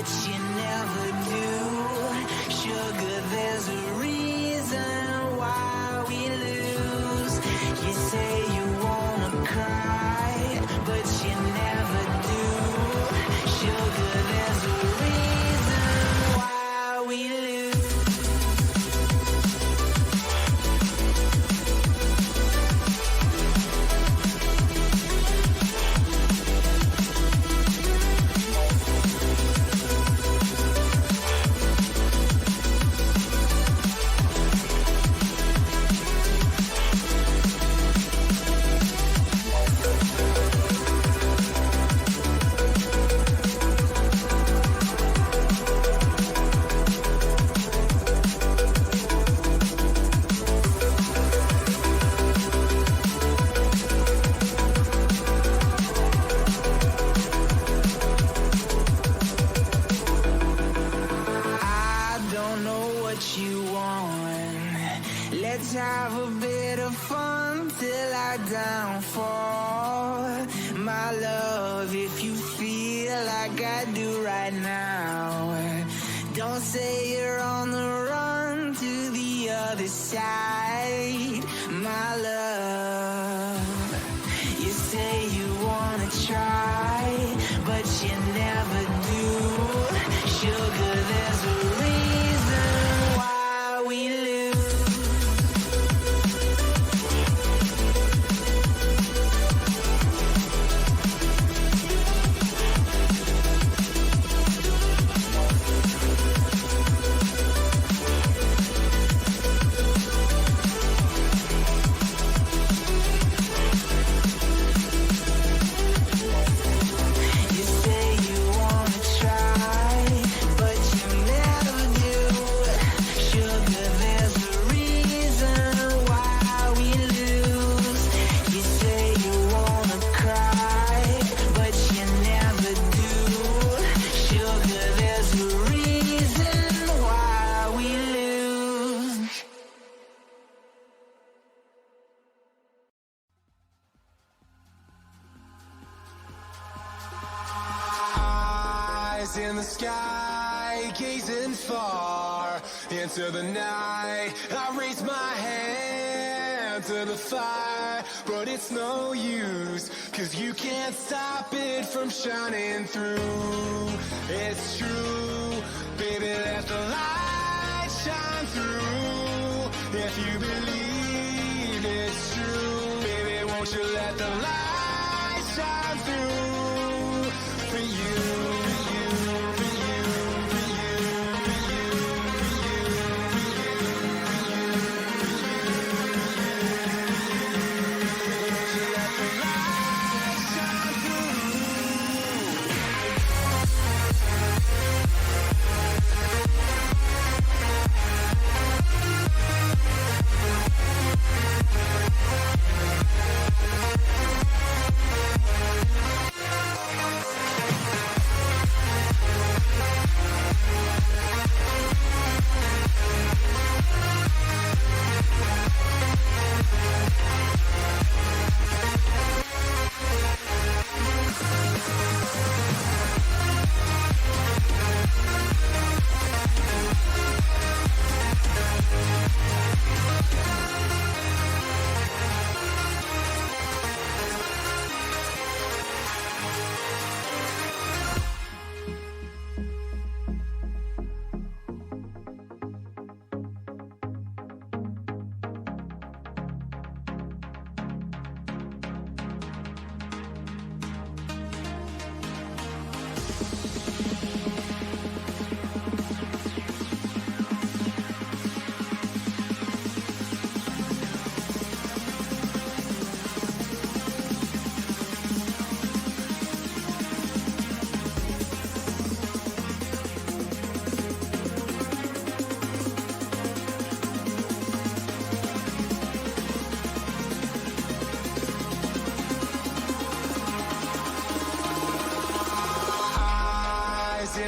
but you never do. Sugar, there's a reason why we lose. You say you wanna cry, but you never do. Sugar, there's a reason why we lose. Let's have a bit of fun till I downfall. My love, if you feel like I do right now, don't say you're on the run to the other side. My love, you say you wanna try, but you never do. Sugar, there's a reason why we lose. In the sky, gazing far into the night, I raise my hand to the fire, but it's no use, 'cause you can't stop it from shining through. It's true, baby, let the light shine through. If you believe it's true, baby, won't you let the light shine through for you.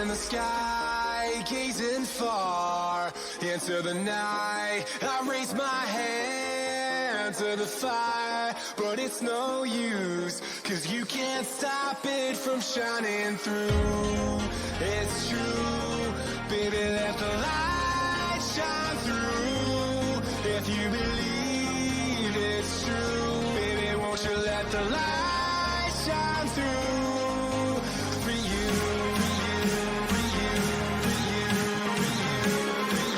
In the sky, gazing far into the night, I raise my hand to the fire, but it's no use, 'cause you can't stop it from shining through. It's true, baby, let the light shine through. If you believe it's true, baby, won't you let the light shine through for you, for you, for you, for you, for you, for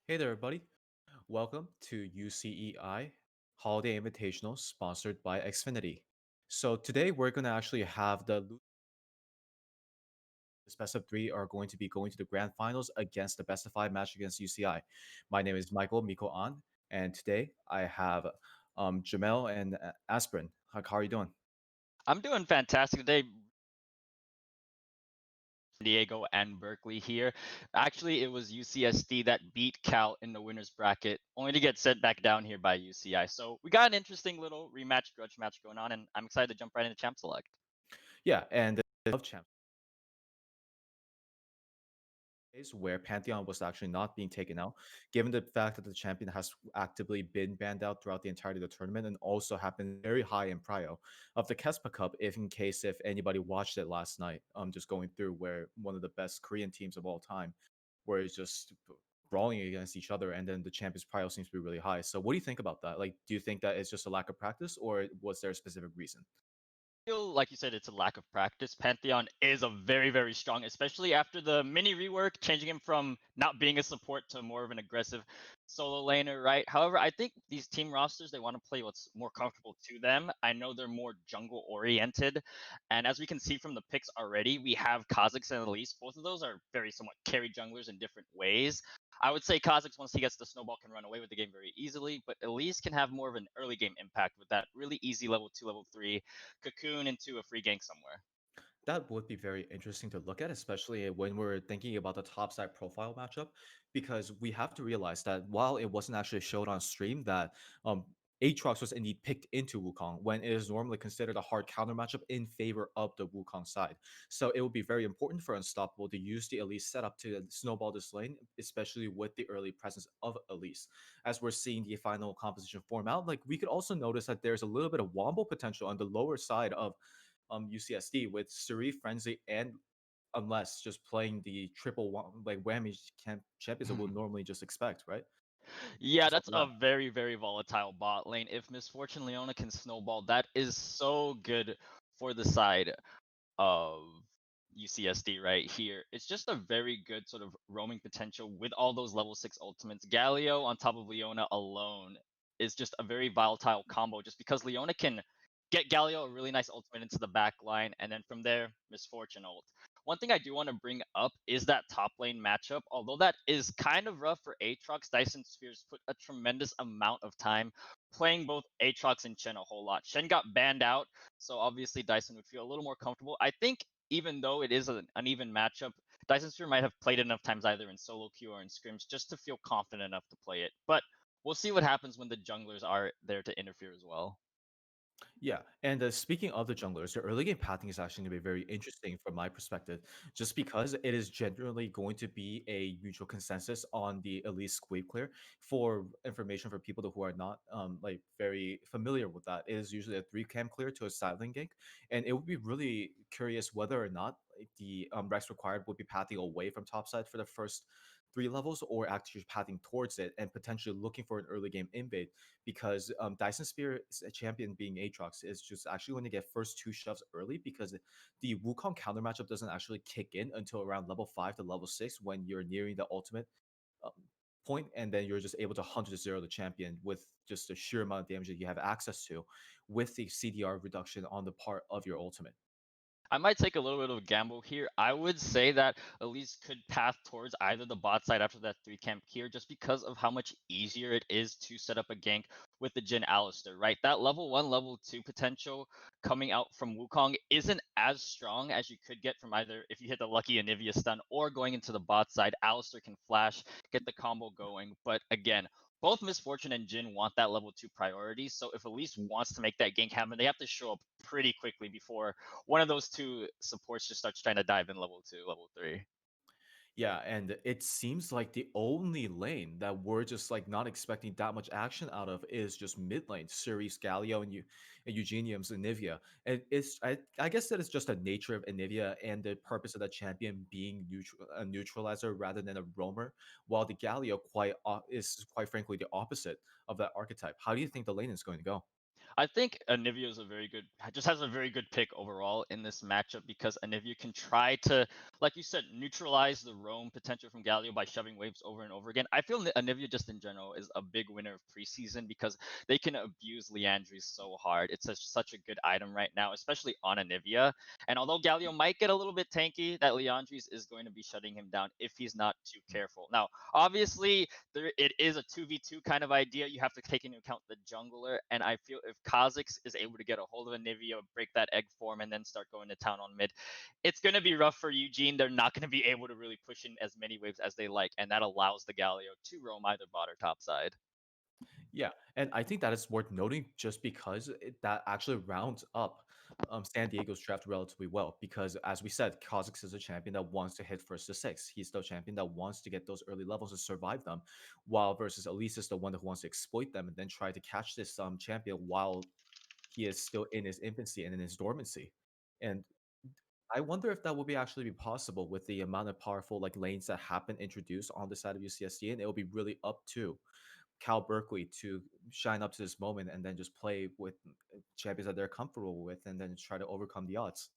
Hey there, everybody. Welcome to UCEI Holiday Invitational sponsored by Xfinity. So today we're going to actually have the best of three are going to be going to the grand finals against the best of five match against UCI. My name is Michael Miko An, and today I have Jamel and Aspirin. How are you doing? I'm doing fantastic today. San Diego and Berkeley here. Actually, it was UCSD that beat Cal in the winners bracket, only to get sent back down here by UCI. So we got an interesting little rematch grudge match going on, and I'm excited to jump right into Champ Select. Yeah, and of champs. Where Pantheon was actually not being taken out, given the fact that the champion has actively been banned out throughout the entirety of the tournament and also happened very high in prio of the Kespa Cup, if anybody watched it last night, just going through where one of the best Korean teams of all time were just brawling against each other, and then the champion's prio seems to be really high. So what do you think about that? Like, do you think that it's just a lack of practice, or was there a specific reason? Feel like you said, it's a lack of practice. Pantheon is a very, very strong, especially after the mini rework, changing him from not being a support to more of an aggressive solo laner, right? However, I think these team rosters, they want to play what's more comfortable to them. I know they're more jungle oriented. And as we can see from the picks already, we have Kha'Zix and Elise. Both of those are very somewhat carry junglers in different ways. I would say Kha'Zix, once he gets the snowball, can run away with the game very easily, but Elise can have more of an early game impact with that really easy level 2, level 3 cocoon into a free gank somewhere. That would be very interesting to look at, especially when we're thinking about the top side profile matchup, because we have to realize that while it wasn't actually showed on stream, that Aatrox was indeed picked into Wukong when it is normally considered a hard counter matchup in favor of the Wukong side. So it would be very important for Unstoppable to use the Elise setup to snowball this lane, especially with the early presence of Elise. As we're seeing the final composition form out, like we could also notice that there's a little bit of wombo potential on the lower side of UCSD with Suri, Frenzy, and unless just playing the like whammy champions that we'll normally just expect, right? Yeah, Just off that's of a that. very, very volatile bot lane. If Misfortune Leona can snowball, that is so good for the side of UCSD right here. It's just a very good sort of roaming potential with all those level 6 ultimates. Galio on top of Leona alone is just a very volatile combo just because Leona can get Galio a really nice ultimate into the back line, and then from there, Misfortune ult. One thing I do want to bring up is that top lane matchup. Although that is kind of rough for Aatrox, Dyson Spheres put a tremendous amount of time playing both Aatrox and Shen a whole lot. Shen got banned out, so obviously Dyson would feel a little more comfortable. I think even though it is an uneven matchup, Dyson Sphere might have played enough times either in solo queue or in scrims just to feel confident enough to play it. But we'll see what happens when the junglers are there to interfere as well. Yeah, and speaking of the junglers, the early game pathing is actually going to be very interesting from my perspective, just because it is generally going to be a mutual consensus on the elite squeak clear. For information for people who are not like very familiar with that, it is usually a three camp clear to a silent gank, and it would be really curious whether or not like, the Rex required would be pathing away from topside for the first three levels, or actually pathing towards it and potentially looking for an early game invade because Dyson Spear champion being Aatrox is just actually going to get first two shoves early because the Wukong counter matchup doesn't actually kick in until around level 5 to level 6 when you're nearing the ultimate um, point, and then you're just able to 100 0 the champion with just the sheer amount of damage that you have access to with the CDR reduction on the part of your ultimate. I might take a little bit of a gamble here. I would say that Elise could path towards either the bot side after that 3 camp here just because of how much easier it is to set up a gank with the Jin Alistair, right? That level 1, level 2 potential coming out from Wukong isn't as strong as you could get from either if you hit the lucky Anivia stun or going into the bot side. Alistair can flash, get the combo going. But again, both Misfortune and Jin want that level 2 priority. So if Elise wants to make that gank happen, they have to show up pretty quickly before one of those two supports just starts trying to dive in level 2, level 3. Yeah, and it seems like the only lane that we're just like not expecting that much action out of is just mid lane, Ceres, Galio, and Eugenium's Anivia. And I guess that is just the nature of Anivia and the purpose of the champion being a neutralizer rather than a roamer, while the Galio is quite frankly the opposite of that archetype. How do you think the lane is going to go? I think Anivia is a very good, just has a very good pick overall in this matchup because Anivia can try to, like you said, neutralize the roam potential from Galio by shoving waves over and over again. I feel Anivia just in general is a big winner of preseason because they can abuse Leandries so hard. It's such a good item right now, especially on Anivia. And although Galio might get a little bit tanky, that Leandries is going to be shutting him down if he's not too careful. Now, obviously, it is a 2v2 kind of idea. You have to take into account the jungler, and I feel if Kha'Zix is able to get a hold of Anivia, break that egg form, and then start going to town on mid, it's going to be rough for Eugene. They're not going to be able to really push in as many waves as they like, and that allows the Galio to roam either bot or top side. Yeah, and I think that is worth noting just because that actually rounds up San Diego's draft relatively well. Because as we said, Kha'Zix is a champion that wants to hit first to six. He's the champion that wants to get those early levels and survive them, while versus Elise is the one that wants to exploit them and then try to catch this champion while he is still in his infancy and in his dormancy. And I wonder if that will be actually be possible with the amount of powerful like lanes that have been introduced on the side of UCSD, and it will be really up to Cal Berkeley to shine up to this moment and then just play with champions that they're comfortable with and then try to overcome the odds.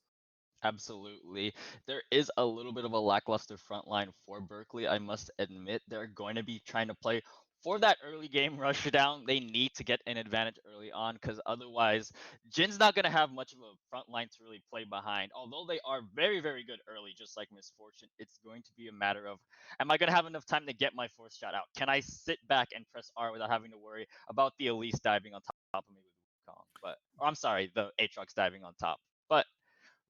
Absolutely. There is a little bit of a lackluster front line for Berkeley. I must admit, they're going to be trying to play for that early game rush down. They need to get an advantage early on because otherwise, Jin's not going to have much of a front line to really play behind. Although they are very, very good early, just like Misfortune, it's going to be a matter of am I going to have enough time to get my fourth shot out? Can I sit back and press R without having to worry about the Elise diving on top of me with Wukong? But, or I'm sorry, the Aatrox diving on top. But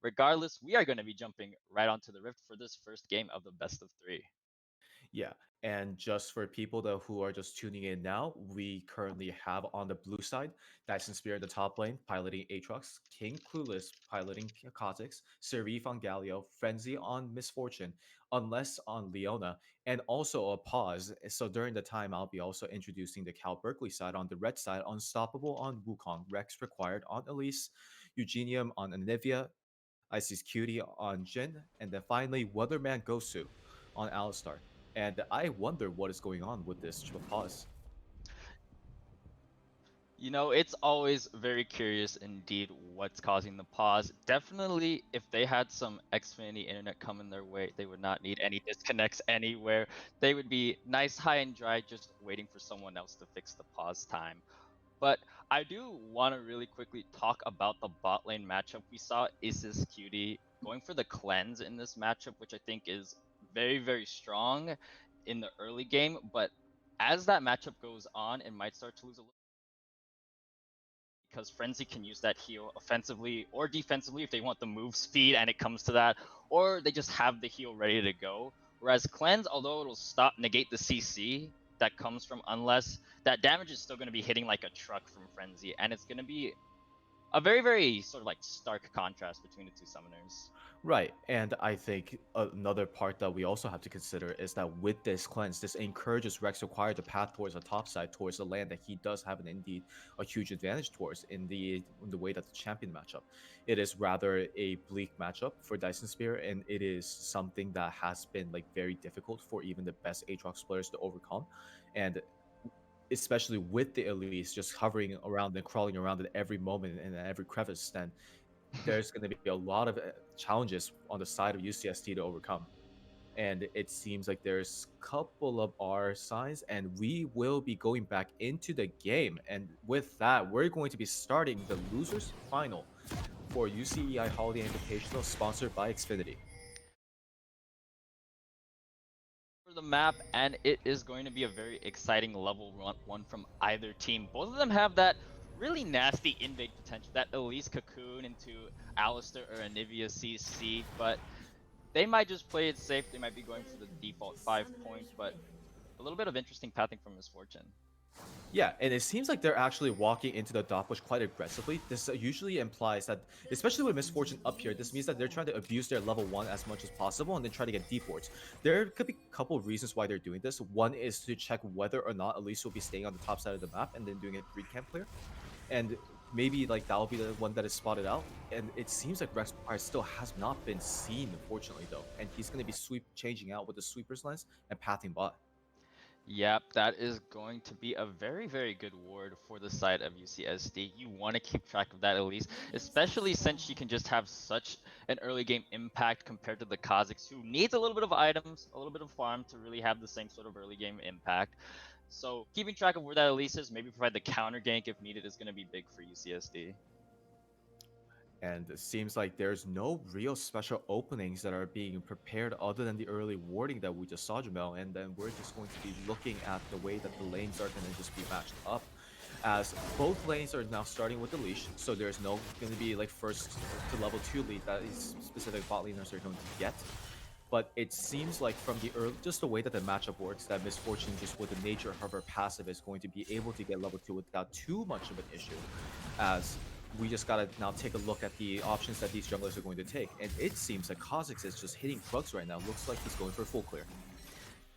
regardless, we are going to be jumping right onto the Rift for this first game of the best of three. Yeah. And just for people that who are just tuning in now, we currently have on the blue side Dyson Spear in the top lane piloting Aatrox, King Clueless piloting Kha'Zix, Serif on Galio, Frenzy on Misfortune, Unless on Leona, and also a pause. So during the time, I'll be also introducing the Cal Berkeley side on the red side, Unstoppable on Wukong, Rex required on Elise, Eugenium on Anivia, Icy's Cutie on Jin, and then finally Weatherman Gosu on Alistar. And I wonder what is going on with this pause. You know, it's always very curious indeed what's causing the pause. Definitely, if they had some Xfinity internet coming their way, they would not need any disconnects anywhere. They would be nice, high and dry, just waiting for someone else to fix the pause time. But I do want to really quickly talk about the bot lane matchup. We saw Isis Cutie going for the cleanse in this matchup, which I think is very, very strong in the early game. But as that matchup goes on, it might start to lose a little because Frenzy can use that heal offensively or defensively if they want the move speed and it comes to that, or they just have the heal ready to go. Whereas Cleanse, although it'll negate the CC that comes from Unless, that damage is still going to be hitting like a truck from Frenzy, and it's going to be a very, very sort of like stark contrast between the two summoners. Right. And I think another part that we also have to consider is that with this cleanse, this encourages Rex Required to path towards the top side, towards the land that he does have an indeed a huge advantage towards in the way that the champion matchup. It is rather a bleak matchup for Dyson Spear, and it is something that has been like very difficult for even the best Aatrox players to overcome. And especially with the Elise just hovering around and crawling around at every moment and at every crevice, then there's going to be a lot of challenges on the side of UCST to overcome. And it seems like there's a couple of our signs, and we will be going back into the game. And with that, we're going to be starting the losers final for UCEI Holiday Invitational, sponsored by Xfinity. For the map, and it is going to be a very exciting level one from either team. Both of them have that really nasty invade potential, that Elise Cocoon into Alistair or Anivia CC, but they might just play it safe. They might be going for the default 5 point, but a little bit of interesting pathing from Misfortune. Yeah, and it seems like they're actually walking into the dot push quite aggressively. This usually implies that, especially with Misfortune up here, this means that they're trying to abuse their level 1 as much as possible and then try to get deep wards. There could be a couple of reasons why they're doing this. One is to check whether or not Elise will be staying on the top side of the map and then doing a 3-camp clear. And maybe like that'll be the one that is spotted out. And it seems like Rex Required still has not been seen, unfortunately, though. And he's going to be changing out with the sweeper's lens and pathing bot. Yep, that is going to be a very, very good ward for the side of UCSD. You want to keep track of that at least, especially since she can just have such an early game impact compared to the Kazakhs, who needs a little bit of items, a little bit of farm to really have the same sort of early game impact. So keeping track of where that Elise is, maybe provide the counter gank if needed, is going to be big for UCSD. And it seems like there's no real special openings that are being prepared other than the early warding that we just saw, Jamel. And then we're just going to be looking at the way that the lanes are going to just be matched up. As both lanes are now starting with the leash, so there's no going to be like first to level 2 lead that these specific bot laners are going to get. But it seems like from the early, just the way that the matchup works, that Misfortune just with the nature of her passive is going to be able to get level 2 without too much of an issue. As we just gotta now take a look at the options that these junglers are going to take. And it seems that Kha'Zix is just hitting Krugs right now. Looks like he's going for a full clear.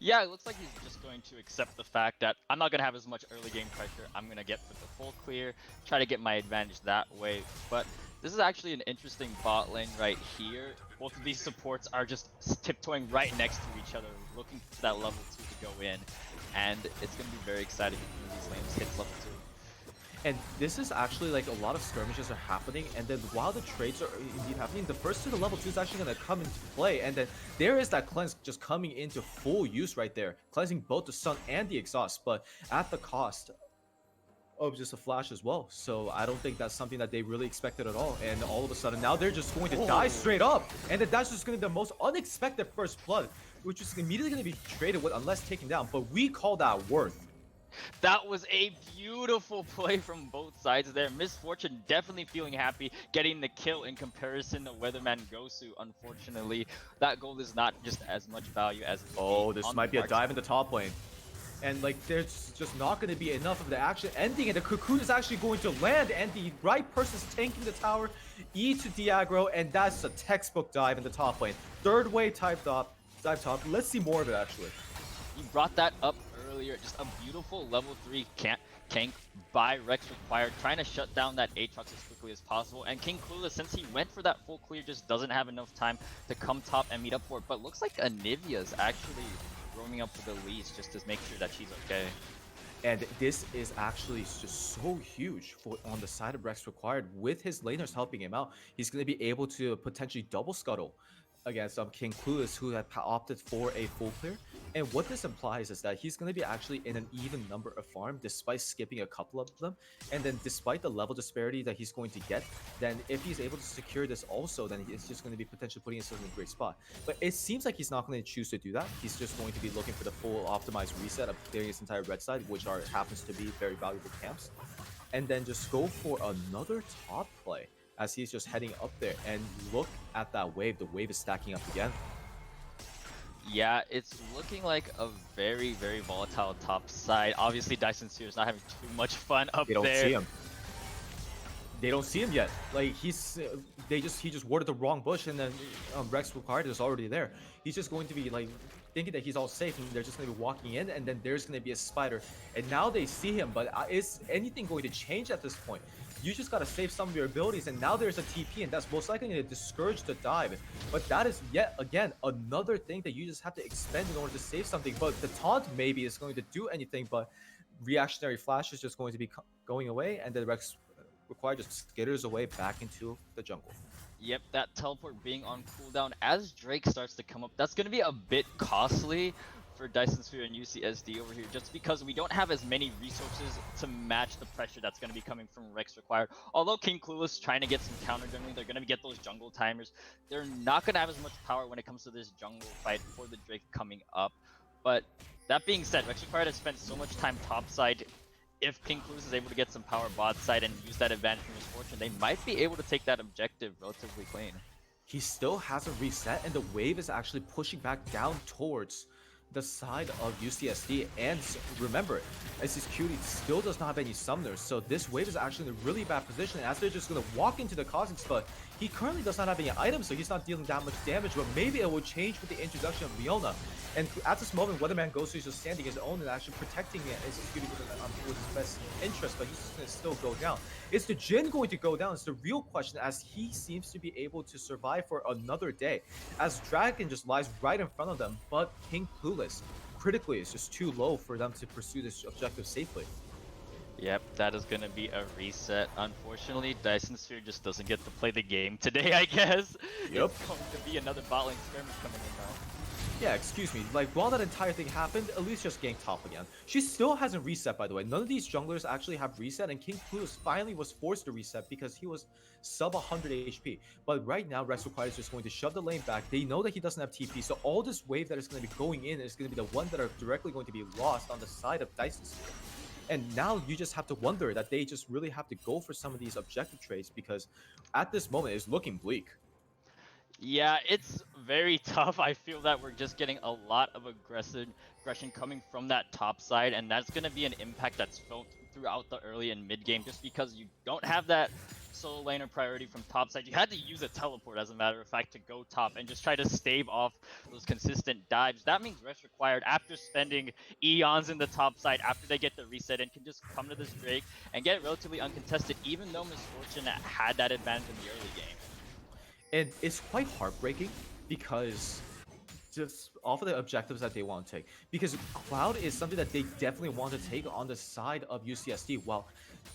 Yeah, it looks like he's just going to accept the fact that I'm not going to have as much early game pressure. I'm going to get for the full clear, try to get my advantage that way. But this is actually an interesting bot lane right here. Both of these supports are just tiptoeing right next to each other, looking for that level 2 to go in. And it's going to be very exciting when these lanes hit level 2. And this is actually like a lot of skirmishes are happening, and then while the trades are indeed happening, the first to the level 2 is actually going to come into play, and then there is that cleanse just coming into full use right there, cleansing both the stun and the exhaust, but at the cost of just a flash as well. So I don't think that's something that they really expected at all, and all of a sudden now they're just going to die straight up, and then that's just going to be the most unexpected first blood, which is immediately going to be traded with unless taken down, but we call that worth. That was a beautiful play from both sides there. Misfortune definitely feeling happy getting the kill in comparison to Weatherman Gosu. Unfortunately, that gold is not just as much value as this might be a dive in the top lane. And like there's just not going to be enough of the action ending, and the cocoon is actually going to land, and the right person's tanking the tower, E to Diagro, and that's a textbook dive in the top lane. Third wave dive top. Let's see more of it actually. He brought that up earlier. Just a beautiful level 3 tank by Rex Required, trying to shut down that Aatrox as quickly as possible. And King Clueless, since he went for that full clear, just doesn't have enough time to come top and meet up for it. But looks like Anivia's actually roaming up for the least just to make sure that she's okay. And this is actually just so huge for on the side of Rex Required. With his laners helping him out, he's going to be able to potentially double scuttle against King Clueless, who had opted for a full clear. And what this implies is that he's going to be actually in an even number of farm despite skipping a couple of them. And then despite the level disparity that he's going to get, then if he's able to secure this also, then it's just going to be potentially putting himself in a great spot. But it seems like he's not going to choose to do that. He's just going to be looking for the full optimized reset of clearing his entire red side, which happens to be very valuable camps. And then just go for another top play as he's just heading up there, and look at that wave. The wave is stacking up again. Yeah, it's looking like a very, very volatile top side. Obviously, Dyson Sphere is not having too much fun up there. They don't see him. They don't see him yet. Like he just warded the wrong bush, and then Rex Required is already there. He's just going to be like thinking that he's all safe, and they're just going to be walking in, and then there's going to be a spider, and now they see him. But is anything going to change at this point? You just got to save some of your abilities, and now there's a TP, and that's most likely going to discourage the dive. But that is yet again another thing that you just have to expend in order to save something. But the taunt maybe is going to do anything, but reactionary flash is just going to be going away, and then Rex Required just skitters away back into the jungle. Yep, that teleport being on cooldown as Drake starts to come up, that's going to be a bit costly for Dyson Sphere and UCSD over here, just because we don't have as many resources to match the pressure that's going to be coming from Rex Required. Although King Clueless trying to get some counter jungling, they're going to get those jungle timers. They're not going to have as much power when it comes to this jungle fight for the Drake coming up. But that being said, Rex Required has spent so much time topside. If King Clueless is able to get some power bot side and use that advantage from Misfortune, they might be able to take that objective relatively clean. He still hasn't reset, and the wave is actually pushing back down towards the side of UCSD. And remember, SSQD still does not have any summoners, so this wave is actually in a really bad position as they're just going to walk into the Kha'Zix, but he currently does not have any items, so he's not dealing that much damage, but maybe it will change with the introduction of Leona. And at this moment, Weatherman Gosu is just standing his own and actually protecting SSQD with his best interest, but he's just going to still go down. Is the Jhin going to go down? It's the real question, as he seems to be able to survive for another day, as Dragon just lies right in front of them, but King Clueless critically is just too low for them to pursue this objective safely. Yep, that is gonna be a reset. Unfortunately, Dyson Sphere just doesn't get to play the game today, I guess. Yep. It's going to be another bot lane skirmish coming in now. Yeah, excuse me. Like, while that entire thing happened, Elise just ganked top again. She still hasn't reset, by the way. None of these junglers actually have reset, and King Clueless finally was forced to reset because he was sub 100 HP. But right now, Rex Required is just going to shove the lane back. They know that he doesn't have TP, so all this wave that is going to be going in is going to be the one that are directly going to be lost on the side of Dyson Sphere. And now you just have to wonder that they just really have to go for some of these objective trades because at this moment, it's looking bleak. Yeah, it's very tough. I feel that we're just getting a lot of aggression coming from that top side, and that's going to be an impact that's felt throughout the early and mid game just because you don't have that solo laner priority from top side. You had to use a teleport, as a matter of fact, to go top and just try to stave off those consistent dives. That means Rest Required, after spending eons in the top side, after they get the reset, and can just come to this Drake and get relatively uncontested, even though Misfortune had that advantage in the early game. And it's quite heartbreaking because just off of the objectives that they want to take. Because Cloud is something that they definitely want to take on the side of UCSD, while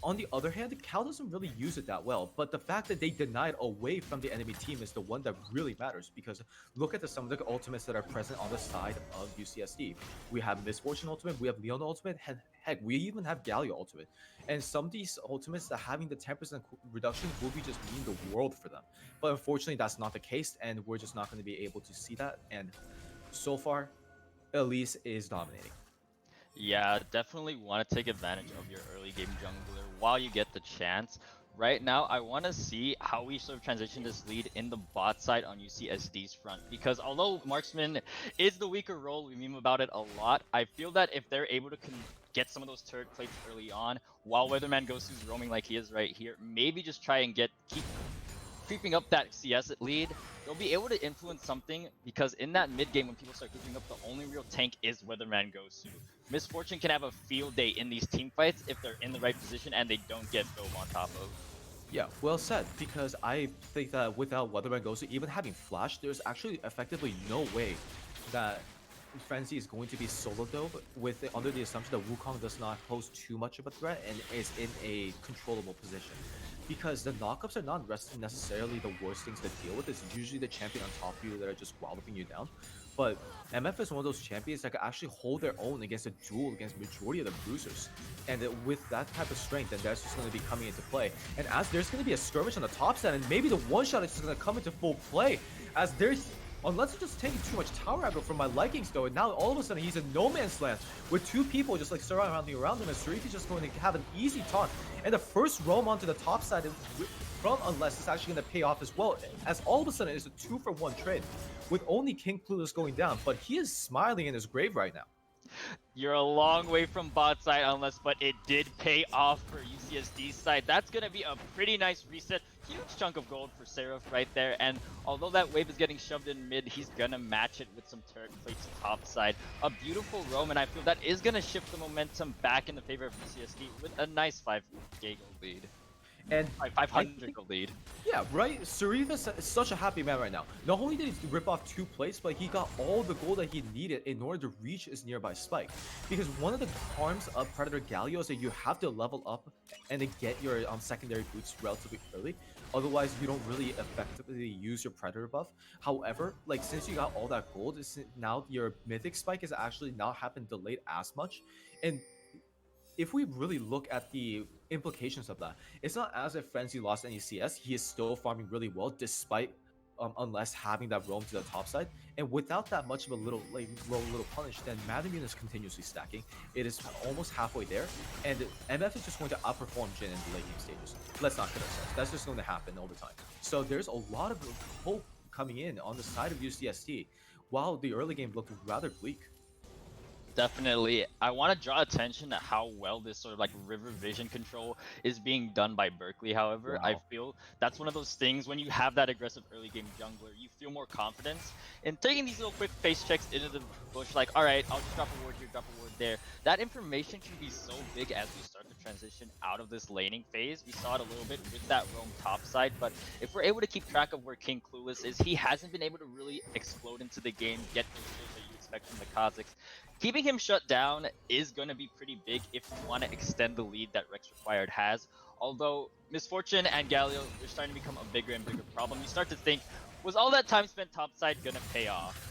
on the other hand, Cal doesn't really use it that well. But the fact that they denied away from the enemy team is the one that really matters, because look at some of the ultimates that are present on the side of UCSD. We have Misfortune ultimate, we have Leon ultimate, and heck, we even have Galio ultimate. And some of these ultimates that having the 10% reduction will be just mean the world for them. But unfortunately, that's not the case, and we're just not going to be able to see that. And so far, Elise is dominating. Yeah, definitely want to take advantage of your early game jungler while you get the chance. Right now, I want to see how we sort of transition this lead in the bot side on UCSD's front. Because although Marksman is the weaker role, we meme about it a lot, I feel that if they're able to get some of those turret plates early on, while Weatherman goes through roaming like he is right here, maybe just try and keep creeping up that CS lead, they'll be able to influence something, because in that mid game when people start creeping up, the only real tank is Weatherman Gosu. Misfortune can have a field day in these team fights if they're in the right position and they don't get dove on top of. Yeah, well said, because I think that without Weatherman Gosu even having Flash, there's actually effectively no way that Frenzy is going to be solo dove under the assumption that Wukong does not pose too much of a threat and is in a controllable position. Because the knockups are not necessarily the worst things to deal with. It's usually the champion on top of you that are just walloping you down. But MF is one of those champions that can actually hold their own against a duel against majority of the bruisers. And with that type of strength, then that's just going to be coming into play. And as there's going to be a skirmish on the top side, and maybe the one shot is just going to come into full play, as there's unless it's just taking too much tower aggro for my likings, though, and now all of a sudden he's in no man's land with two people just like surrounding around him, and Sarifi's just going to have an easy taunt. And the first roam onto the top side from Unless is actually going to pay off as well, as all of a sudden it's a 2-for-1 trade with only King Clueless going down, but he is smiling in his grave right now. You're a long way from bot side, Unless, but it did pay off for UCSD's side. That's going to be a pretty nice reset. Huge chunk of gold for Seraph right there. And although that wave is getting shoved in mid, he's going to match it with some turret plates top side. A beautiful roam, and I feel that is going to shift the momentum back in the favor of UCSD with a nice 5k gold lead. And 500 gold lead. Yeah, right? Sarif is such a happy man right now. Not only did he rip off 2 plates, but he got all the gold that he needed in order to reach his nearby spike. Because one of the harms of Predator Galio is that you have to level up and then get your secondary boots relatively early. Otherwise, you don't really effectively use your Predator buff. However, like since you got all that gold, now your Mythic spike has actually not happened delayed as much. And if we really look at the implications of that, it's not as if Frenzy lost any CS. He is still farming really well despite Unless having that roam to the top side. And without that much of a little punish, then Madamune is continuously stacking. It is almost halfway there, and MF is just going to outperform Jin in the late game stages. Let's not kid ourselves. That's just going to happen all the time. So there's a lot of hope coming in on the side of UCSD, while the early game looked rather bleak. Definitely. I want to draw attention to how well this sort of like river vision control is being done by Berkeley. However, Wow. I feel that's one of those things when you have that aggressive early game jungler, you feel more confidence in taking these little quick face checks into the bush. Like, all right, I'll just drop a ward here, drop a ward there. That information can be so big as we start to transition out of this laning phase. We saw it a little bit with that roam top side, but if we're able to keep track of where King Clueless is, he hasn't been able to really explode into the game, get those kills that you expect expect from the Kazakhs. Keeping him shut down is going to be pretty big if you want to extend the lead that Rex Required has. Although Misfortune and Galio, they're starting to become a bigger and bigger problem. You start to think, was all that time spent topside going to pay off?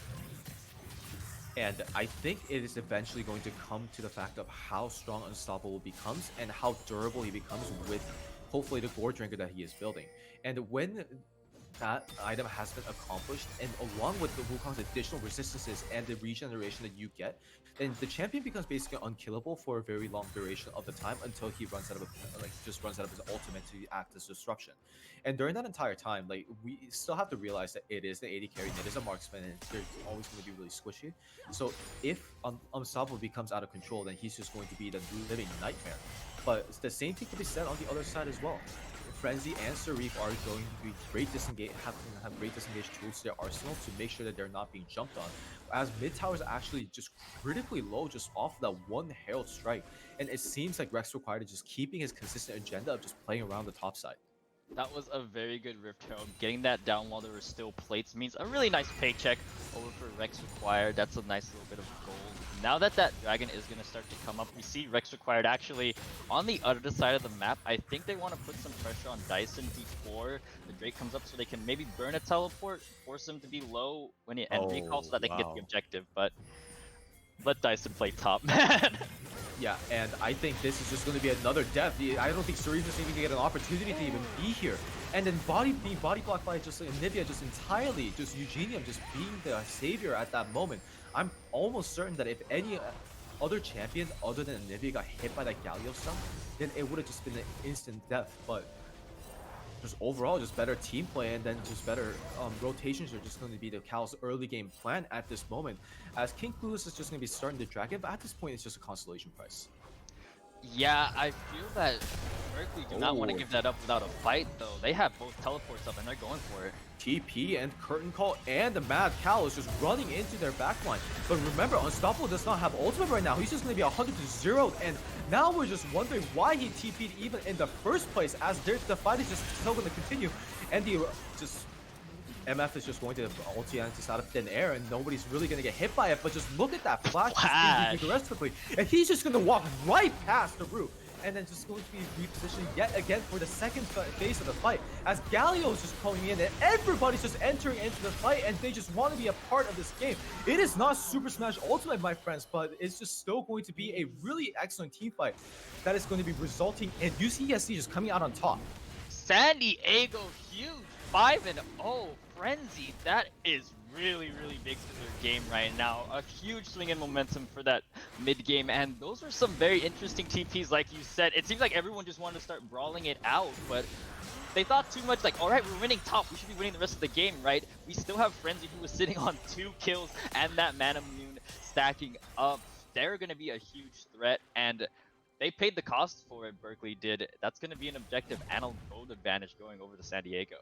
And I think it is eventually going to come to the fact of how strong Unstoppable becomes and how durable he becomes with hopefully the Gore Drinker that he is building. And when that item has been accomplished, and along with the Wukong's additional resistances and the regeneration that you get, then the champion becomes basically unkillable for a very long duration of the time until he runs out of just runs out of his ultimate to act as disruption. And during that entire time, like we still have to realize that it is the AD carry, and it is a marksman, and they're always going to be really squishy. So if Unstoppable becomes out of control, then he's just going to be the living nightmare. But the same thing can be said on the other side as well. Frenzy and Serif are going to be great have great disengage tools to their arsenal to make sure that they're not being jumped on. As mid tower is actually just critically low just off that one Herald strike. And it seems like Rex Required is just keeping his consistent agenda of just playing around the top side. That was a very good Rift Herald. Getting that down while there were still plates means a really nice paycheck over for Rex Required. That's a nice little bit of gold. Now that that dragon is going to start to come up, we see Rex Required actually on the other side of the map. I think they want to put some pressure on Dyson before the Drake comes up so they can maybe burn a teleport, force him to be low when he and recall so that they can get the objective. But let Dyson play top, man. Yeah, and I think this is just going to be another death. I don't think Serif is even going to get an opportunity to even be here. And then being body blocked by just Nivea just entirely, just Eugenium just being the savior at that moment. I'm almost certain that if any other champion other than Nivea got hit by that Galio stun, then it would have just been an instant death. But just overall, just better team play, and then just better rotations are just going to be the Cal's early game plan at this moment. As King Clueless is just going to be starting the dragon, but at this point, it's just a consolation price. Yeah, I feel that Berkeley do not want to give that up without a fight, though. They have both teleports up and they're going for it. TP and Curtain Call and the Mad Cow is just running into their backline. But remember, Unstoppable does not have ultimate right now. He's just going to be 100-0, and now we're just wondering why he TP'd even in the first place, as the fight is just still going to continue. And the MF is just going to ulti and just out of thin air, and nobody's really going to get hit by it. But just look at that flash aggressively, and he's just going to walk right past the roof, and then just going to be repositioned yet again for the second phase of the fight, as Galio is just coming in, and everybody's just entering into the fight, and they just want to be a part of this game. It is not Super Smash Ultimate, my friends, but it's just still going to be a really excellent team fight that is going to be resulting in UCSD just coming out on top. San Diego, huge 5-0 Frenzy. That is really, really big for their game right now. A huge swing in momentum for that mid game, and those were some very interesting TPs, like you said. It seems like everyone just wanted to start brawling it out, but they thought too much, like, all right, we're winning top, we should be winning the rest of the game, right? We still have Frenzy, who was sitting on 2 kills, and that Mana Moon stacking up. They're going to be a huge threat, and they paid the cost for it, Berkeley did. That's going to be an objective and a gold advantage going over to San Diego.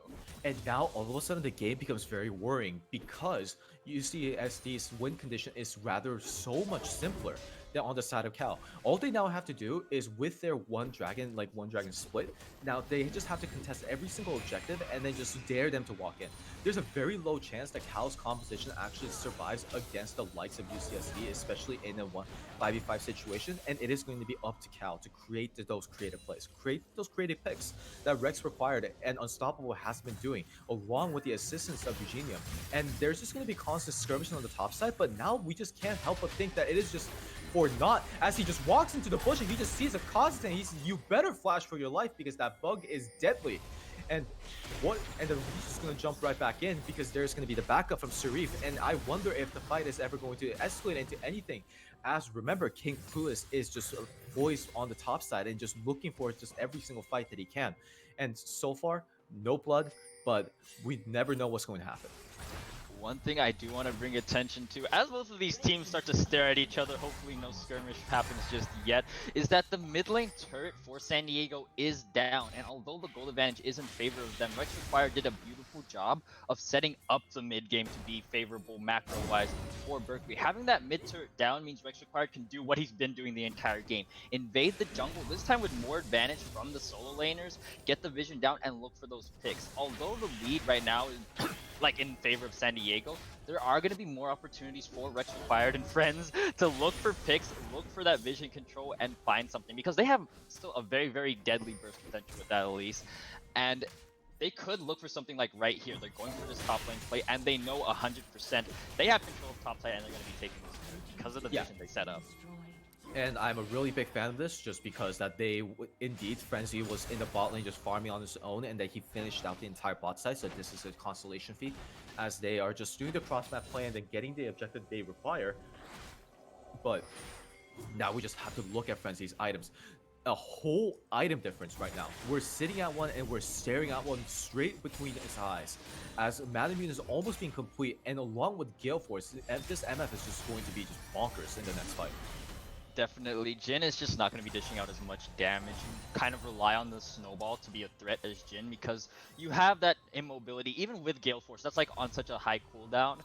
And now, all of a sudden, the game becomes very worrying because UCSD's win condition is rather so much simpler than on the side of Cal. All they now have to do is with their one dragon split, now they just have to contest every single objective and then just dare them to walk in. There's a very low chance that Cal's composition actually survives against the likes of UCSD, especially in a 5v5 situation, and it is going to be up to Cal to create those creative plays, create those creative picks that Rex Required and Unstoppable has been doing, along with the assistance of Eugenium. And there's just going to be constant skirmishing on the top side, but now we just can't help but think that it is just for naught, as he just walks into the bush and he just sees a constant. He's, you better flash for your life because that bug is deadly. And then he's just gonna jump right back in because there's gonna be the backup from Serif. And I wonder if the fight is ever going to escalate into anything. As remember, King Clueless is just poised on the top side and just looking for just every single fight that he can. And so far, no blood, but we never know what's going to happen. One thing I do want to bring attention to, as both of these teams start to stare at each other, hopefully no skirmish happens just yet, is that the mid lane turret for San Diego is down. And although the gold advantage is in favor of them, Rex Required did a beautiful job of setting up the mid game to be favorable macro-wise for Berkeley. Having that mid turret down means Rex Required can do what he's been doing the entire game. Invade the jungle, this time with more advantage from the solo laners, get the vision down, and look for those picks. Although the lead right now is like in favor of San Diego, there are going to be more opportunities for Rex Required and friends to look for picks, look for that vision control, and find something because they have still a very, very deadly burst potential with that Elise. And they could look for something like right here. They're going for this top lane play, and they know 100% they have control of top side, and they're going to be taking this turret because of the Yeah. vision they set up. And I'm a really big fan of this just because that indeed Frenzy was in the bot lane just farming on his own and that he finished out the entire bot side. So this is a consolation feat as they are just doing the cross map play and then getting the objective they require. But now we just have to look at Frenzy's items. A whole item difference right now. We're sitting at one and we're staring at one straight between his eyes. As Madamune is almost being complete, and along with Gale Force, this MF is just going to be just bonkers in the next fight. Definitely, Jin is just not going to be dishing out as much damage. You kind of rely on the snowball to be a threat as Jin because you have that immobility, even with Gale Force. That's like on such a high cooldown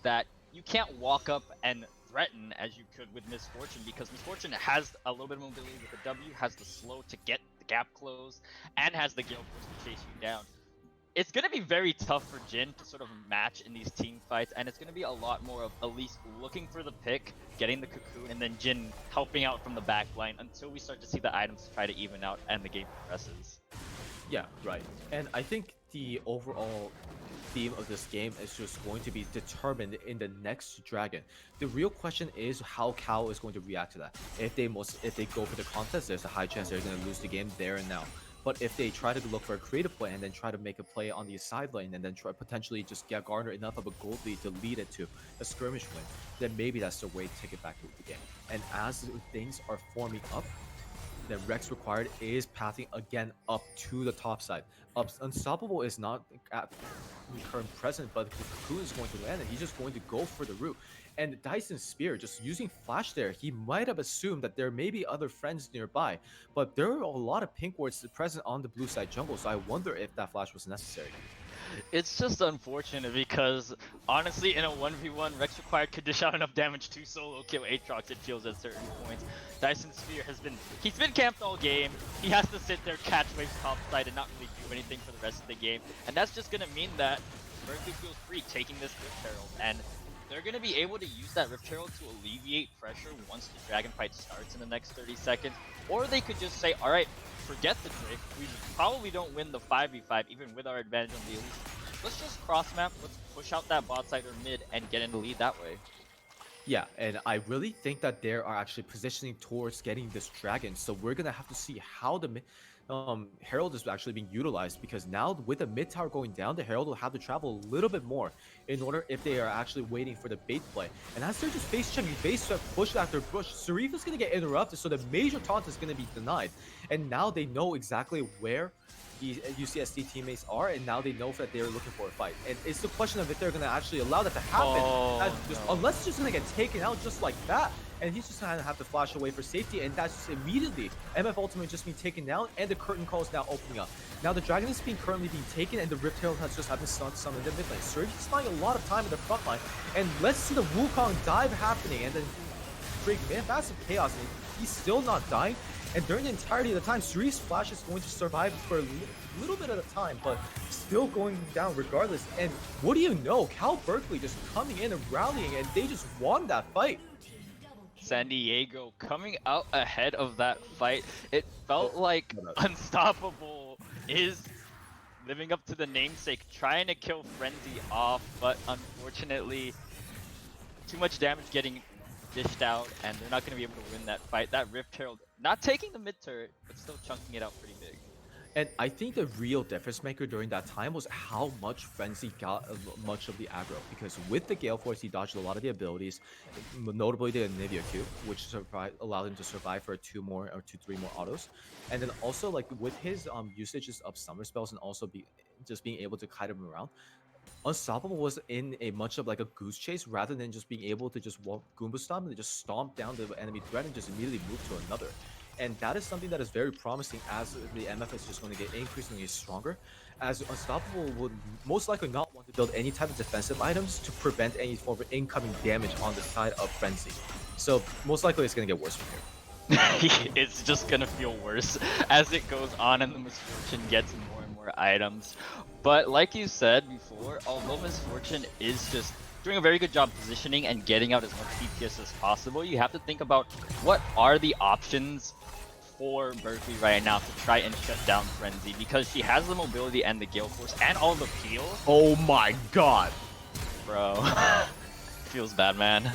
that you can't walk up and threaten as you could with Misfortune because Misfortune has a little bit of mobility with the W, has the slow to get the gap closed, and has the Gale Force to chase you down. It's going to be very tough for Jin to sort of match in these team fights, and it's going to be a lot more of Elise looking for the pick, getting the cocoon, and then Jin helping out from the back line until we start to see the items try to even out and the game progresses. Yeah, right. And I think the overall theme of this game is just going to be determined in the next dragon. The real question is how Cal is going to react to that. If they go for the contest, there's a high chance they're going to lose the game there and now. But if they try to look for a creative play and then try to make a play on the side lane and then try potentially just garner enough of a gold lead to lead it to a skirmish win, then maybe that's the way to take it back to the game. And as things are forming up, then Rex Required is pathing again up to the top side. Unstoppable is not at current present, but the Cocoon is going to land and he's just going to go for the root. And Dyson Spear, just using Flash there, he might have assumed that there may be other friends nearby, but there are a lot of pink wards present on the blue side jungle, so I wonder if that Flash was necessary. It's just unfortunate because honestly, in a 1v1, Rex Required could dish out enough damage to solo kill Aatrox, it feels at certain points. Dyson Spear he's been camped all game. He has to sit there, catch waves top side, and not really do anything for the rest of the game. And that's just gonna mean that Berkeley feels free taking this Rift Herald, and they're gonna be able to use that Rift Herald to alleviate pressure once the Dragon fight starts in the next 30 seconds. Or they could just say, alright, forget the Drake, we probably don't win the 5v5 even with our advantage on the Elise. Let's just cross map, let's push out that bot side or mid and get in the lead that way. Yeah, and I really think that they are actually positioning towards getting this dragon, so we're gonna have to see how the Herald is actually being utilized, because now with the mid tower going down, the Herald will have to travel a little bit more in order if they are actually waiting for the bait play. And as they're just face checking, base check, push after push, Sarif is going to get interrupted, so the major taunt is going to be denied. And now they know exactly where the UCSD teammates are, and now they know that they're looking for a fight. And it's the question of if they're going to actually allow that to happen. Unless it's just going to get taken out just like that. And he's just going to have to flash away for safety, and that's just immediately MF Ultimate just being taken down, and the curtain call is now opening up. Now the Dragon is currently being taken, and the Rift Herald has just happened summoned in the mid lane. So he's spending a lot of time in the front line, and let's see the Wukong dive happening, and then Drake, massive chaos, and he's still not dying. And during the entirety of the time, Cerise Flash is going to survive for a little bit at a time, but still going down regardless. And what do you know? Cal Berkeley just coming in and rallying, and they just won that fight. San Diego coming out ahead of that fight. It felt like Unstoppable is living up to the namesake, trying to kill Frenzy off, but unfortunately, too much damage getting dished out, and they're not going to be able to win that fight. That Rift Herald not taking the mid turret, but still chunking it out pretty big. And I think the real difference maker during that time was how much Frenzy got much of the aggro. Because with the Gale Force, he dodged a lot of the abilities, notably the Anivia Q, which allowed him to survive for 3 more autos. And then also, like, with his usages of summer spells and also just being able to kite him around, Unstoppable was in a much of like a goose chase rather than just being able to just walk Goomba Stomp and just stomp down the enemy threat and just immediately move to another. And that is something that is very promising as the MF is just going to get increasingly stronger, as Unstoppable would most likely not want to build any type of defensive items to prevent any form of incoming damage on the side of Frenzy. So most likely it's going to get worse from here. It's just going to feel worse as it goes on and the Misfortune gets more and more more items. But like you said before, although Misfortune is just doing a very good job positioning and getting out as much DPS as possible, you have to think about what are the options for Berkeley right now to try and shut down Frenzy, because she has the mobility and the Gale Force and all the peel. Oh my god. Bro. Feels bad, man.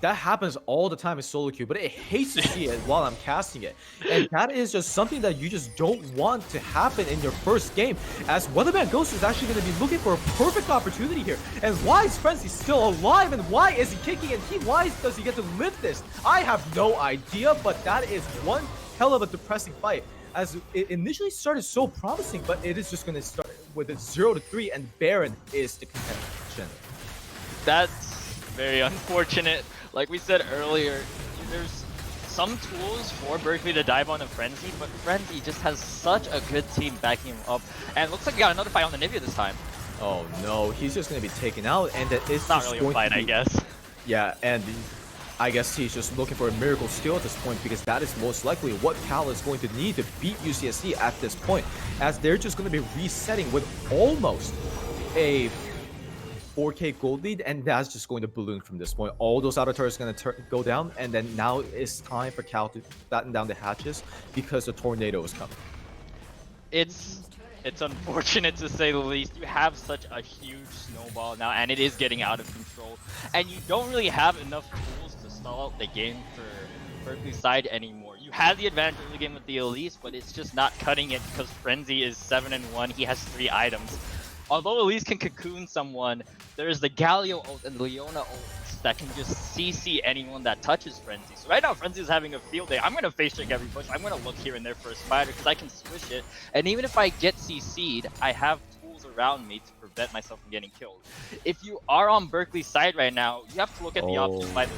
That happens all the time in solo queue, but it hates to see it while I'm casting it. And that is just something that you just don't want to happen in your first game, as Weatherman Ghost is actually going to be looking for a perfect opportunity here. And why is Frenzy still alive, and why is he kicking, and why does he get to live this? I have no idea, but that is one hell of a depressing fight, as it initially started so promising, but it is just going to start with a 0-3, and Baron is the contention. That's very unfortunate. Like we said earlier, there's some tools for Berkeley to dive on a Frenzy, but Frenzy just has such a good team backing him up. And it looks like he got another fight on the Nivea this time. Oh no, he's just going to be taken out, and it's not really a fight, I guess. Yeah, and I guess he's just looking for a miracle steal at this point, because that is most likely what Cal is going to need to beat UCSD at this point, as they're just going to be resetting with almost a 4K gold lead, and that's just going to balloon from this point. All those outer turrets are going to go down, and then now it's time for Cal to batten down the hatches because the tornado is coming. It's unfortunate to say the least. You have such a huge snowball now, and it is getting out of control, and you don't really have enough tools to stall out the game for Berkeley's side anymore. You had the advantage early game with the Elise, but it's just not cutting it because Frenzy is 7-1. He has 3 items. Although Elise can cocoon someone, there's the Galio ult and Leona ult that can just CC anyone that touches Frenzy. So right now Frenzy is having a field day. I'm going to face check every push. I'm going to look here and there for a spider because I can swish it. And even if I get CC'd, I have tools around me to prevent myself from getting killed. If you are on Berkeley's side right now, you have to look at the options by the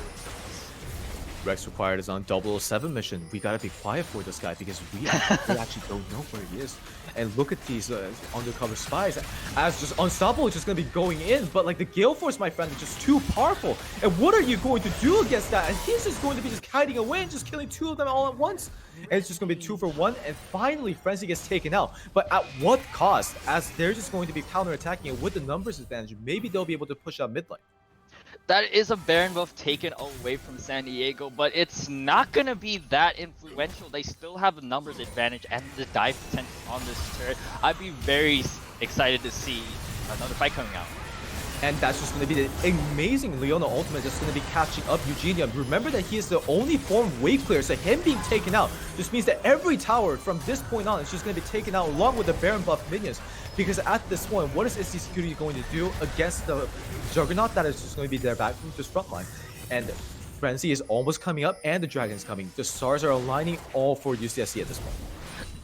Rex Required is on 007 mission. We gotta be quiet for this guy because we actually don't know where he is. And look at these undercover spies. As just Unstoppable is just gonna be going in, but like the Gale Force, my friend, is just too powerful. And what are you going to do against that? And he's just going to be just hiding away and just killing 2 of them all at once. And it's just gonna be 2 for 1. And finally, Frenzy gets taken out. But at what cost? As they're just going to be counterattacking it with the numbers advantage. Maybe they'll be able to push out mid lane. That is a Baron buff taken away from San Diego, but it's not going to be that influential. They still have the numbers advantage and the dive potential on this turret. I'd be very excited to see another fight coming out. And that's just going to be the amazing Leona ultimate that's going to be catching up Eugenia. Remember that he is the only form wave clear, so him being taken out just means that every tower from this point on is just going to be taken out along with the Baron buff minions. Because at this point, what is SC Security going to do against the Juggernaut that is just going to be there back from this front line? And Frenzy is almost coming up, and the Dragon's coming. The stars are aligning all for UCSD at this point.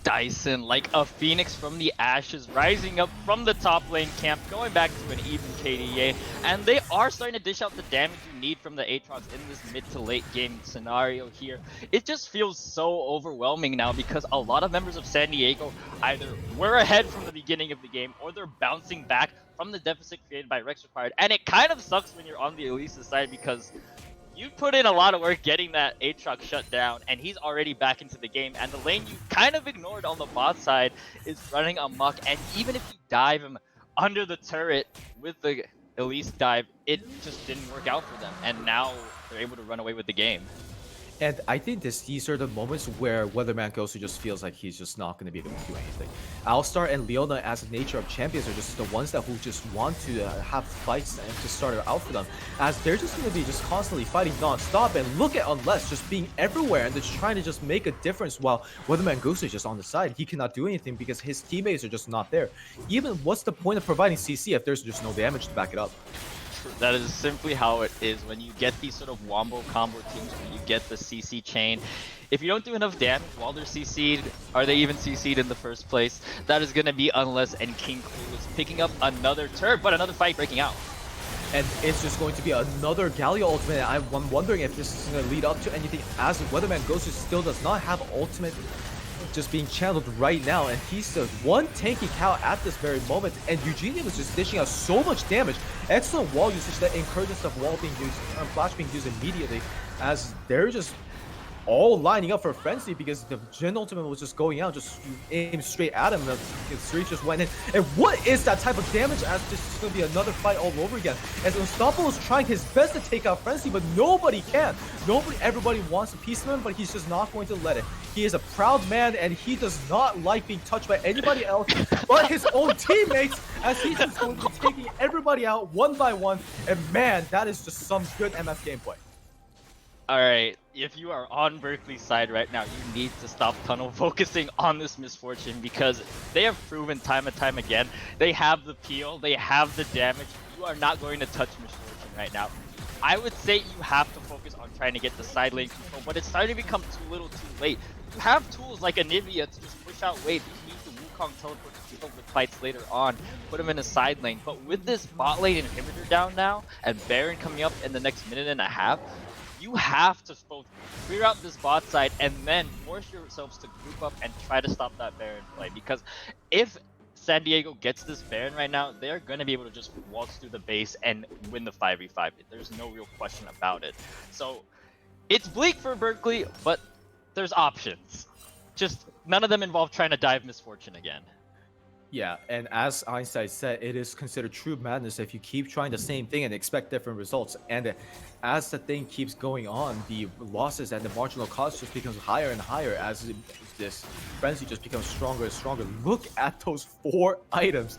Dyson, like a phoenix from the ashes, rising up from the top lane camp, going back to an even KDA, and they are starting to dish out the damage you need from the Aatrox in this mid to late game scenario here. It just feels so overwhelming now because a lot of members of San Diego either were ahead from the beginning of the game or they're bouncing back from the deficit created by Rex Required, and it kind of sucks when you're on the Elise's side because you put in a lot of work getting that Aatrox shut down, and he's already back into the game, and the lane you kind of ignored on the bot side is running amok, and even if you dive him under the turret with the Elise dive, it just didn't work out for them, and now they're able to run away with the game. And I think these are the moments where Weatherman Ghost just feels like he's just not going to be able to do anything. Alistar and Leona, as the nature of champions, are just the ones that who just want to have fights and to start it out for them, as they're just going to be just constantly fighting non-stop. And look at Unless just being everywhere and just trying to just make a difference while Weatherman Ghost is just on the side. He cannot do anything because his teammates are just not there. Even what's the point of providing CC if there's just no damage to back it up? That is simply how it is when you get these sort of wombo combo teams where you get the CC chain. If you don't do enough damage while they're CC'd, are they even CC'd in the first place? That is going to be Unless and King Clueless picking up another turret, but another fight breaking out. And it's just going to be another Galio ultimate. I'm wondering if this is going to lead up to anything, as Weatherman Ghost still does not have ultimate just being channeled right now, and he's the one tanky cow at this very moment, and Eugenia was just dishing out so much damage. Excellent wall usage that encourages of wall being used and flash being used immediately, as they're just all lining up for Frenzy because the Jin ultimate was just going out, just aimed straight at him. The Street just went in. And what is that type of damage? As this is going to be another fight all over again. As Unstoppable is trying his best to take out Frenzy, but nobody can. Everybody wants a piece of him, but he's just not going to let it. He is a proud man, and he does not like being touched by anybody else but his own teammates, as he's just going to be taking everybody out one by one. And man, that is just some good MF gameplay. Alright, if you are on Berkeley's side right now, you need to stop tunnel focusing on this Misfortune, because they have proven time and time again, they have the peel, they have the damage. You are not going to touch Misfortune right now. I would say you have to focus on trying to get the side lane control, but it's starting to become too little too late. You have tools like Anivia to just push out waves. You can use the Wukong teleport to keep up with fights later on, put him in a side lane. But with this bot lane inhibitor down now, and Baron coming up in the next minute and a half, you have to both clear out this bot side and then force yourselves to group up and try to stop that Baron play. Because if San Diego gets this Baron right now, they're going to be able to just waltz through the base and win the 5v5. There's no real question about it. So it's bleak for Berkeley, but there's options. Just none of them involve trying to dive Misfortune again. Yeah, and as Einstein said, it is considered true madness if you keep trying the same thing and expect different results. And as the thing keeps going on, the losses and the marginal cost just becomes higher and higher as this frenzy just becomes stronger and stronger. Look at those 4 items.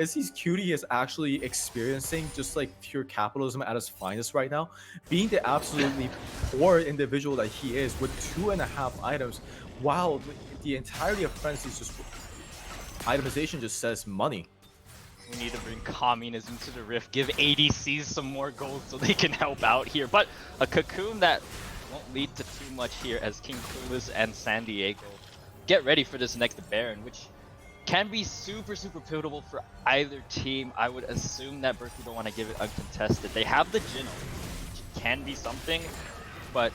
SC's Cutie is actually experiencing just like pure capitalism at its finest right now. Being the absolutely poor individual that he is with 2.5 items, while the entirety of frenzy is just itemization just says money. We need to bring communism to the Rift, give ADCs some more gold so they can help out here. But a cocoon that won't lead to too much here as King Clueless and San Diego get ready for this next Baron, which can be super pivotal for either team. I would assume that Berkeley don't want to give it uncontested. They have the Jin, which can be something, but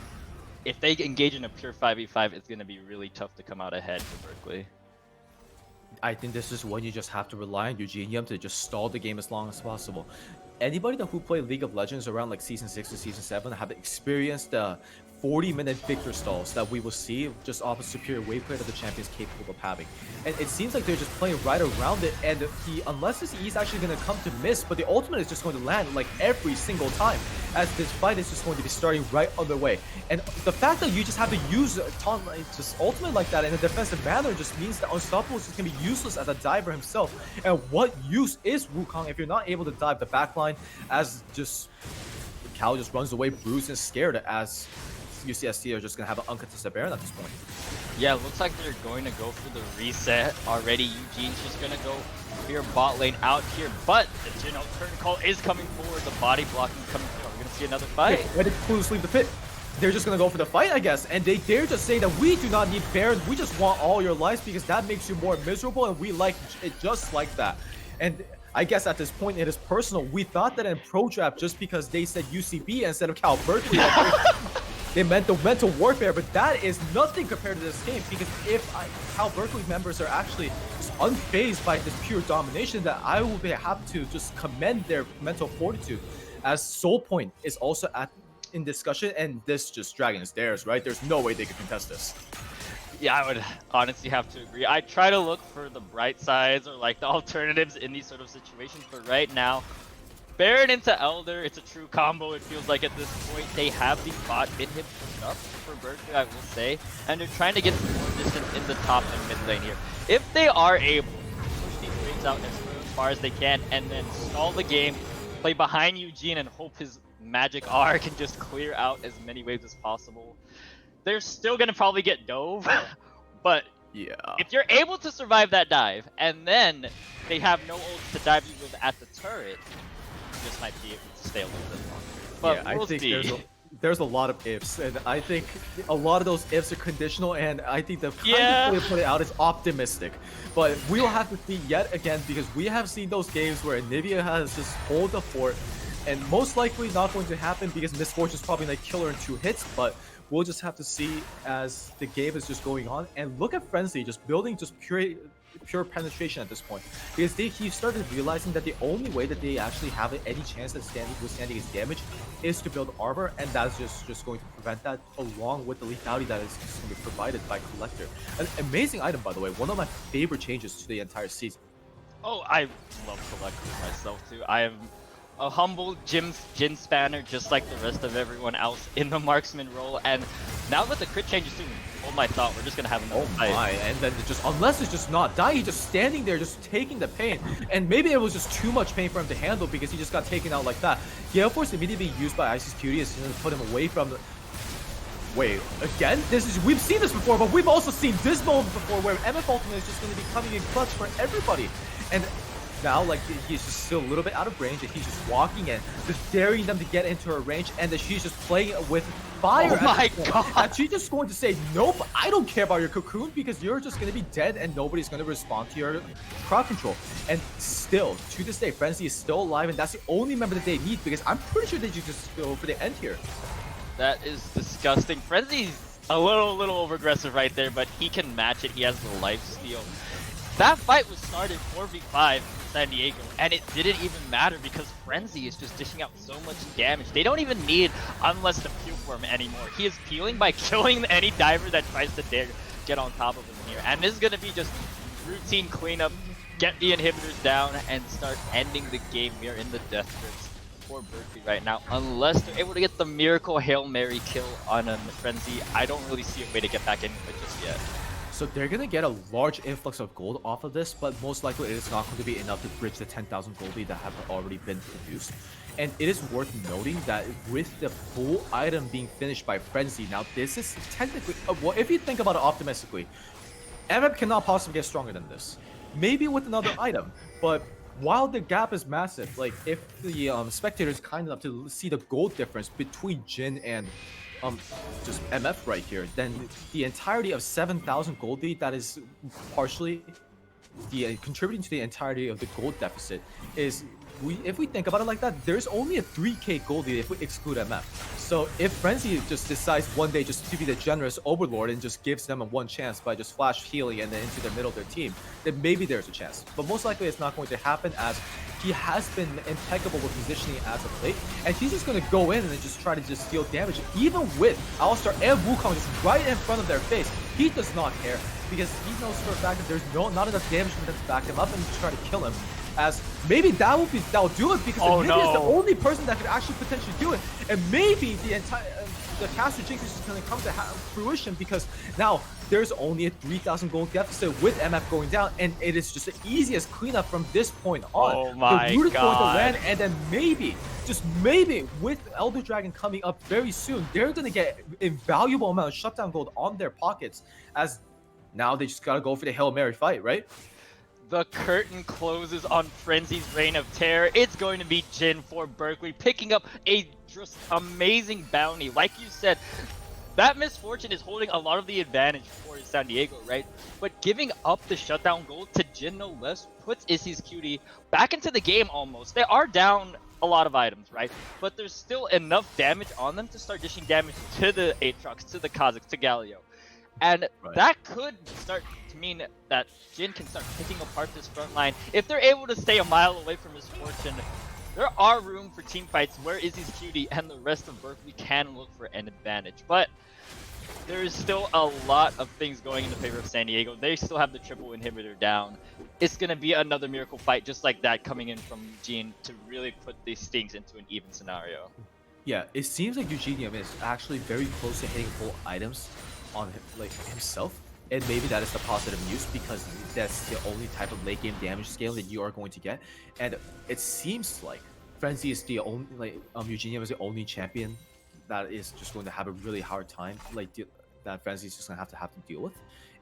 if they engage in a pure 5v5, it's going to be really tough to come out ahead for Berkeley. I think this is when you just have to rely on Eugenium to just stall the game as long as possible. Anybody who played League of Legends around like Season 6 to Season 7 have experienced the 40-minute victor stalls that we will see just off a superior wave play that the champion is capable of having. And it seems like they're just playing right around it, and unless this E is actually going to come to miss, but the ultimate is just going to land like every single time, as this fight is just going to be starting right underway. And the fact that you just have to use taunt, just ultimate like that in a defensive manner just means that Unstoppable is just going to be useless as a diver himself. And what use is Wukong if you're not able to dive the backline, as just Cal just runs away bruised and scared, as UCSD are just going to have an uncontested Baron at this point. Yeah, looks like they're going to go for the reset already. Eugene's just going to go clear bot lane out here, but the Jin curtain call is coming forward. The body blocking coming through. We're going to see another fight. Okay, why did Clueless leave the pit? They're just going to go for the fight, I guess, and they dare just say that we do not need Barons, we just want all your lives because that makes you more miserable, and we like it just like that. And I guess at this point it is personal. We thought that in Pro Draft, just because they said UCB instead of Cal Berkeley, they meant the mental warfare, but that is nothing compared to this game, because if Cal Berkeley members are actually just unfazed by this pure domination, that I will have to just commend their mental fortitude, as Soul Point is also in discussion, and this just Dragon is theirs, right? There's no way they could contest this. Yeah, I would honestly have to agree. I try to look for the bright sides or like the alternatives in these sort of situations, but right now, Baron into Elder, it's a true combo, it feels like at this point. They have the bot mid hit pushed up for Berkeley, I will say, and they're trying to get some more distance in the top and mid lane here. If they are able to push these waves out as far as they can and then stall the game, play behind Eugene and hope his magic R can just clear out as many waves as possible, they're still going to probably get dove, but yeah, if you're able to survive that dive and then they have no ults to dive you with at the turret, this might be able to stay a little bit longer. But yeah, we'll I think see. there's a lot of ifs, and I think a lot of those ifs are conditional, and I think the kind of way to put it out is optimistic. But we'll have to see yet again, because we have seen those games where Anivia has just hold the fort, and most likely not going to happen because Misfortune is probably going to kill her in 2 hits, but we'll just have to see as the game is just going on. And look at Frenzy just building just pure pure penetration at this point, because he started realizing that the only way that they actually have any chance of withstanding his damage is to build armor, and that's just going to prevent that, along with the lethality that is just going to be provided by Collector. An amazing item, by the way, one of my favorite changes to the entire season. Oh, I love Collector myself too. I am a humble Jin spanner, just like the rest of everyone else in the marksman role. And now with the crit changes too, hold my thought, we're just gonna have another fight. Oh my, and then just, unless it's just not die, he's just standing there just taking the pain. And maybe it was just too much pain for him to handle because he just got taken out like that. Gale Force immediately used by Ice's Cutie is going to put him away from the... Wait, again? We've seen this before, but we've also seen this moment before where MF Ultimate is just going to be coming in clutch for everybody. And now, like, he's just still a little bit out of range, and he's just walking in, just daring them to get into her range, and then she's just playing with fire. Oh my god! And she's just going to say, nope, I don't care about your cocoon, because you're just going to be dead, and nobody's going to respond to your crowd control. And still, to this day, Frenzy is still alive, and that's the only member that they need, because I'm pretty sure they just go for the end here. That is disgusting. Frenzy's a little over-aggressive right there, but he can match it. He has the life steal. That fight was started 4v5 for San Diego, and it didn't even matter because Frenzy is just dishing out so much damage. They don't even need Unless to puke for him anymore. He is peeling by killing any diver that tries to dare get on top of him here. And this is going to be just routine cleanup, get the inhibitors down, and start ending the game. We are in the death grips for Berkeley right now. Unless they're able to get the miracle Hail Mary kill on Frenzy, I don't really see a way to get back into it just yet. So they're going to get a large influx of gold off of this, but most likely it is not going to be enough to bridge the 10,000 gold lead that have already been produced. And it is worth noting that with the full item being finished by Frenzy, now this is technically, well, if you think about it optimistically, MF cannot possibly get stronger than this. Maybe with another item, but while the gap is massive, like if the spectator is kind enough to see the gold difference between Jin and just MF right here, then the entirety of 7,000 gold lead that is partially contributing to the entirety of the gold deficit is, if we think about it like that, there's only a 3k gold lead if we exclude MF. So if Frenzy just decides one day just to be the generous overlord and just gives them a one chance by just flash healing and then into the middle of their team, then maybe there's a chance. But most likely it's not going to happen, as he has been impeccable with positioning as of late, and he's just going to go in and then just try to just steal damage. Even with Alistar and Wukong just right in front of their face, he does not care, because he knows for a fact that there's not enough damage for them to back him up and try to kill him. As maybe that'll do it, because Olivia is the only person that could actually potentially do it, and maybe the caster Jinx is just going to come to fruition, because now there's only a 3,000 gold deficit with MF going down, and it is just the easiest cleanup from this point on. Oh my the root is going to god! land, and then maybe, just maybe, with Elder Dragon coming up very soon, they're going to get invaluable amount of shutdown gold on their pockets, as now they just got to go for the Hail Mary fight, right? The curtain closes on Frenzy's reign of terror. It's going to be Jin for Berkeley, picking up a just amazing bounty. Like you said, that misfortune is holding a lot of the advantage for San Diego, right? But giving up the shutdown gold to Jin no less puts Issy's Cutie back into the game almost. They are down a lot of items, right? But there's still enough damage on them to start dishing damage to the Aatrox, to the Kazakhs, to Galio. And that could start to mean that Jin can start picking apart this front line. If they're able to stay a mile away from Misfortune, there are room for team fights where Izzy's Cutie and the rest of Berkeley can look for an advantage. But there is still a lot of things going in the favor of San Diego. They still have the triple inhibitor down. It's going to be another miracle fight just like that coming in from Eugene to really put these things into an even scenario. Yeah, it seems like Eugenium is actually very close to hitting full items on himself, and maybe that is the positive news, because that's the only type of late game damage scale that you are going to get. And it seems like Frenzy is the only, Eugenium is the only champion that is just going to have a really hard time, that Frenzy is just going to have to deal with.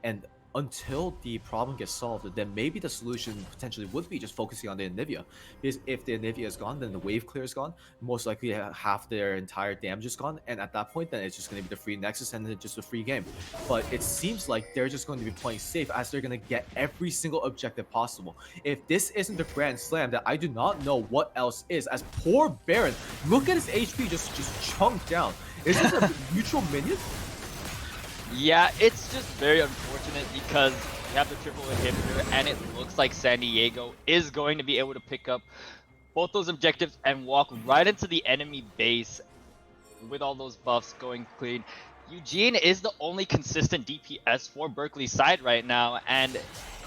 And until the problem gets solved, then maybe the solution potentially would be just focusing on the Anivia. Because if the Anivia is gone, then the wave clear is gone. Most likely half their entire damage is gone. And at that point, then it's just going to be the free Nexus and then just a free game. But it seems like they're just going to be playing safe, as they're going to get every single objective possible. If this isn't the Grand Slam, then I do not know what else is. As poor Baron, look at his HP just chunked down. Is this a neutral minion? Yeah, it's just very unfortunate because We have the triple inhibitor, and it looks like San Diego is going to be able to pick up both those objectives and walk right into the enemy base with all those buffs going clean. Eugene is the only consistent DPS for Berkeley's side right now, and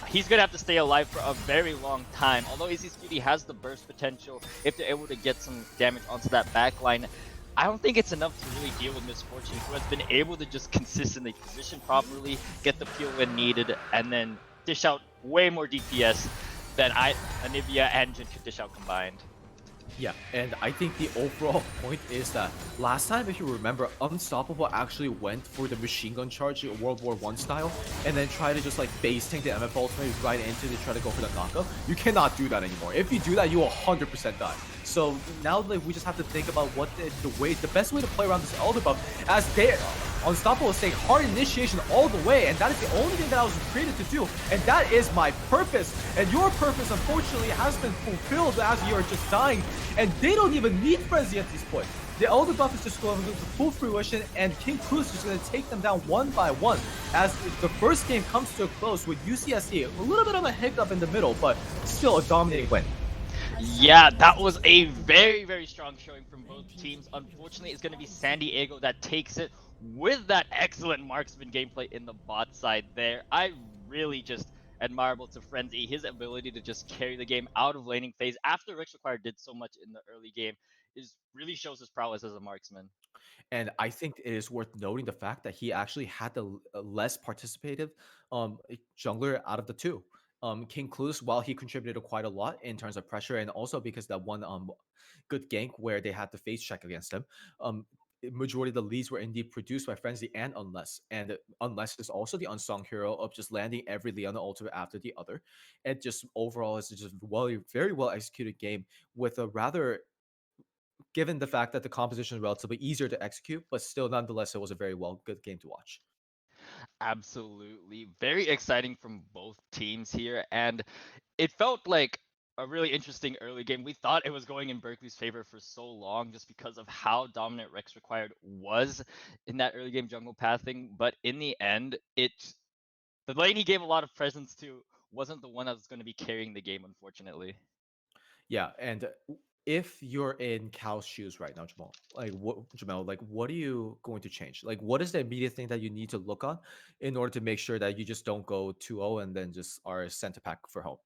he's going to have to stay alive for a very long time. Although Easy Scooty has the burst potential, if they're able to get some damage onto that backline, I don't think it's enough to really deal with Misfortune, who has been able to just consistently position properly, get the peel when needed, and then dish out way more DPS than Anivia and Jin could dish out combined. Yeah, and I think the overall point is that last time, if you remember, Unstoppable actually went for the machine gun charge World War I style, and then try to just like base tank the MF ultimate right into to try to go for the knockup. You cannot do that anymore. If you do that, you will 100% die. So now like, we just have to think about what the best way to play around this Elder buff, as they Unstoppable is saying hard initiation all the way, and that is the only thing that I was created to do, and that is my purpose. And your purpose, unfortunately, has been fulfilled as you are just dying, and they don't even need Frenzy at this point. The Elder buff is just going to full fruition, and King Cruz is just going to take them down one by one as the first game comes to a close with UCSD. A little bit of a hiccup in the middle, but still a dominating win. Yeah, that was a very, very strong showing from both teams. Unfortunately, it's going to be San Diego that takes it with that excellent marksman gameplay in the bot side there. I really just admirable to Frenzy, his ability to just carry the game out of laning phase after Rex Required did so much in the early game is really shows his prowess as a marksman. And I think it is worth noting the fact that he actually had the less participative jungler out of the two. King Clues, while he contributed quite a lot in terms of pressure, and also because that one good gank where they had the face check against him, majority of the leads were indeed produced by Frenzy and Unless. And Unless is also the unsung hero of just landing every Leona ultimate after the other. And just overall, it's just very well executed game with a rather, given the fact that the composition is relatively easier to execute, but still nonetheless it was a very good game to watch. Absolutely. Very exciting from both teams here, and it felt like a really interesting early game. We thought it was going in Berkeley's favor for so long just because of how dominant Rex Required was in that early game jungle pathing, but in the end, the lane he gave a lot of presence to wasn't the one that was going to be carrying the game, unfortunately. Yeah, and if you're in Cal's shoes right now, Jamal, like what are you going to change? Like what is the immediate thing that you need to look on in order to make sure that you just don't go 2-0 and then just are sent to pack for home?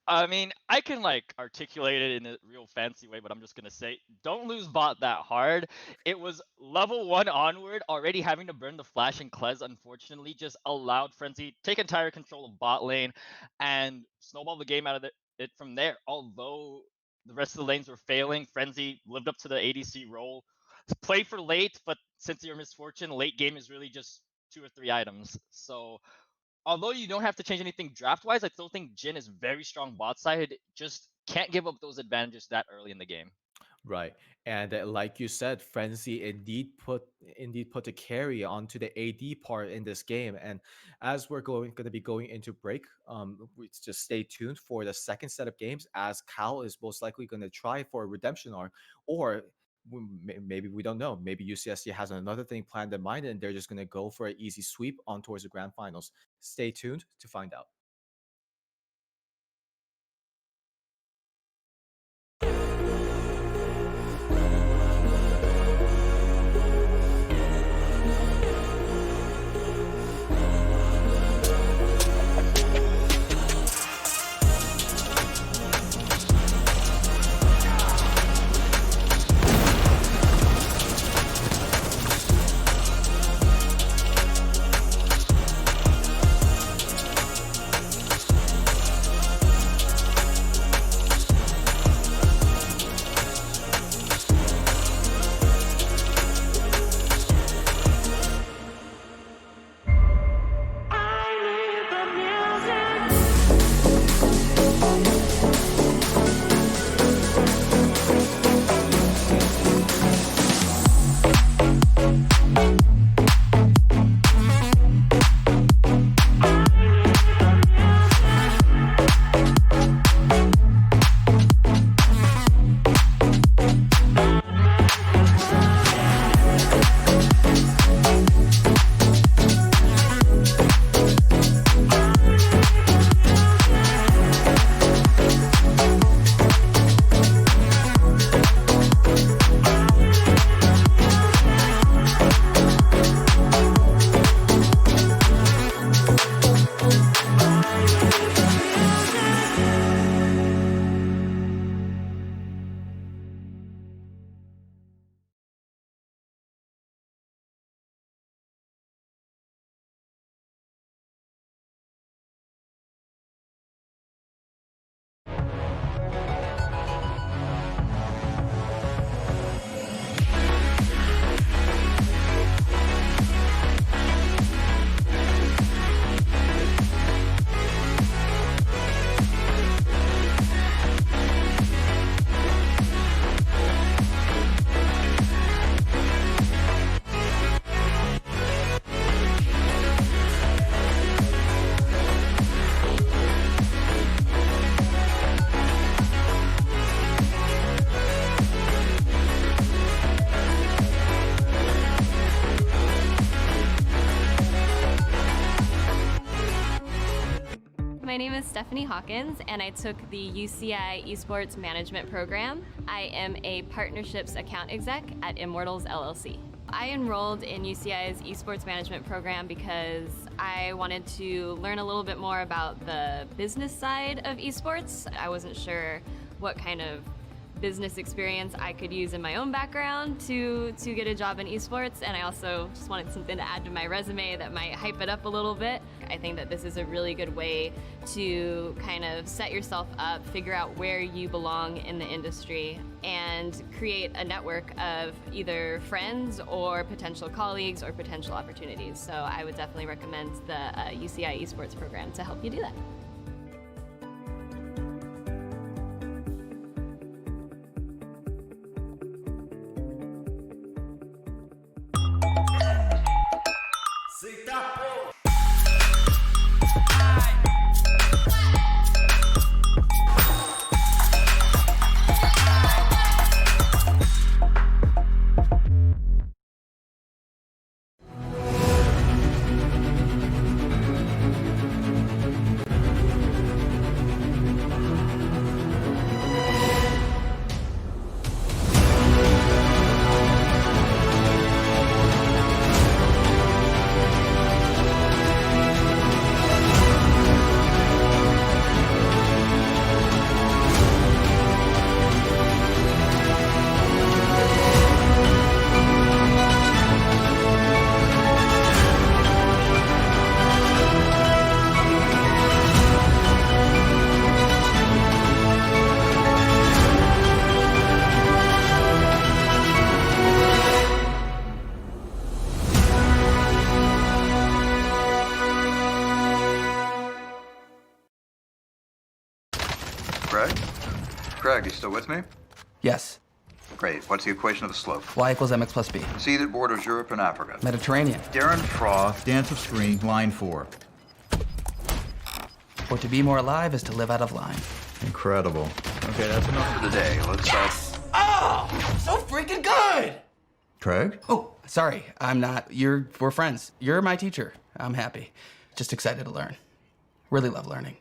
I mean, I can like articulate it in a real fancy way, but I'm just gonna say, don't lose bot that hard. It was level 1 onward, already having to burn the flash, and Klez unfortunately just allowed Frenzy take entire control of bot lane and snowball the game out of it from there. Although the rest of the lanes were failing, Frenzy lived up to the ADC role. Play for late, but since you're Misfortune, late game is really just 2 or 3 items. So although you don't have to change anything draft wise, I still think Jin is very strong bot side. Just can't give up those advantages that early in the game. Right. And like you said, Frenzy indeed put the carry onto the AD part in this game. And as we're going to be going into break, we just stay tuned for the second set of games, as Cal is most likely going to try for a redemption arc, or maybe we don't know. Maybe UCSD has another thing planned in mind, and they're just going to go for an easy sweep on towards the grand finals. Stay tuned to find out. my name is Stephanie Hawkins, and I took the UCEI Esports Management Program. I am a Partnerships Account Exec at Immortals LLC. I enrolled in UCEI's Esports Management Program because I wanted to learn a little bit more about the business side of esports. I wasn't sure what kind of business experience I could use in my own background to get a job in esports, and I also just wanted something to add to my resume that might hype it up a little bit. I think that this is a really good way to kind of set yourself up, figure out where you belong in the industry, and create a network of either friends or potential colleagues or potential opportunities. So I would definitely recommend the UCI Esports program to help you do that. Craig, you still with me? Yes. Great. What's the equation of the slope? Y equals mx plus b. Sea that borders Europe and Africa. Mediterranean. Darren Froth, Dance of Screen, line 4. For to be more alive is to live out of line. Incredible. Okay, that's enough for today. Let's Oh, so freaking good! Craig? Oh, sorry, I'm not. We're friends. You're my teacher. I'm happy. Just excited to learn. Really love learning.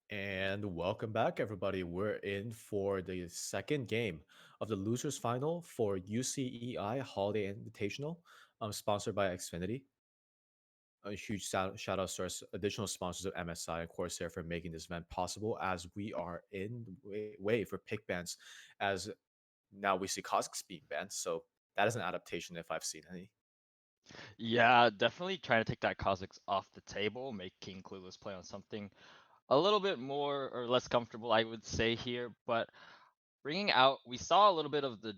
And welcome back, everybody. We're in for the second game of the losers final for UCEI Holiday Invitational, sponsored by Xfinity. A huge shout out to our additional sponsors of MSI and Corsair for making this event possible as we are in way for pick bans, as now we see Kha'Zix being banned. So that is an adaptation if I've seen any. Yeah, definitely trying to take that Kha'Zix off the table, making Clueless play on something a little bit more or less comfortable, I would say here. But bringing out, we saw a little bit of the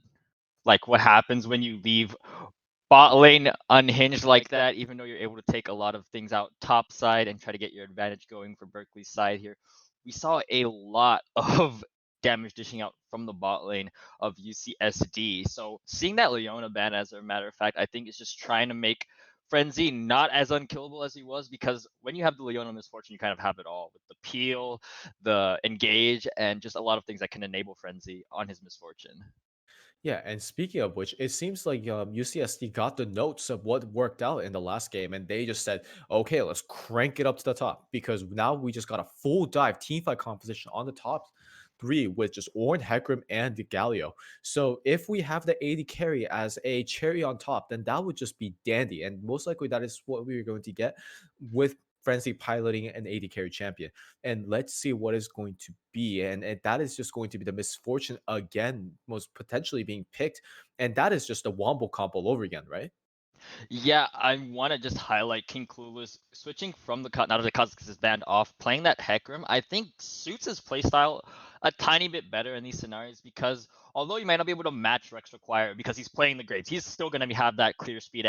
like what happens when you leave bot lane unhinged like that, even though you're able to take a lot of things out top side and try to get your advantage going for Berkeley's side here. We saw a lot of damage dishing out from the bot lane of UCSD. So seeing that Leona ban, as a matter of fact, I think is just trying to make Frenzy not as unkillable as he was, because when you have the Leona misfortune, you kind of have it all with the peel, the engage, and just a lot of things that can enable Frenzy on his misfortune. Yeah, and speaking of which, it seems like UCSD got the notes of what worked out in the last game, and they just said, "Okay, let's crank it up to the top," because now we just got a full dive team fight composition on the top three with just Ornn, Hecarim, and the Galio. So if we have the AD carry as a cherry on top, then that would just be dandy, and most likely that is what we are going to get with Frenzy piloting an AD carry champion. And let's see what is going to be. And that is just going to be the misfortune again, most potentially being picked. And that is just a wombo comp all over again, right? Yeah, I want to just highlight King Clueless switching from the cut now that the Kha'Zix is banned off, playing that Hecarim. I think suits his playstyle a tiny bit better in these scenarios because although you might not be able to match Rex Require because he's playing the Graves, he's still going to have that clear speed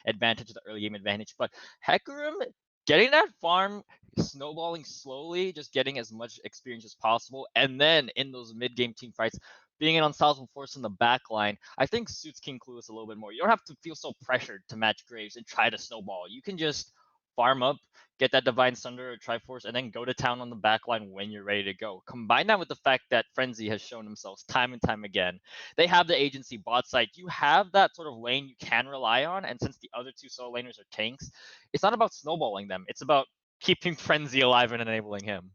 advantage, the early game advantage. But Hecarim getting that farm, snowballing slowly, just getting as much experience as possible, and then in those mid game team fights, being an unstoppable force in the back line, I think suits King Clueless a little bit more. You don't have to feel so pressured to match Graves and try to snowball. You can just farm up, get that Divine Sunder or Triforce, and then go to town on the back line when you're ready to go. Combine that with the fact that Frenzy has shown themselves time and time again. They have the agency bot side. You have that sort of lane you can rely on, and since the other two solo laners are tanks, it's not about snowballing them. It's about keeping Frenzy alive and enabling him.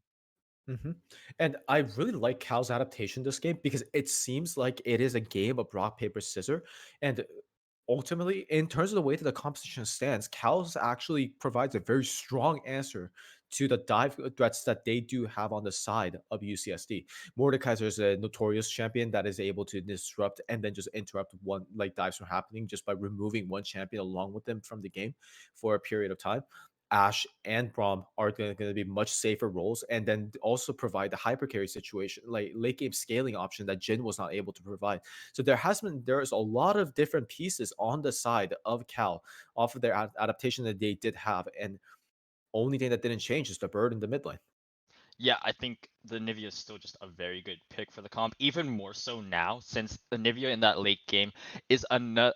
hmm And I really like Cal's adaptation this game because it seems like it is a game of rock, paper, scissors. And ultimately, in terms of the way that the competition stands, Cal's actually provides a very strong answer to the dive threats that they do have on the side of UCSD. Mordekaiser is a notorious champion that is able to disrupt and then just interrupt one like dives from happening just by removing one champion along with them from the game for a period of time. Ash and Braum are going to be much safer roles, and then also provide the hyper carry situation, like late game scaling option that Jin was not able to provide. So there's a lot of different pieces on the side of Cal off of their adaptation that they did have, and only thing that didn't change is the bird in the mid lane. Yeah, I think the Nivea is still just a very good pick for the comp, even more so now since the Nivea in that late game is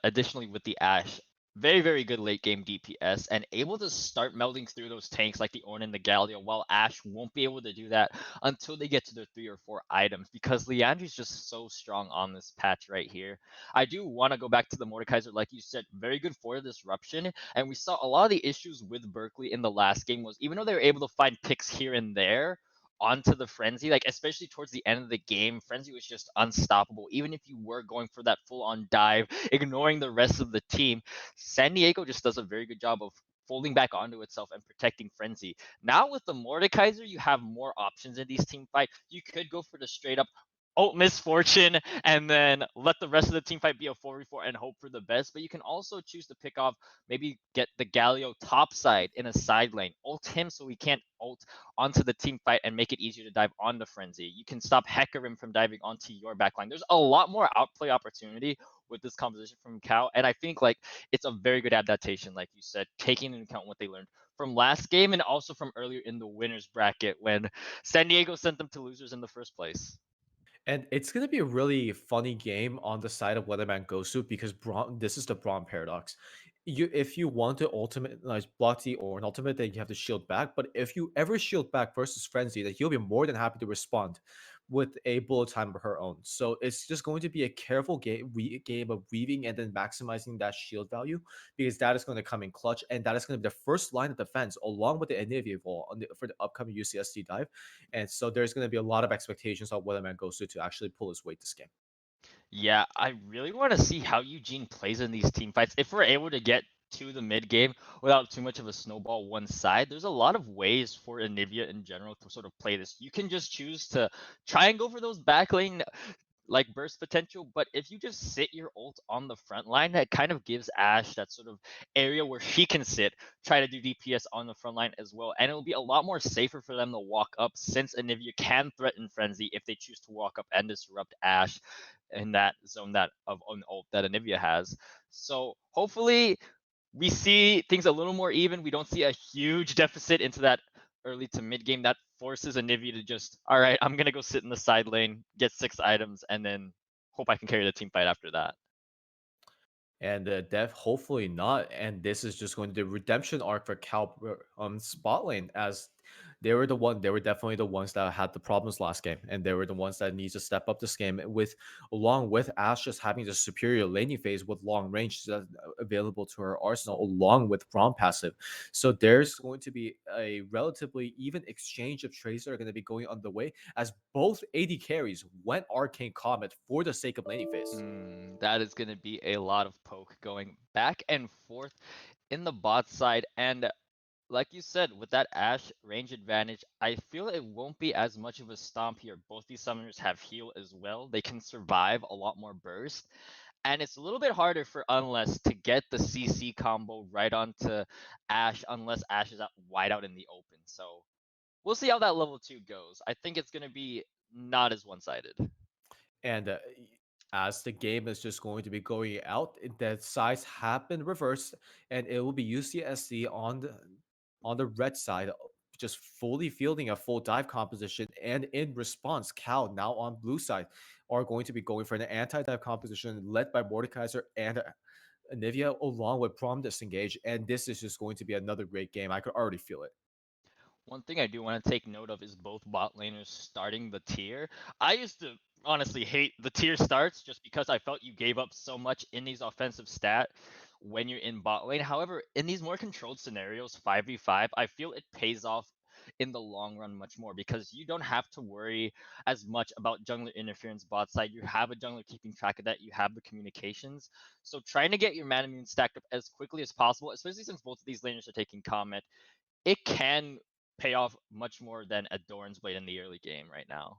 additionally with the Ash. Very, very good late game DPS and able to start melding through those tanks like the Ornn and the Galio, while Ash won't be able to do that until they get to their 3 or 4 items because Leandri's just so strong on this patch right here. I do want to go back to the Mordekaiser, like you said, very good for disruption. And we saw a lot of the issues with Berkeley in the last game was even though they were able to find picks here and there, onto the Frenzy, like especially towards the end of the game, Frenzy was just unstoppable. Even if you were going for that full on dive, ignoring the rest of the team, San Diego just does a very good job of folding back onto itself and protecting Frenzy. Now with the Mordekaiser, you have more options in these team fight. You could go for the straight up ult misfortune and then let the rest of the team fight be a 4v4 and hope for the best. But you can also choose to pick off, maybe get the Galio top side in a side lane, ult him so he can't ult onto the team fight and make it easier to dive onto Frenzy. You can stop Hecarim from diving onto your backline. There's a lot more outplay opportunity with this composition from Cal, and I think like it's a very good adaptation, like you said, taking into account what they learned from last game and also from earlier in the winners bracket when San Diego sent them to losers in the first place. And it's going to be a really funny game on the side of Weatherman Gosu because this is the Braum paradox. If you want to ultimate like block the or an ultimate, then you have to shield back. But if you ever shield back versus Frenzy, then he'll be more than happy to respond with a bullet time of her own. So it's just going to be a careful game of weaving and then maximizing that shield value, because that is going to come in clutch, and that is going to be the first line of defense along with the Anivia Vol for the upcoming UCSD dive. And so there's going to be a lot of expectations on what man goes to actually pull his weight this game. Yeah, I really want to see how Eugene plays in these team fights. If we're able to get to the mid game without too much of a snowball one side, there's a lot of ways for Anivia in general to sort of play this. You can just choose to try and go for those back lane like burst potential, but if you just sit your ult on the front line, that kind of gives Ashe that sort of area where she can sit, try to do DPS on the front line as well, and it'll be a lot more safer for them to walk up, since Anivia can threaten Frenzy if they choose to walk up and disrupt Ashe in that zone that of an ult that Anivia has. So hopefully we see things a little more even. We don't see a huge deficit into that early to mid game that forces Anivia to just, all right, I'm gonna go sit in the side lane, get 6 items, and then hope I can carry the team fight after that. And Dev, hopefully not. And this is just going to be the redemption arc for Cal spot lane, as they were definitely the ones that had the problems last game, and they were the ones that need to step up this game with, along with Ashe just having the superior laning phase with long range available to her arsenal, along with Braum passive. So there's going to be a relatively even exchange of trades that are going to be going on the way, as both AD carries went Arcane Comet for the sake of laning phase. That is going to be a lot of poke going back and forth in the bot side. And like you said, with that Ashe range advantage, I feel it won't be as much of a stomp here. Both these summoners have heal as well. They can survive a lot more burst. And it's a little bit harder for Unless to get the CC combo right onto Ashe, unless Ashe is out, wide out in the open. So we'll see how that level 2 goes. I think it's going to be not as one-sided. And as the game is just going to be going out, the sides have been reversed, and it will be UCSD on the red side, just fully fielding a full dive composition. And in response, Cal, now on blue side, are going to be going for an anti-dive composition led by Mordekaiser and Anivia, along with Prom Disengage. And this is just going to be another great game. I could already feel it. One thing I do want to take note of is both bot laners starting the tier. I used to honestly hate the tier starts just because I felt you gave up so much in these offensive stat when you're in bot lane. However, in these more controlled scenarios, 5v5, I feel it pays off in the long run much more, because you don't have to worry as much about jungler interference bot side. You have a jungler keeping track of that. You have the communications. So trying to get your mana immune stacked up as quickly as possible, especially since both of these laners are taking Comet, it can pay off much more than a Doran's Blade in the early game right now.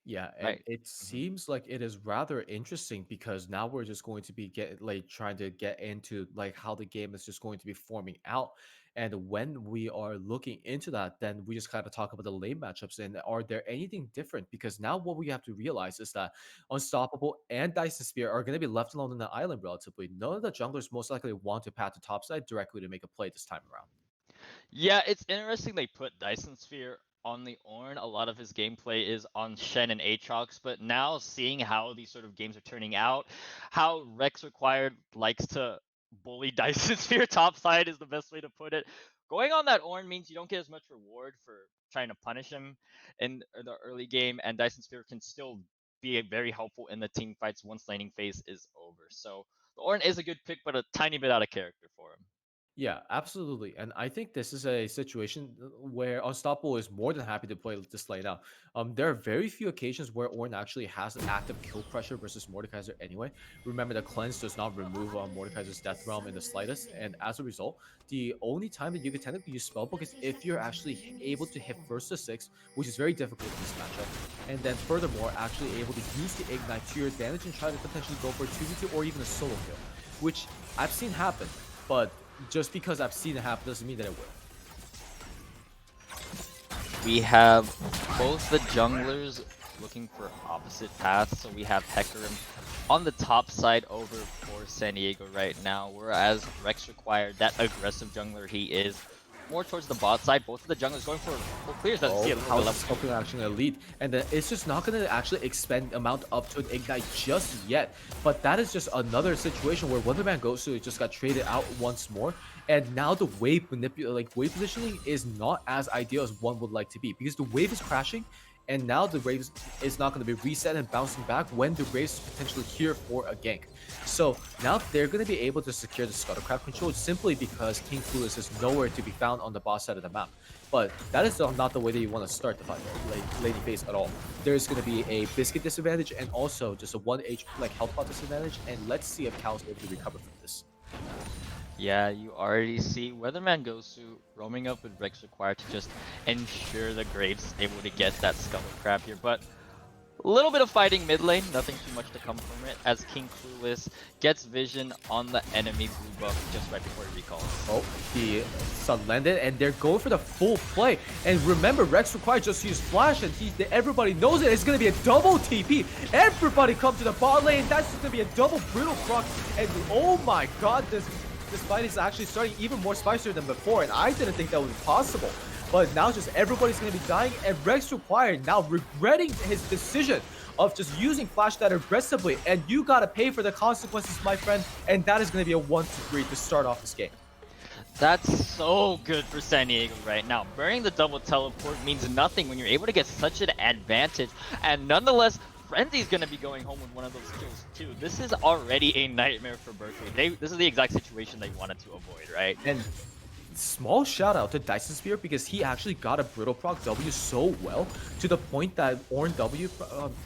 Yeah, and Right. it seems like it is rather interesting, because now we're just going to be trying to get into like how the game is just going to be forming out. And when we are looking into that, then we just kind of talk about the lane matchups, and are there anything different? Because now what we have to realize is that Unstoppable and Dyson Spear are going to be left alone on the island relatively. None of the junglers most likely want to path to topside directly to make a play this time around. Yeah, it's interesting they put Dyson Sphere on the Ornn. A lot of his gameplay is on Shen and Aatrox, but now seeing how these sort of games are turning out, how Rex Required likes to bully Dyson Sphere topside is the best way to put it. Going on that Ornn means you don't get as much reward for trying to punish him in the early game, and Dyson Sphere can still be very helpful in the team fights once laning phase is over. So the Ornn is a good pick, but a tiny bit out of character for him. Yeah, absolutely. And I think this is a situation where Unstoppable is more than happy to play this lane out. There are very few occasions where Ornn actually has active kill pressure versus Mordekaiser anyway. Remember, the cleanse does not remove Mordekaiser's Death Realm in the slightest. And as a result, the only time that you could technically use Spellbook is if you're actually able to hit first to six, which is very difficult in this matchup. And then furthermore, actually able to use the Ignite to your advantage and try to potentially go for a 2v2 or even a solo kill, which I've seen happen. But just because I've seen it happen doesn't mean that it will. We have both the junglers looking for opposite paths. So we have Hecarim on the top side over for San Diego right now, whereas Rex Required, that aggressive jungler he is, more towards the bot side. Both of the junglers going for full clears. Doesn't see a little bit House left. is hoping actually elite, and then it's just not going to actually expend amount up to an ignite just yet. But that is just another situation where Weatherman Gosu just got traded out once more, and now the wave wave positioning is not as ideal as one would like to be, because the wave is crashing. And now the Graves is not going to be reset and bouncing back when the Graves is potentially here for a gank. So now they're going to be able to secure the Scuttlecraft control simply because King Clueless is nowhere to be found on the boss side of the map. But that is not the way that you want to start the fight, lady phase at all. There's going to be a biscuit disadvantage and also just a 1 health pot disadvantage. And let's see if Cal's able to recover from this. Yeah, you already see Weatherman Gosu roaming up with Rex required to just ensure the Graves able to get that Scuttlecraft here. But a little bit of fighting mid lane, nothing too much to come from it, as King Clueless gets vision on the enemy blue buff just right before he recalls. Oh, the sun landed, and they're going for the full play. And remember, Rex required just used flash, and everybody knows it. It's going to be a double TP. Everybody come to the bot lane. That's just going to be a double brutal proc. And oh my god, this fight is actually starting even more spicier than before, and I didn't think that was possible. But now just everybody's going to be dying, and Rex required now regretting his decision of just using flash that aggressively, and you got to pay for the consequences, my friend, and that is going to be a 1-3 to start off this game. That's so good for San Diego right now. Burning the double teleport means nothing when you're able to get such an advantage, and nonetheless, Frenzy's going to be going home with one of those kills too. This is already a nightmare for Berkeley. This is the exact situation they wanted to avoid, right? And small shout out to Dyson Spear, because he actually got a Brittle proc W so well to the point that Orn W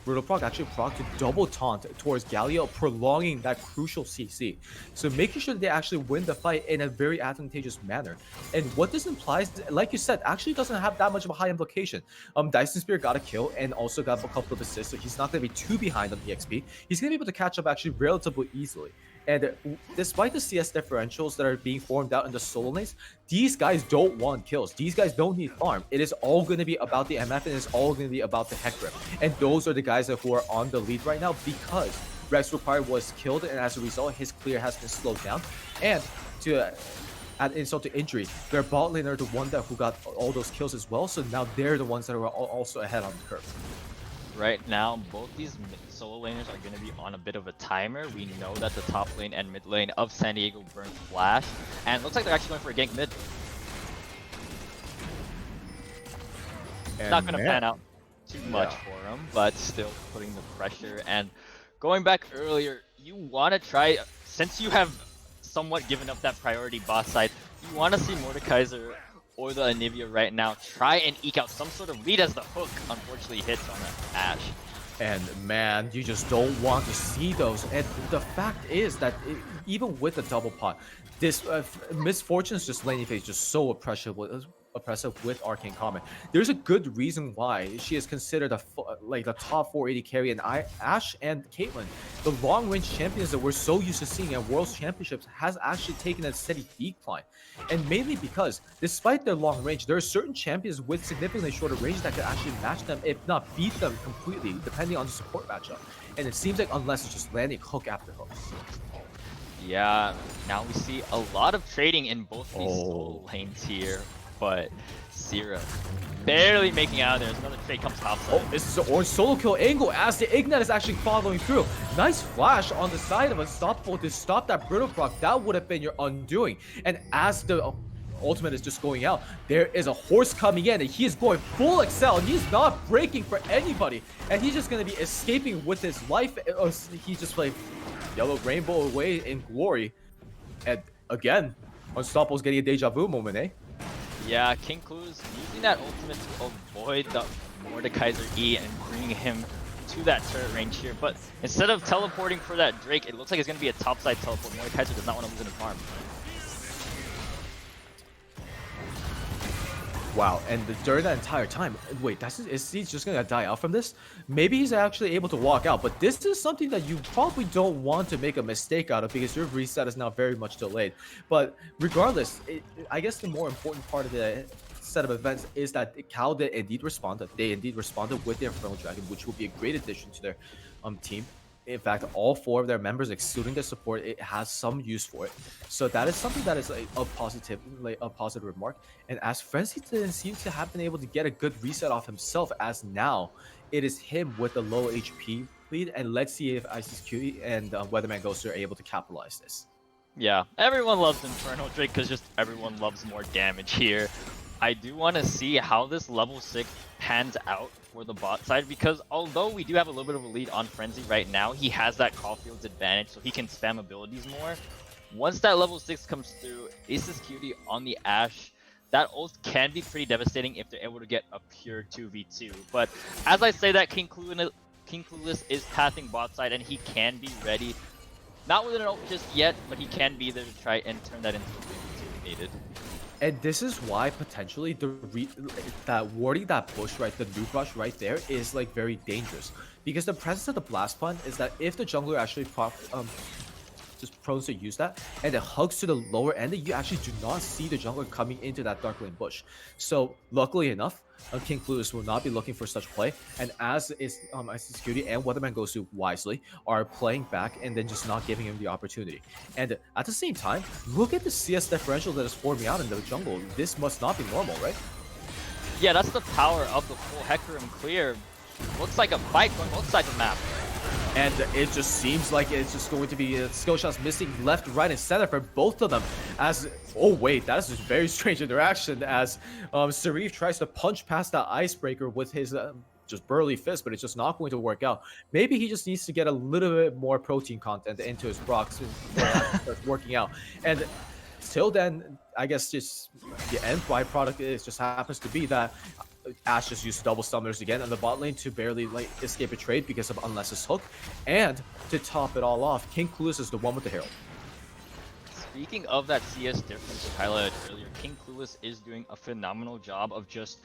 Brittle proc actually proc to double taunt towards Galio, prolonging that crucial CC. So making sure that they actually win the fight in a very advantageous manner. And what this implies, like you said, actually doesn't have that much of a high implication. Dyson Spear got a kill and also got a couple of assists, so he's not going to be too behind on EXP. He's going to be able to catch up actually relatively easily. And despite the CS differentials that are being formed out in the solo lanes, these guys don't want kills. These guys don't need farm. It is all going to be about the MF, and it's all going to be about the Heck Grip. And those are the guys who are on the lead right now, because Rex Required was killed, and as a result, his clear has been slowed down. And to add insult to injury, their bot lane are the one who got all those kills as well, so now they're the ones that are also ahead on the curve. Right now, both these solo laners are going to be on a bit of a timer. We know that the top lane and mid lane of San Diego burn flash, and it looks like they're actually going for a gank mid. It's not going to pan out too much for them, but still putting the pressure. And going back earlier, you want to try, since you have somewhat given up that priority boss side, you want to see Mordekaiser or the Anivia right now try and eke out some sort of lead, as the hook unfortunately hits on the Ashe. And man, you just don't want to see those. And the fact is that even with the double pot, this Misfortune's just laning phase just so oppressive with Arcane Comment. There's a good reason why she is considered the top 480 carry, and Ashe and Caitlyn, the long range champions that we're so used to seeing at World Championships, has actually taken a steady decline. And mainly because despite their long range, there are certain champions with significantly shorter range that can actually match them, if not beat them completely, depending on the support matchup. And it seems like unless it's just landing hook after hook. Yeah, now we see a lot of trading in both these solo lanes here, but Sierra barely making out of there. Another trade comes topside. Oh, this is an orange solo kill angle as the Ignite is actually following through. Nice flash on the side of Unstoppable to stop that Brittle proc. That would have been your undoing. And as the ultimate is just going out, there is a horse coming in, and he is going full Excel, and he's not breaking for anybody. And he's just going to be escaping with his life. He's just like yellow rainbow away in glory. And again, Unstoppable's getting a deja vu moment, eh? Yeah, King Clue's using that ultimate to avoid the Mordekaiser E and bringing him to that turret range here. But instead of teleporting for that Drake, it looks like it's going to be a topside teleport. Mordekaiser does not want to lose in a farm. Wow, and during that entire time, wait, is he just gonna die out from this? Maybe he's actually able to walk out, but this is something that you probably don't want to make a mistake out of, because your reset is now very much delayed. But regardless, I guess the more important part of the set of events is that Cal did indeed respond. They indeed responded with their Infernal Dragon, which will be a great addition to their team. in fact, all 4 of their members, excluding the support, it has some use for it. So that is something that is like a positive remark. And as Frenzy didn't seem to have been able to get a good reset off himself, as now it is him with the low HP lead, and let's see if Isis Cutie and Weatherman Ghost are able to capitalize this. Yeah, everyone loves Infernal Drake because just everyone loves more damage here. I do want to see how this level 6 pans out for the bot side, because although we do have a little bit of a lead on Frenzy right now, he has that Caulfield's advantage, so he can spam abilities more. Once that level 6 comes through, Aces Cutie on the Ashe, that ult can be pretty devastating if they're able to get a pure 2v2. But as I say that, King Clueless is pathing bot side, and he can be ready. Not with an ult just yet, but he can be there to try and turn that into a 3v2 if needed. And this is why potentially that warding that bush, right, the noob rush right there is like very dangerous, because the presence of the blast pun is that if the jungler actually just prone to use that and it hugs to the lower end, you actually do not see the jungler coming into that dark lane bush. So luckily enough, King Clueless will not be looking for such play, and as is Isis Cutie and Weatherman Gosu wisely are playing back and then just not giving him the opportunity. And at the same time, look at the CS differential that is forming out in the jungle. This must not be normal, right? Yeah, that's the power of the full Hecarim clear. Looks like a fight going both sides of the map. And it just seems like it's just going to be skill shots missing left, right, and center for both of them. As, oh wait, that's a very strange interaction as Serif tries to punch past that icebreaker with his just burly fist, but it's just not going to work out. Maybe he just needs to get a little bit more protein content into his Brox before it starts working out. And till then, I guess just the end byproduct is just happens to be that Ashe just used double summoners again on the bot lane to barely like escape a trade because of Unless's hook. And to top it all off, King Clueless is the one with the Herald. Speaking of that CS difference you highlighted earlier, King Clueless is doing a phenomenal job of just,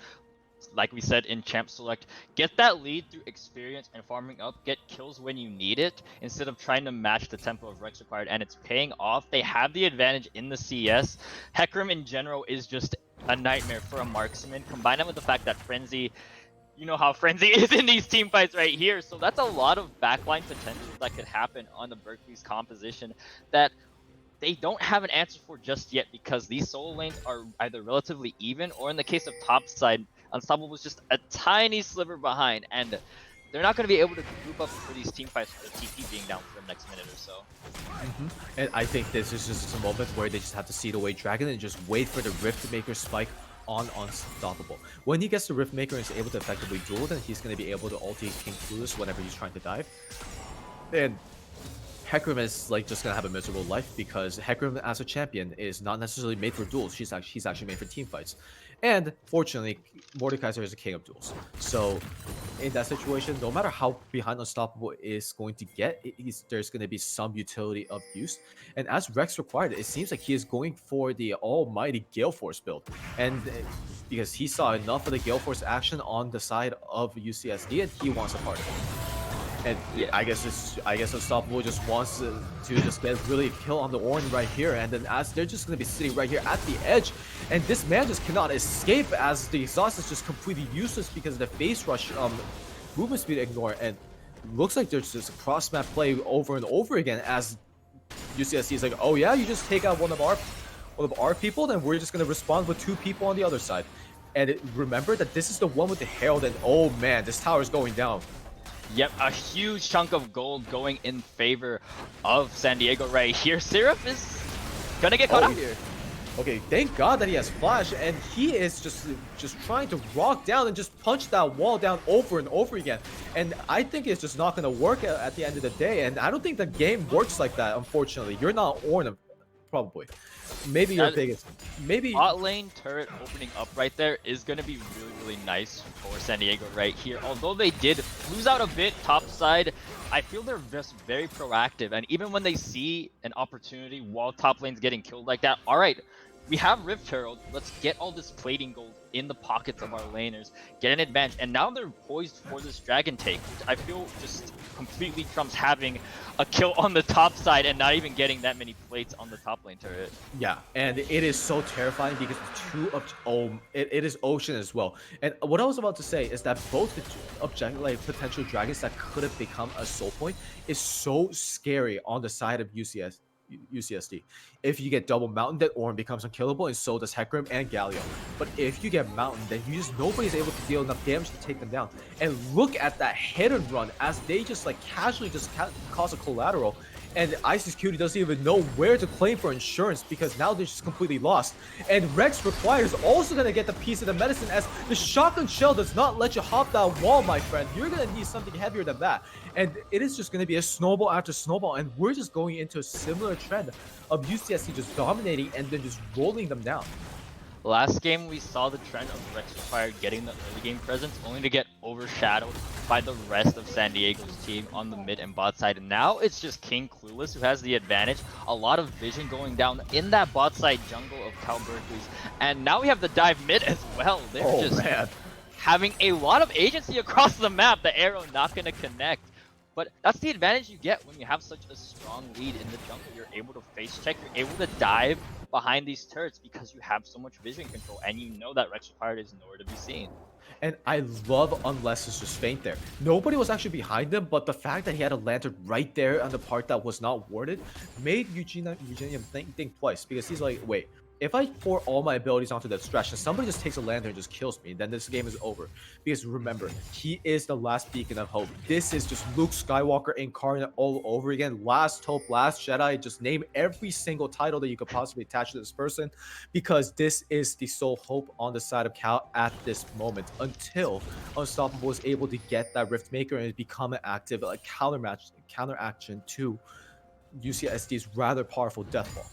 like we said in Champ Select, get that lead through experience and farming up, get kills when you need it, instead of trying to match the tempo of Rex required, and it's paying off. They have the advantage in the CS. Hecarim in general is just a nightmare for a marksman. Combine that with the fact that Frenzy, you know how Frenzy is in these team fights right here, so that's a lot of backline potential that could happen on the Berkeley's composition that they don't have an answer for just yet, because these solo lanes are either relatively even, or in the case of top side, Unstoppable was just a tiny sliver behind, and they're not going to be able to group up for these team fights with the TP being down for the next minute or so. And I think this is just a moment where they just have to see the way Dragon and just wait for the Rift Maker spike on Unstoppable. When he gets the Rift Maker and is able to effectively duel, then he's going to be able to ulti King Clueless whenever he's trying to dive. And Hecarim is like just gonna have a miserable life, because Hecarim as a champion is not necessarily made for duels. He's actually made for team fights. And fortunately, Mordekaiser is a king of duels. So in that situation, no matter how behind Unstoppable is going to get, there's going to be some utility of use. And as Rex required, it seems like he is going for the almighty Gale Force build. And because he saw enough of the Gale Force action on the side of UCSD, and he wants a part of it. And yeah, I guess Unstoppable just wants to just get really a kill on the Ornn right here, and then as they're just going to be sitting right here at the edge, and this man just cannot escape as the exhaust is just completely useless because of the face rush movement speed ignore, and looks like there's just a cross map play over and over again as UCSD is like, oh yeah, you just take out one of our people, then we're just going to respond with 2 people on the other side. And remember that this is the one with the Herald, and oh man, this tower is going down. Yep, a huge chunk of gold going in favor of San Diego right here. Seraph is gonna get caught out here. Okay, thank God that he has flash, and he is just trying to rock down and just punch that wall down over and over again. And I think it's just not gonna work at the end of the day. And I don't think the game works like that. Unfortunately, you're not Ornn, probably. Maybe your biggest. Maybe bot lane turret opening up right there is going to be really nice for San Diego right here. Although they did lose out a bit top side, I feel they're just very proactive. And even when they see an opportunity while top lane's getting killed like that, all right, we have Rift Herald. Let's get all this plating gold in the pockets of our laners, get an advantage, and now they're poised for this dragon take, which I feel just completely trumps having a kill on the top side and not even getting that many plates on the top lane turret. Yeah, and it is so terrifying because it is ocean as well. And what I was about to say is that both the potential dragons that could have become a soul point is so scary on the side of UCSD. If you get double Mountain, then Ornn becomes unkillable, and so does Hecarim and Galio. But if you get Mountain, then nobody's able to deal enough damage to take them down. And look at that hit and run as they just like casually just cause a collateral. And Isis Cutie doesn't even know where to claim for insurance because now they're just completely lost. And Rex Requires also going to get the piece of the medicine as the shotgun shell does not let you hop that wall, my friend. You're going to need something heavier than that. And it is just going to be a snowball after snowball. And we're just going into a similar trend of UCSC just dominating and then just rolling them down. Last game, we saw the trend of Rex Required getting the early game presence, only to get overshadowed by the rest of San Diego's team on the mid and bot side. And now it's just King Clueless who has the advantage. A lot of vision going down in that bot side jungle of Cal Berkeley's. And now we have the dive mid as well. They're having a lot of agency across the map. The arrow not going to connect. But that's the advantage you get when you have such a strong lead in the jungle. You're able to face check, you're able to dive behind these turrets because you have so much vision control and you know that Rex Required is nowhere to be seen. And I love Unless it's just faint there. Nobody was actually behind him, but the fact that he had a lantern right there on the part that was not warded made Eugenium think twice because he's like, wait, if I pour all my abilities onto that stretch and somebody just takes a lantern and just kills me, then this game is over. Because remember, he is the last beacon of hope. This is just Luke Skywalker incarnate all over again. Last hope, last Jedi. Just name every single title that you could possibly attach to this person because this is the sole hope on the side of Cal at this moment until Unstoppable is able to get that Rift Maker and become an active counter action to UCSD's rather powerful Deathball.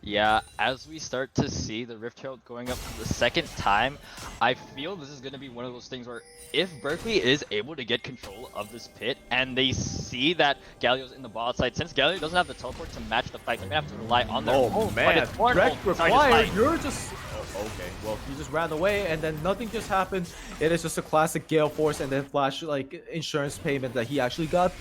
Yeah, as we start to see the Rift Herald going up for the second time, I feel this is going to be one of those things where if Berkeley is able to get control of this pit and they see that Galio's in the bot side, since Galio doesn't have the teleport to match the fight, they're going to have to rely on their own. Oh man, Rex Required, you're just... okay, well, he just ran away and then nothing just happened. It is just a classic Gale Force and then Flash insurance payment that he actually got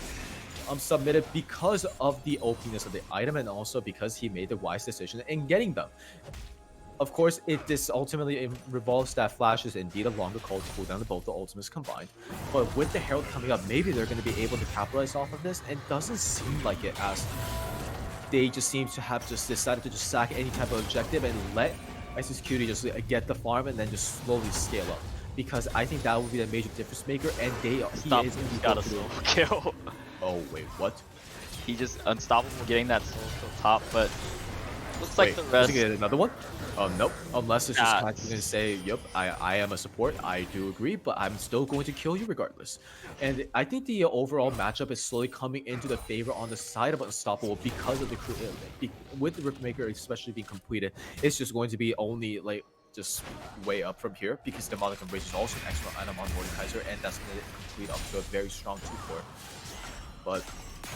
submitted because of the OPness of the item and also because he made the wise decision in getting them. Of course, this ultimately revolves that Flash is indeed a longer call to cooldown to both the ultimates combined. But with the Herald coming up, maybe they're going to be able to capitalize off of this, and doesn't seem like it as they just seem to have just decided to just sack any type of objective and let Isis Cutie just get the farm and then just slowly scale up. Because I think that would be the major difference maker, and he is got a solo kill. Oh wait, what? He just Unstoppable getting that solo kill top, but looks like the rest. Is he get another one? Nope. Unless it's just Nah, going to say, yep, I am a support. I do agree, but I'm still going to kill you regardless. And I think the overall matchup is slowly coming into the favor on the side of Unstoppable because of with the Rift Maker especially being completed. It's just going to be only just way up from here because Demonic Embrace is also an extra item on Mordekaiser, and that's going to complete up to a very strong 2-4. But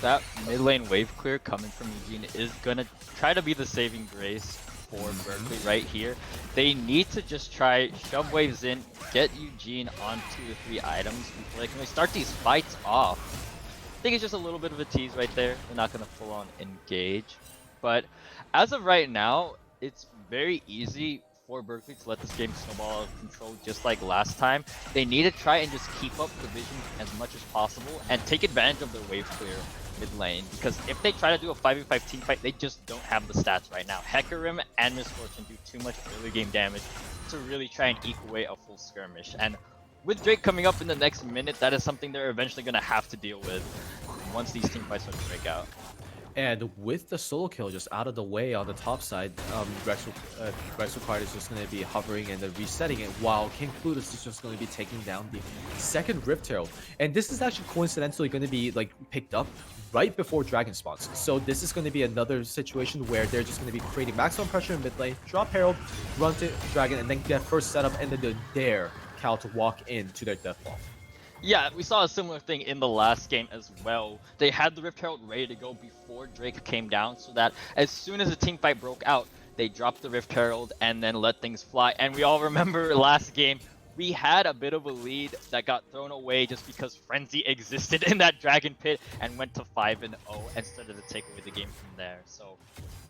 that mid lane wave clear coming from Eugene is gonna try to be the saving grace for Berkeley right here. They need to just try shove waves in, get Eugene on 2 to 3 items before they can really start these fights off. I think it's just a little bit of a tease right there. They're not gonna full on engage, but as of right now, it's very easy for Berkeley to let this game snowball out of control just like last time. They need to try and just keep up the vision as much as possible and take advantage of their wave clear mid lane, because if they try to do a 5v5 team fight, they just don't have the stats right now. Hecarim and Misfortune do too much early game damage to really try and eke away a full skirmish. And with Drake coming up in the next minute, that is something they're eventually going to have to deal with once these team fights start to break out. And with the solo kill just out of the way on the top side, Rex Required is just going to be hovering and then resetting it, while King Plutus is just going to be taking down the second Rift Herald. And this is actually coincidentally going to be picked up right before Dragon spawns. So this is going to be another situation where they're just going to be creating maximum pressure in mid lane, drop Herald, run to Dragon, and then get first setup, and then they dare Cal to walk into their deathball. Yeah, we saw a similar thing in the last game as well. They had the Rift Herald ready to go before Drake came down, so that as soon as the team fight broke out, They dropped the Rift Herald and then let things fly. And we all remember last game, we had a bit of a lead that got thrown away just because Frenzy existed in that Dragon Pit and went to 5-0 and started to take away the game from there. So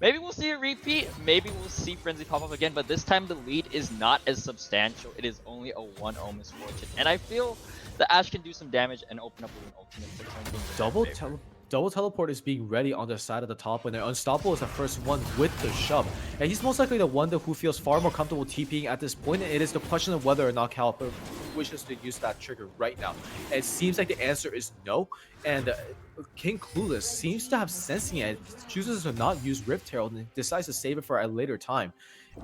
maybe we'll see a repeat, maybe we'll see Frenzy pop up again, but this time the lead is not as substantial. It is only a 1-0 misfortune. And I feel that Ash can do some damage and open up with an ultimate to turn things in their favor. Double teleport is being ready on the side of the top when they're unstoppable is the first one with the shove. And he's most likely the one who feels far more comfortable TPing at this point. And it is the question of whether or not Caliper wishes to use that trigger right now. And it seems like the answer is no. And King Clueless seems to have sensing it, chooses to not use Rift Herald and decides to save it for a later time.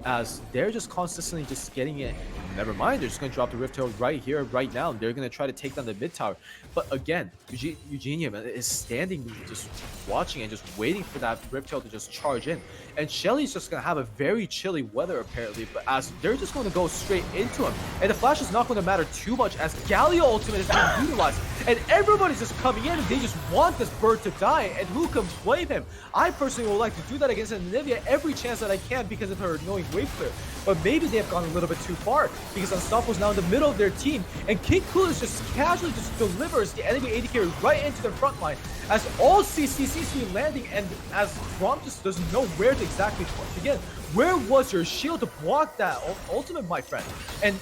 As they're just consistently just getting it. Never mind, they're just going to drop the Rift Herald right here, right now. They're going to try to take down the mid tower. But again, Eugenia is standing, just watching and just waiting for that Rift Herald to just charge in. And Shelly's just going to have a very chilly weather apparently, but as they're just going to go straight into him. And the flash is not going to matter too much as Galio ultimate is being utilized. And everybody's just coming in and they just want this bird to die. And who can blame him? I personally would like to do that against Anivia every chance that I can because of her annoying wave clear. But maybe they have gone a little bit too far because Unstoppable's now in the middle of their team. And King Clueless just casually just delivers the enemy AD carry right into their front line as all CCCC landing, and as Grom just doesn't know where to exactly begin. Where was your shield to block that ultimate, my friend? And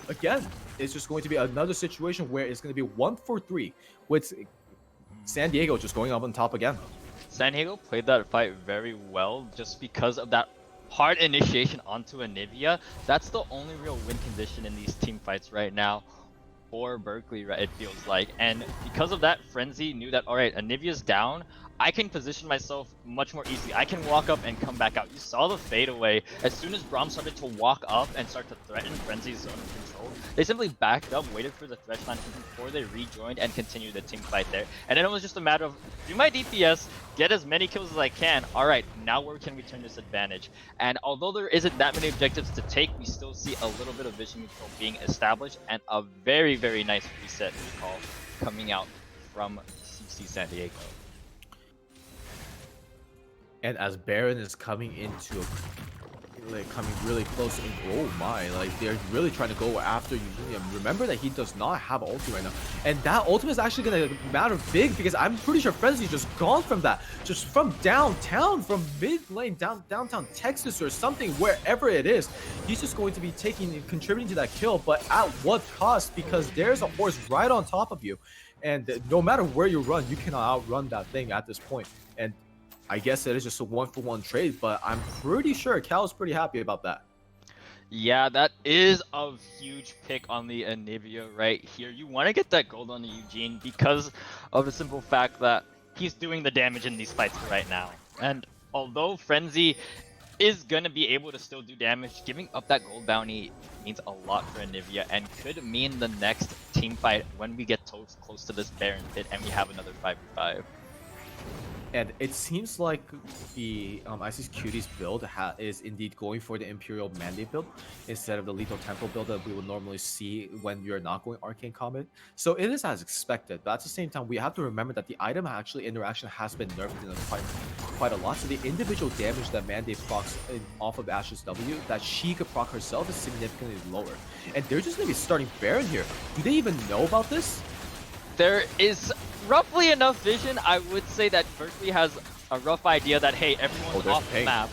again, it's just going to be another situation where it's going to be 1 for 3 with San Diego just going up on top again. San Diego played that fight very well just because of that hard initiation onto Anivia. That's the only real win condition in these team fights right now for Berkeley, it feels like. And because of that, Frenzy knew that, alright, Anivia's down, I can position myself much more easily. I can walk up and come back out. You saw the fadeaway. As soon as Braum started to walk up and start to threaten Frenzy's zone of control, they simply backed up, waited for the threat line before they rejoined and continued the team fight there. And then it was just a matter of, do my DPS, get as many kills as I can. Alright, now where can we turn this advantage? And although there isn't that many objectives to take, we still see a little bit of vision control being established and a very, very nice reset recall coming out from CC San Diego. And as Baron is coming into coming really close, and oh my, like they're really trying to go after Eugenia. Remember that he does not have ulti right now, and that ultimate is actually gonna matter big because I'm pretty sure Frenzy's just gone from that, just from downtown, from mid lane downtown Texas or something, wherever it is. He's just going to be contributing to that kill, but at what cost? Because there's a horse right on top of you, and no matter where you run, you cannot outrun that thing at this point. And I guess it is just a 1-for-1 trade, but I'm pretty sure Cal's pretty happy about that. Yeah, that is a huge pick on the Anivia right here. You want to get that gold on the Eugene because of the simple fact that he's doing the damage in these fights right now. And although Frenzy is going to be able to still do damage, giving up that gold bounty means a lot for Anivia and could mean the next team fight when we get close to this Baron pit and we have another 5v5. And it seems like the IC's Cuties build is indeed going for the Imperial Mandate build instead of the Lethal Temple build that we would normally see when you're not going Arcane Combat. So it is as expected, but at the same time, we have to remember that the item interaction has been nerfed in quite a lot. So the individual damage that Mandate procs off of Ash's W that she could proc herself is significantly lower. And they're just going to be starting Baron here. Do they even know about this? There is roughly enough vision. I would say that Berkeley has a rough idea that, hey, everyone's off the map.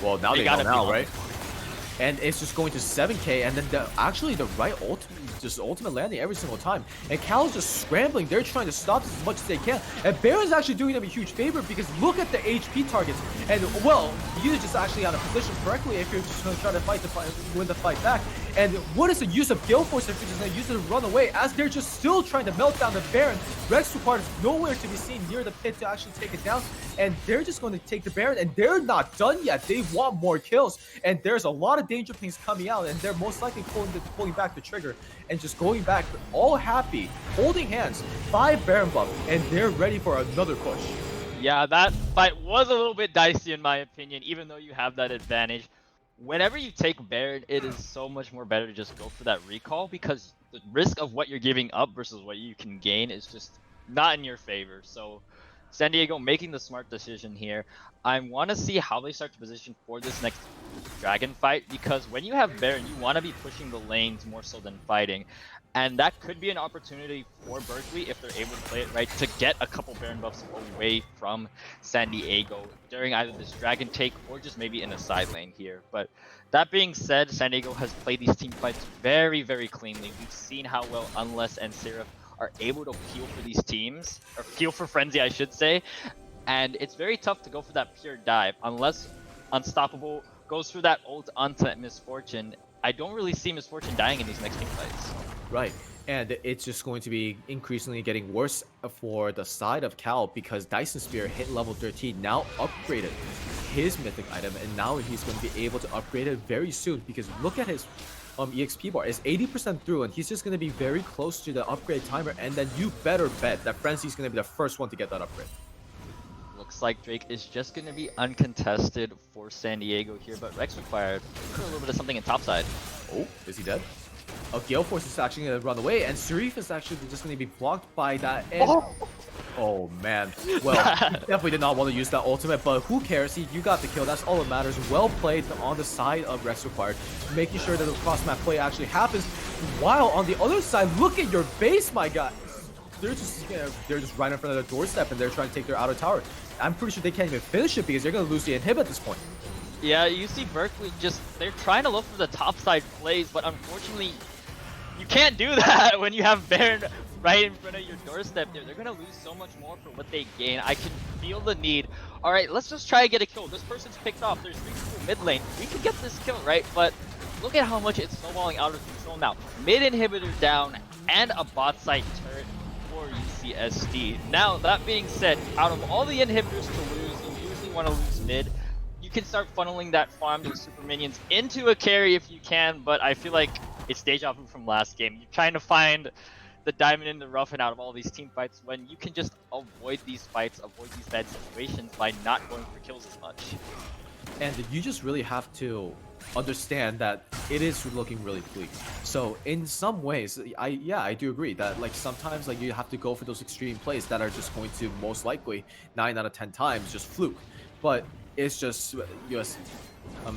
Well, now they know now, right? And it's just going to 7k, and then the right ultimate landing every single time. And Cal's just scrambling. They're trying to stop this as much as they can. And Baron's actually doing them a huge favor because look at the HP targets. And, well, you just actually out of position correctly if you're just going to try to win the fight back. And what is the use of Gale Force if you're just going to use it to run away as they're just still trying to melt down the Baron? Rex Repart is nowhere to be seen near the pit to actually take it down. And they're just going to take the Baron, and they're not done yet. They want more kills. And there's a lot of danger things coming out, and they're most likely pulling back the trigger and just going back all happy, holding hands, 5 Baron buff, and they're ready for another push. Yeah, that fight was a little bit dicey in my opinion, even though you have that advantage. Whenever you take Baron, it is so much more better to just go for that recall because the risk of what you're giving up versus what you can gain is just not in your favor. So San Diego making the smart decision here. I want to see how they start to position for this next dragon fight, because when you have Baron, you want to be pushing the lanes more so than fighting. And that could be an opportunity for Berkeley, if they're able to play it right, to get a couple Baron buffs away from San Diego during either this dragon take or just maybe in a side lane here. But that being said, San Diego has played these team fights very, very cleanly. We've seen how well Unless and Seraph are able to peel for these teams, or peel for Frenzy, I should say. And it's very tough to go for that pure dive unless Unstoppable goes for that ult onto Misfortune. I don't really see Misfortune dying in these next team fights. Right. And it's just going to be increasingly getting worse for the side of Cal, because Dyson Spear hit level 13, now upgraded his mythic item, and now he's going to be able to upgrade it very soon, because look at his EXP bar. It's 80% through, and he's just going to be very close to the upgrade timer, and then you better bet that Frenzy's going to be the first one to get that upgrade. Looks like Drake is just going to be uncontested for San Diego here, but Rex required a little bit of something in topside. Oh, is he dead? Gale Force is actually going to run away, and Serif is actually just going to be blocked by that. And oh man. Well, definitely did not want to use that ultimate, but who cares? You got the kill. That's all that matters. Well played on the side of Rex required, making sure that the cross-map play actually happens. While on the other side, look at your base, my guy. They're just right in front of the doorstep, and they're trying to take their outer tower. I'm pretty sure they can't even finish it because they're going to lose the inhib at this point. Yeah, you see Berkeley they're trying to look for the topside plays, but unfortunately, you can't do that when you have Baron right in front of your doorstep there. They're going to lose so much more for what they gain. I can feel the need. All right, let's just try to get a kill. This person's picked off. There's 3 people mid lane. We can get this kill, right? But look at how much it's snowballing out of control now. Mid inhibitor down and a bot side turret for UCSD. Now, that being said, out of all the inhibitors to lose, you usually want to lose mid. You can start funneling that farm to super minions into a carry if you can, but I feel like it's deja vu from last game. You're trying to find the diamond in the rough and out of all these team fights when you can just avoid these fights, avoid these bad situations by not going for kills as much. And you just really have to understand that it is looking really bleak. So in some ways, I do agree that like sometimes like you have to go for those extreme plays that are just going to most likely 9 out of 10 times just fluke. But it's just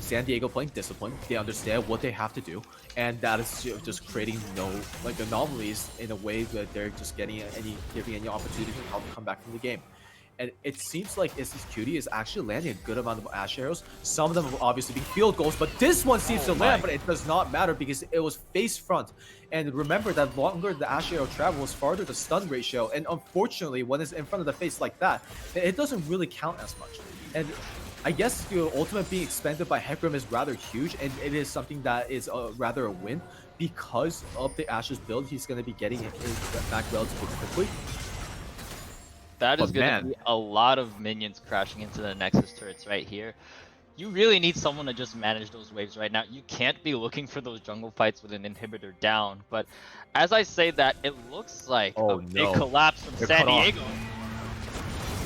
San Diego playing discipline. They understand what they have to do, and that is just creating no like anomalies in a way that they're just giving any opportunity to help come back from the game. And it seems like Issa's Cutie is actually landing a good amount of Ash arrows. Some of them have obviously been field goals, but this one seems to land, but it does not matter because it was face front. And remember that longer the Ash arrow travels, farther the stun ratio. And unfortunately, when it's in front of the face like that, it doesn't really count as much. And I guess the ultimate being expended by Hecarim is rather huge, and it is something that is rather a win because of the Ashes build. He's going to be getting it back relatively quickly. That is going to be a lot of minions crashing into the Nexus turrets right here. You really need someone to just manage those waves right now. You can't be looking for those jungle fights with an inhibitor down. But as I say that, it looks like a big collapse from San Diego.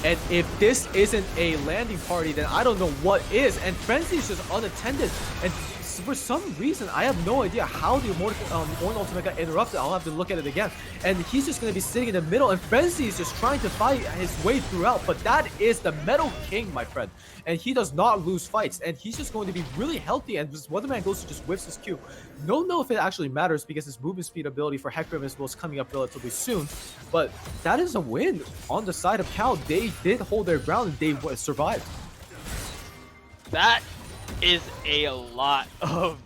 And if this isn't a landing party, then I don't know what is. And Frenzy is just unattended. And for some reason, I have no idea how the Ornn ultimate got interrupted. I'll have to look at it again. And he's just going to be sitting in the middle. And Frenzy is just trying to fight his way throughout. But that is the Metal King, my friend. And he does not lose fights. And he's just going to be really healthy. And this Weatherman goes to just whiffs his Q. Don't know if it actually matters because his movement speed ability for Hecarim was coming up relatively soon. But that is a win on the side of Cal. They did hold their ground and they survived. That is a lot of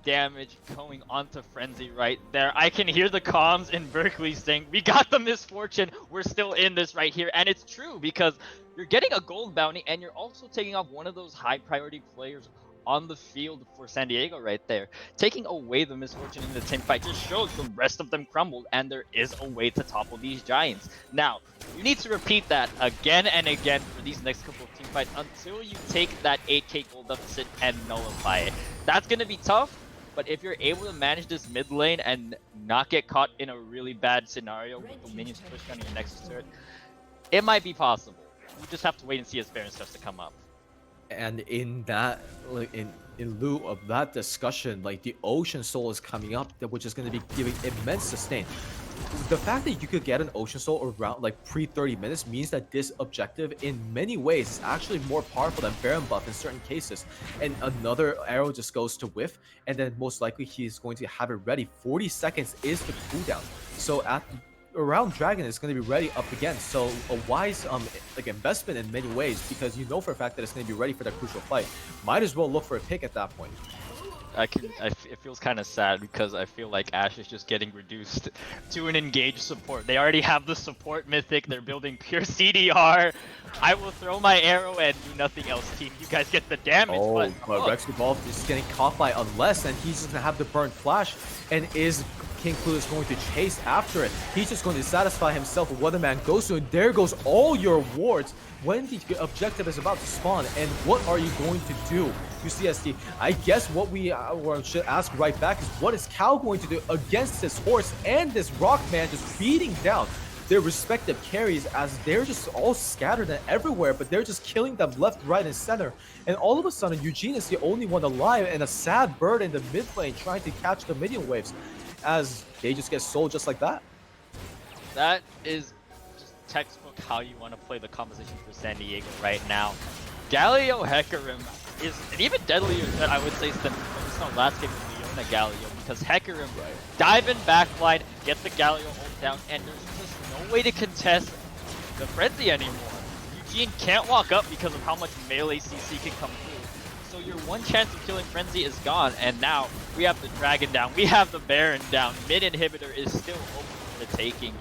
damage going onto Frenzy right there. I can hear the comms in Berkeley saying, we got the misfortune, we're still in this right here. And it's true because you're getting a gold bounty and you're also taking off one of those high priority players on the field for San Diego right there. Taking away the misfortune in the team fight just shows the rest of them crumbled and there is a way to topple these giants. Now, you need to repeat that again and again for these next couple of team fights until you take that 8k gold deficit and nullify it. That's going to be tough, but if you're able to manage this mid lane and not get caught in a really bad scenario with the minions pushed on your next turret, it might be possible. You just have to wait and see as Baron starts to come up. And in that, like in lieu of that discussion, like the Ocean Soul is coming up, which is going to be giving immense sustain. the fact that you could get an Ocean Soul around like pre 30 minutes means that this objective in many ways is actually more powerful than Baron buff in certain cases. And another arrow just goes to whiff, and then most likely he's going to have it ready. 40 seconds is the cooldown. So at around Dragon is going to be ready up again. So a wise like investment in many ways, because you know for a fact that it's going to be ready for that crucial fight. Might as well look for a pick at that point. It feels kind of sad because I feel like Ashe is just getting reduced to an engaged support. They already have the support mythic. They're building pure CDR. I will throw my arrow and do nothing else, team. You guys get the damage. But Rex Revolve is getting caught by Unless, and he's just gonna have the burn flash, and is King Clueless going to chase after it? He's just going to satisfy himself with what the man goes to, and there goes all your wards when the objective is about to spawn. And what are you going to do, UCSD? I guess what we should ask right back is, what is Cal going to do against this horse and this rock man just beating down their respective carries, as they're just all scattered and everywhere, but they're just killing them left, right, and center. And all of a sudden, Eugene is the only one alive, and a sad bird in the mid lane trying to catch the minion waves, as they just get sold just like that. That is just textbook how you want to play the composition for San Diego right now. Galio Hecarim is an even deadlier threat, I would say, than on last game with Leona Galio, because Hecarim dive in backline, get the Galio ult down, and there's just no way to contest the Frenzy anymore. Eugene can't walk up because of how much melee CC can come through. So your one chance of killing Frenzy is gone, and now we have the Dragon down, we have the Baron down, mid inhibitor is still open for the taking.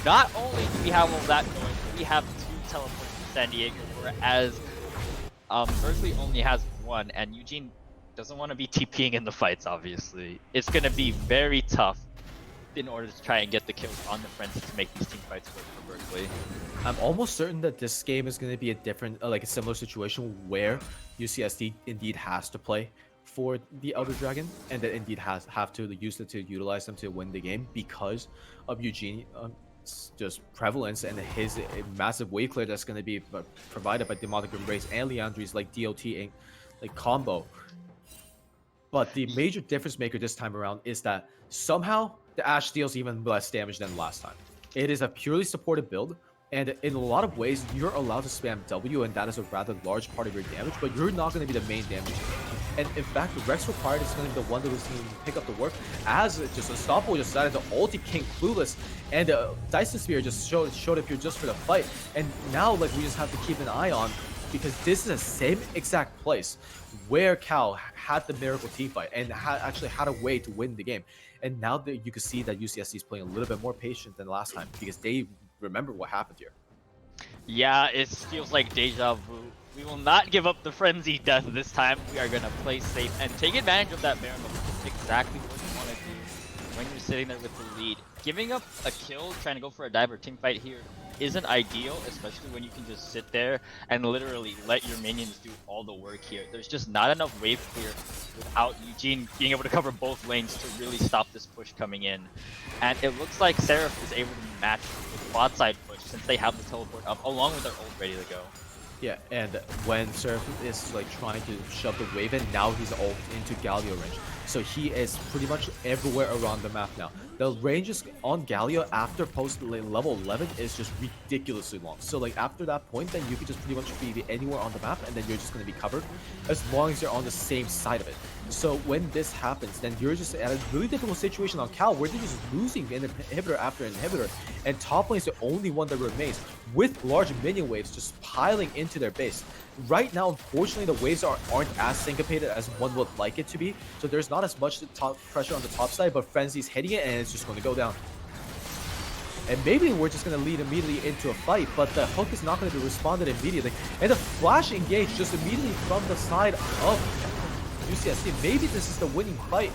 Not only do we have all that going, but we have 2 teleports from San Diego, whereas Berkeley only has 1, and Eugene doesn't want to be TPing in the fights, obviously. It's going to be very tough in order to try and get the kills on the Frenzy to make these team fights work for Berkeley. I'm almost certain that this game is going to be a different, like a similar situation where UCSD indeed has to play for the Elder Dragon, and that indeed have to use it to utilize them to win the game because of Eugene just prevalence and his massive wave clear that's going to be provided by Demonic Embrace and Leandri's like DOT like combo. But the major difference maker this time around is that somehow the Ashe deals even less damage than last time. It is a purely supported build, and in a lot of ways, you're allowed to spam W, and that is a rather large part of your damage, but you're not going to be the main damage. And in fact, the Rex required is going to be the one that was going to pick up the work, as just Unstoppable just decided to ulti King Clueless, and Dyson Spear just showed up here just for the fight. And now, like, we just have to keep an eye on, because this is the same exact place where Cal had the Miracle team fight and actually had a way to win the game. And now that you can see that UCSD is playing a little bit more patient than last time, because they remember what happened here. Yeah, it feels like deja vu. We will not give up the Frenzy death this time. We are going to play safe and take advantage of that Baron, which is exactly what you want to do when you're sitting there with the lead. Giving up a kill, trying to go for a dive or team fight here isn't ideal, especially when you can just sit there and literally let your minions do all the work here. There's just not enough wave clear without Eugene being able to cover both lanes to really stop this push coming in. And it looks like Seraph is able to match the quad side push since they have the teleport up along with their ult ready to go. Yeah, and when Seraph is like trying to shove the wave in, now he's ult into Galio range. So he is pretty much everywhere around the map now. The ranges on Galio after post level 11 is just ridiculously long. So like after that point, then you can just pretty much be anywhere on the map, and then you're just going to be covered as long as you're on the same side of it. So when this happens, then you're just at a really difficult situation on Cal, where they're just losing inhibitor after inhibitor, and top lane is the only one that remains, with large minion waves just piling into their base. Right now, unfortunately, the waves aren't as syncopated as one would like it to be, so there's not as much top pressure on the top side, but Frenzy's hitting it, and it's just going to go down. And maybe we're just going to lead immediately into a fight, but the hook is not going to be responded immediately, and the flash engage just immediately from the side of UCSD. Maybe this is the winning fight,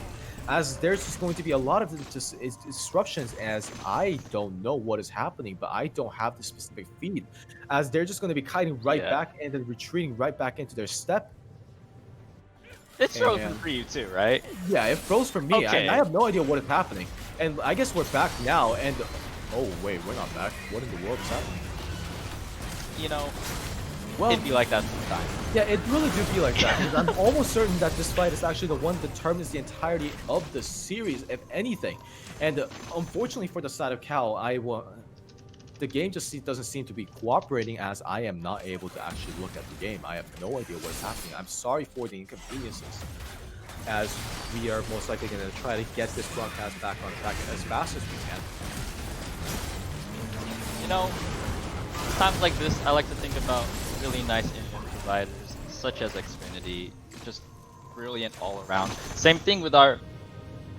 as there's just going to be a lot of just disruptions, as I don't know what is happening, but I don't have the specific feed, as they're just going to be kiting right back and then retreating right back into their step. It's frozen for you too, right? Yeah, it froze for me. Okay. I have no idea what is happening, and I guess we're back now, and oh wait, we're not back. What in the world is happening? You know, well, it'd be like that sometimes. Yeah, it really do be like that. 'Cause I'm almost certain that this fight is actually the one that determines the entirety of the series, if anything. And unfortunately for the side of Cal, the game just doesn't seem to be cooperating, as I am not able to actually look at the game. I have no idea what is happening. I'm sorry for the inconveniences, as we are most likely going to try to get this broadcast back on track as fast as we can. You know, times like this, I like to think about really nice engine providers, such as Xfinity, just brilliant all around. Same thing with our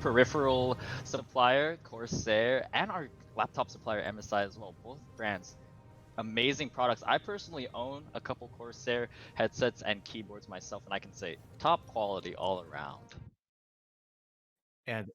peripheral supplier, Corsair, and our laptop supplier, MSI as well. Both brands, amazing products. I personally own a couple Corsair headsets and keyboards myself, and I can say top quality all around. And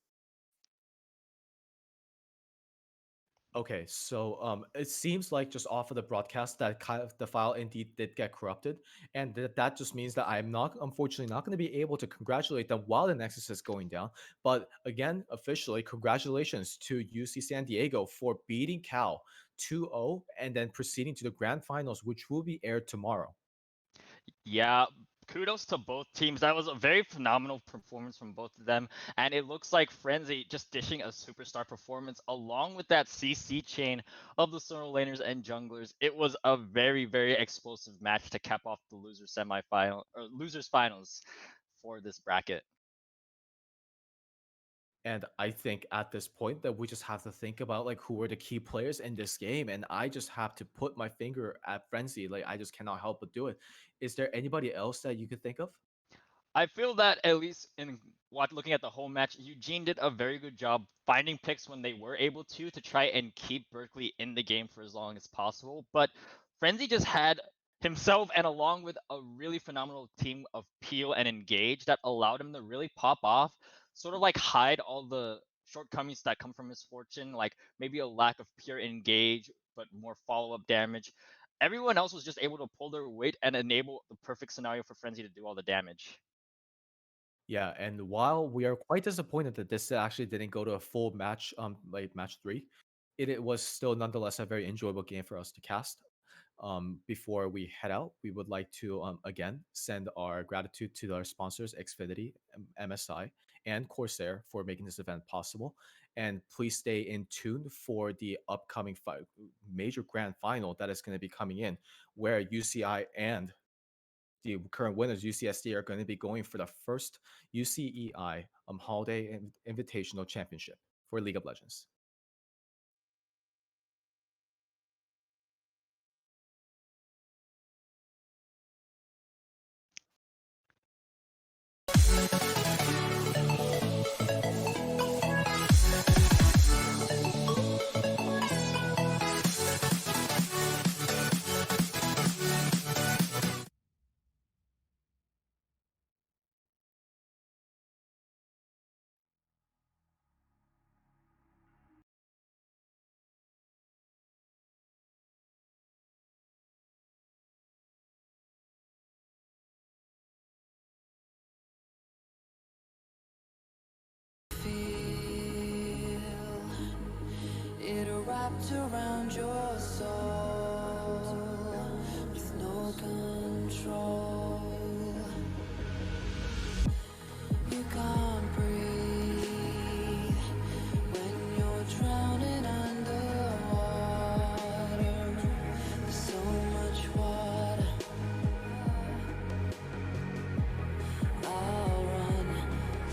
okay, so it seems like just off of the broadcast that the file indeed did get corrupted, and that just means that I'm not, unfortunately, not going to be able to congratulate them while the Nexus is going down. But again, officially, congratulations to UC San Diego for beating Cal 2-0 and then proceeding to the grand finals, which will be aired tomorrow. Yeah, kudos to both teams. That was a very phenomenal performance from both of them. And it looks like Frenzy just dishing a superstar performance along with that CC chain of the solo laners and junglers. It was a very, very explosive match to cap off the losers finals for this bracket. And I think at this point that we just have to think about like who are the key players in this game. And I just have to put my finger at Frenzy. Like I just cannot help but do it. Is there anybody else that you could think of? I feel that at least in looking at the whole match, Eugene did a very good job finding picks when they were able to try and keep Berkeley in the game for as long as possible. But Frenzy just had himself and along with a really phenomenal team of Peel and Engage that allowed him to really pop off, sort of like hide all the shortcomings that come from misfortune, like maybe a lack of pure engage, but more follow-up damage. Everyone else was just able to pull their weight and enable the perfect scenario for Frenzy to do all the damage. Yeah, and while we are quite disappointed that this actually didn't go to a full match, like match three, it was still nonetheless a very enjoyable game for us to cast. Before we head out, we would like to again send our gratitude to our sponsors, Xfinity, MSI, and Corsair for making this event possible. And please stay in tune for the upcoming major grand final that is going to be coming in, where UCI and the current winners, UCSD, are going to be going for the first UCEI Holiday Invitational Championship for League of Legends. It wrapped around your soul with no control. You can't breathe when you're drowning underwater. There's so much water. I'll run,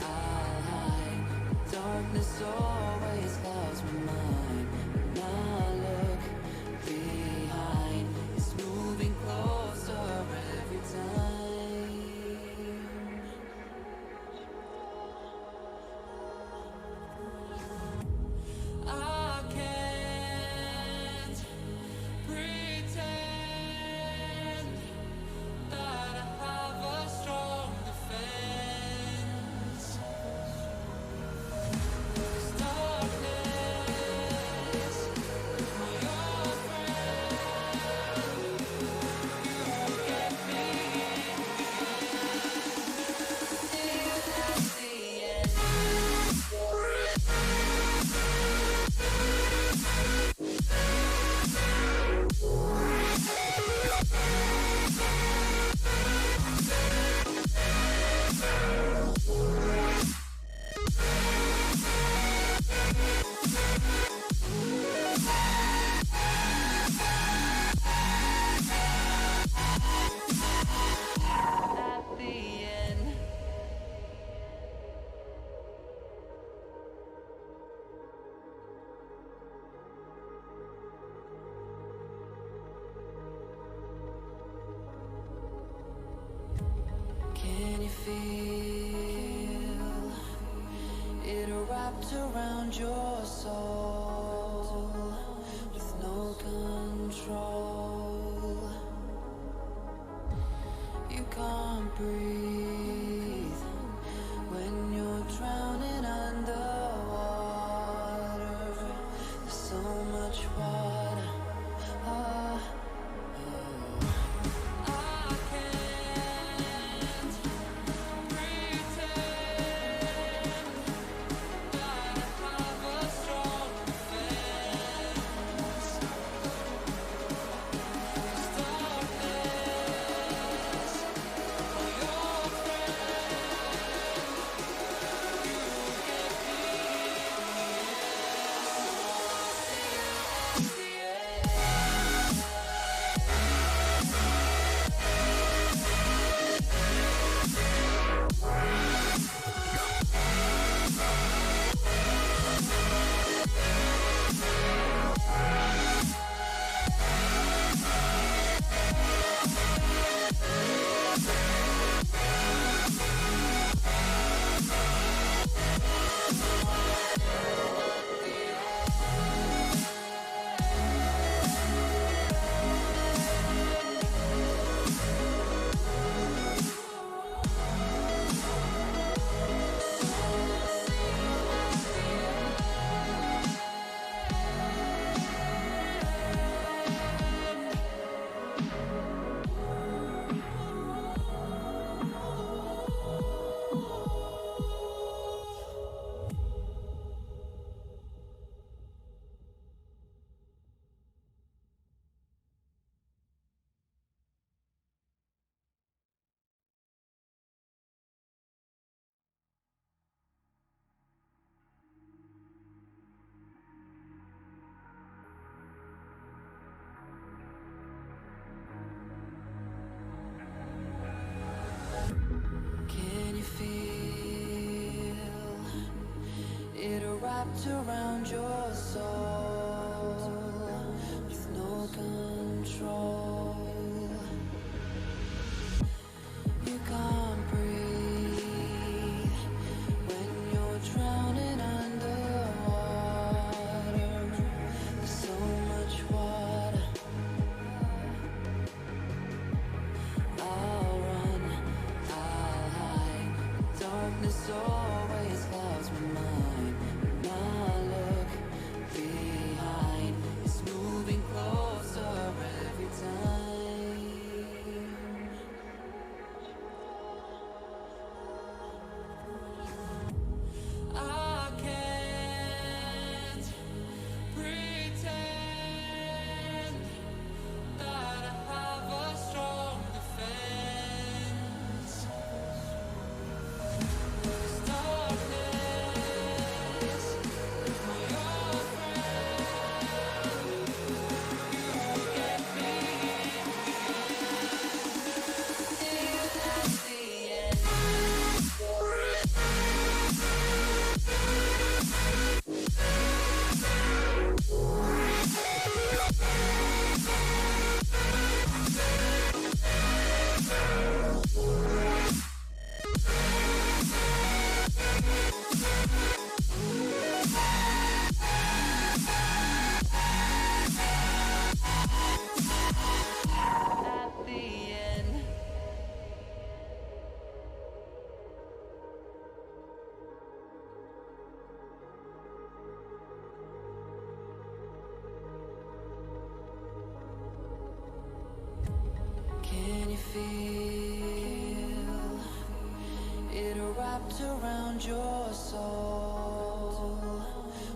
I'll hide. Darkness always clouds my mind. Now look behind. It's moving closer. Can you feel it wrapped around your soul with no control? You can't breathe when you're drowning underwater. There's so much water. I can't pretend that I have a strong defense. 'Cause darkness, your friend, you get me in the Can you feel it wrapped around your soul with no control? You can't breathe when you're drowning underwater. There's so much water. I'll run, I'll hide. Darkness always clouds my mind. When I look behind, it's moving closer every time. I can't pretend that I have a strong defense. 'Cause darkness, your friend, you get me till that's the end. At the end. Can you feel it wrapped around your soul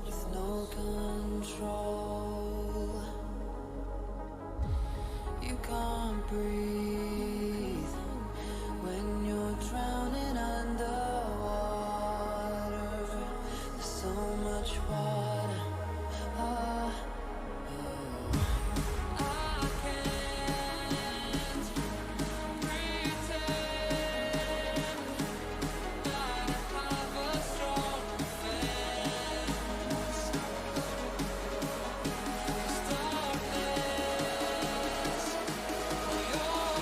with no control? You can't breathe when you're drowning underwater. There's so much water. I can't pretend that I have a strong defense. 'Cause darkness, your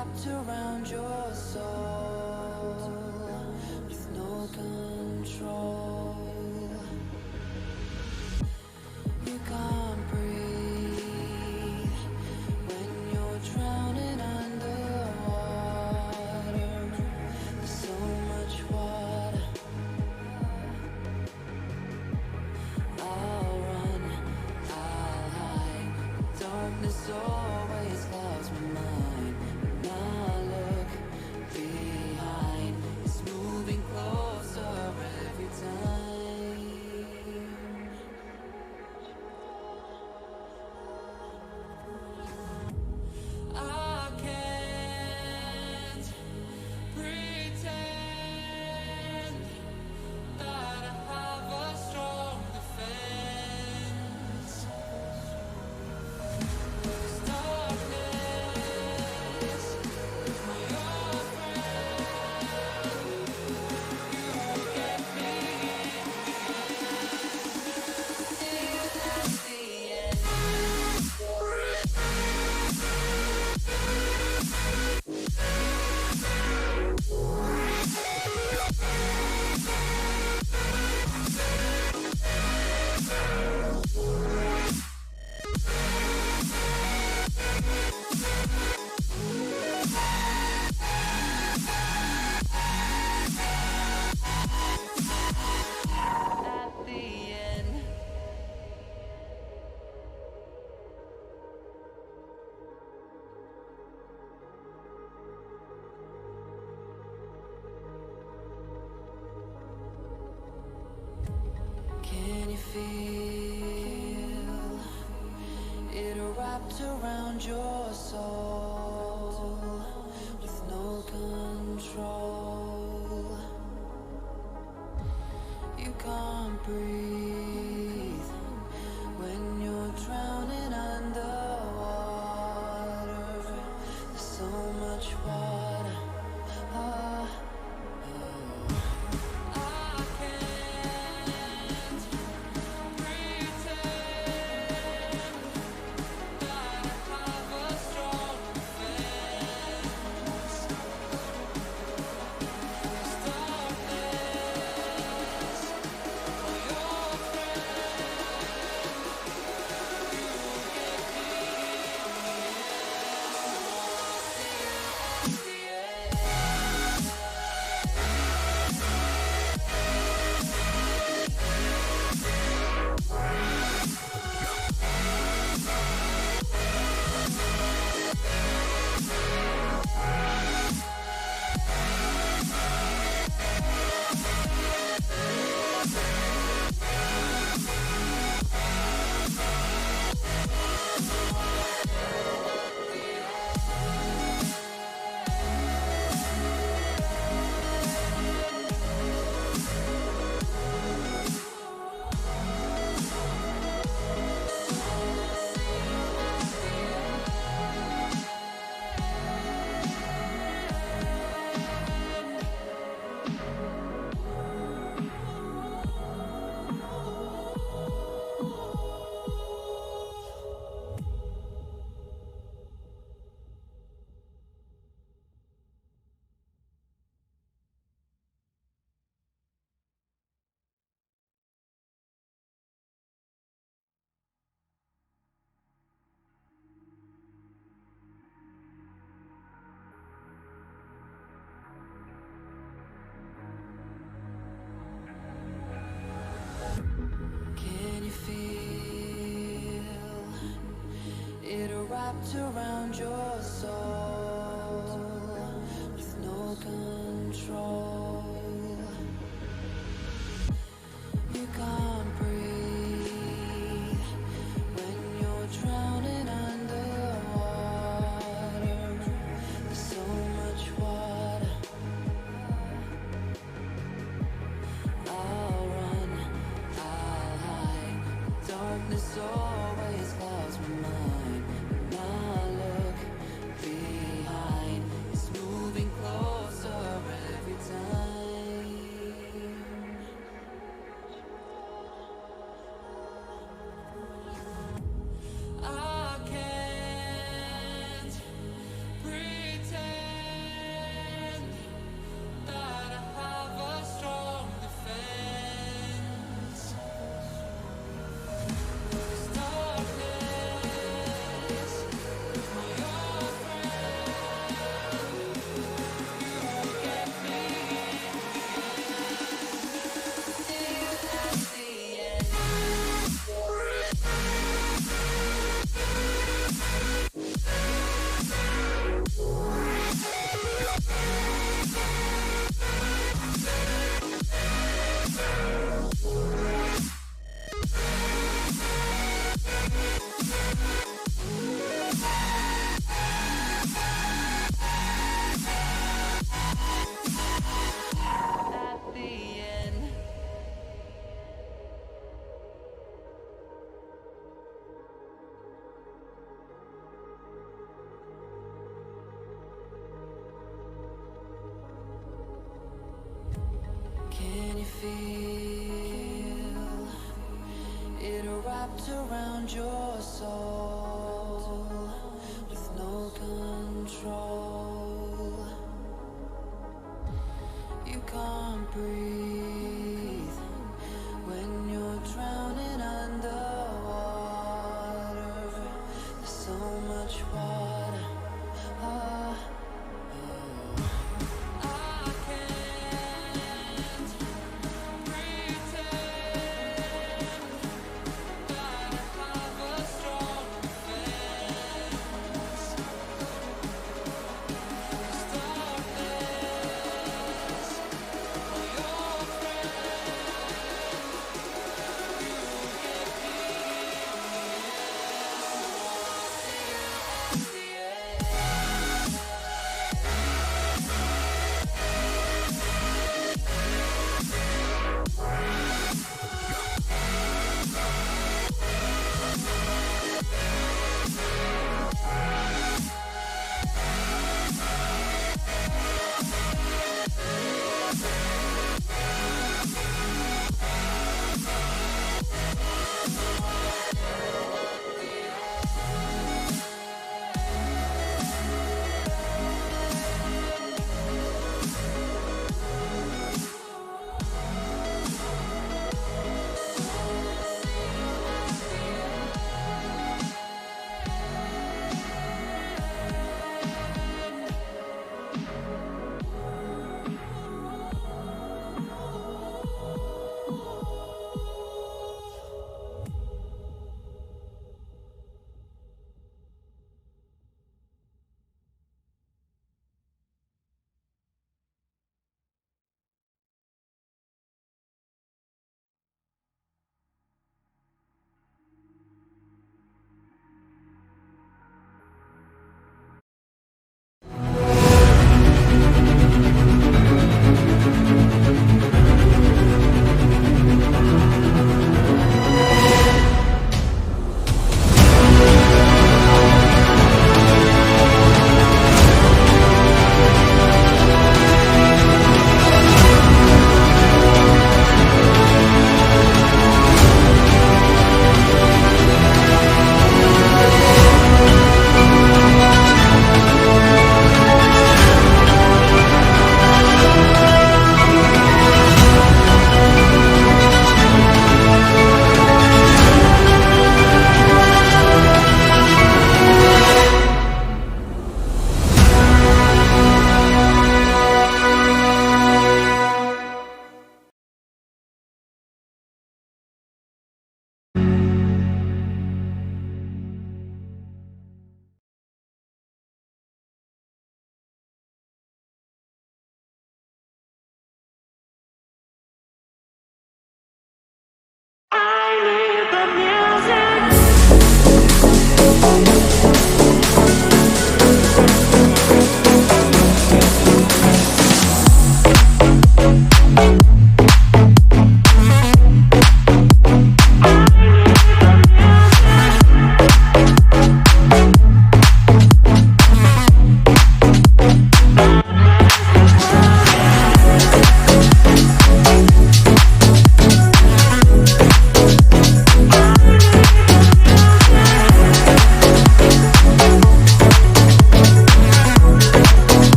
wrapped around your soul with no control. You can't breathe when you're drowning underwater. There's so much water. I'll run, I'll hide. Darkness always clouds my mind. When I look behind, it's moving closer every time. I can't pretend that I have a strong defense. Darkness, my old friend, you get me till that's the end. At the end. Can you feel it wrapped around your soul with no control? You can't breathe when you're drowning underwater. There's so much water. Ah, I can't pretend that I have a strong defense. Darkness, my old friend, you get me till the Can you feel it wrapped around your soul with no control? You can't breathe when you're drowning underwater. There's so much water. I'll run, I'll hide. Darkness always clouds my mind. When I look behind, it's moving closer every time.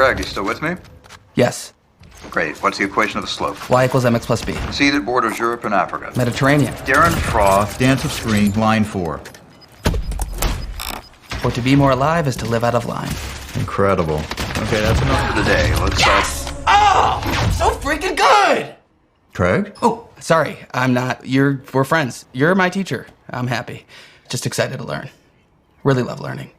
Craig, you still with me? Yes. Great. What's the equation of the slope? Y equals mx plus b. Sea that borders Europe and Africa. Mediterranean. Darren Froth, dance of screen, line 4. For to be more alive is to live out of line. Incredible. Okay, that's enough for the day. Let's Yes! Oh! So freaking good! Craig? Oh, sorry. I'm not. We're friends. You're my teacher. I'm happy. Just excited to learn. Really love learning.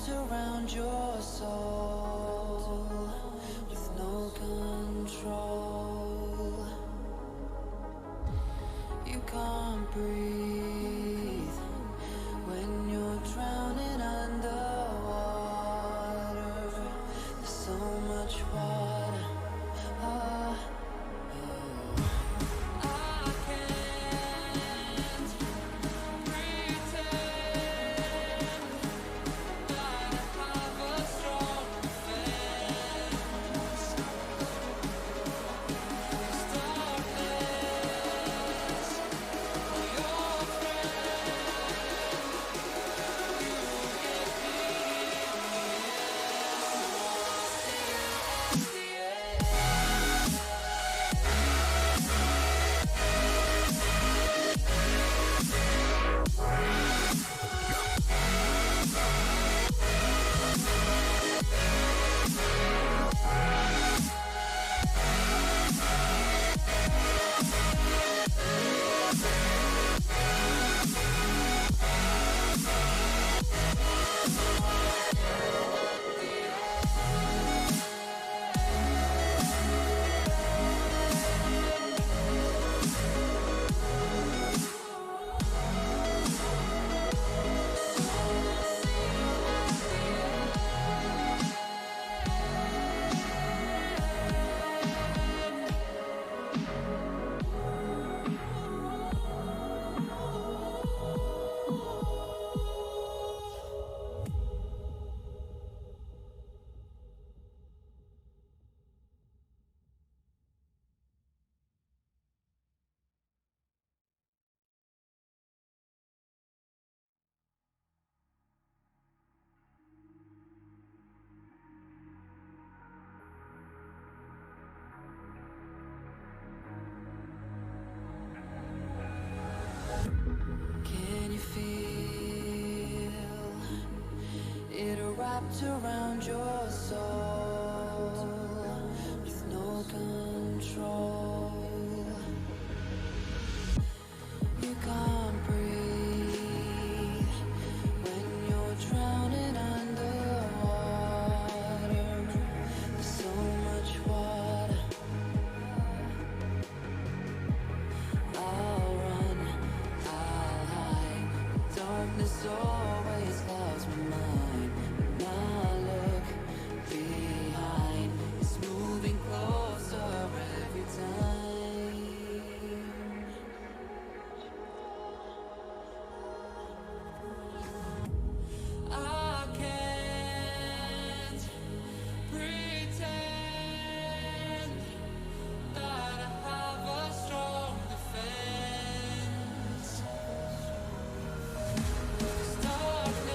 Around your soul with no control. You can't breathe when you're drowning underwater. There's so much water. I can't pretend that I have a strong defense. This darkness, your wrapped around your soul with no control. You can't breathe when you're drowning underwater. There's so much water. I'll run, I'll hide. Darkness always clouds my mind. When I look behind, it's moving closer every time. I can't pretend that I have a strong defense. 'Cause darkness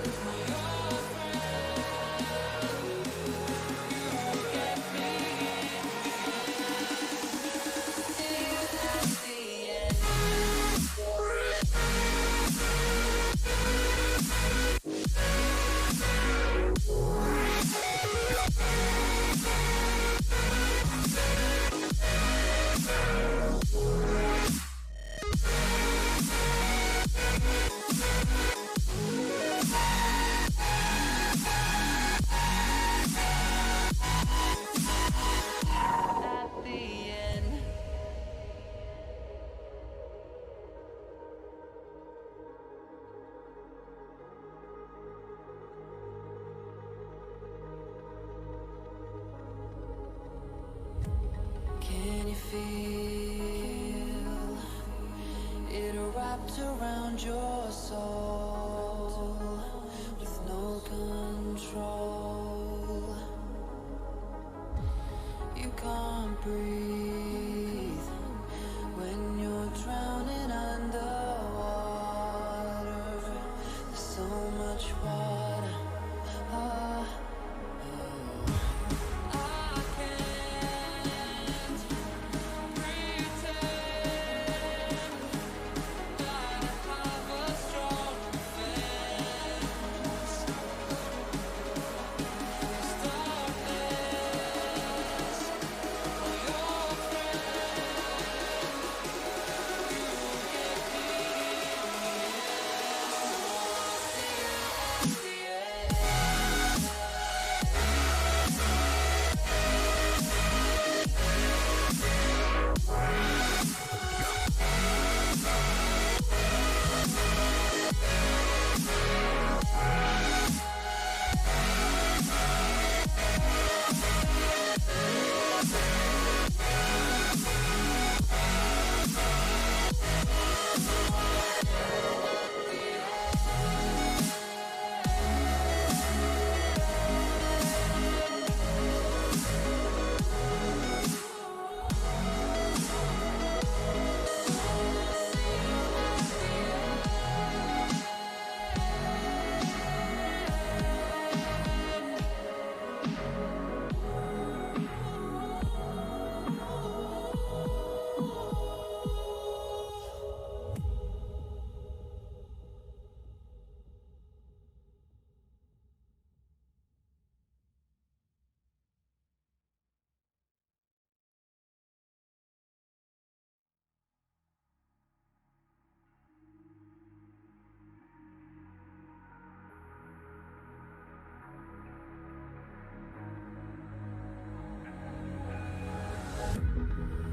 is my old friend. You get me at the end. At the end. Can you feel it wrapped around your soul with no control? You can't breathe when you're drowning underwater. There's so much water. Ah, I can't pretend that I have a strong defense. 'Cause darkness, my old friend, you get me at the end.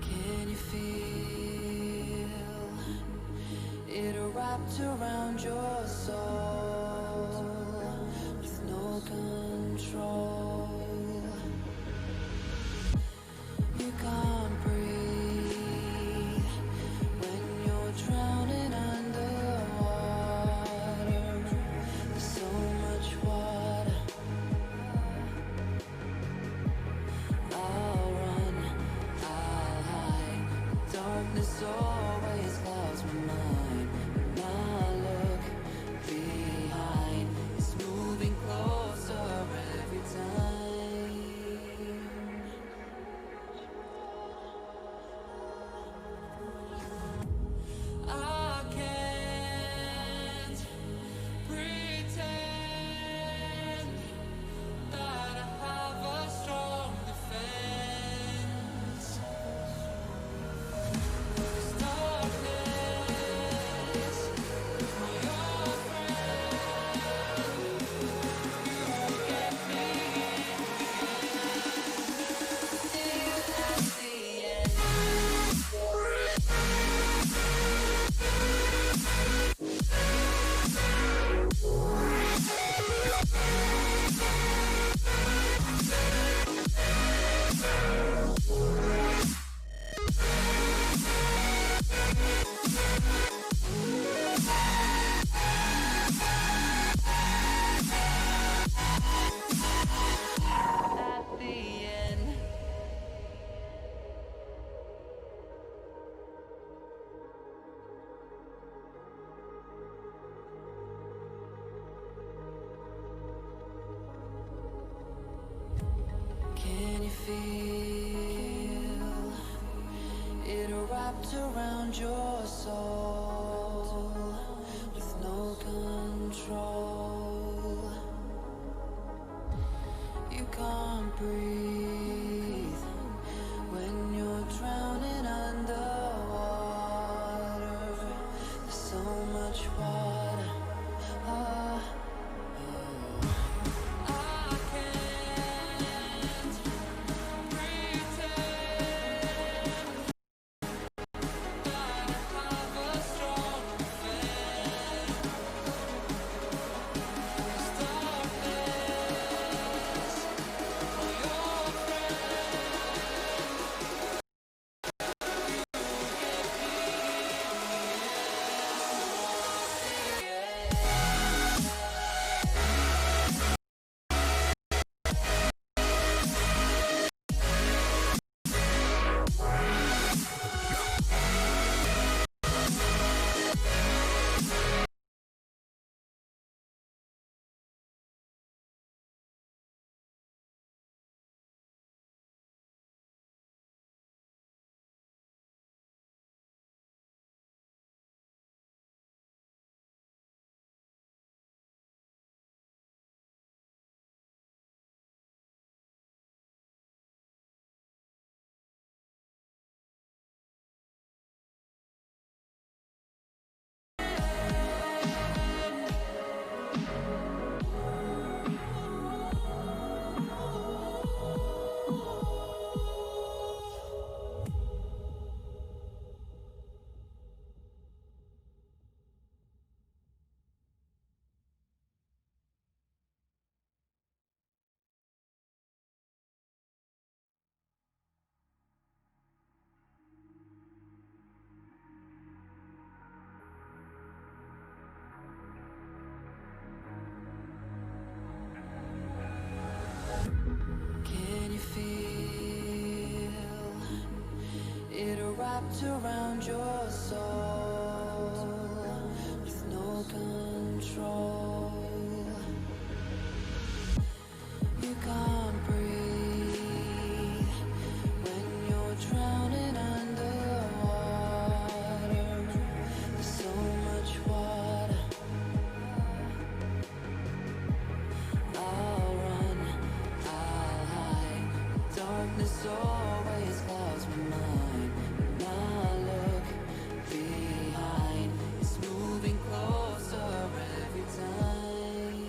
Can you feel it wrapped around your soul with no control? You can't breathe when you're drowning underwater. There's so much water. I'll run, I'll hide. Darkness always clouds my mind. When I look behind, it's moving closer every time. I can't pretend wrapped around your soul with no control. You can't breathe when you're drowning underwater. There's so much water. I can't pretend that I have a strong defense. Stop this for your Can you feel it wrapped around your soul with no control? You can't breathe when you're drowning underwater. There's so much water. I'll run, I'll hide. Darkness always clouds my mind. When I look behind, it's moving closer every time.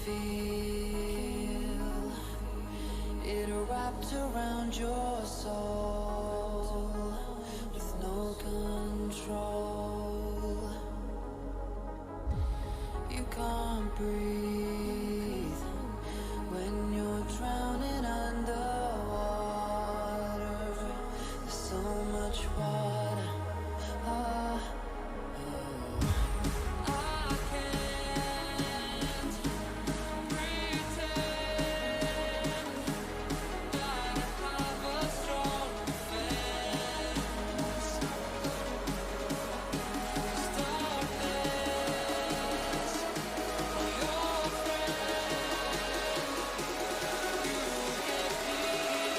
feel it wrapped around your soul with no control? You can't breathe when you're drowning underwater. There's so much water. I can't pretend that I have a strong defense. Stop this, your friend. You get me in the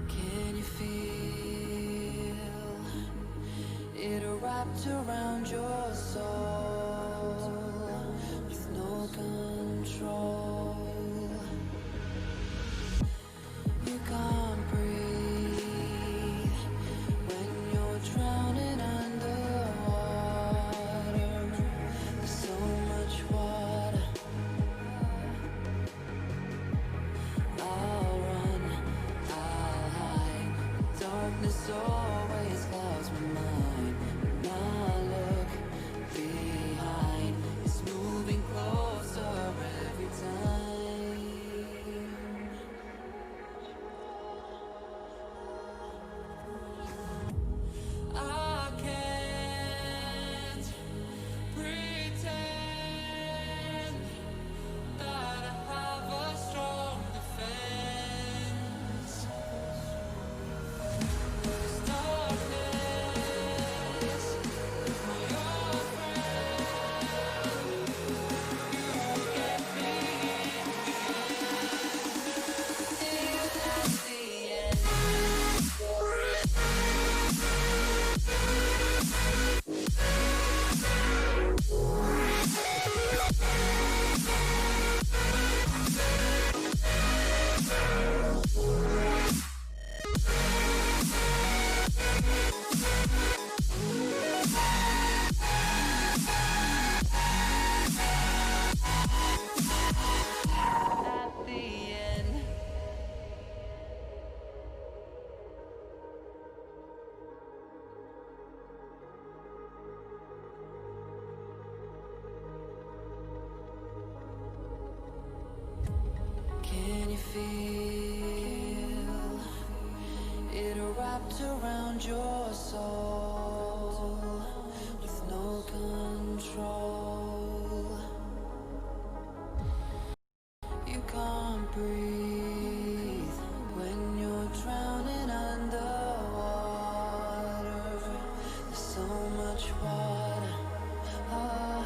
Can you feel it wrapped around your soul with no control? You can't breathe when you're drowning underwater. There's so much water. I'll run, I'll hide. Darkness always clouds my mind. When I look behind, it's moving closer every time. I can't pretend that I have a strong defense. Stop this, your friend. You get me till that's the end. At the end. Can you feel it wrapped around your soul with no control? You can't breathe when you're drowning underwater. There's so much water. I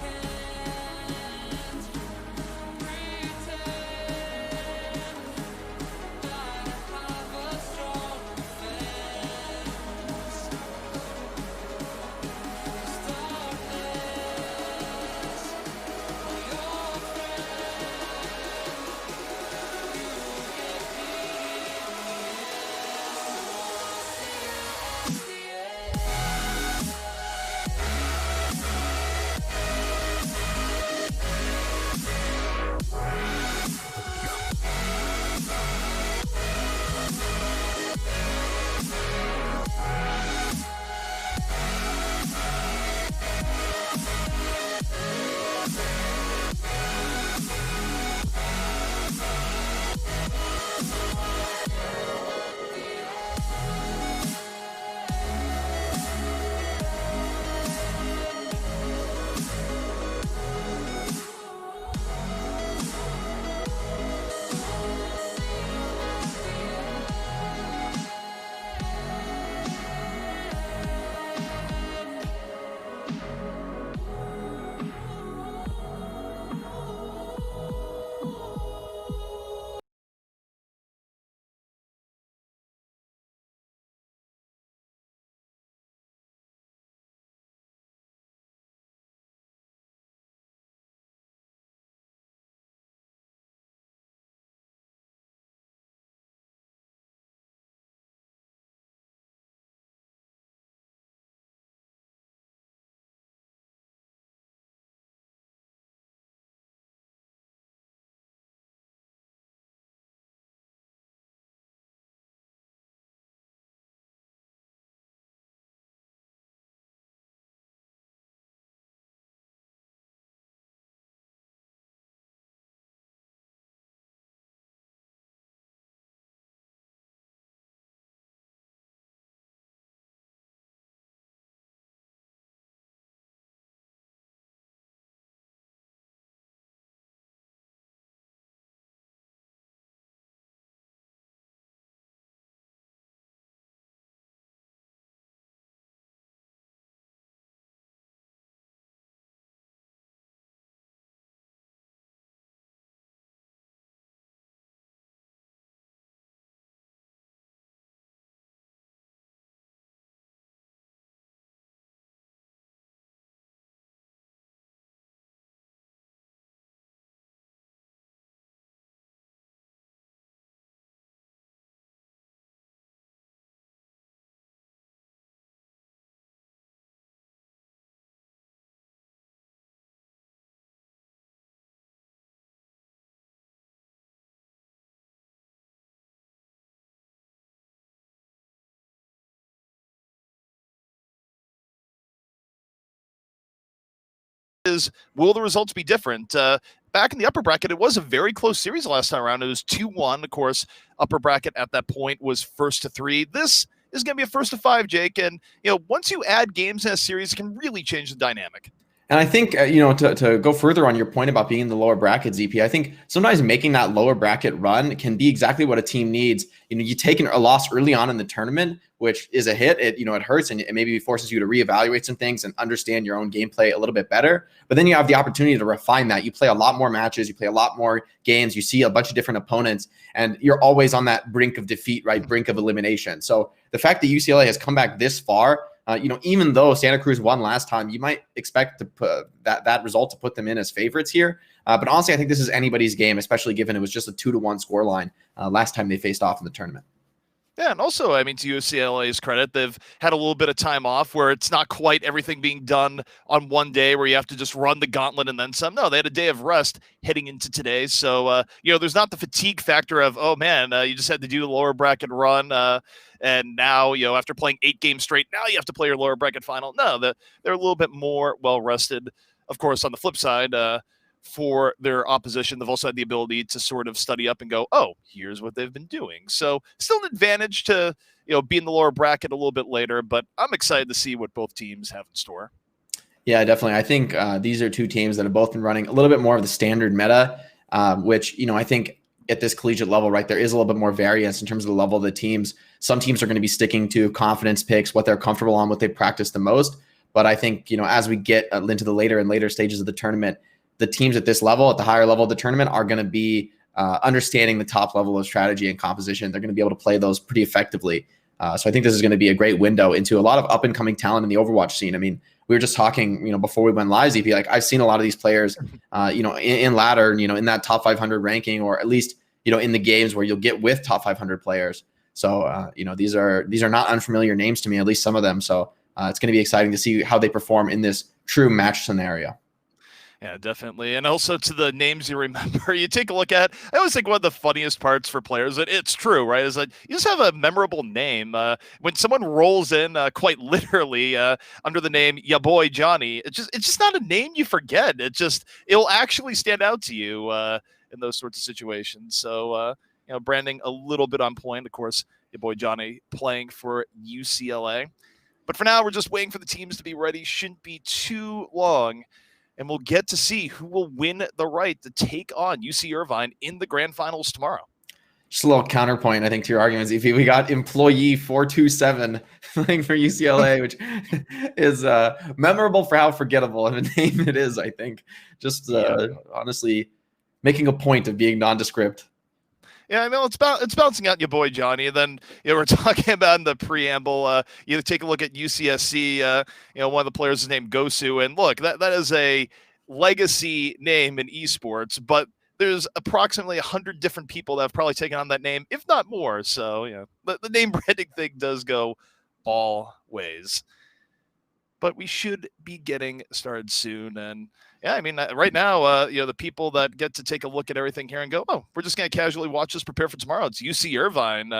can't pretend that I have a strong defense. Stop this, your friend. is, will the results be different? Back in the upper bracket, it was a very close series last time around. It was 2-1. Of course, upper bracket at that point was 1-3. This is going to be a 1-5, Jake. And, once you add games in a series, it can really change the dynamic. And I think, to go further on your point about being in the lower bracket, ZP, I think sometimes making that lower bracket run can be exactly what a team needs. You take a loss early on in the tournament, which is a hit. It hurts, and it maybe forces you to reevaluate some things and understand your own gameplay a little bit better. But then you have the opportunity to refine that. You play a lot more matches, you play a lot more games, you see a bunch of different opponents, and you're always on that brink of defeat, right? Brink of elimination. So the fact that UCLA has come back this far, even though Santa Cruz won last time, you might expect to put that result to put them in as favorites here. But honestly, I think this is anybody's game, especially given it was just a 2-1 scoreline last time they faced off in the tournament. Yeah, and also, to UCLA's credit, they've had a little bit of time off where it's not quite everything being done on one day where you have to just run the gauntlet and then some. No, they had a day of rest heading into today. So, there's not the fatigue factor of, oh, man, you just had to do the lower bracket run. And now, after playing 8 games straight, now you have to play your lower bracket final. No, they're a little bit more well-rested. Of course, on the flip side, for their opposition, they've also had the ability to sort of study up and go, oh, here's what they've been doing. So still an advantage to, be in the lower bracket a little bit later, but I'm excited to see what both teams have in store. Yeah, definitely. I think these are two teams that have both been running a little bit more of the standard meta, which, I think at this collegiate level, right, there is a little bit more variance in terms of the level of the teams. Some teams are going to be sticking to confidence picks, what they're comfortable on, what they practice the most. But I think, as we get into the later and later stages of the tournament, the teams at this level, at the higher level of the tournament, are going to be understanding the top level of strategy and composition. They're going to be able to play those pretty effectively. So I think this is going to be a great window into a lot of up-and-coming talent in the Overwatch scene. I mean, we were just talking, before we went live, ZP, like I've seen a lot of these players, in ladder, in that top 500 ranking, or at least, in the games where you'll get with top 500 players. So, these are not unfamiliar names to me, at least some of them. So it's going to be exciting to see how they perform in this true match scenario. Yeah, definitely. And also to the names you remember, you take a look at, I always think one of the funniest parts for players, and it's true, right, is that you just have a memorable name. When someone rolls in quite literally under the name Ya Boy Johnny, it's just not a name you forget. It'll actually stand out to you in those sorts of situations. So, branding a little bit on point. Of course, Ya Boy Johnny playing for UCLA. But for now, we're just waiting for the teams to be ready. Shouldn't be too long. And we'll get to see who will win the right to take on UC Irvine in the grand finals tomorrow. Just a little counterpoint, I think, to your arguments. If we got employee 427 playing for UCLA, which is memorable for how forgettable of a name it is, I think. Just honestly making a point of being nondescript. Yeah, I know it's bouncing out your boy Johnny. And then we're talking about in the preamble. You take a look at UCSC. One of the players is named Gosu, and look, that is a legacy name in esports. But there's approximately 100 different people that have probably taken on that name, if not more. So the name branding thing does go all ways. But we should be getting started soon. And yeah, I mean, right now, the people that get to take a look at everything here and go, oh, we're just going to casually watch this, prepare for tomorrow. It's UC Irvine.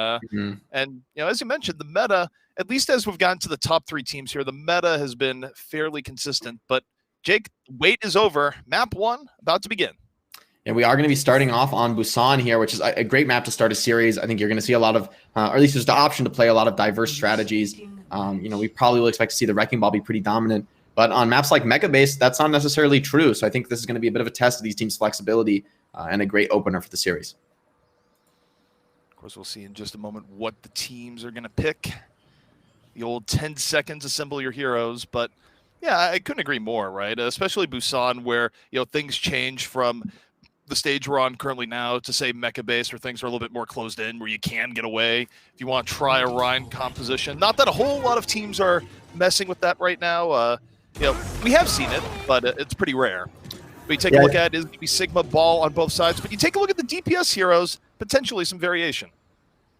And, as you mentioned, the meta, at least as we've gotten to the top 3 teams here, the meta has been fairly consistent. But Jake, wait is over. Map 1 about to begin. And we are going to be starting off on Busan here, which is a great map to start a series. I think you're going to see a lot of, or at least there's the option to play a lot of diverse strategies. We probably will expect to see the Wrecking Ball be pretty dominant. But on maps like Mega Base, that's not necessarily true. So I think this is going to be a bit of a test of these teams' flexibility and a great opener for the series. Of course, we'll see in just a moment what the teams are going to pick. The old 10 seconds, assemble your heroes. But yeah, I couldn't agree more, right? Especially Busan, where things change from the stage we're on currently now to say Mecha Base, where things are a little bit more closed in, where you can get away if you want to try a Rhine composition. Not that a whole lot of teams are messing with that right now. We have seen it, but it's pretty rare. But you take a look at it, is going to be Sigma Ball on both sides. But you take a look at the DPS heroes, potentially some variation.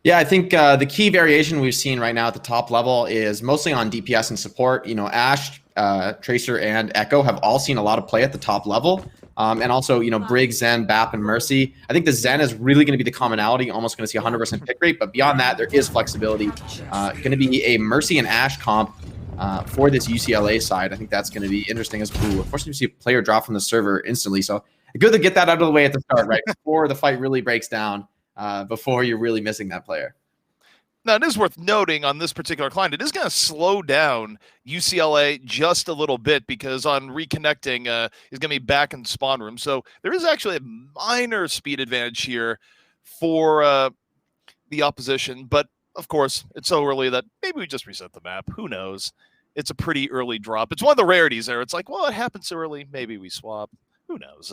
Yeah, I think the key variation we've seen right now at the top level is mostly on DPS and support. Ashe, Tracer, and Echo have all seen a lot of play at the top level. And also, Brig, Zen, BAP, and Mercy. I think the Zen is really going to be the commonality, almost going to see 100% pick rate. But beyond that, there is flexibility. Going to be a Mercy and Ashe comp for this UCLA side. I think that's going to be interesting as well. Unfortunately, we see a player drop from the server instantly. So good to get that out of the way at the start, right? Before the fight really breaks down, before you're really missing that player. Now, it is worth noting on this particular client, it is going to slow down UCLA just a little bit because on reconnecting, he's going to be back in the spawn room. So there is actually a minor speed advantage here for the opposition. But, of course, it's so early that maybe we just reset the map. Who knows? It's a pretty early drop. It's one of the rarities there. It's like, well, it happened so early. Maybe we swap. Who knows?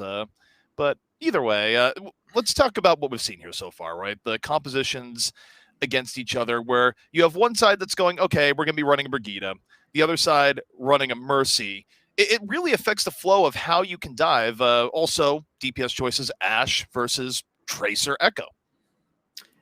But either way, let's talk about what we've seen here so far, right? The compositions against each other, where you have one side that's going, okay, we're going to be running a Brigida, the other side running a Mercy. It really affects the flow of how you can dive. Also, DPS choices, Ashe versus Tracer Echo.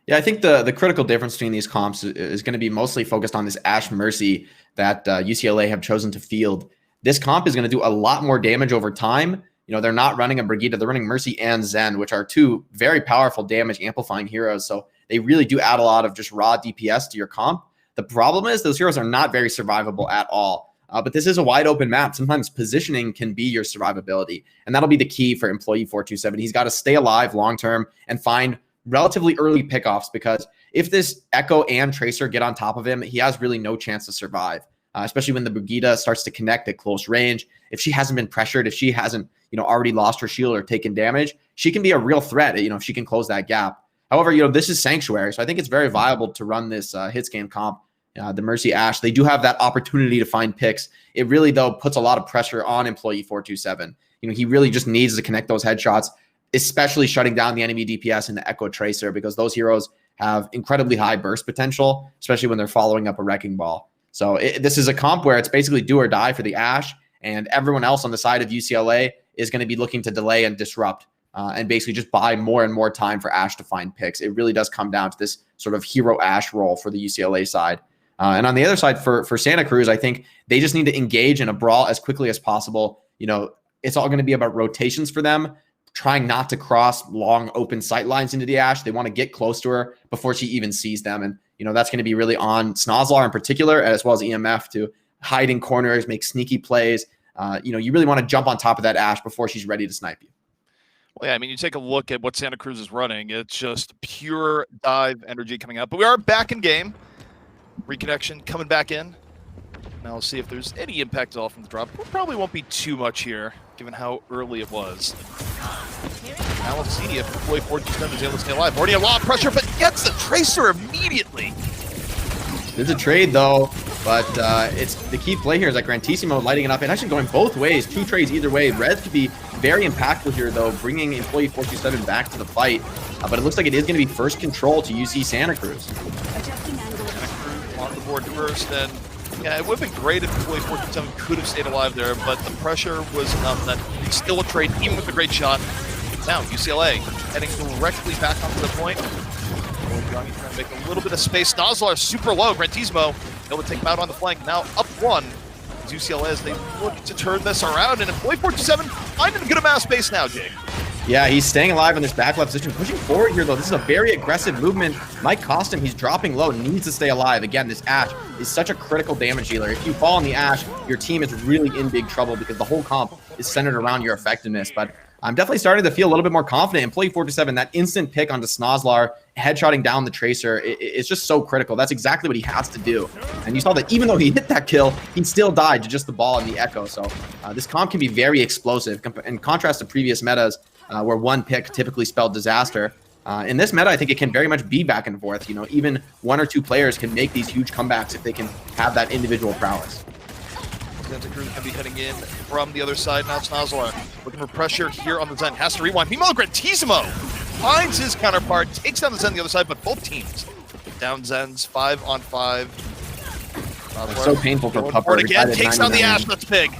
Yeah, I think the critical difference between these comps is going to be mostly focused on this Ashe Mercy that UCLA have chosen to field. This comp is going to do a lot more damage over time. You know, they're not running a Brigida, they're running Mercy and Zen, which are two very powerful damage amplifying heroes. So they really do add a lot of just raw DPS to your comp. The problem is those heroes are not very survivable at all. But this is a wide open map. Sometimes positioning can be your survivability. And that'll be the key for Employee 427. He's got to stay alive long-term and find relatively early pickoffs, because if this Echo and Tracer get on top of him, he has really no chance to survive, especially when the Brigida starts to connect at close range. If she hasn't been pressured, if she hasn't, already lost her shield or taken damage, she can be a real threat, if she can close that gap. However, this is Sanctuary, so I think it's very viable to run this hitscan comp, the Mercy Ashe. They do have that opportunity to find picks. It really, though, puts a lot of pressure on Employee 427. He really just needs to connect those headshots, especially shutting down the enemy DPS and the Echo Tracer, because those heroes have incredibly high burst potential, especially when they're following up a Wrecking Ball. So this is a comp where it's basically do or die for the Ashe, and everyone else on the side of UCLA is going to be looking to delay and disrupt. And basically just buy more and more time for Ashe to find picks. It really does come down to this sort of hero Ashe role for the UCLA side. And on the other side for Santa Cruz, I think they just need to engage in a brawl as quickly as possible. It's all going to be about rotations for them, trying not to cross long open sight lines into the Ashe. They want to get close to her before she even sees them. And, that's going to be really on Snozlar in particular, as well as EMF, to hide in corners, make sneaky plays. You really want to jump on top of that Ashe before she's ready to snipe you. Well, yeah, I mean, you take a look at what Santa Cruz is running. It's just pure dive energy coming out. But we are back in game. Reconnection coming back in. Now we'll see if there's any impact at all from the drop. It probably won't be too much here, given how early it was. Now let's see if Employee 427 is able to stay alive. Already a lot of pressure, but gets the Tracer immediately. There's a trade, though, but it's the key play here is that Grantissimo lighting it up and actually going both ways. Two trades either way. Res could be very impactful here, though, bringing Employee 427 back to the fight. But it looks like it is going to be first control to UC Santa Cruz. Santa Cruz on the board first, and yeah, it would have been great if Employee 427 could have stayed alive there, but the pressure was enough that it's still a trade, even with the great shot. Now, UCLA heading directly back onto the point. Trying to make a little bit of space. Snozlar super low. Grantissimo able to take him out on the flank. Now up one. As UCLA as they look to turn this around. And Employee 427 finding a good amount of space now, Jake. Yeah, he's staying alive in this back left position. Pushing forward here, though. This is a very aggressive movement. Might cost him. He's dropping low. Needs to stay alive. Again, this Ashe is such a critical damage dealer. If you fall on the Ashe, your team is really in big trouble because the whole comp is centered around your effectiveness. But I'm definitely starting to feel a little bit more confident. Employee 427, that instant pick onto Snozlar, headshotting down the Tracer, it's just so critical. That's exactly what he has to do. And you saw that even though he hit that kill, he still died to just the ball and the Echo. So this comp can be very explosive. In contrast to previous metas, where one pick typically spelled disaster. In this meta, I think it can very much be back and forth. Even one or two players can make these huge comebacks if they can have that individual prowess. Santa Cruz can be heading in from the other side. Now Snozlar looking for pressure here on the Zen. Has to rewind. Meanwhile, Grantissimo finds his counterpart, takes down the Zen on the other side, but both teams down Zens 5-on-5. It's so painful for Pupper. Again, takes down the Ashe. That's big.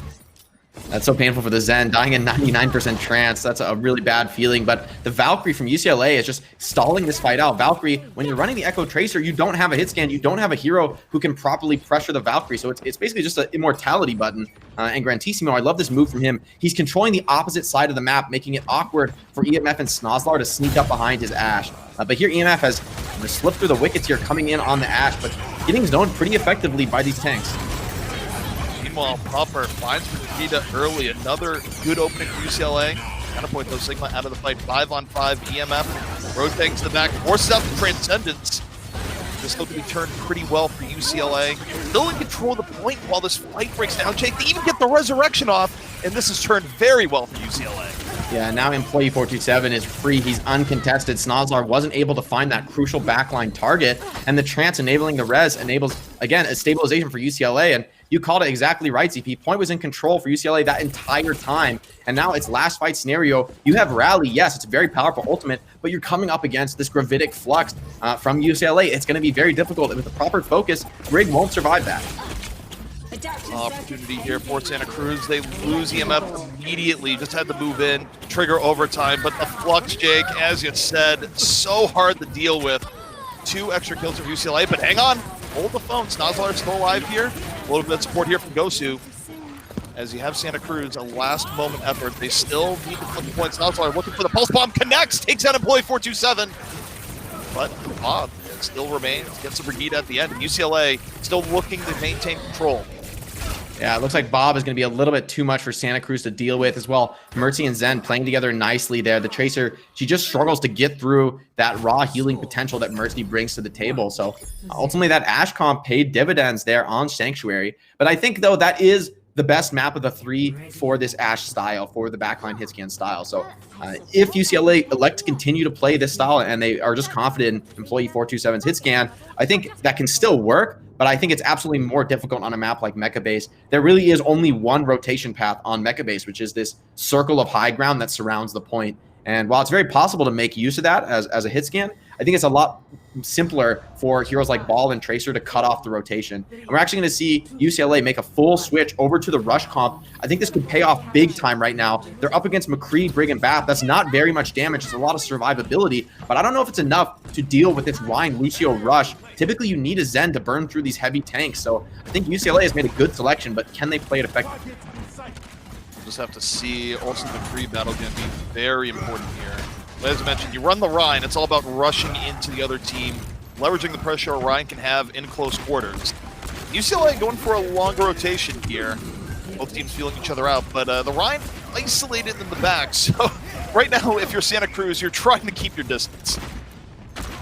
That's so painful for the Zen, dying in 99% trance. That's a really bad feeling. But the Valkyrie from UCLA is just stalling this fight out. Valkyrie, when you're running the Echo Tracer, you don't have a hit scan. You don't have a hero who can properly pressure the Valkyrie. So it's basically just an immortality button. And Grantissimo, I love this move from him. He's controlling the opposite side of the map, making it awkward for EMF and Snozlar to sneak up behind his Ashe. But here EMF has slipped through the wickets here, coming in on the Ashe, but getting zoned pretty effectively by these tanks. Meanwhile, Popper finds Vegeta early. Another good opening for UCLA. Counterpoint though, Sigma out of the fight. 5-on-5 EMF. Rotating to the back, forces out the Transcendence. This looking to be turned pretty well for UCLA. Still in control of the point while this fight breaks down. Jake, they even get the resurrection off, and this is turned very well for UCLA. Yeah, now Employee 427 is free. He's uncontested. Snozlar wasn't able to find that crucial backline target, and the trance enabling the res enables, again, a stabilization for UCLA. And you called it exactly right, CP. Point was in control for UCLA that entire time, and now it's last fight scenario. You have Rally. Yes, it's a very powerful ultimate, but you're coming up against this gravitic flux from UCLA. It's going to be very difficult, and with the proper focus, Rig won't survive that. Opportunity here for Santa Cruz. They lose EMF immediately. Just had to move in, trigger overtime. But the flux, Jake, as you said, so hard to deal with. 2 extra kills for UCLA, but hang on. Hold the phone. Snozlar still alive here. A little bit of support here from Gosu. As you have Santa Cruz, a last moment effort. They still need to flip the point. Snozlar looking for the pulse bomb. Connects, takes out Employee 427. But Bob still remains, gets the Brigida at the end. UCLA still looking to maintain control. Yeah, it looks like Bob is going to be a little bit too much for Santa Cruz to deal with as well. Mercy and Zen playing together nicely there. The Tracer, she just struggles to get through that raw healing potential that Mercy brings to the table. So ultimately that Ash comp paid dividends there on Sanctuary. But I think, though, that is the best map of the 3 for this Ash style, for the backline hit scan style. So if UCLA elect to continue to play this style and they are just confident in Employee 427's hit scan, I think that can still work. But I think it's absolutely more difficult on a map like Mecha Base. There really is only one rotation path on Mecha Base, which is this circle of high ground that surrounds the point. And while it's very possible to make use of that as a hit scan, I think it's a lot simpler for heroes like Ball and Tracer to cut off the rotation. And we're actually going to see UCLA make a full switch over to the rush comp. I think this could pay off big time right now. They're up against McCree, Brig, and Bath. That's not very much damage. It's a lot of survivability, but I don't know if it's enough to deal with this Ryan Lucio rush. Typically, you need a Zen to burn through these heavy tanks. So I think UCLA has made a good selection, but can they play it effectively? We'll just have to see. Also, the free battle going to be very important here. As I mentioned, you run the Rhine. It's all about rushing into the other team, leveraging the pressure Rhine can have in close quarters. UCLA going for a longer rotation here. Both teams feeling each other out, but the Rhine isolated in the back. So right now, if you're Santa Cruz, you're trying to keep your distance.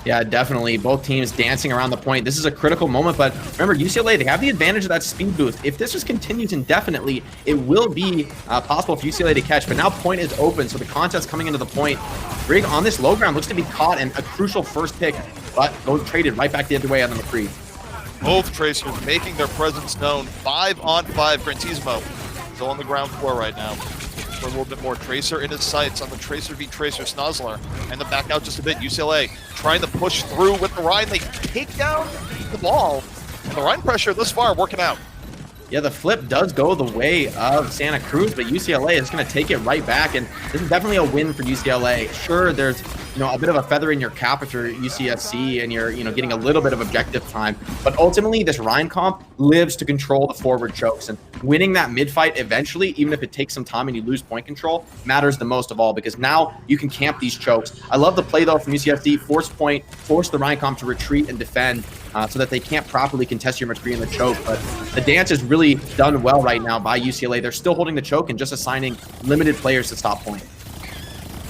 Yeah, definitely. Both teams dancing around the point. This is a critical moment, but remember, UCLA, they have the advantage of that speed boost. If this just continues indefinitely, it will be possible for UCLA to catch, but now point is open, so the contest coming into the point. Brig on this low ground looks to be caught, and a crucial first pick, but goes traded right back the other way on the McCree. Both Tracers making their presence known. 5-on-5. Grantismo still on the ground floor right now. For a little bit more. Tracer in his sights on the Tracer v Tracer Snozlar. And then back out just a bit. UCLA trying to push through with the Rhine. They take down the ball. And the Rhine pressure thus far working out. Yeah, the flip does go the way of Santa Cruz, but UCLA is going to take it right back, and this is definitely a win for UCLA. Sure, there's a bit of a feather in your cap if you're UCSC and you're getting a little bit of objective time, but ultimately this Rhine comp lives to control the forward chokes, and winning that mid fight eventually, even if it takes some time and you lose point control, matters the most of all, because now you can camp these chokes. I love the play though from UCSD. Force point, force the Rhine comp to retreat and defend so that they can't properly contest your McCree in the choke, but the dance is really done well right now by UCLA. They're still holding the choke and just assigning limited players to stop point.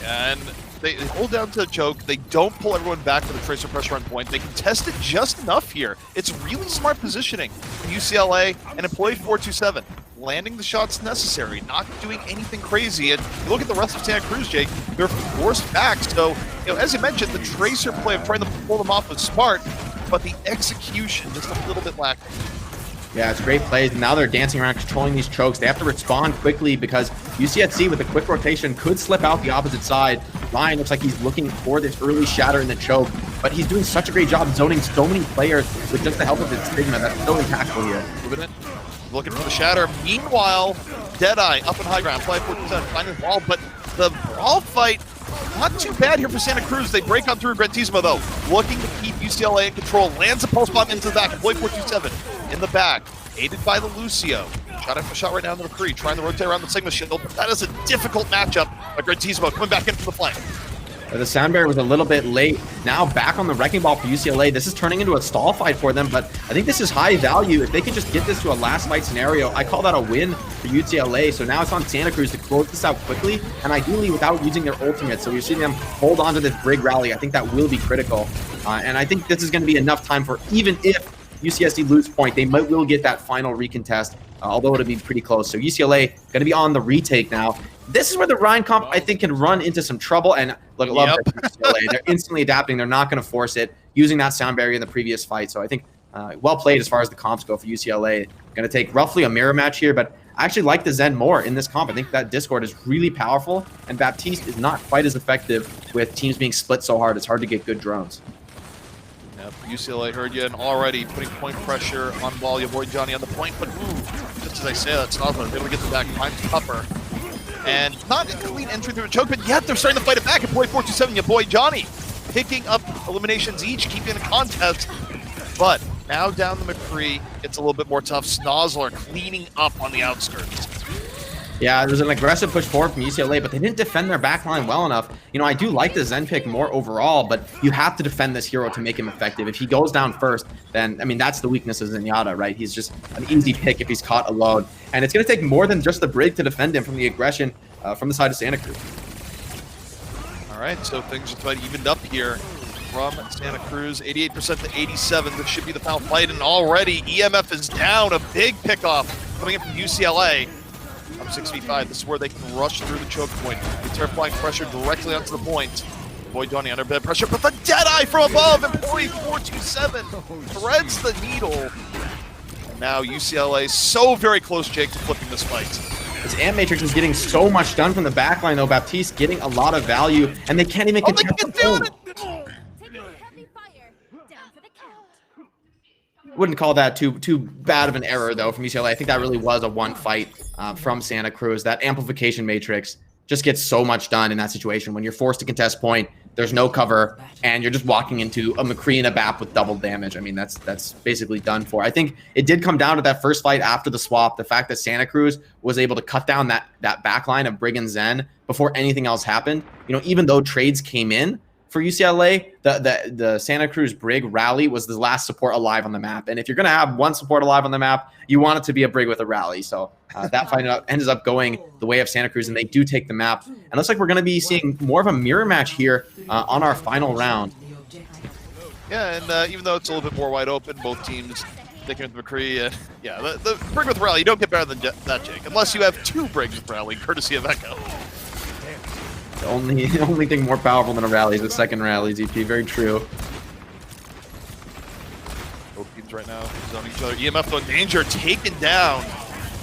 And they hold down to the choke. They don't pull everyone back for the Tracer pressure on point. They contest it just enough here. It's really smart positioning from UCLA and Employee 427. Landing the shots necessary, not doing anything crazy. And you look at the rest of Santa Cruz, Jake, they're forced back. So, as you mentioned, the Tracer play of trying to pull them off was smart, but the execution just a little bit lacking. Yeah, it's great plays. Now they're dancing around, controlling these chokes. They have to respond quickly because UCSC with a quick rotation could slip out the opposite side. Ryan looks like he's looking for this early shatter in the choke, but he's doing such a great job zoning so many players with just the help of his Stigma. That's so impactful here. Moving in, looking for the shatter. Meanwhile, Deadeye up in high ground, 5-4%, finding the ball, but the brawl fight, not too bad here for Santa Cruz. They break on through Grantismo, though, looking to keep UCLA in control. Lands a pulse bomb into the back. Employee 427 in the back, aided by the Lucio. Shot after shot right now in the McCree, trying to rotate around the Sigma shield, but that is a difficult matchup. But Grantismo coming back in from the flank. The sound barrier was a little bit late. Now back on the wrecking ball for UCLA. This is turning into a stall fight for them, but I think this is high value. If they can just get this to a last fight scenario, I call that a win for UCLA. So now it's on Santa Cruz to close this out quickly, and ideally without using their ultimate. So you're seeing them hold on to this brig rally. I think that will be critical. And I think this is going to be enough time for, even if UCSD lose point, they will get that final recontest, although it'll be pretty close. So UCLA going to be on the retake now. This is where the Rhine comp, I think, can run into some trouble. And look, I love UCLA. They're instantly adapting. They're not going to force it, using that sound barrier in the previous fight. So I think well played as far as the comps go for UCLA. Going to take roughly a mirror match here, but I actually like the Zen more in this comp. I think that Discord is really powerful, and Baptiste is not quite as effective with teams being split so hard. It's hard to get good drones. Yep, UCLA heard you, and already putting point pressure on ball. Your boy Johnny on the point, but just as I say, that's not going to get the back. Time's tougher. And not a clean entry through a choke, but yet they're starting to fight it back. And boy 427, your boy Johnny picking up eliminations each, keeping the contest. But now down the McCree, it's a little bit more tough. Snozzler cleaning up on the outskirts. Yeah, there was an aggressive push forward from UCLA, but they didn't defend their backline well enough. You know, I do like the Zen pick more overall, but you have to defend this hero to make him effective. If he goes down first, then, I mean, that's the weakness of Zenyatta, right? He's just an easy pick if he's caught alone. And it's going to take more than just the brig to defend him from the aggression from the side of Santa Cruz. All right, so things just about evened up here from Santa Cruz. 88% to 87. This should be the final fight, and already EMF is down. A big pickoff coming in from UCLA. Up 6v5. This is where they can rush through the choke point. They're applying pressure directly onto the point. Boy Johnny under a bit of pressure, but the Deadeye from above, and boy 427 threads the needle. And now UCLA so very close, Jake, to flipping this fight. This Ant Matrix is getting so much done from the backline, though. Baptiste getting a lot of value, and they can't even contest the point. Wouldn't call that too bad of an error, though, from UCLA. I think that really was a one fight from Santa Cruz. That amplification matrix just gets so much done in that situation. When you're forced to contest point, there's no cover, and you're just walking into a McCree and a BAP with double damage. I mean, that's basically done for. I think it did come down to that first fight after the swap. The fact that Santa Cruz was able to cut down that back line of Brig and Zen before anything else happened. You know, even though trades came in for UCLA, the Santa Cruz Brig rally was the last support alive on the map. And if you're going to have one support alive on the map, you want it to be a Brig with a rally. So that fight ends up going the way of Santa Cruz, and they do take the map. And it looks like we're going to be seeing more of a mirror match here on our final round. Yeah, and even though it's a little bit more wide open, both teams sticking with McCree. Yeah, the Brig with rally, you don't get better than that, Jake, unless you have two Brigs with rally, courtesy of Echo. The only thing more powerful than a rally is the second rally, ZP. Very true. Both teams right now zoning each other. EMF though in danger, taken down.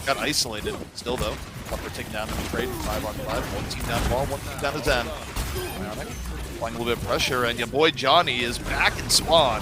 Got isolated. Still though, Upper taken down in the trade. 5-on-5. One team down ball, one team down to Zen. Applying a little bit of pressure, and your boy Johnny is back in spawn.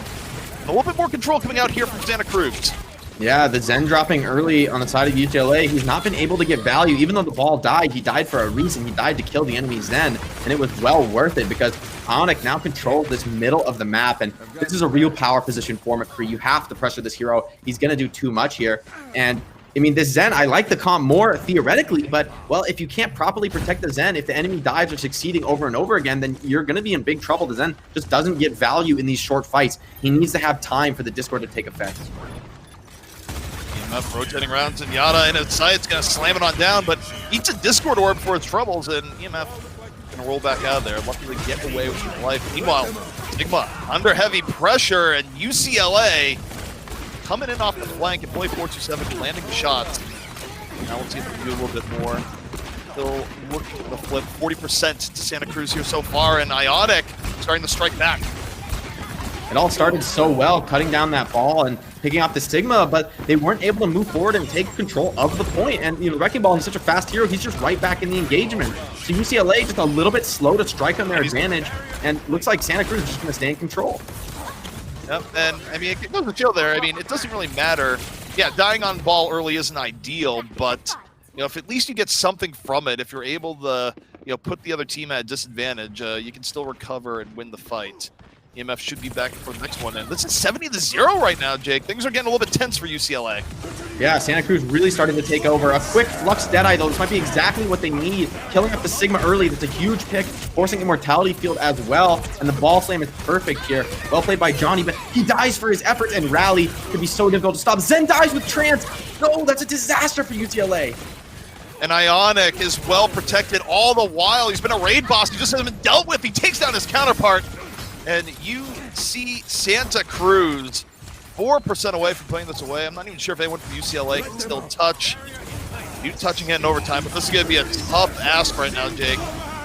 And a little bit more control coming out here from Santa Cruz. Yeah, the Zen dropping early on the side of UCLA. He's not been able to get value. Even though the ball died, he died for a reason. He died to kill the enemy Zen, and it was well worth it because Ionic now controls this middle of the map, and this is a real power position for McCree. You have to pressure this hero. He's going to do too much here. And, I mean, this Zen, I like the comp more theoretically, but, well, if you can't properly protect the Zen, if the enemy dives are succeeding over and over again, then you're going to be in big trouble. The Zen just doesn't get value in these short fights. He needs to have time for the Discord to take effect. Up rotating around Zenyatta in its sights, gonna slam it on down, but eats a Discord orb for its troubles, and EMF gonna roll back out of there. Luckily get away with his life. Meanwhile, Sigma under heavy pressure, and UCLA coming in off the flank, and boy 427 landing the shots. Now we'll see if we can do a little bit more. Still looking at the flip, 40% to Santa Cruz here so far, and Ionic starting to strike back. It all started so well, cutting down that ball and picking off the Sigma, but they weren't able to move forward and take control of the point. And, you know, Wrecking Ball, he's such a fast hero, he's just right back in the engagement. So UCLA just a little bit slow to strike on their advantage, and looks like Santa Cruz is just going to stay in control. Yep, and, I mean, it goes to show there, I mean, it doesn't really matter. Yeah, dying on ball early isn't ideal, but, you know, if at least you get something from it, if you're able to, you know, put the other team at a disadvantage, you can still recover and win the fight. EMF should be back for the next one. And this is 70-0 right now, Jake. Things are getting a little bit tense for UCLA. Yeah, Santa Cruz really starting to take over. A quick Flux Deadeye, though. This might be exactly what they need. Killing up the Sigma early. That's a huge pick. Forcing Immortality Field as well. And the ball slam is perfect here. Well played by Johnny, but he dies for his efforts, and Rally could be so difficult to stop. Zen dies with Trance. No, that's a disaster for UCLA. And Ionic is well protected all the while. He's been a raid boss. He just hasn't been dealt with. He takes down his counterpart. And you see Santa Cruz 4% away from putting this away. I'm not even sure if anyone from UCLA can still touch. You touching it in overtime, but this is going to be a tough ask right now, Jake.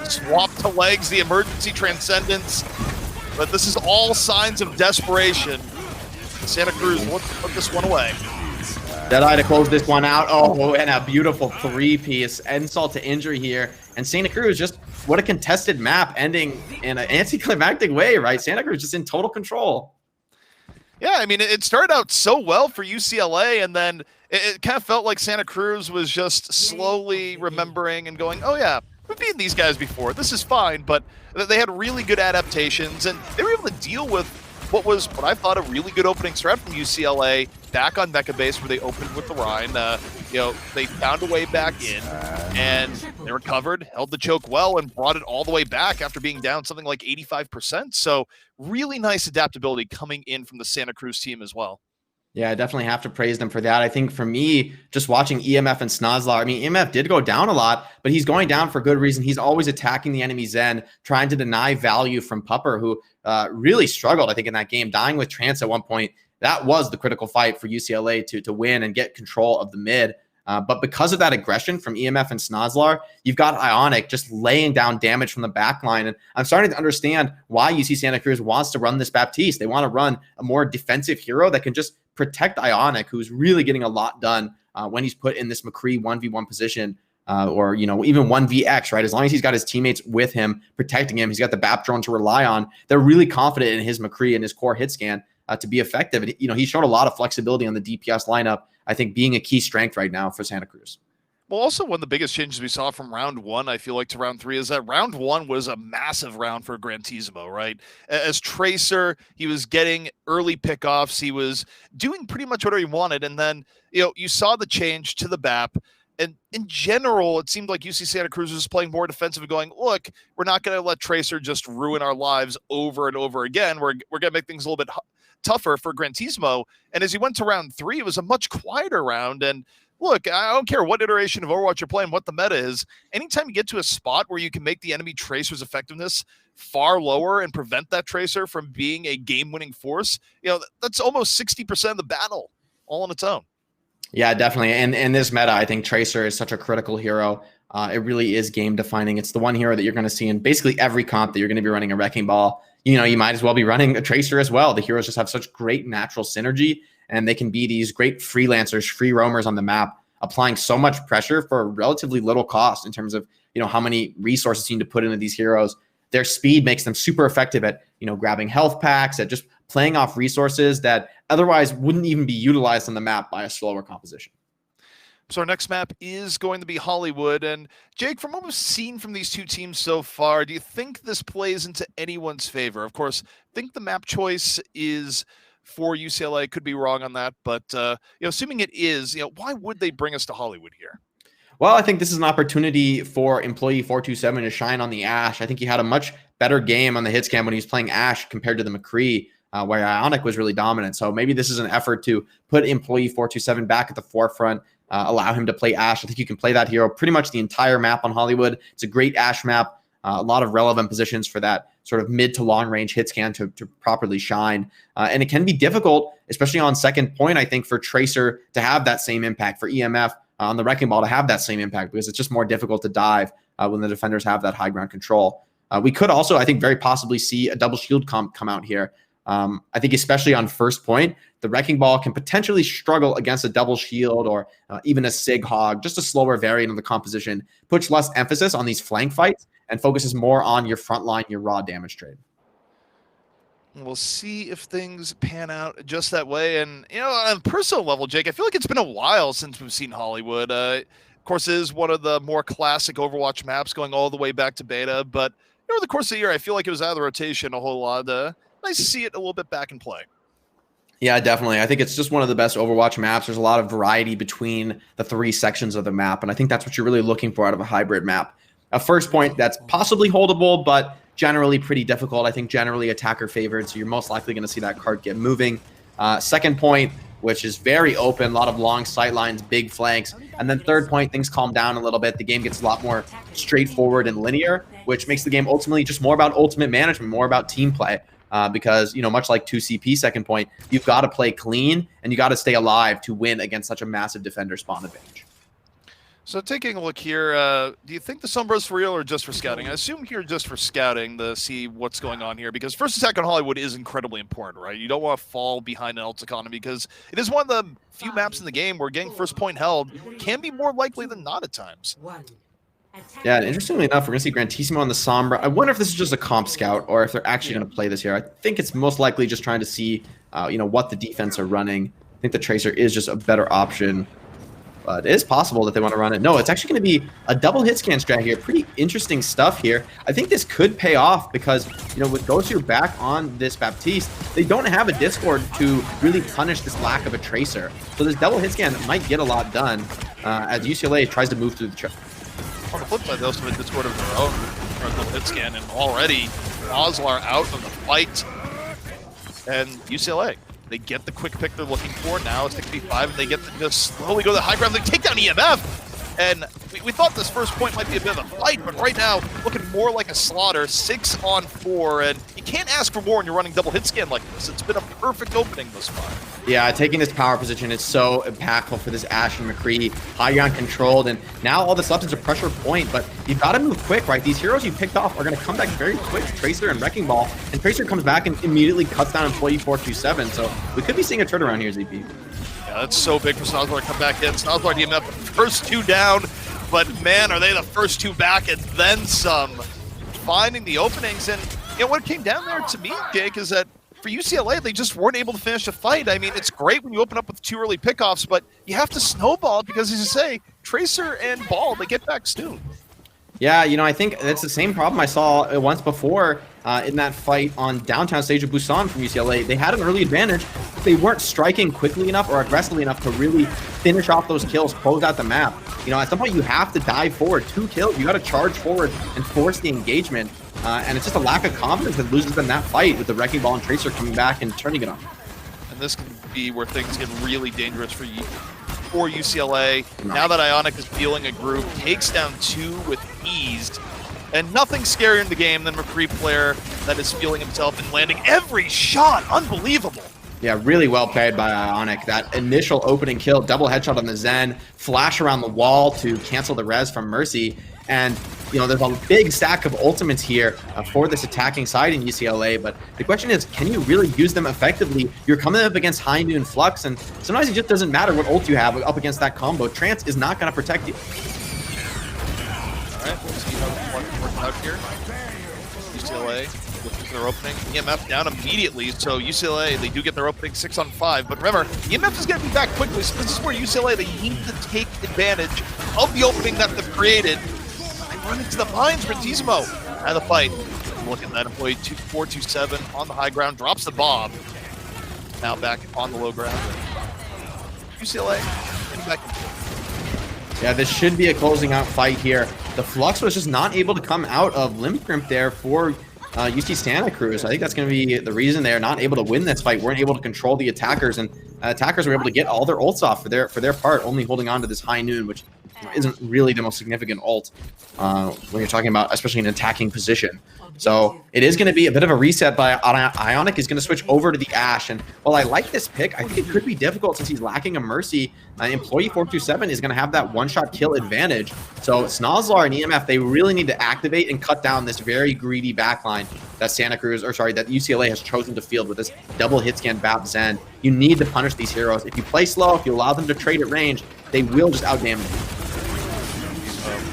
Swap to legs, the emergency transcendence. But this is all signs of desperation. Santa Cruz will put this one away. Deadeye to close this one out. Oh, and a beautiful three-piece insult to injury here. And Santa Cruz, just what a contested map, ending in an anticlimactic way, right? Santa Cruz just in total control. Yeah, I mean, it started out so well for UCLA, and then it kind of felt like Santa Cruz was just slowly remembering and going, oh yeah, we've beaten these guys before. This is fine, but they had really good adaptations, and they were able to deal with what I thought a really good opening strat from UCLA back on Mecha Base, where they opened with the Rhine. They found a way back in, and they recovered, held the choke well, and brought it all the way back after being down something like 85%. So really nice adaptability coming in from the Santa Cruz team as well. Yeah, I definitely have to praise them for that. I think for me, just watching EMF and Snozlar, I mean, EMF did go down a lot, but he's going down for good reason. He's always attacking the enemy Zen, trying to deny value from Pupper, who really struggled, I think, in that game, dying with Trance at one point. That was the critical fight for UCLA to win and get control of the mid. But because of that aggression from EMF and Snozlar, you've got Ionic just laying down damage from the back line. And I'm starting to understand why UC Santa Cruz wants to run this Baptiste. They want to run a more defensive hero that can just protect Ionic, who's really getting a lot done when he's put in this McCree 1v1 position, or even 1vx, right? As long as he's got his teammates with him, protecting him, he's got the BAP drone to rely on. They're really confident in his McCree and his core hit scan to be effective. And, he showed a lot of flexibility on the DPS lineup, I think being a key strength right now for Santa Cruz. Well, also one of the biggest changes we saw from round one, I feel like, to round three is that round one was a massive round for Grantisimo, right? As Tracer, he was getting early pickoffs. He was doing pretty much whatever he wanted. And then, you saw the change to the BAP. And in general, it seemed like UC Santa Cruz was playing more defensive and going, look, we're not going to let Tracer just ruin our lives over and over again. We're going to make things a little bit tougher for Grantisimo. And as he went to round three, it was a much quieter round. And look, I don't care what iteration of Overwatch you're playing, what the meta is. Anytime you get to a spot where you can make the enemy Tracer's effectiveness far lower and prevent that Tracer from being a game-winning force, that's almost 60% of the battle all on its own. Yeah, definitely. And in this meta, I think Tracer is such a critical hero. It really is game defining. It's the one hero that you're going to see in basically every comp that you're going to be running a Wrecking Ball. You might as well be running a Tracer as well. The heroes just have such great natural synergy, and they can be these great freelancers, free roamers on the map, applying so much pressure for relatively little cost in terms of, how many resources you need to put into these heroes. Their speed makes them super effective at, grabbing health packs, at just playing off resources that otherwise wouldn't even be utilized on the map by a slower composition. So our next map is going to be Hollywood. And Jake, from what we've seen from these two teams so far, do you think this plays into anyone's favor? Of course, I think the map choice is for UCLA. Could be wrong on that, but assuming it is, why would they bring us to Hollywood here? Well, I think this is an opportunity for Employee 427 to shine on the Ashe. I think he had a much better game on the hit scan when he was playing Ashe compared to the McCree, where Ionic was really dominant. So maybe this is an effort to put Employee 427 back at the forefront, allow him to play Ashe. I think you can play that hero pretty much the entire map on Hollywood. It's a great Ashe map, a lot of relevant positions for that sort of mid to long range hit scan to properly shine. And it can be difficult, especially on second point, I think, for Tracer to have that same impact, for EMF on the Wrecking Ball to have that same impact, because it's just more difficult to dive when the defenders have that high ground control. We could also, I think, very possibly see a double shield comp come out here. I think especially on first point, the Wrecking Ball can potentially struggle against a double shield or even a Sig Hog, just a slower variant of the composition, puts less emphasis on these flank fights and focuses more on your front line, your raw damage trade. We'll see if things pan out just that way. And, on a personal level, Jake, I feel like it's been a while since we've seen Hollywood. Of course, it is one of the more classic Overwatch maps going all the way back to beta. But over the course of the year, I feel like it was out of the rotation a whole lot. nice to see it a little bit back in play. Yeah, definitely. I think it's just one of the best Overwatch maps. There's a lot of variety between the 3 sections of the map, and I think that's what you're really looking for out of a hybrid map. A first point that's possibly holdable, but generally pretty difficult. I think generally attacker favored, so you're most likely going to see that card get moving. Second point, which is very open, a lot of long sight lines, big flanks. And then third point, things calm down a little bit. The game gets a lot more straightforward and linear, which makes the game ultimately just more about ultimate management, more about team play. Because, much like 2CP second point, you've got to play clean and you got to stay alive to win against such a massive defender spawn advantage. So taking a look here, do you think the Sombras for real or just for scouting? I assume here just for scouting to see what's going on here, because first attack on Hollywood is incredibly important, right? You don't want to fall behind an ult economy because it is one of the few maps in the game where getting first point held can be more likely than not at times. Yeah, and interestingly enough, we're going to see Grandissimo on the Sombra. I wonder if this is just a comp scout or if they're actually going to play this here. I think it's most likely just trying to see, what the defense are running. I think the Tracer is just a better option. But it is possible that they want to run it. No, it's actually going to be a double hit scan strat here. Pretty interesting stuff here. I think this could pay off because, with Gosu back on this Baptiste, they don't have a Discord to really punish this lack of a Tracer. So this double hit scan might get a lot done as UCLA tries to move through the trap. On the flip side, they also have a Discord of their own for a double hit scan, and already Ozlar out of the fight. And UCLA, they get the quick pick they're looking for. Now it's 6v5, and they get to just slowly go to the high ground. They take down EMF. And we thought this first point might be a bit of a fight, but right now, looking more like a slaughter, 6 on 4. And you can't ask for more when you're running double hit scan like this. It's been a perfect opening thus far. Yeah, taking this power position is so impactful for this Ashe and McCree. High ground controlled, and now all this left is a pressure point, but you've got to move quick, right? These heroes you picked off are going to come back very quick. Tracer and Wrecking Ball, and Tracer comes back and immediately cuts down Employee 427, so we could be seeing a turnaround here, ZP. Yeah, that's so big for Snozlar to come back in. Snozlar EMF, first 2 down, but man, are they the first 2 back and then some. Finding the openings, and what came down there to me, Jake, is that for UCLA, they just weren't able to finish the fight. I mean, it's great when you open up with 2 early pickoffs, but you have to snowball because, as you say, Tracer and Ball, they get back soon. Yeah, I think that's the same problem I saw once before in that fight on downtown stage of Busan from UCLA. They had an early advantage, but they weren't striking quickly enough or aggressively enough to really finish off those kills, close out the map. At some point, you have to dive forward. 2 kills, you got to charge forward and force the engagement. And it's just a lack of confidence that loses them that fight with the Wrecking Ball and Tracer coming back and turning it on. And this can be where things get really dangerous for UCLA. Now that Ionic is feeling a groove, takes down 2 with ease. And nothing scarier in the game than McCree player that is feeling himself and landing every shot. Unbelievable. Yeah, really well played by Ionic. That initial opening kill, double headshot on the Zen, flash around the wall to cancel the res from Mercy. And, there's a big stack of ultimates here for this attacking side in UCLA. But the question is, can you really use them effectively? You're coming up against High Noon Flux, and sometimes it just doesn't matter what ult you have up against that combo. Trance is not going to protect you. All right, we'll see how it works out here. UCLA looking for their opening. EMF down immediately, so UCLA, they do get their opening 6 on 5. But remember, EMF is going to be back quickly, so this is where UCLA, they need to take advantage of the opening that they've created. They run into the mines for Tizmo out of the fight. Look at that, Employee 427 on the high ground, drops the bomb. Now back on the low ground. UCLA getting back into it. Yeah, this should be a closing out fight here. The Flux was just not able to come out of Limb Crimp there for UC Santa Cruz. I think that's going to be the reason they're not able to win this fight. Weren't able to control the attackers, and attackers were able to get all their ults off for their part, only holding on to this High Noon, which isn't really the most significant ult when you're talking about, especially an attacking position. So it is going to be a bit of a reset, but Ionic is going to switch over to the Ashe. And while I like this pick, I think it could be difficult since he's lacking a Mercy. Employee 427 is going to have that one-shot kill advantage. So Snozlar and EMF, they really need to activate and cut down this very greedy backline that that UCLA has chosen to field with this double hit scan Bap Zen. You need to punish these heroes. If you play slow, if you allow them to trade at range, they will just outdamage you.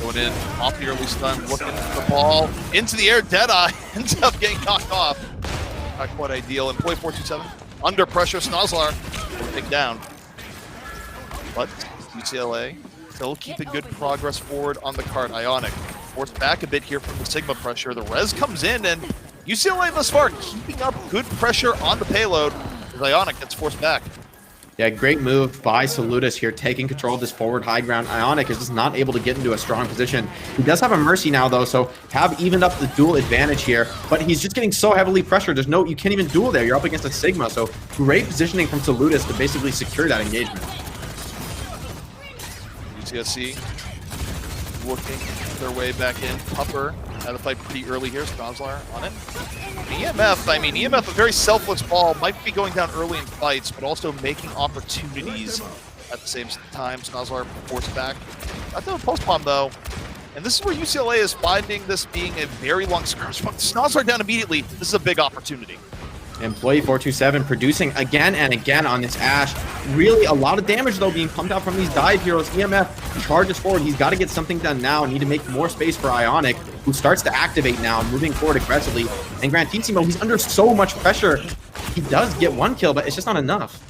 Going in, off the early stun, looking for the ball, into the air, Deadeye, ends up getting knocked off. Not quite ideal. Employee 427, under pressure, Snozlar, take down. But UCLA still keeping good progress forward on the cart. Ionic forced back a bit here from the Sigma pressure. The res comes in, and UCLA thus far keeping up good pressure on the payload as Ionic gets forced back. Yeah, great move by Salutis here, taking control of this forward high ground. Ionic is just not able to get into a strong position. He does have a Mercy now, though, so have evened up the duel advantage here, but he's just getting so heavily pressured. There's no, you can't even duel there. You're up against a Sigma, so great positioning from Salutis to basically secure that engagement. UCSC working their way back in. Pupper had a fight pretty early here. Snoslar on it. EMF, I mean, EMF, a very selfless ball, might be going down early in fights, but also making opportunities at the same time. Snoslar forced back. Got the post bomb, though. And this is where UCLA is finding this being a very long skirmish. Snoslar down immediately. This is a big opportunity. Employee 427 producing again and again on this Ash. Really a lot of damage, though, being pumped out from these dive heroes. EMF charges forward. He's got to get something done now. Need to make more space for Ionic, who starts to activate now, moving forward aggressively. And Grantissimo, he's under so much pressure. He does get one kill, but it's just not enough.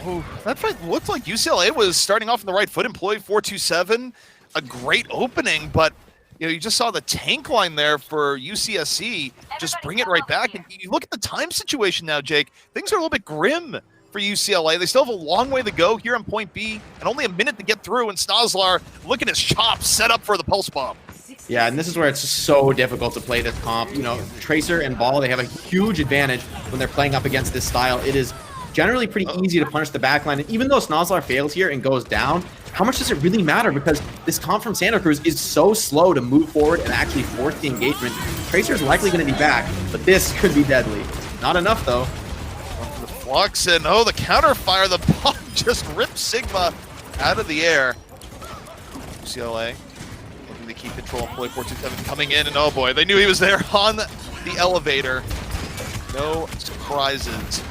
Oh, that fight looked like UCLA was starting off on the right foot. Employee 427, a great opening, but you just saw the tank line there for UCSC just bring it right back. And you look at the time situation now, Jake, things are a little bit grim for UCLA. They still have a long way to go here on point B and only a minute to get through. And Snoslar, look at his chops set up for the pulse bomb. Yeah, and this is where it's so difficult to play this comp. Tracer and Ball, they have a huge advantage when they're playing up against this style. It is generally pretty easy to punish the backline. And even though Snoslar fails here and goes down, how much does it really matter? Because this comp from Santa Cruz is so slow to move forward and actually force the engagement. Tracer's likely going to be back, but this could be deadly. Not enough, though. The flux and, oh, the counter fire. The bomb just rips Sigma out of the air. UCLA looking to keep control. Employee 427 coming in, and oh boy, they knew he was there on the elevator. No surprises.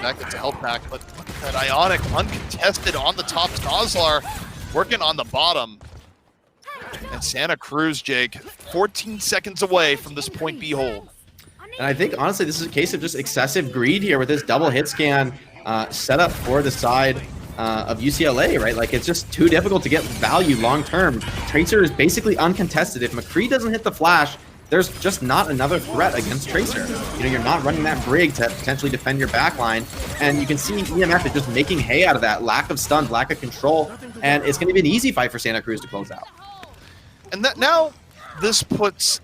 Back gets a health pack, but look at that Ionic uncontested on the top. Snoslar working on the bottom. And Santa Cruz, Jake, 14 seconds away from this point B hold. And I think, honestly, this is a case of just excessive greed here with this double hit scan set up for the side of UCLA, right? Like, it's just too difficult to get value long term. Tracer is basically uncontested. If McCree doesn't hit the flash, there's just not another threat against Tracer. You're not running that Brig to potentially defend your backline, and you can see EMF is just making hay out of that. Lack of stuns, lack of control, and it's going to be an easy fight for Santa Cruz to close out. And that now this puts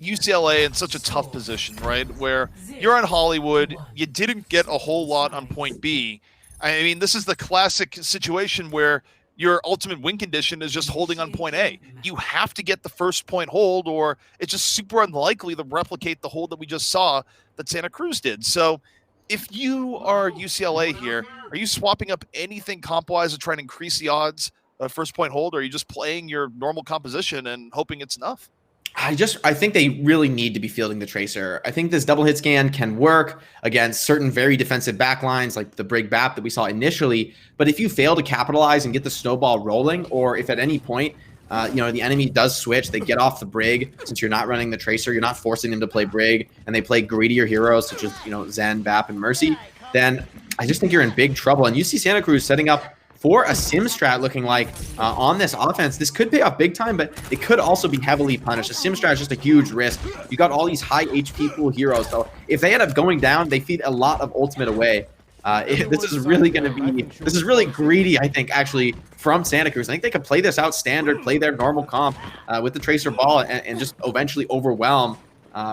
UCLA in such a tough position, right? Where you're on Hollywood, you didn't get a whole lot on point B. I mean, this is the classic situation where your ultimate win condition is just holding on point A. You have to get the first point hold, or it's just super unlikely to replicate the hold that we just saw that Santa Cruz did. So if you are UCLA here, are you swapping up anything comp-wise to try and increase the odds of first point hold, or are you just playing your normal composition and hoping it's enough? I think they really need to be fielding the Tracer. I think this double hit scan can work against certain very defensive backlines like the Brig Bap that we saw initially. But if you fail to capitalize and get the snowball rolling, or if at any point, the enemy does switch, they get off the Brig, since you're not running the Tracer, you're not forcing them to play Brig, and they play greedier heroes such as, Zen, Bap, and Mercy, then I just think you're in big trouble. And you see Santa Cruz setting up for a sim strat looking like on this offense. This could pay off big time, but it could also be heavily punished. A sim strat is just a huge risk. You got all these high HP pool heroes, so if they end up going down, they feed a lot of ultimate away. This is really greedy, I think, actually, from Santa Cruz. I think they could play this out standard, play their normal comp with the Tracer ball, and just eventually overwhelm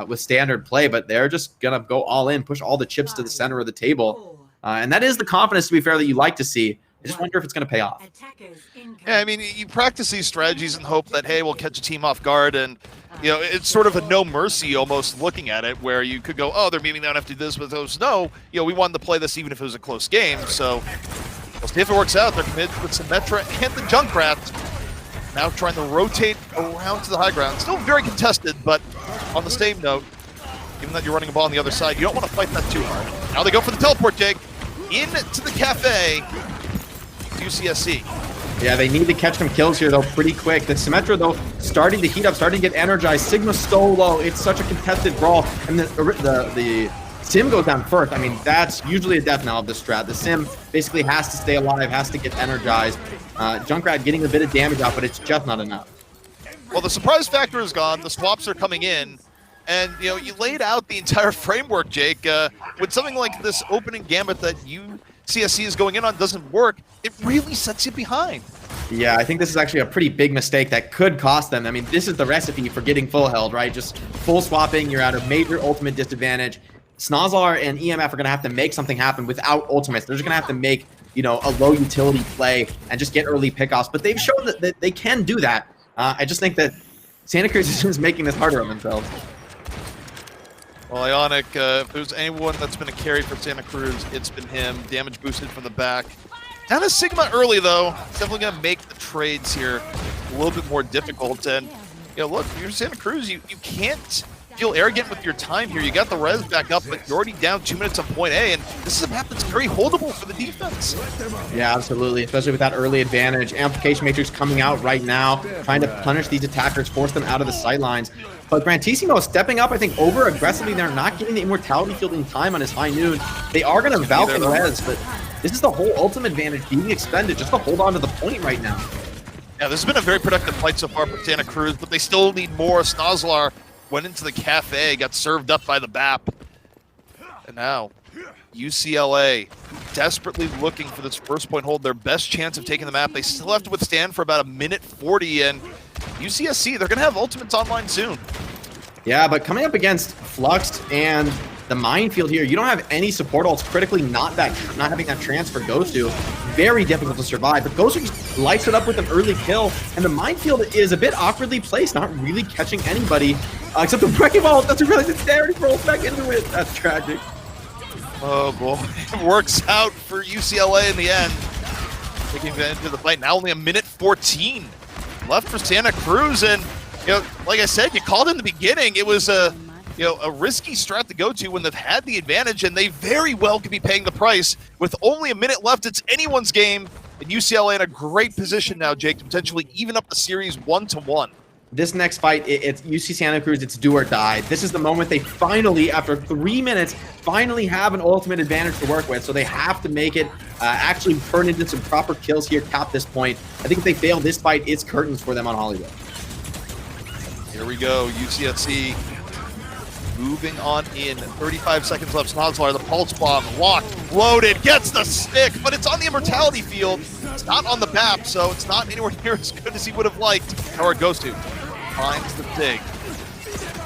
with standard play, but they're just gonna go all in, push all the chips to the center of the table. And that is the confidence, to be fair, that you like to see. I just wonder if it's going to pay off. Yeah, I mean, you practice these strategies and hope that, hey, we'll catch a team off guard. And, it's sort of a no mercy almost looking at it, where you could go, oh, they're maybe not have to do this, but those, no, we wanted to play this even if it was a close game. So we'll see if it works out. They're committed with Symmetra and the Junkrat. Now trying to rotate around to the high ground. Still very contested, but on the same note, given that you're running a ball on the other side, you don't want to fight that too hard. Now they go for the teleport, Jake. Into the cafe. UCSC. Yeah, they need to catch some kills here, though, pretty quick. The Symmetra, though, starting to heat up, starting to get energized. Sigma's so low. It's such a contested brawl. And the Sim goes down first. I mean, that's usually a death knell of this strat. The Sim basically has to stay alive, has to get energized. Junkrat getting a bit of damage out, but it's just not enough. Well, the surprise factor is gone. The swaps are coming in. And, you laid out the entire framework, Jake. When something like this opening gambit that UCSC is going in on doesn't work, it really sets you behind. Yeah, I think this is actually a pretty big mistake that could cost them. I mean, this is the recipe for getting full held, right? Just full swapping, you're at a major ultimate disadvantage. Snozlar and EMF are going to have to make something happen without ultimates. They're just going to have to make, a low utility play and just get early pickoffs. But they've shown that they can do that. I just think that Santa Cruz is just making this harder on themselves. Well, Ionic, if there's anyone that's been a carry for Santa Cruz, it's been him. Damage boosted from the back. Down to Sigma early, though. It's definitely going to make the trades here a little bit more difficult. And, look, if you're Santa Cruz, you can't feel arrogant with your time here. You got the res back up, but you're already down 2 minutes on point A, and this is a map that's very holdable for the defense. Yeah, absolutely, especially with that early advantage. Amplification Matrix coming out right now, trying to punish these attackers, force them out of the sightlines. But Grantissimo stepping up, I think, over aggressively. They're not getting the immortality field in time on his high noon. They are going to Valk and res, but this is the whole ultimate advantage being expended just to hold on to the point right now. Yeah, this has been a very productive fight so far for Santa Cruz, but they still need more. Snozlar went into the cafe, got served up by the BAP. And now, UCLA desperately looking for this first point hold, their best chance of taking the map. They still have to withstand for about 1:40, and UCSC, they're going to have ultimates online soon. Yeah, but coming up against Flux and the minefield here, you don't have any support ults. Critically, not having that transfer Gosu, very difficult to survive. But Gosu just lights it up with an early kill, and the minefield is a bit awkwardly placed, not really catching anybody except the wrecking ball. Doesn't realize it's there. He rolls back into it. That's tragic. Oh boy, it works out for UCLA in the end. Taking advantage of the fight. Now only 1:14 left for Santa Cruz, and like I said, you called in the beginning. It was a risky strat to go to when they've had the advantage, and they very well could be paying the price. With only a minute left, it's anyone's game, and UCLA in a great position now, Jake, to potentially even up the series 1-1. This next fight, it's UC Santa Cruz, it's do or die. This is the moment they finally, after 3 minutes, finally have an ultimate advantage to work with. So they have to make it, actually turn into some proper kills here, cap this point. I think if they fail this fight, it's curtains for them on Hollywood. Here we go, UCSC moving on in. 35 seconds left. Snozlar, the pulse bomb, locked, loaded, gets the stick, but it's on the immortality field. It's not on the map, so it's not anywhere near as good as he would have liked. Or it goes to. Finds the dig.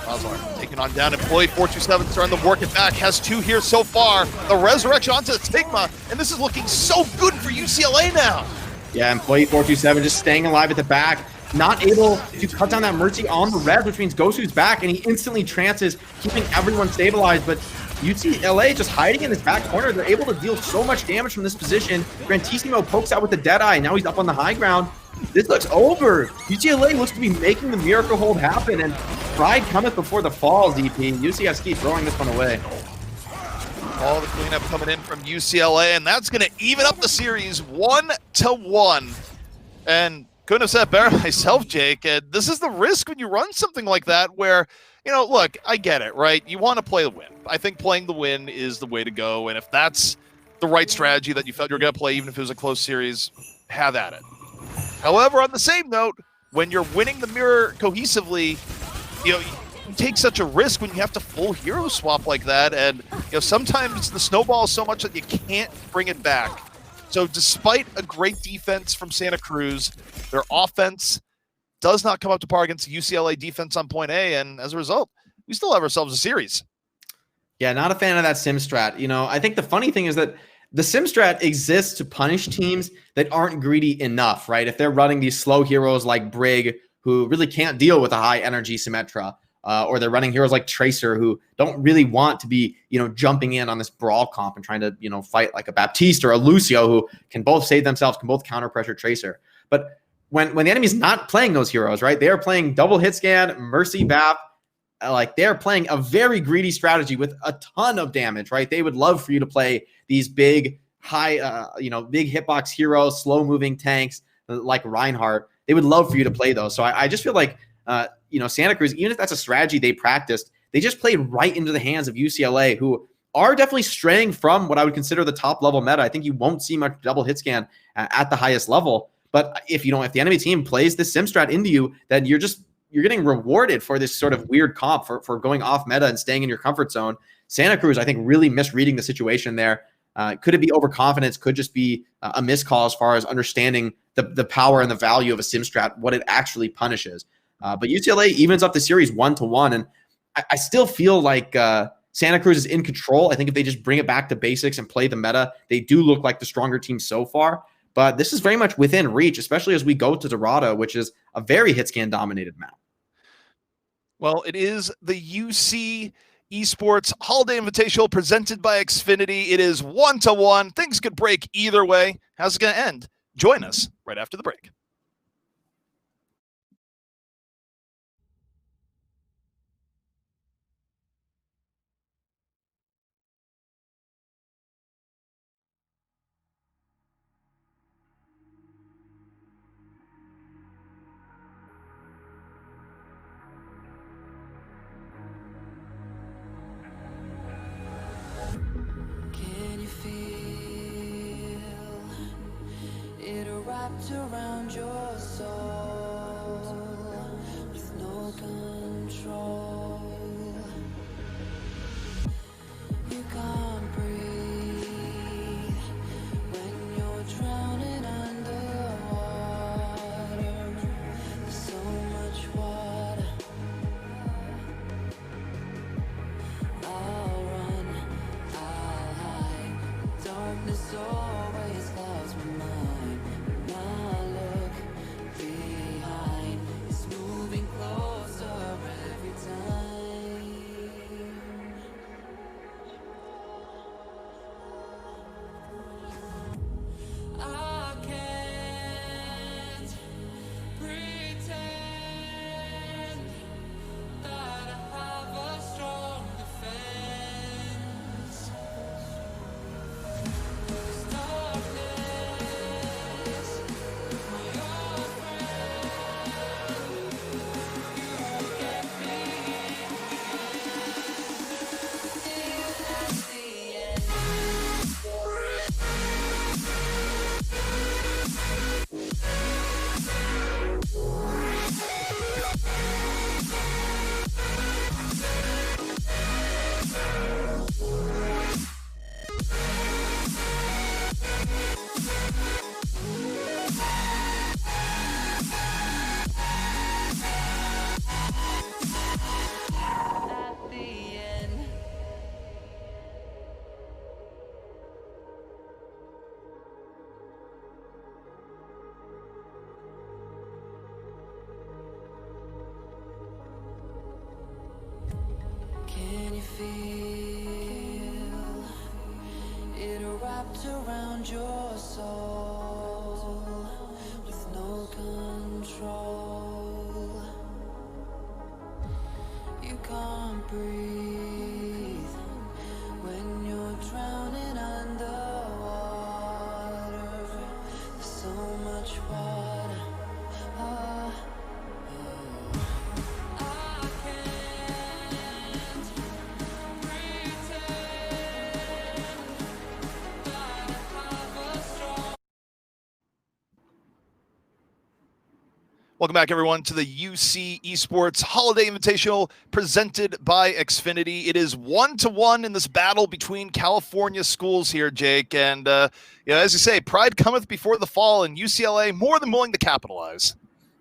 Snozlar taking on down. Employee 427 starting to work it back. Has 2 here so far. The resurrection onto Stigma, and this is looking so good for UCLA now. Yeah, Employee 427 just staying alive at the back. Not able to cut down that Mercy on the res, which means Gosu's back, and he instantly trances, keeping everyone stabilized. But UCLA just hiding in this back corner. They're able to deal so much damage from this position. Grantissimo pokes out with the Deadeye. Now he's up on the high ground. This looks over. UCLA looks to be making the miracle hold happen, and pride cometh before the fall, ZP. UCSC throwing this one away. All the cleanup coming in from UCLA, and that's going to even up the series 1-1. And couldn't have said it better myself, Jake. This is the risk when you run something like that where, look, I get it, right? You want to play the win. I think playing the win is the way to go, and if that's the right strategy that you felt you were going to play, even if it was a close series, have at it. However, on the same note, when you're winning the mirror cohesively, you take such a risk when you have to full hero swap like that, and sometimes the snowball is so much that you can't bring it back. So despite a great defense from Santa Cruz, their offense does not come up to par against the UCLA defense on point A, and as a result, we still have ourselves a series. Yeah, not a fan of that sim strat. I think the funny thing is that the sim strat exists to punish teams that aren't greedy enough, right? If they're running these slow heroes like Brig, who really can't deal with a high energy Symmetra, or they're running heroes like Tracer, who don't really want to be, jumping in on this brawl comp and trying to, fight like a Baptiste or a Lucio, who can both save themselves, can both counter pressure Tracer. But when the enemy's not playing those heroes, right? They are playing double hit scan, Mercy, Bap. Like they're playing a very greedy strategy with a ton of damage, right? They would love for you to play these big, high, big hitbox heroes, slow moving tanks like Reinhardt. They would love for you to play those. So I just feel like, Santa Cruz, even if that's a strategy they practiced, they just played right into the hands of UCLA, who are definitely straying from what I would consider the top level meta. I think you won't see much double hit scan at the highest level. But if the enemy team plays this sim strat into you, then you're just you're getting rewarded for this sort of weird comp for going off meta and staying in your comfort zone. Santa Cruz, I think, really misreading the situation there. Could it be overconfidence? Could just be a miscall as far as understanding the power and the value of a sim strat, what it actually punishes. But UCLA evens up the series 1-1, and I still feel like Santa Cruz is in control. I think if they just bring it back to basics and play the meta, they do look like the stronger team so far. But this is very much within reach, especially as we go to Dorado, which is a very hit scan dominated map. Well, it is the UC Esports Holiday Invitational presented by Xfinity. It is 1-1. Things could break either way. How's it going to end? Join us right after the break. Wrapped around your soul with no control. You can't breathe when you're drowning underwater. There's so much water. I'll run, I'll hide. Darkness always clouds my mind. Around your soul with no control. You can't breathe when you're drowning underwater. There's so much water. Welcome back, everyone, to the UC Esports Holiday Invitational presented by Xfinity. It is 1-1 in this battle between California schools here, Jake. And, as you say, pride cometh before the fall, and UCLA more than willing to capitalize.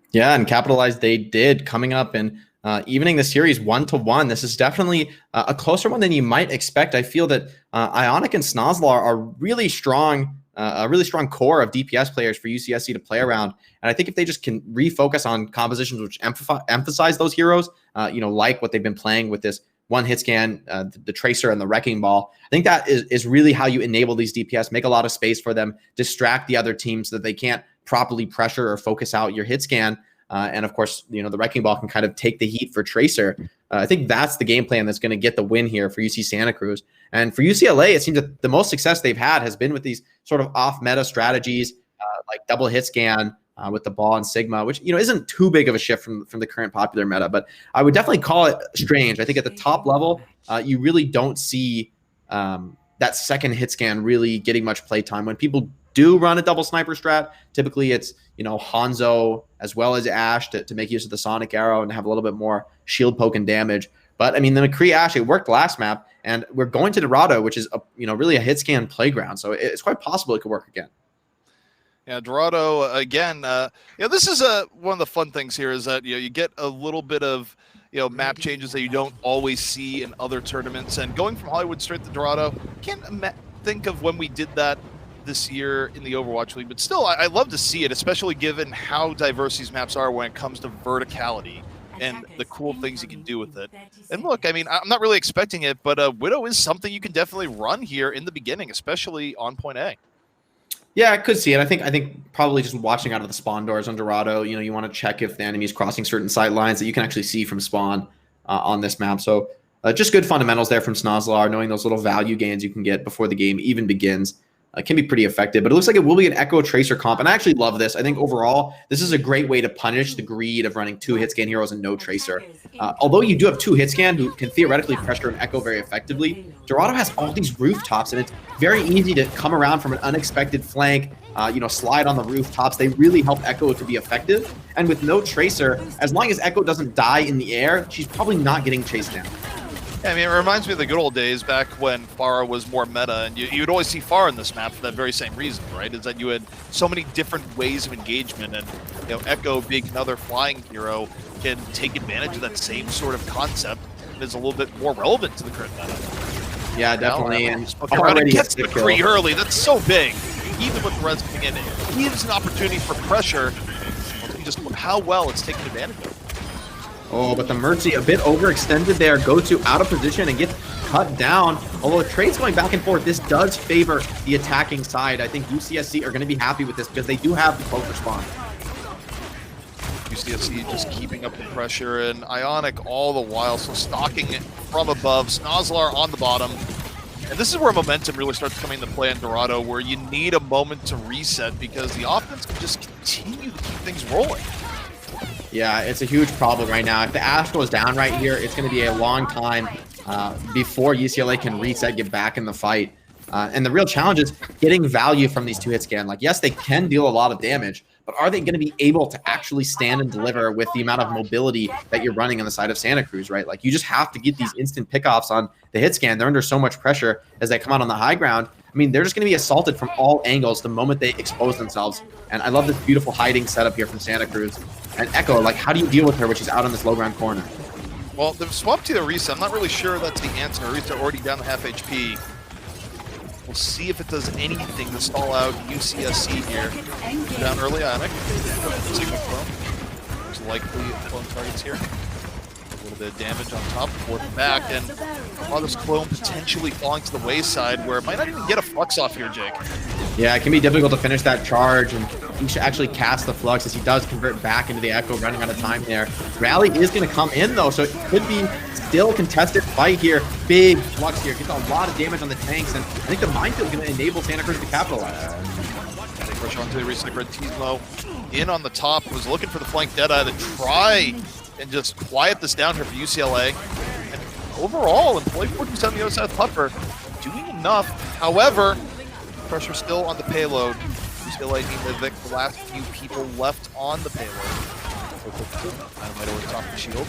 Yeah, and capitalize they did, coming up and evening the series 1-1. This is definitely a closer one than you might expect. I feel that Ionic and Snozlar are really strong. A really strong core of DPS players for UCSC to play around. And I think if they just can refocus on compositions which emphasize those heroes, like what they've been playing with this one hit scan, the Tracer and the Wrecking Ball, I think that is really how you enable these DPS, make a lot of space for them, distract the other teams so that they can't properly pressure or focus out your hit scan. And of course, the Wrecking Ball can kind of take the heat for Tracer. I think that's the game plan that's going to get the win here for UC Santa Cruz. And for UCLA, it seems that the most success they've had has been with these sort of off-meta strategies, like double hit scan with the ball and Sigma, which isn't too big of a shift from the current popular meta. But I would definitely call it strange. I think at the top level, you really don't see that second hit scan really getting much play time. When people do run a double sniper strat, typically it's, Hanzo as well as Ashe to make use of the Sonic Arrow and have a little bit more shield poke and damage. But I mean, the McCree Ashe, it worked last map, and we're going to Dorado, which is really a hit scan playground. So it's quite possible it could work again. Yeah, Dorado again. This is one of the fun things here is that you get a little bit of map changes that you don't always see in other tournaments. And going from Hollywood straight to Dorado, can't think of when we did that this year in the Overwatch League, but still, I love to see it, especially given how diverse these maps are when it comes to verticality and the cool things you can do with it. And look, I mean, I'm not really expecting it, but Widow is something you can definitely run here in the beginning, especially on point A. Yeah, I could see it. I think probably just watching out of the spawn doors on Dorado, you want to check if the enemy's crossing certain sight lines that you can actually see from spawn on this map. So just good fundamentals there from Snozlar, knowing those little value gains you can get before the game even begins. Can be pretty effective, but it looks like it will be an Echo Tracer comp, and I actually love this. I think overall, this is a great way to punish the greed of running 2 hit scan heroes and no Tracer. Although you do have 2 hit scan who can theoretically pressure an Echo very effectively, Dorado has all these rooftops, and it's very easy to come around from an unexpected flank, slide on the rooftops. They really help Echo to be effective, and with no Tracer, as long as Echo doesn't die in the air, she's probably not getting chased down. Yeah, I mean, it reminds me of the good old days back when Pharah was more meta, and you would always see Pharah in this map for that very same reason, right? Is that you had so many different ways of engagement, and Echo being another flying hero can take advantage of that same sort of concept and is a little bit more relevant to the current meta. Yeah, definitely. And already gets the McCree early. That's so big. Even with the res coming in, it gives an opportunity for pressure. Just how well it's taken advantage of. Oh, but the Mercy a bit overextended there. Goto out of position and gets cut down. Although the trade's going back and forth, this does favor the attacking side. I think UCSC are going to be happy with this because they do have the close response. UCSC just keeping up the pressure, and Ionic all the while, so stalking it from above. Snozlar on the bottom. And this is where momentum really starts coming into play in Dorado, where you need a moment to reset because the offense can just continue to keep things rolling. Yeah, it's a huge problem right now. If the Ashe goes down right here, it's going to be a long time before UCLA can reset, get back in the fight. And the real challenge is getting value from these 2 hit scan. Like, yes, they can deal a lot of damage, but are they going to be able to actually stand and deliver with the amount of mobility that you're running on the side of Santa Cruz, right? Like, you just have to get these instant pickoffs on the hit scan. They're under so much pressure as they come out on the high ground. I mean, they're just going to be assaulted from all angles the moment they expose themselves. And I love this beautiful hiding setup here from Santa Cruz. And Echo, like, how do you deal with her when she's out on this low ground corner? Well, the swap to the Orisa, I'm not really sure that's the answer. Orisa already down to half HP. We'll see if it does anything to stall out UCSC here. Down early, Ionic. Signal clone. There's likely clone targets here. A little bit of damage on top, forth back, and a lot of this clone potentially falling to the wayside where it might not even get a flux off here, Jake. Yeah, it can be difficult to finish that charge, and he should actually cast the flux as he does convert back into the Echo, running out of time there. Rally is going to come in, though, so it could be still a contested fight here. Big flux here, gets a lot of damage on the tanks, and I think the minefield is going to enable Santa Cruz to capitalize. They push onto the recycler. Tizmo in on the top, was looking for the flank Deadeye to try and just quiet this down here for UCLA. And overall, Employee 427 the other side of Puffer doing enough. However, pressure still on the payload. UCLA need to evict the last few people left on the payload. Dynamite over the top of the shield.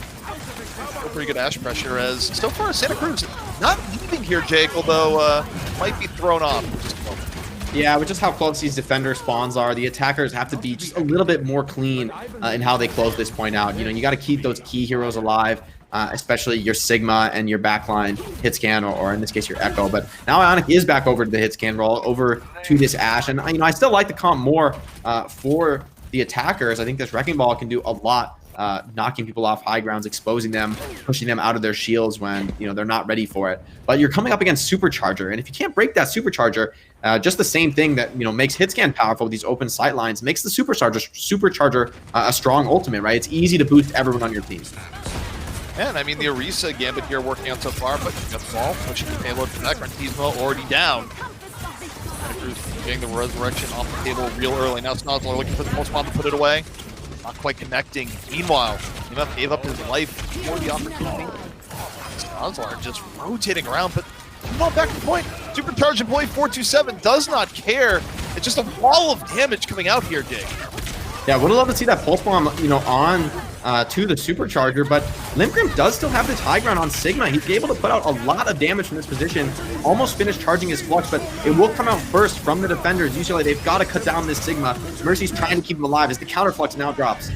Still pretty good Ashe pressure as so far Santa Cruz not leaving here, Jake, although might be thrown off in just a moment. Yeah, with just how close these defender spawns are, the attackers have to be just a little bit more clean in how they close this point out. You got to keep those key heroes alive, especially your Sigma and your backline hit scan, or in this case, your Echo. But now Ionic is back over to the hit scan roll, over to this Ashe. And, I still like the comp more for the attackers. I think this Wrecking Ball can do a lot, knocking people off high grounds, exposing them, pushing them out of their shields when they're not ready for it. But you're coming up against Supercharger, and if you can't break that Supercharger, just the same thing that makes Hitscan powerful with these open sight lines makes the Supercharger a strong ultimate, right? It's easy to boost everyone on your team. And I mean the Orisa Gambit here working out so far, but got the ball, pushing the payload for that. Grantismo already down. Getting the resurrection off the table real early. Now Snozlar looking for the most bomb to put it away. Not quite connecting. Meanwhile, Imaf gave up his life for the opportunity. Snozlar just rotating around, but come on, back to the point. Supercharged Employee 427 does not care it's just a wall of damage coming out here, Jake. Yeah, would have loved to see that pulse bomb, on to the supercharger, but Limgrim does still have this high ground on Sigma. He's able to put out a lot of damage from this position, almost finished charging his flux, but it will come out first from the defenders. Usually they've got to cut down this Sigma. Mercy's trying to keep him alive as the counter flux now drops.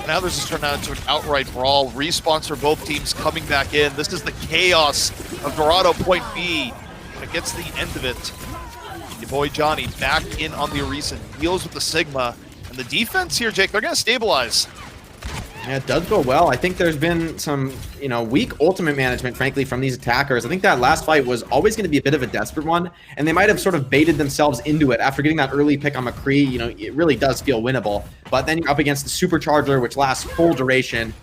Now this has turned out into an outright brawl. Respawns for both teams coming back in. This is the chaos of Dorado Point B. When it gets to the end of it, your boy Johnny back in on the Orisa, deals with the Sigma. And the defense here, Jake, they're going to stabilize. Yeah, it does go well. I think there's been some, weak ultimate management, frankly, from these attackers. I think that last fight was always going to be a bit of a desperate one, and they might have sort of baited themselves into it after getting that early pick on McCree. It really does feel winnable. But then you're up against the Supercharger, which lasts full duration,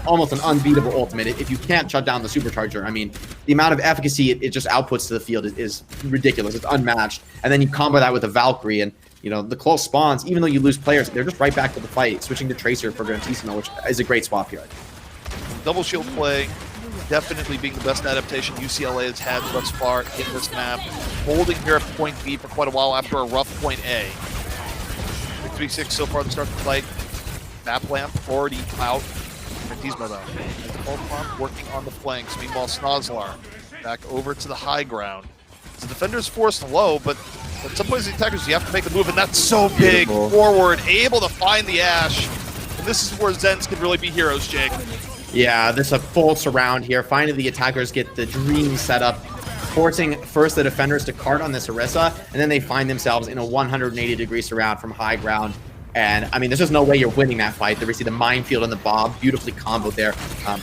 almost an unbeatable ultimate. If you can't shut down the Supercharger, I mean, the amount of efficacy it just outputs to the field is ridiculous. It's unmatched. And then you combo that with a Valkyrie, and the close spawns, even though you lose players, they're just right back to the fight, switching to Tracer for Grantissimo, which is a great swap here. Double shield play, definitely being the best adaptation UCLA has had thus far in this map. Holding here at point B for quite a while after a rough point A. 3-6 so far to start the fight. Map lamp already out. Grantissimo though, as the Pulse working on the flanks. Meanwhile, Snozlar back over to the high ground. The defender's forced low, but at some points the attackers, you have to make the move, and that's so big. Beautiful. Forward, able to find the Ash. And this is where Zens can really be heroes, Jake. Yeah, this is a full surround here. Finally, the attackers get the dream setup, forcing first the defenders to cart on this Orisa, and then they find themselves in a 180-degree surround from high ground. And, I mean, there's just no way you're winning that fight. There we see the minefield and the bomb beautifully comboed there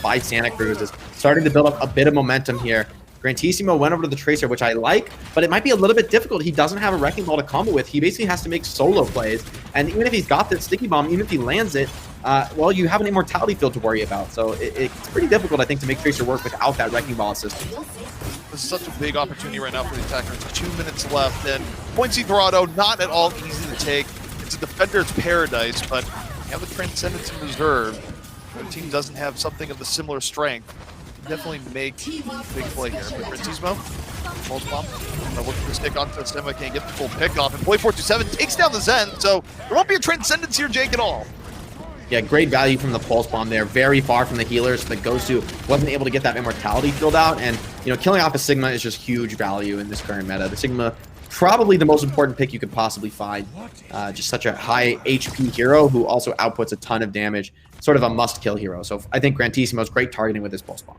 by Santa Cruz. Is starting to build up a bit of momentum here. Grantissimo went over to the Tracer, which I like, but it might be a little bit difficult. He doesn't have a Wrecking Ball to combo with. He basically has to make solo plays. And even if he's got that Sticky Bomb, even if he lands it, well, you have an Immortality field to worry about. So it's pretty difficult, I think, to make Tracer work without that Wrecking Ball assistance. This is such a big opportunity right now for the attackers. 2 minutes left, and Point C Dorado, not at all easy to take. It's a defender's paradise, but you have the Transcendence in reserve. The team doesn't have something of the similar strength. Definitely make a big play here. But Grantissimo, Pulse Bomb, looking to stick onto the Sema, can't get the full pick off. And Boy 427 takes down the Zen, so there won't be a Transcendence here, Jake, at all. Yeah, great value from the Pulse Bomb there. Very far from the healers. The Gosu wasn't able to get that Immortality filled out. And, killing off a Sigma is just huge value in this current meta. The Sigma, probably the most important pick you could possibly find. Just such a high HP hero who also outputs a ton of damage. Sort of a must-kill hero. So I think Grantissimo is great targeting with his Pulse Bomb.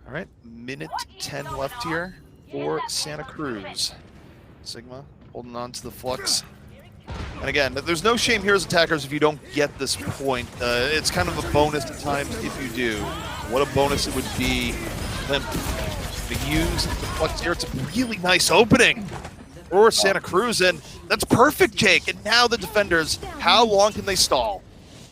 All right, minute 10 left here for Santa Cruz. Sigma holding on to the flux. And again, there's no shame here as attackers if you don't get this point. It's kind of a bonus at times if you do. What a bonus it would be them to use the flux here. It's a really nice opening for Santa Cruz, and that's perfect, Jake. And now the defenders, how long can they stall?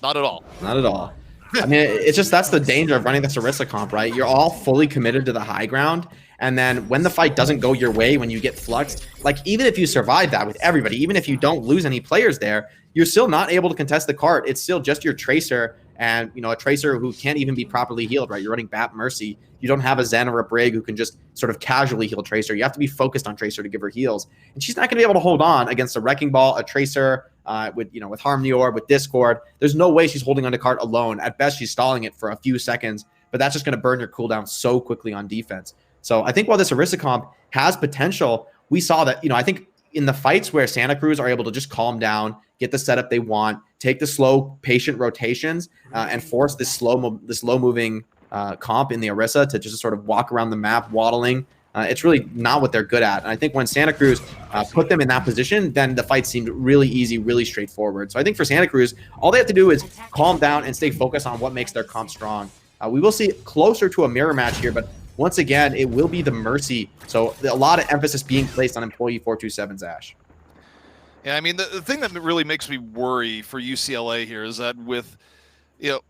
Not at all. Not at all. I mean, it's just that's the danger of running this Orisa comp, right? You're all fully committed to the high ground, and then when the fight doesn't go your way, when you get fluxed, like even if you survive that with everybody, even if you don't lose any players there, you're still not able to contest the cart. It's still just your Tracer, and a Tracer who can't even be properly healed, right? You're running Bat Mercy. You don't have a Zen or a Brig who can just sort of casually heal Tracer. You have to be focused on Tracer to give her heals, and she's not going to be able to hold on against a Wrecking Ball, a Tracer, with Harmony Orb, with Discord. There's no way she's holding on to cart alone. At best, she's stalling it for a few seconds, but that's just going to burn your cooldown so quickly on defense. So I think while this Orisa comp has potential, we saw that, I think in the fights where Santa Cruz are able to just calm down, get the setup they want, take the slow, patient rotations, and force this slow-moving comp in the Orisa to just sort of walk around the map, waddling. It's really not what they're good at. And I think when Santa Cruz put them in that position, then the fight seemed really easy, really straightforward. So I think for Santa Cruz, all they have to do is calm down and stay focused on what makes their comp strong. We will see closer to a mirror match here, but once again, it will be the Mercy. So a lot of emphasis being placed on Employee 427's Ash. Yeah, I mean, the thing that really makes me worry for UCLA here is that with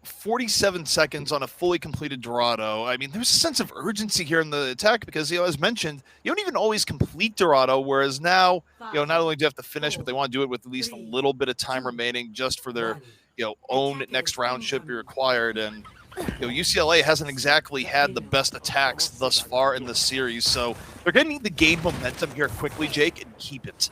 47 seconds on a fully completed Dorado. I mean, there's a sense of urgency here in the attack because, as mentioned, you don't even always complete Dorado, whereas now, not only do you have to finish, but they want to do it with at least a little bit of time remaining just for their, own next round should be required. And UCLA hasn't exactly had the best attacks thus far in the series, so they're going to need to gain momentum here quickly, Jake, and keep it.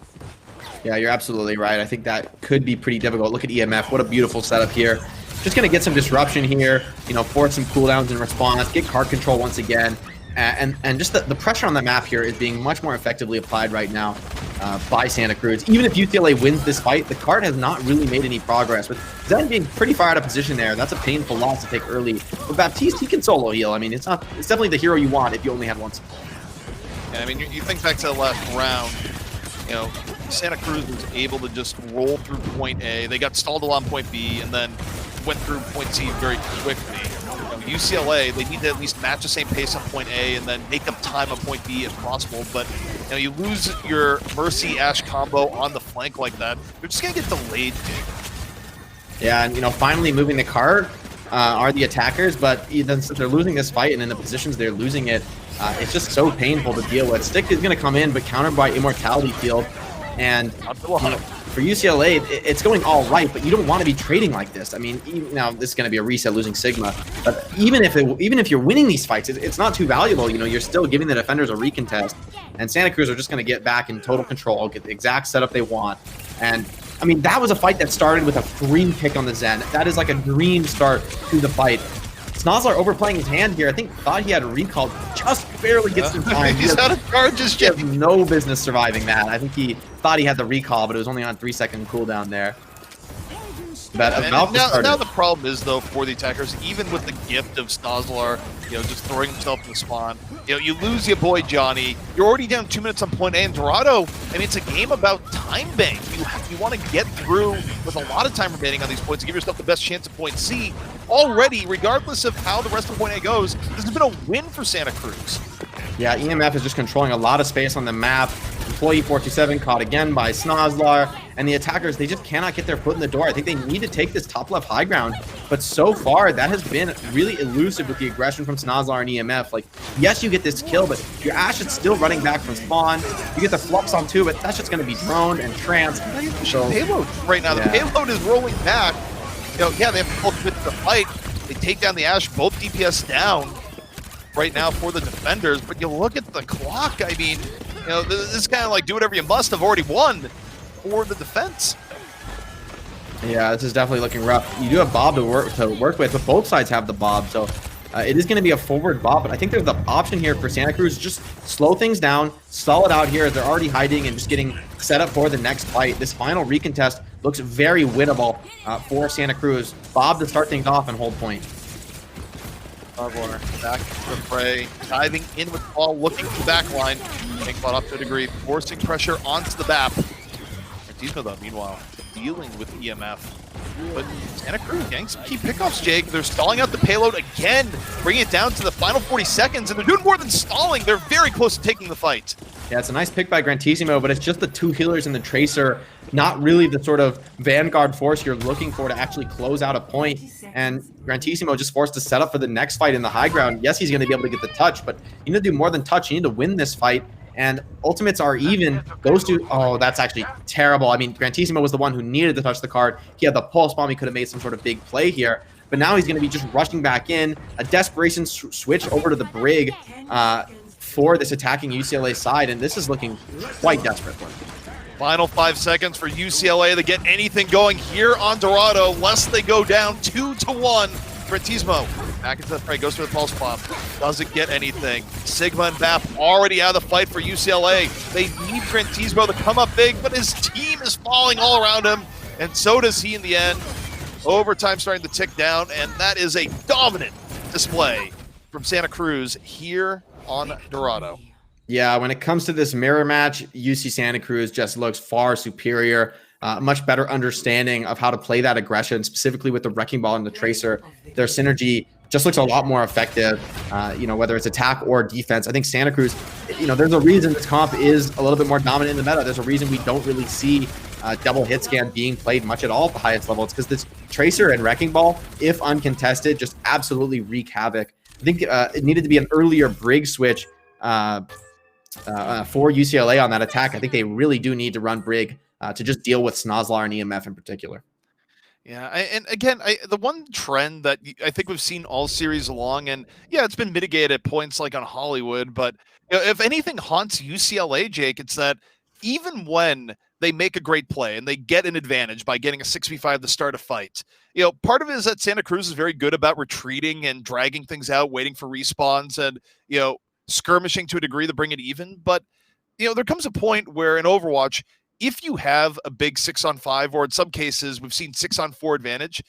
Yeah, you're absolutely right. I think that could be pretty difficult. Look at EMF. What a beautiful setup here. Just going to get some disruption here, force some cooldowns in response, get card control once again. And just the pressure on the map here is being much more effectively applied right now by Santa Cruz. Even if UCLA wins this fight, the card has not really made any progress. With Zen being pretty far out of position there, that's a painful loss to take early. But Baptiste, he can solo heal. I mean, it's definitely the hero you want if you only had one. Yeah, I mean, you think back to the last round, Santa Cruz was able to just roll through point A. They got stalled along point B and then went through point C very quickly. UCLA, they need to at least match the same pace on point A and then make up time on point B if possible. But you lose your Mercy Ash combo on the flank like that, you're just gonna get delayed. Yeah, and finally moving the card are the attackers, but even since they're losing this fight and in the positions they're losing it, it's just so painful to deal with. Stick is gonna come in, but countered by Immortality Field, and for UCLA, it's going all right, but you don't want to be trading like this. I mean, now this is going to be a reset losing Sigma, but even if you're winning these fights, it's not too valuable. You're still giving the defenders a recontest, and Santa Cruz are just going to get back in total control, get the exact setup they want. And I mean, that was a fight that started with a green pick on the Zen. That is like a dream start to the fight. Snozlar overplaying his hand here. I think thought he had a recall, just barely gets in time. He's out of charges. He has no business surviving that. I think he thought he had the recall, but it was only on 3-second cooldown there. But now the problem is, though, for the attackers, even with the gift of Snozlar, just throwing himself in the spawn, you lose your boy Johnny. You're already down 2 minutes on point A, and Dorado, I mean, it's a game about time bank. You want to get through with a lot of time remaining on these points to give yourself the best chance at point C. Already, regardless of how the rest of point A goes, this has been a win for Santa Cruz. Yeah, EMF is just controlling a lot of space on the map. Employee 427 caught again by Snozlar, and the attackers, they just cannot get their foot in the door. I think they need to take this top left high ground, but so far that has been really elusive with the aggression from Snozlar and EMF. Like, yes, you get this kill, but your Ashe is still running back from spawn. You get the Flux on too, but that's just going to be droned and tranced. So payload right now, the payload is rolling back. Yeah, they have to ultimate the fight. They take down the Ashe, both DPS down right now for the defenders, but you look at the clock, I mean, this is kind of like do whatever you must have already won for the defense. Yeah, this is definitely looking rough. You do have Bob to work with, but both sides have the Bob, so it is going to be a forward Bob, but I think there's the option here for Santa Cruz, just slow things down, stall it out here as they're already hiding and just getting set up for the next fight. This final recontest looks very winnable for Santa Cruz. Bob to start things off and hold point. Back to the fray, diving in with the ball, looking for the back line, getting caught up to a degree, forcing pressure onto the BAP. Martino, though, meanwhile, dealing with EMF. But Santa Cruz getting some key pickoffs, Jake. They're stalling out the payload again, bringing it down to the final 40 seconds, and they're doing more than stalling. They're very close to taking the fight. Yeah, it's a nice pick by Grantissimo, but it's just the two healers and the Tracer, not really the sort of vanguard force you're looking for to actually close out a point. And Grantissimo just forced to set up for the next fight in the high ground. Yes, he's going to be able to get the touch, but you need to do more than touch. You need to win this fight. And ultimates are even. Those two, oh, that's actually terrible. I mean, Grantissimo was the one who needed to touch the card. He had the pulse bomb. He could have made some sort of big play here. But now he's going to be just rushing back in. A desperation switch over to the Brig for this attacking UCLA side. And this is looking quite desperate for him. Final 5 seconds for UCLA to get anything going here on Dorado, lest they go down 2-1. Grantismo back into the fray, goes for the pulse bomb, doesn't get anything. Sigma and BAP already out of the fight for UCLA. They need Grantismo to come up big, but his team is falling all around him, and so does he in the end. Overtime starting to tick down, and that is a dominant display from Santa Cruz here on Dorado. Yeah, when it comes to this mirror match, UC Santa Cruz just looks far superior. Much better understanding of how to play that aggression, specifically with the Wrecking Ball and the Tracer. Their synergy just looks a lot more effective, whether it's attack or defense. I think Santa Cruz, there's a reason this comp is a little bit more dominant in the meta. There's a reason we don't really see double hit scan being played much at all at the highest level. It's because this Tracer and Wrecking Ball, if uncontested, just absolutely wreak havoc. I think it needed to be an earlier Brig switch for UCLA on that attack. I think they really do need to run Brig to just deal with Snozlar and EMF in particular. Yeah, and again, the one trend that I think we've seen all series long, and yeah, it's been mitigated at points like on Hollywood, but if anything haunts UCLA, Jake, it's that even when they make a great play and they get an advantage by getting a 6v5 to start a fight, part of it is that Santa Cruz is very good about retreating and dragging things out, waiting for respawns, and skirmishing to a degree to bring it even. But there comes a point where in Overwatch, if you have a big 6-on-5, or in some cases we've seen 6-on-4 advantage,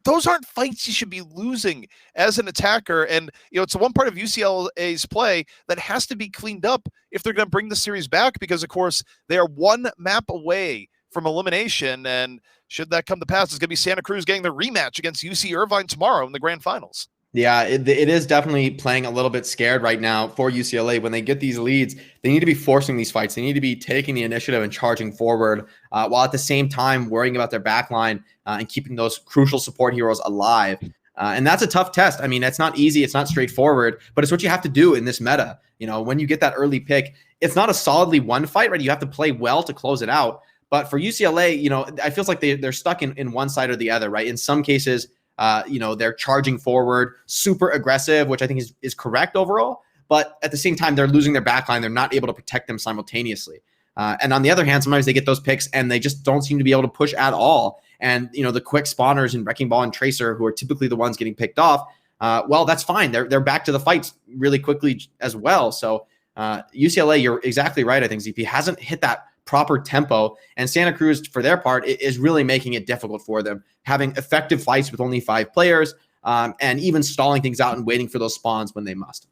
those aren't fights you should be losing as an attacker. And it's the one part of UCLA's play that has to be cleaned up if they're going to bring the series back, because of course they are one map away from elimination. And should that come to pass, it's going to be Santa Cruz getting the rematch against UC Irvine tomorrow in the grand finals. Yeah, it is definitely playing a little bit scared right now for UCLA. When they get these leads, they need to be forcing these fights. They need to be taking the initiative and charging forward, while at the same time worrying about their backline and keeping those crucial support heroes alive. And that's a tough test. I mean, it's not easy. It's not straightforward, but it's what you have to do in this meta. When you get that early pick, it's not a solidly won fight, right? You have to play well to close it out. But for UCLA, I feels like they're stuck in one side or the other, right? In some cases, they're charging forward, super aggressive, which I think is correct overall. But at the same time, they're losing their backline. They're not able to protect them simultaneously. And on the other hand, sometimes they get those picks and they just don't seem to be able to push at all. And, the quick spawners in Wrecking Ball and Tracer, who are typically the ones getting picked off, well, that's fine. They're back to the fights really quickly as well. So UCLA, you're exactly right. I think ZP hasn't hit that proper tempo, and Santa Cruz, for their part, is really making it difficult for them, having effective fights with only 5 players, and even stalling things out and waiting for those spawns when they must.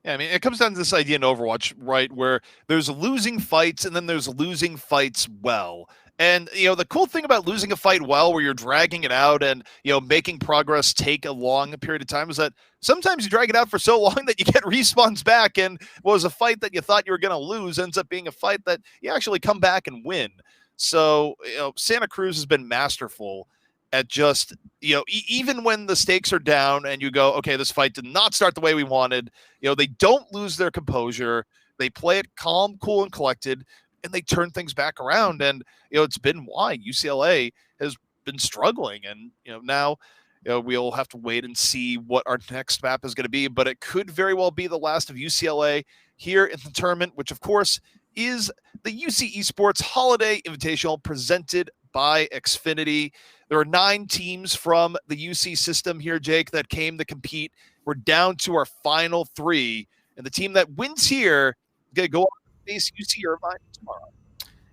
Yeah, I mean, it comes down to this idea in Overwatch, right, where there's losing fights and then there's losing fights well. And, the cool thing about losing a fight well, where you're dragging it out and, making progress take a long period of time, is that sometimes you drag it out for so long that you get respawns back, and what was a fight that you thought you were going to lose ends up being a fight that you actually come back and win. So, Santa Cruz has been masterful at just, even when the stakes are down and you go, okay, this fight did not start the way we wanted, they don't lose their composure. They play it calm, cool, and collected, and they turn things back around. And, it's been why UCLA has been struggling. And, now, we'll have to wait and see what our next map is going to be, but it could very well be the last of UCLA here in the tournament, which of course is the UC Esports Holiday Invitational presented by Xfinity. There are 9 teams from the UC system here, Jake, that came to compete. We're down to our final 3, and the team that wins here is going to go on to face UC Irvine tomorrow.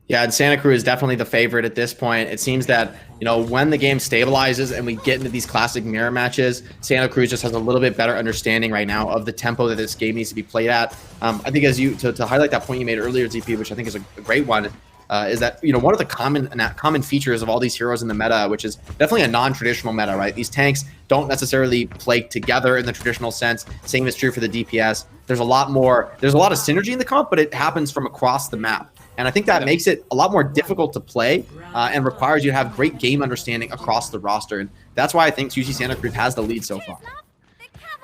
Yeah, and Santa Cruz is definitely the favorite at this point. It seems that, when the game stabilizes and we get into these classic mirror matches, Santa Cruz just has a little bit better understanding right now of the tempo that this game needs to be played at. I think to highlight that point you made earlier, ZP, which I think is a great one, is that, one of the common features of all these heroes in the meta, which is definitely a non-traditional meta, right? These tanks don't necessarily play together in the traditional sense. Same is true for the DPS. There's a lot of synergy in the comp, but it happens from across the map. And I think that makes it a lot more difficult to play and requires you to have great game understanding across the roster. And that's why I think UC Santa Cruz has the lead so far.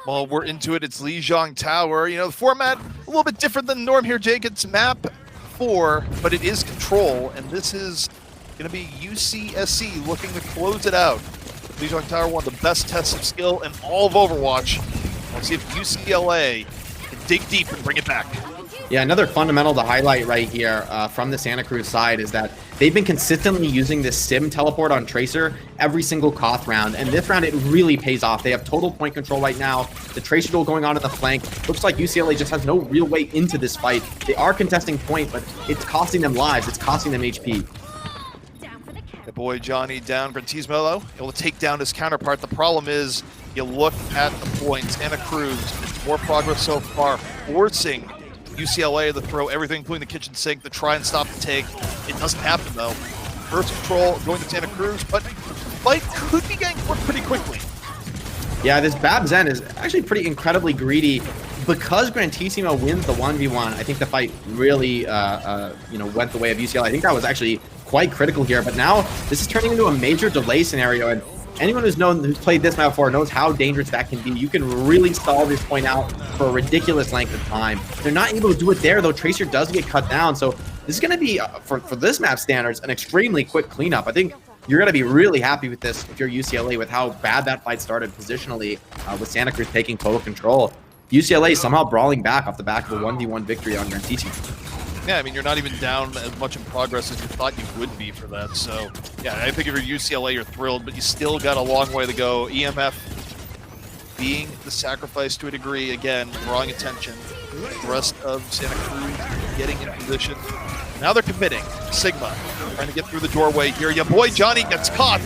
Well, we're into it. It's Lijiang Tower. The format a little bit different than the norm here, Jake. It's map 4, but it is control. And this is going to be UCSC looking to close it out. Lijiang Tower, one of the best tests of skill in all of Overwatch. Let's see if UCLA can dig deep and bring it back. Yeah, another fundamental to highlight right here from the Santa Cruz side is that they've been consistently using this sim teleport on Tracer every single Koth round, and this round it really pays off. They have total point control right now. The Tracer duel going on in the flank. Looks like UCLA just has no real way into this fight. They are contesting point, but it's costing them lives. It's costing them HP. The boy Johnny down. Grantismo able to take down his counterpart. The problem is you look at the points. Santa Cruz, more progress so far, forcing UCLA to throw everything, including the kitchen sink, to try and stop the take. It doesn't happen, though. First control going to Santa Cruz, but the fight could be getting worked pretty quickly. Yeah, this Bab Zen is actually pretty incredibly greedy. Because Grantissimo wins the 1v1, I think the fight really went the way of UCLA. I think that was actually quite critical here, but now this is turning into a major delay scenario, and anyone who's played this map before knows how dangerous that can be. You can really stall this point out for a ridiculous length of time. They're not able to do it there, though. Tracer does get cut down, so this is going to be, for this map standards, an extremely quick cleanup. I think you're going to be really happy with this if you're UCLA with how bad that fight started positionally with Santa Cruz taking total control. UCLA somehow brawling back off the back of a 1v1 victory on Grantisi. Yeah, I mean, you're not even down as much in progress as you thought you would be for that. So, yeah, I think if you're UCLA, you're thrilled, but you still got a long way to go. EMF being the sacrifice to a degree, again, drawing attention. The rest of Santa Cruz getting in position. Now they're committing. Sigma trying to get through the doorway here. Your boy Johnny gets caught.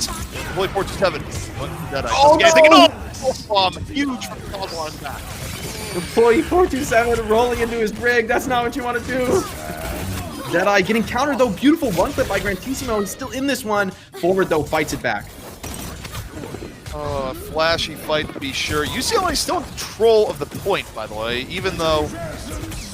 Boy 427. Oh, no! Huge from Cosmos back. Employee 427 rolling into his brig. That's not what you want to do. Deadeye getting countered, though. Beautiful one clip by Grantissimo. He's still in this one. Forward, though, fights it back. Oh, a flashy fight to be sure. UCLA still in control of the point, by the way, even though I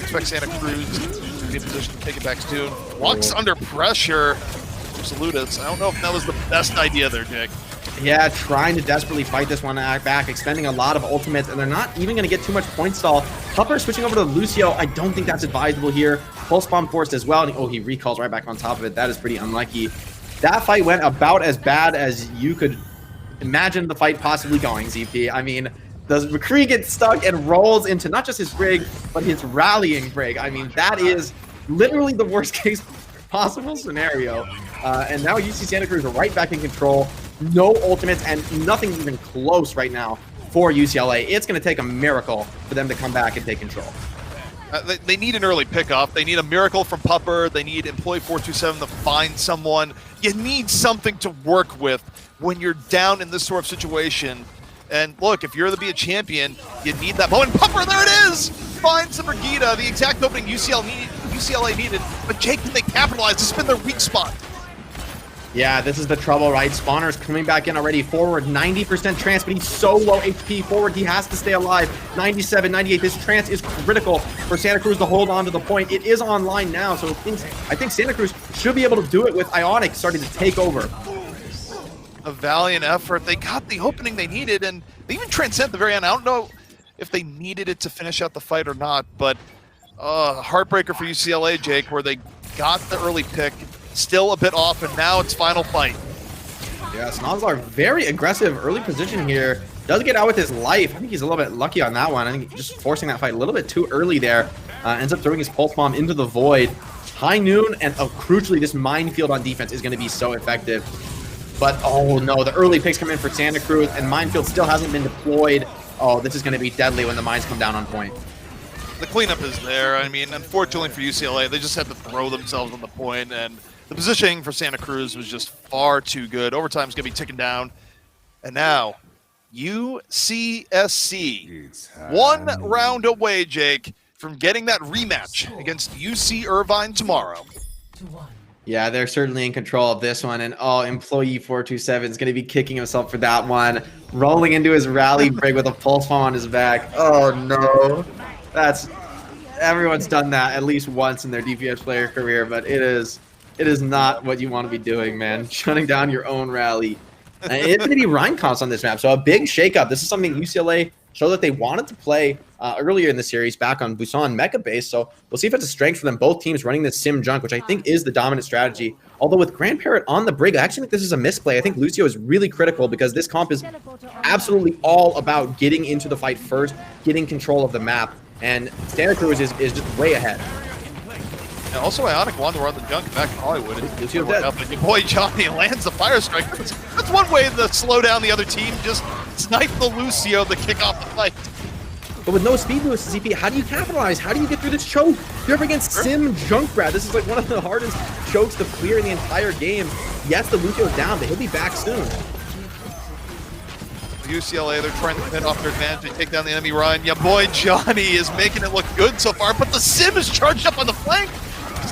expect Santa Cruz to be in position to take it back soon. Lux under pressure from Saludas. I don't know if that was the best idea there, Jake. Yeah, trying to desperately fight this one back, expending a lot of ultimates, and they're not even going to get too much point stall. Pupper switching over to Lucio. I don't think that's advisable here. Pulse bomb forced as well. And, he recalls right back on top of it. That is pretty unlucky. That fight went about as bad as you could imagine the fight possibly going, ZP. I mean, the McCree gets stuck and rolls into not just his brig, but his rallying brig. I mean, that is literally the worst case possible scenario. And now UC Santa Cruz are right back in control. No ultimates and nothing even close right now for UCLA. It's going to take a miracle for them to come back and take control. They need an early pickoff. They need a miracle from Pupper. They need Employee 427 to find someone. You need something to work with when you're down in this sort of situation. And look, if you're to be a champion, you need that moment. Pupper, there it is! Finds the Brigida, the exact opening UCLA needed. But Jake, can they capitalize? This has been their weak spot. Yeah, this is the trouble, right? Spawner's coming back in already. Forward, 90% trance, but he's so low HP. Forward, he has to stay alive. 97, 98. This trance is critical for Santa Cruz to hold on to the point. It is online now, so I think Santa Cruz should be able to do it with Ionic starting to take over. A valiant effort. They got the opening they needed, and they even transcend the very end. I don't know if they needed it to finish out the fight or not, but heartbreaker for UCLA, Jake, where they got the early pick. Still a bit off, and now it's final fight. Yeah, Snozlar very aggressive early position here. Does get out with his life. I think he's a little bit lucky on that one. I think just forcing that fight a little bit too early there. Ends up throwing his pulse bomb into the void. High noon, and crucially, this minefield on defense is going to be so effective. But, oh no, the early picks come in for Santa Cruz, and minefield still hasn't been deployed. Oh, this is going to be deadly when the mines come down on point. The cleanup is there. I mean, unfortunately for UCLA, they just had to throw themselves on the point, and the positioning for Santa Cruz was just far too good. Overtime's going to be ticking down. And now, UCSC, 1 round away, Jake, from getting that rematch against UC Irvine tomorrow. Yeah, they're certainly in control of this one. And, Employee 427 is going to be kicking himself for that one. Rolling into his rally brig with a pulse bomb on his back. Oh, no. Everyone's done that at least once in their DPS player career, but it is not what you want to be doing, man. Shutting down your own rally. It's going to be Rhine comps on this map, so a big shakeup. This is something UCLA showed that they wanted to play earlier in the series back on Busan Mecha Base, so we'll see if it's a strength for them. Both teams running this Sim Junk, which I think is the dominant strategy. Although with Grand Parrot on the brig, I actually think this is a misplay. I think Lucio is really critical because this comp is absolutely all about getting into the fight first, getting control of the map, and Santa Cruz is just way ahead. And also, Ionic wanted to run the junk back in Hollywood. Lucio dead. But your boy Johnny lands the fire strike. That's one way to slow down the other team. Just snipe the Lucio to kick off the fight. But with no speed boost, ZP, how do you capitalize? How do you get through this choke? You're up against Sim Junkrat. This is like one of the hardest chokes to clear in the entire game. Yes, the Lucio's down, but he'll be back soon. UCLA, they're trying to pin off their advantage. They take down the enemy Ryan. Your boy Johnny is making it look good so far, but the Sim is charged up on the flank.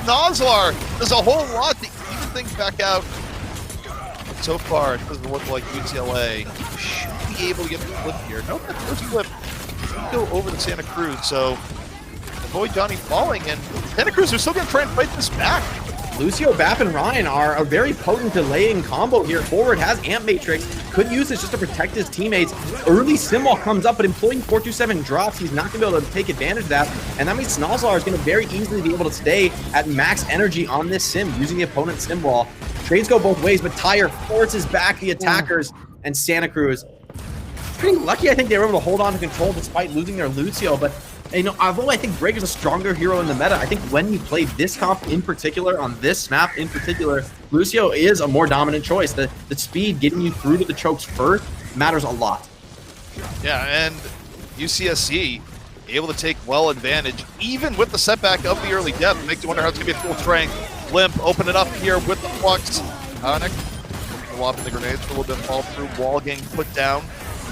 Nozlar does a whole lot to even things back out. But so far, it doesn't look like UCLA should be able to get the flip here. Nope, that first flip should go over to Santa Cruz. So the boy Johnny falling, and Santa Cruz are still going to try and fight this back. Lucio, Bap, and Ryan are a very potent delaying combo here. Forward has Amp Matrix, could use this just to protect his teammates. Early Sim Wall comes up, but Employee 427 drops. He's not going to be able to take advantage of that, and that means Snozlar is going to very easily be able to stay at max energy on this Sim, using the opponent's Sim Wall. Trades go both ways, but Tyre forces back the attackers, and Santa Cruz pretty lucky. I think they were able to hold on to control despite losing their Lucio. But although I think Brig is a stronger hero in the meta, I think when you play this comp in particular, on this map in particular, Lucio is a more dominant choice. The speed getting you through to the chokes first matters a lot. Yeah, and UCSC able to take well advantage, even with the setback of the early death. Makes you wonder how it's going to be at full strength. Limp, open it up here with the Flux. Next, off the grenades for a little bit, fall through. Wall getting put down.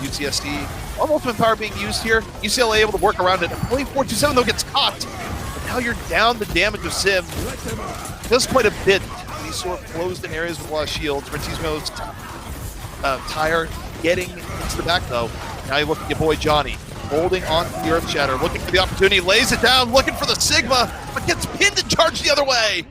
UCSC, ultimate power being used here. UCLA able to work around it. I believe 427 though gets caught. But now you're down the damage of Sim. Does quite a bit. These sort of closed in areas with a lot of shields. Rentismo's Tyre getting into the back though. Now you look at your boy Johnny, holding on to the Earth Shatter, looking for the opportunity, lays it down, looking for the Sigma, but gets pinned and charged the other way.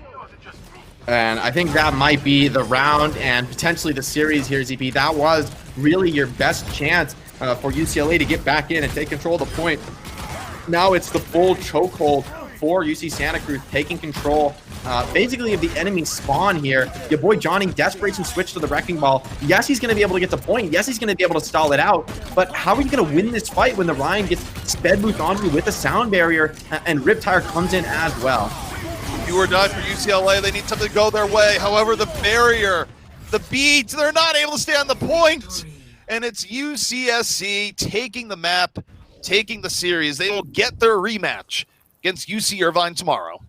And I think that might be the round and potentially the series here, ZP. That was really your best chance for UCLA to get back in and take control of the point. Now it's the full chokehold for UC Santa Cruz, taking control basically of the enemy spawn here. Your boy Johnny desperation switch to the Wrecking Ball. Yes, he's going to be able to get the point. Yes, he's going to be able to stall it out. But how are you going to win this fight when the Ryan gets sped boost onto you with a sound barrier and Riptire comes in as well? You or die for UCLA. They need something to go their way. However, the barrier, the beads, they're not able to stay on the point. And it's UCSC taking the map, taking the series. They will get their rematch against UC Irvine tomorrow.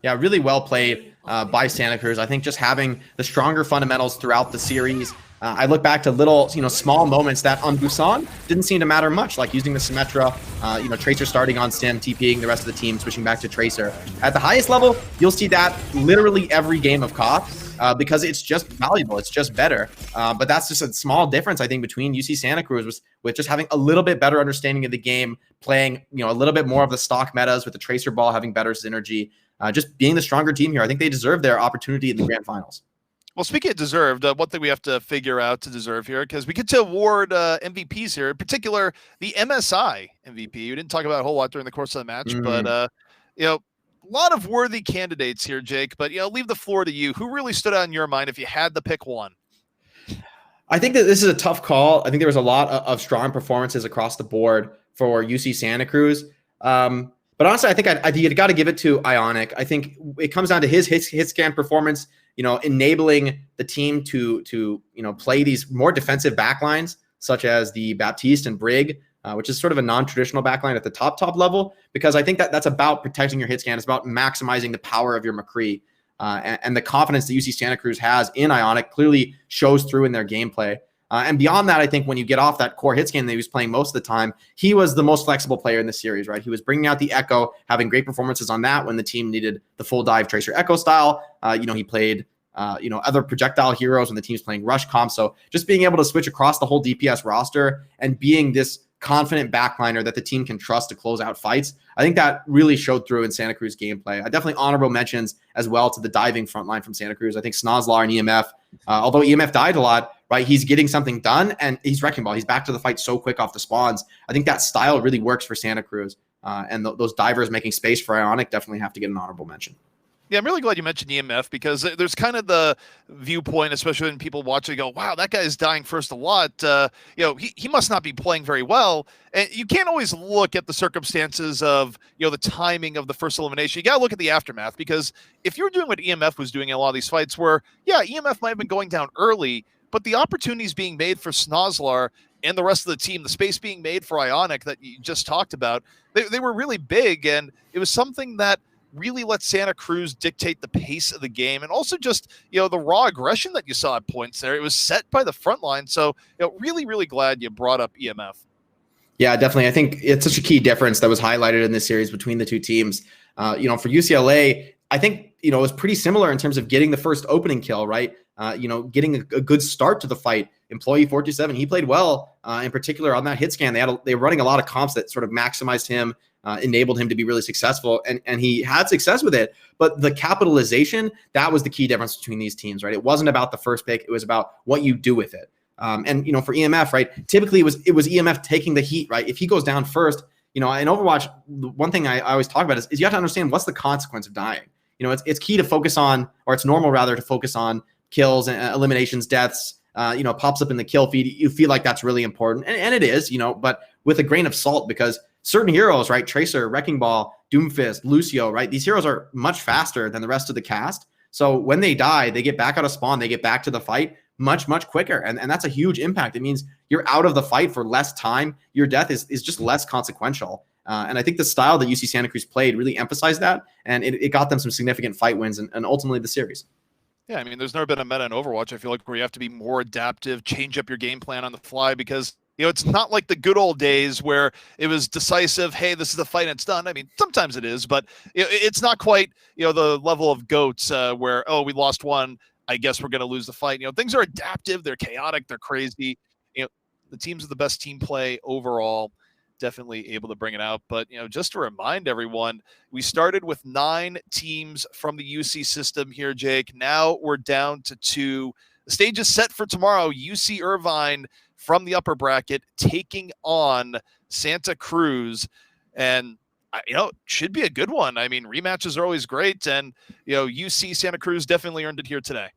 Yeah, really well played by Santa Cruz. I think just having the stronger fundamentals throughout the series. I look back to little, small moments that on Busan didn't seem to matter much, like using the Symmetra, Tracer starting on Sim, TPing the rest of the team, switching back to Tracer. At the highest level, you'll see that literally every game of CoF because it's just valuable. It's just better. But that's just a small difference, I think, between UC Santa Cruz with just having a little bit better understanding of the game, playing, a little bit more of the stock metas with the Tracer ball having better synergy, just being the stronger team here. I think they deserve their opportunity in the grand finals. Well, speaking of deserved, one thing we have to figure out to deserve here, because we get to award MVPs here, in particular the MSI MVP. We didn't talk about a whole lot during the course of the match, but a lot of worthy candidates here, Jake. But leave the floor to you. Who really stood out in your mind if you had to pick one? I think that this is a tough call. I think there was a lot of strong performances across the board for UC Santa Cruz. But honestly, I think you got to give it to Ionic. I think it comes down to his hit scan performance. Enabling the team to play these more defensive backlines, such as the Baptiste and Brig, which is sort of a non-traditional backline at the top level, because I think that's about protecting your hit scan. It's about maximizing the power of your McCree. And the confidence that UC Santa Cruz has in Ionic clearly shows through in their gameplay. And beyond that, I think when you get off that core hit scan that he was playing most of the time, he was the most flexible player in the series, right? He was bringing out the Echo, having great performances on that when the team needed the full dive Tracer Echo style. He played, other projectile heroes when the team's playing rush comp. So just being able to switch across the whole DPS roster and being this confident backliner that the team can trust to close out fights, I think that really showed through in Santa Cruz gameplay. I definitely honorable mentions as well to the diving front line from Santa Cruz. I think Snozlar and EMF, although EMF died a lot, right, he's getting something done and he's wrecking ball. He's back to the fight so quick off the spawns. I think that style really works for Santa Cruz. And those divers making space for Ionic definitely have to get an honorable mention. Yeah, I'm really glad you mentioned EMF because there's kind of the viewpoint, especially when people watch it, go, wow, that guy's dying first a lot. He must not be playing very well. And you can't always look at the circumstances of, the timing of the first elimination. You got to look at the aftermath, because if you're doing what EMF was doing in a lot of these fights where, EMF might have been going down early, but the opportunities being made for Snozlar and the rest of the team, the space being made for Ionic that you just talked about, they were really big. And it was something that really let Santa Cruz dictate the pace of the game, and also just, the raw aggression that you saw at points there. It was set by the front line. So, really, really glad you brought up EMF. Yeah, definitely. I think it's such a key difference that was highlighted in this series between the two teams. For UCLA, I think, it was pretty similar in terms of getting the first opening kill, right? Getting a good start to the fight. Employee 427, he played well, in particular on that hit scan. They were running a lot of comps that sort of maximized him, enabled him to be really successful, and he had success with it. But the capitalization, that was the key difference between these teams, right? It wasn't about the first pick. It was about what you do with it. For EMF, right, typically it was EMF taking the heat, right? If he goes down first, in Overwatch, the one thing I always talk about is you have to understand what's the consequence of dying. It's key to focus on, or it's normal rather to focus on kills and eliminations, deaths, pops up in the kill feed, you feel like that's really important. And it is, but with a grain of salt, because certain heroes, right? Tracer, Wrecking Ball, Doomfist, Lucio, right? These heroes are much faster than the rest of the cast. So when they die, they get back out of spawn, they get back to the fight much, much quicker. And that's a huge impact. It means you're out of the fight for less time. Your death is just less consequential. And I think the style that UC Santa Cruz played really emphasized that. And it got them some significant fight wins and ultimately the series. Yeah, I mean, there's never been a meta in Overwatch, I feel like, where you have to be more adaptive, change up your game plan on the fly, because it's not like the good old days where it was decisive. Hey, this is the fight, and it's done. I mean, sometimes it is, but it's not quite, the level of GOATs where, oh, we lost one, I guess we're going to lose the fight. Things are adaptive. They're chaotic. They're crazy. The teams with the best team play overall, definitely able to bring it out. But, just to remind everyone, we started with 9 teams from the UC system here, Jake. Now we're down to 2. The stage is set for tomorrow. UC Irvine from the upper bracket taking on Santa Cruz. And, should be a good one. I mean, rematches are always great. And, UC Santa Cruz definitely earned it here today.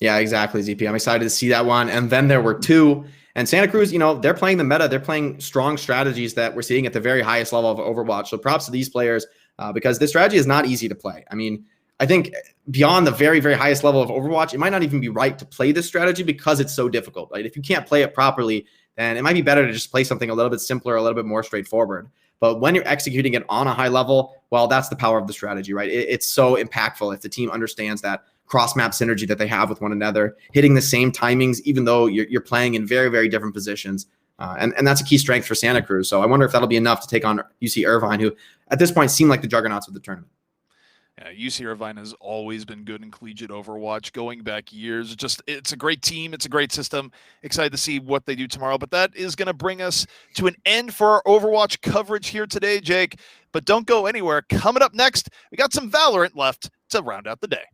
Yeah, exactly, ZP. I'm excited to see that one. And then there were 2. And Santa Cruz, they're playing the meta. They're playing strong strategies that we're seeing at the very highest level of Overwatch. So props to these players because this strategy is not easy to play. I mean, I think beyond the very, very highest level of Overwatch, it might not even be right to play this strategy because it's so difficult. Right? If you can't play it properly, then it might be better to just play something a little bit simpler, a little bit more straightforward. But when you're executing it on a high level, well, that's the power of the strategy, right? It's so impactful if the team understands that cross-map synergy that they have with one another, hitting the same timings, even though you're playing in very, very different positions. And that's a key strength for Santa Cruz. So I wonder if that'll be enough to take on UC Irvine, who at this point seem like the juggernauts of the tournament. Yeah, UC Irvine has always been good in collegiate Overwatch, going back years. It's a great team. It's a great system. Excited to see what they do tomorrow. But that is going to bring us to an end for our Overwatch coverage here today, Jake. But don't go anywhere. Coming up next, we got some Valorant left to round out the day.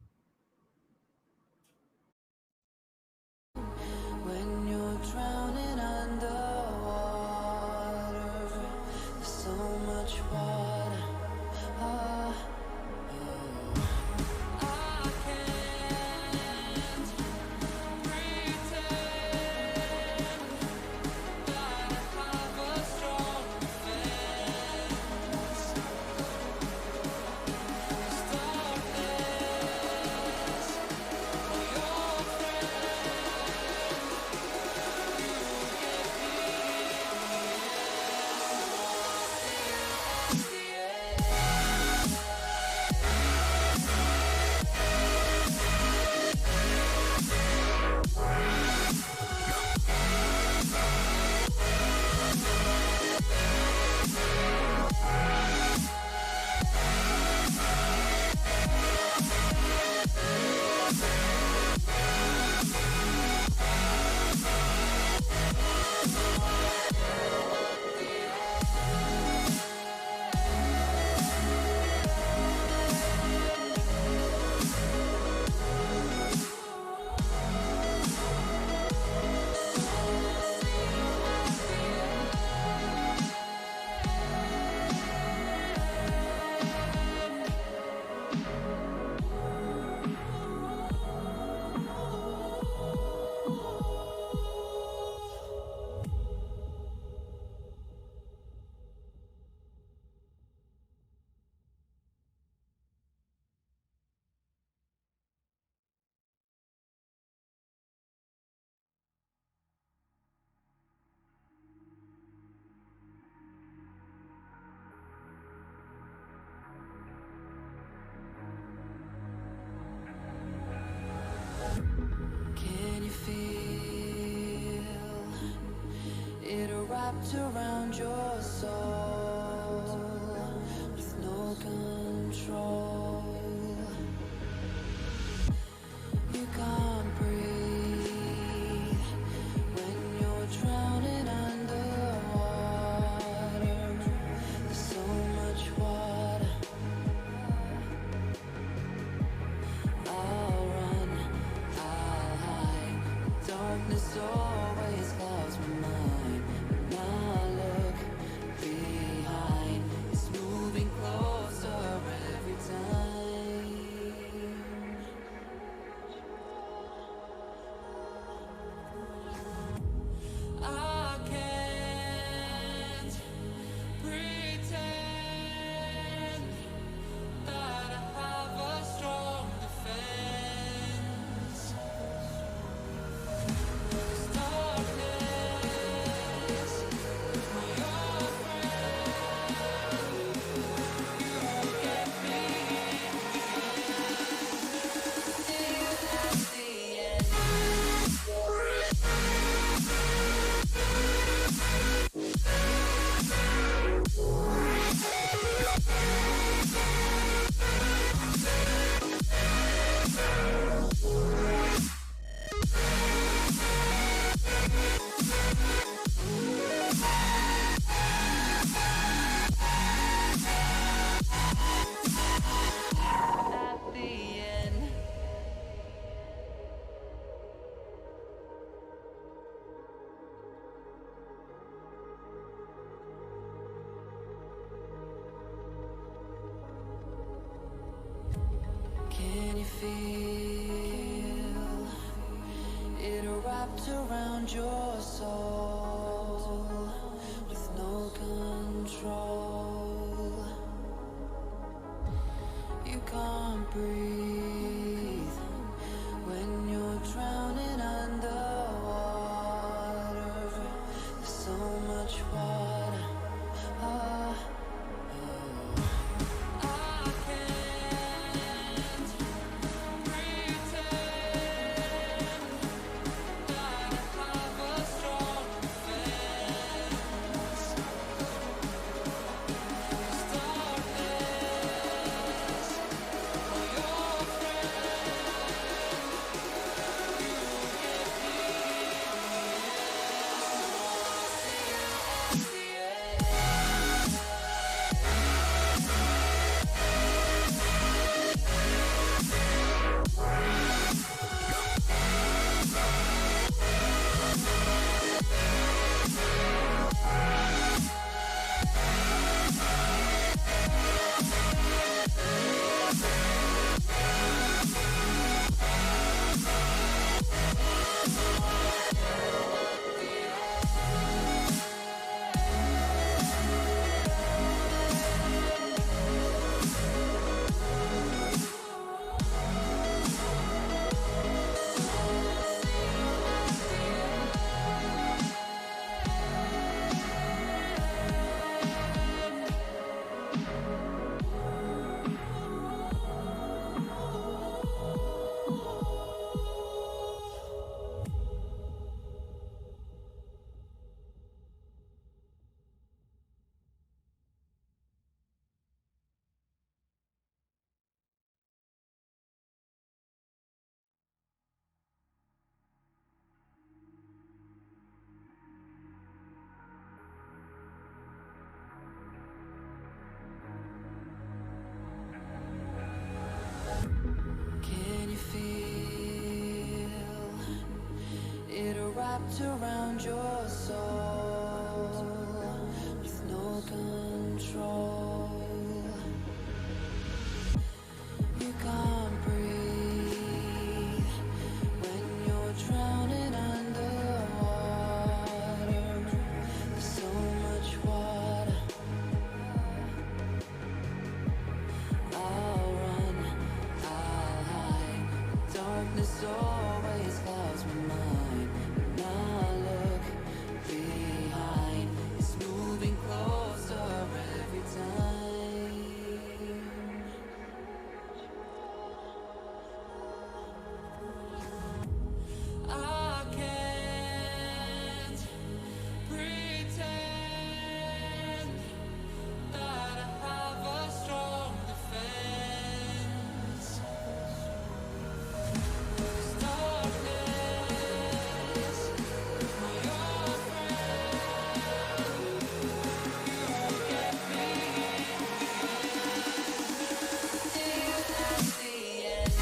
wrapped around your soul with no control. You can't breathe when you're drowning underwater. There's so much water. I'll run, I'll hide. Darkness always clouds my mind. When I look beyond. Can you feel it wrapped around your soul with no control? You can't breathe when you're drowning underwater. There's so much water. I can't pretend that I have a strong defense. There's darkness for your friend. You get me in the Can you feel it wrapped around your soul with no control? You can't breathe when you're drowning underwater. There's so much water. I'll run, I'll hide. Darkness always clouds my mind. And I look behind. It's moving closer every time. I can't pretend that I have a strong defense. There's darkness for your friend. You get me till that's the end.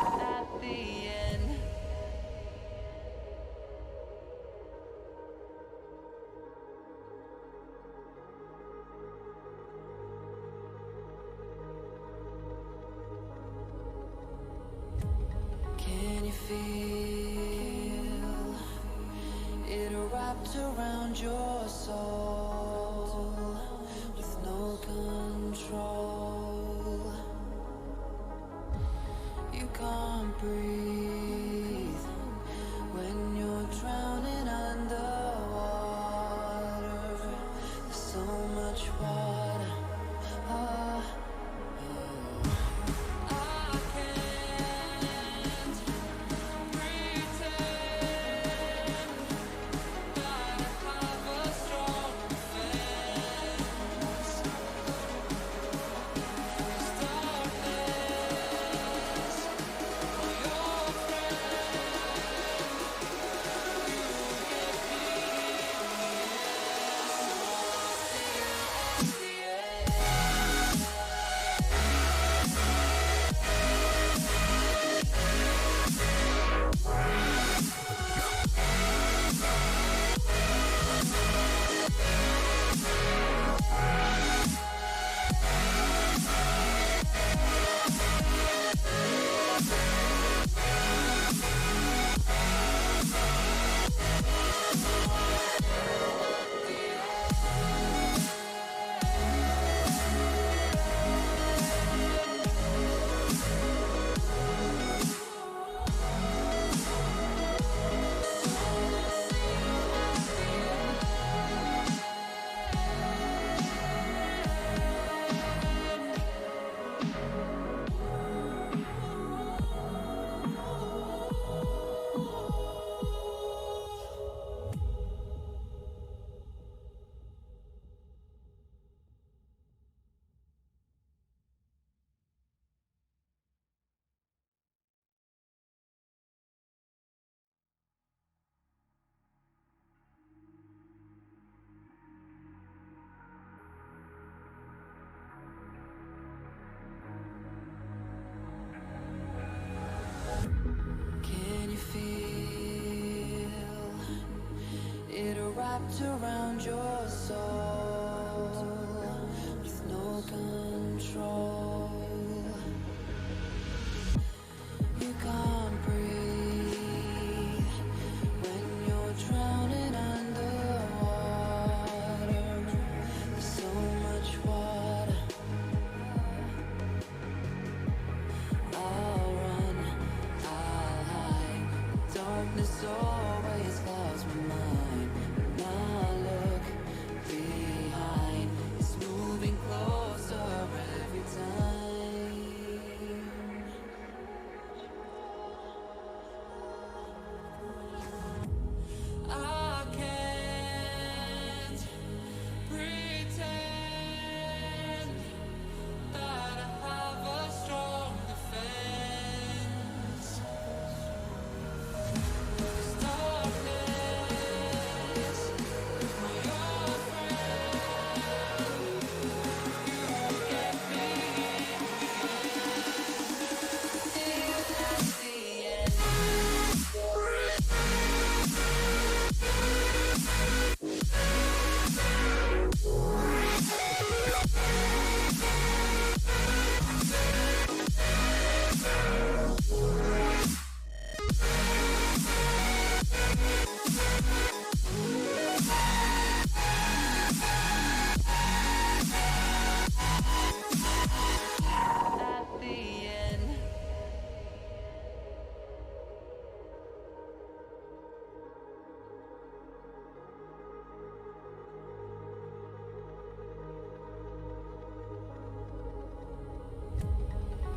At the end. Can you feel it wrapped around your soul with no control? You can't breathe when you're drowning underwater. There's so much water. I can't pretend that I have a strong defense. There's darkness for your wrapped around your soul with no control. You can't breathe when you're drowning underwater. There's so much water. I'll run, I'll hide. Darkness always clouds my mind. And I look behind. It's moving closer every time. I can't pretend that I have a strong defense. 'Cause darkness, my old friend, you get me till at the end. At the end.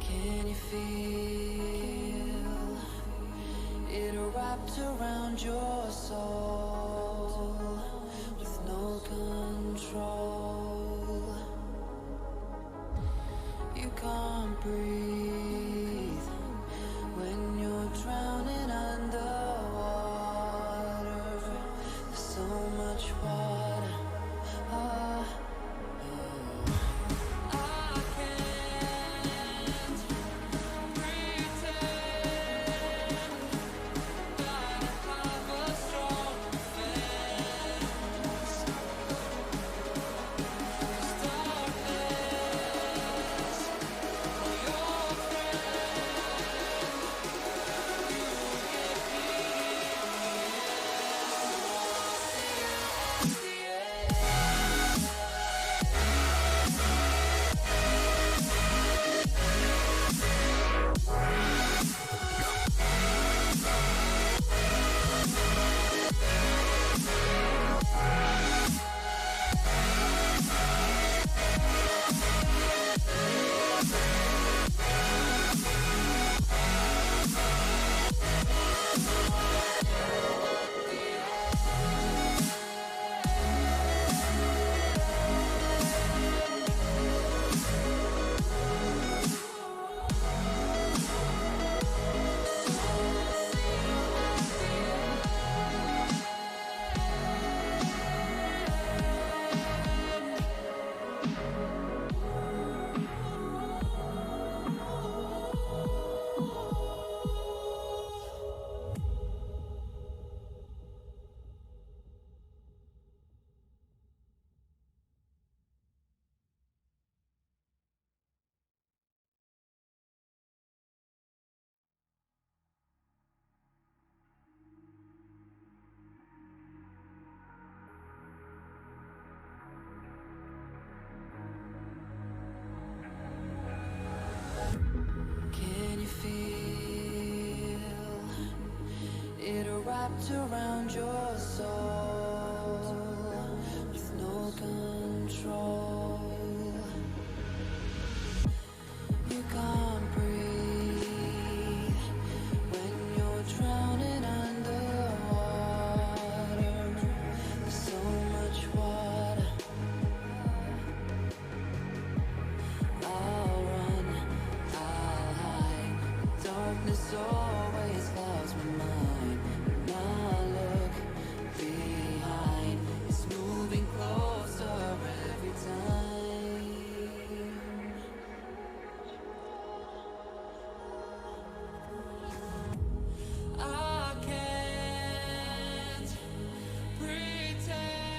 Can you feel it wrapped around your soul with no control? You can't breathe when you're drowning underwater. There's so much water. Ah, I can't pretend that I have a strong defense. 'Cause darkness, my old friend, you get me till the Can you feel it wrapped around your soul with no control? You can't breathe when you're drowning underwater. There's so much water. I'll run, I'll hide. Darkness always clouds my mind. And I look behind. It's moving closer every time. I can't pretend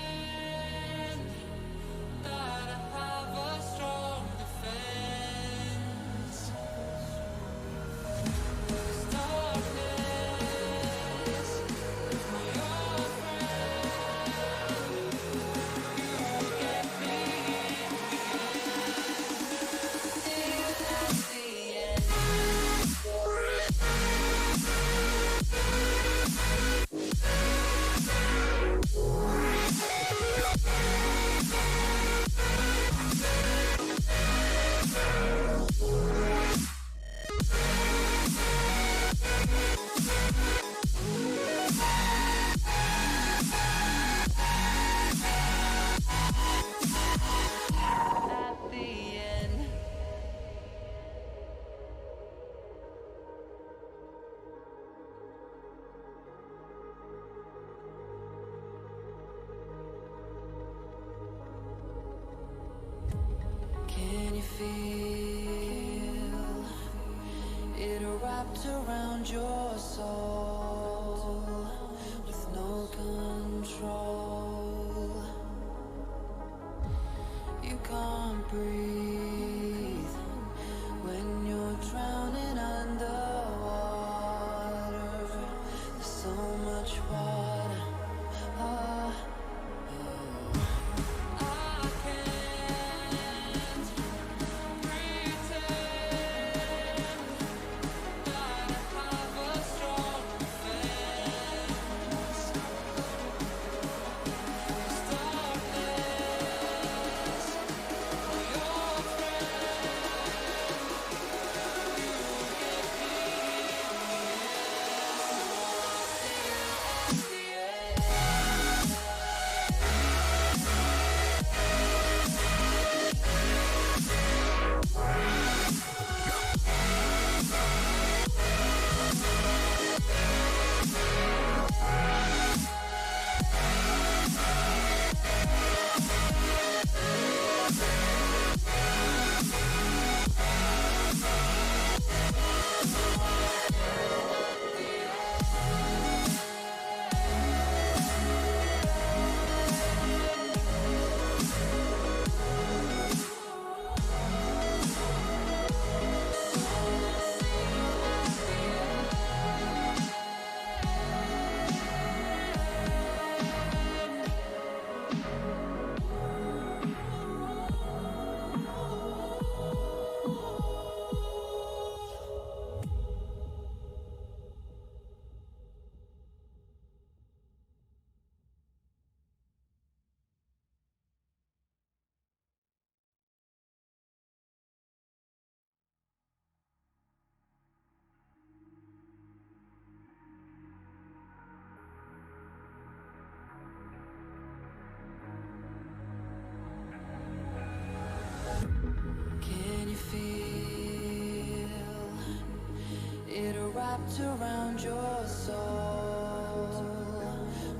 wrapped around your soul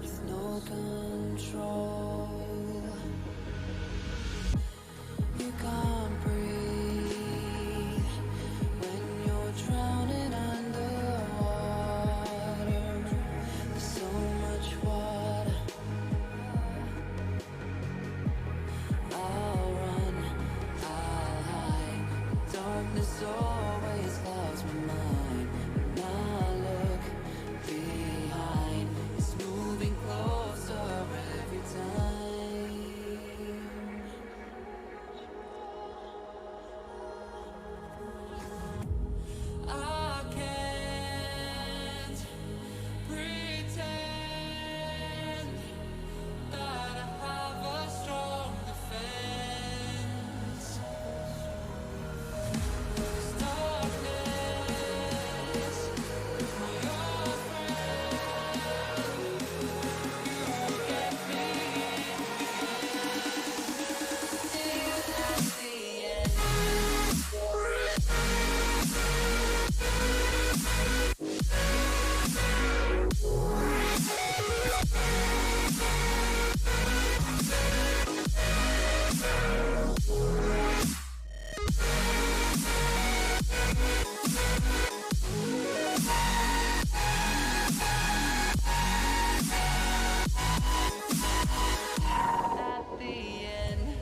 with no control. You can't breathe when you're drowning underwater. There's so much water. I'll run, I'll hide. Darkness always clouds my mind. When I look behind, it's moving closer every time. I can't pretend that I have a strong defense. Darkness, my old friend, you get me till that's the end. At the end.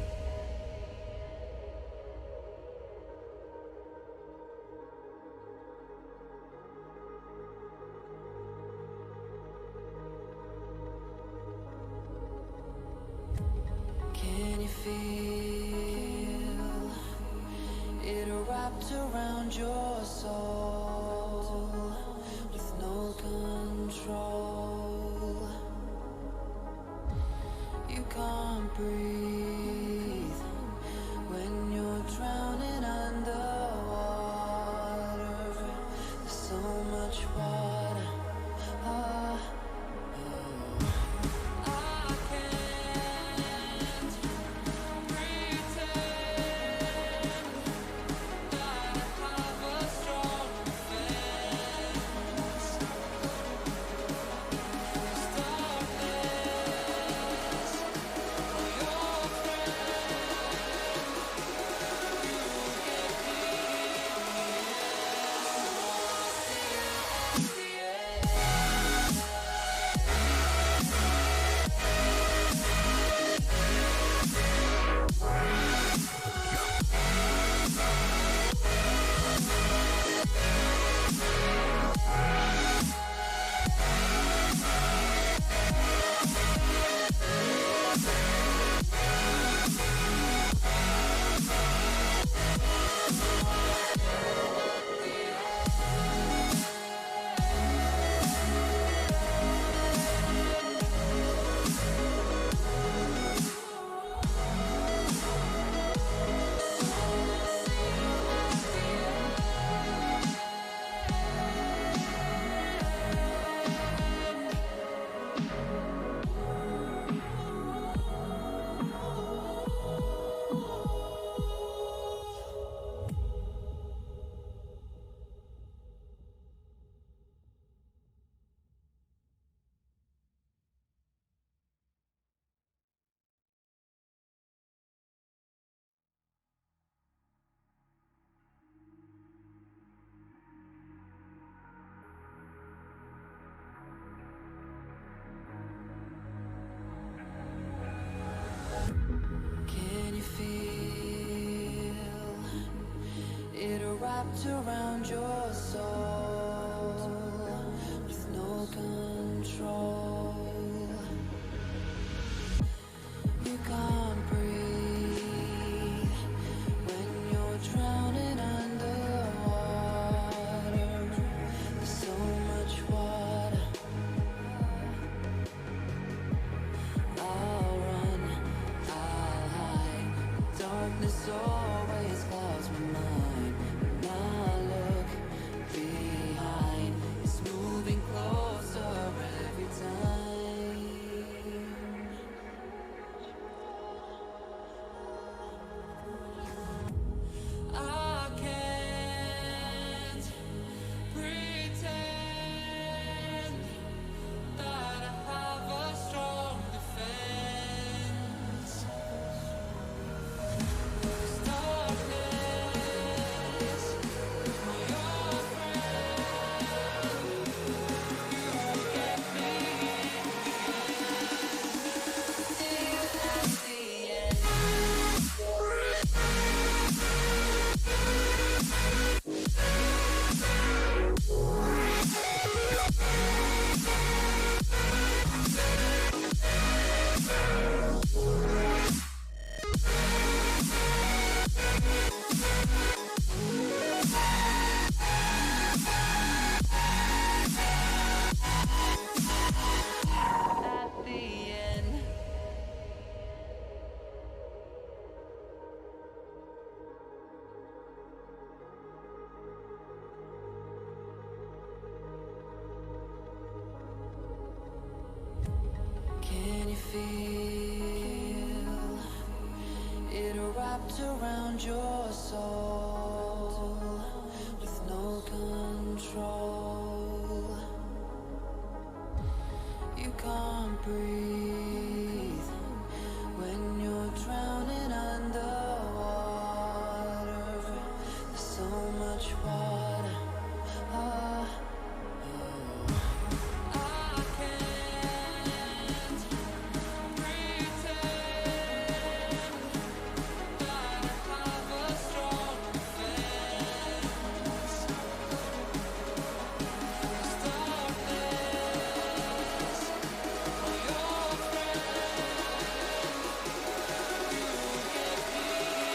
Can you feel it wrapped around your soul with no control? You can't breathe when you're drowning underwater. There's so much water. Ah, I can't pretend that I have a strong defense. Darkness, my old friend, you get me till the Can you feel it wrapped around your soul with no control? You can't breathe when you're drowning underwater. There's so much water. I'll run, I'll hide. Darkness always clouds my mind. When I look feel it wrapped around your soul with no control? You can't breathe when you're drowning underwater. There's so much water. I can't pretend that I have a strong defense. There's darkness for your friend. You get me in the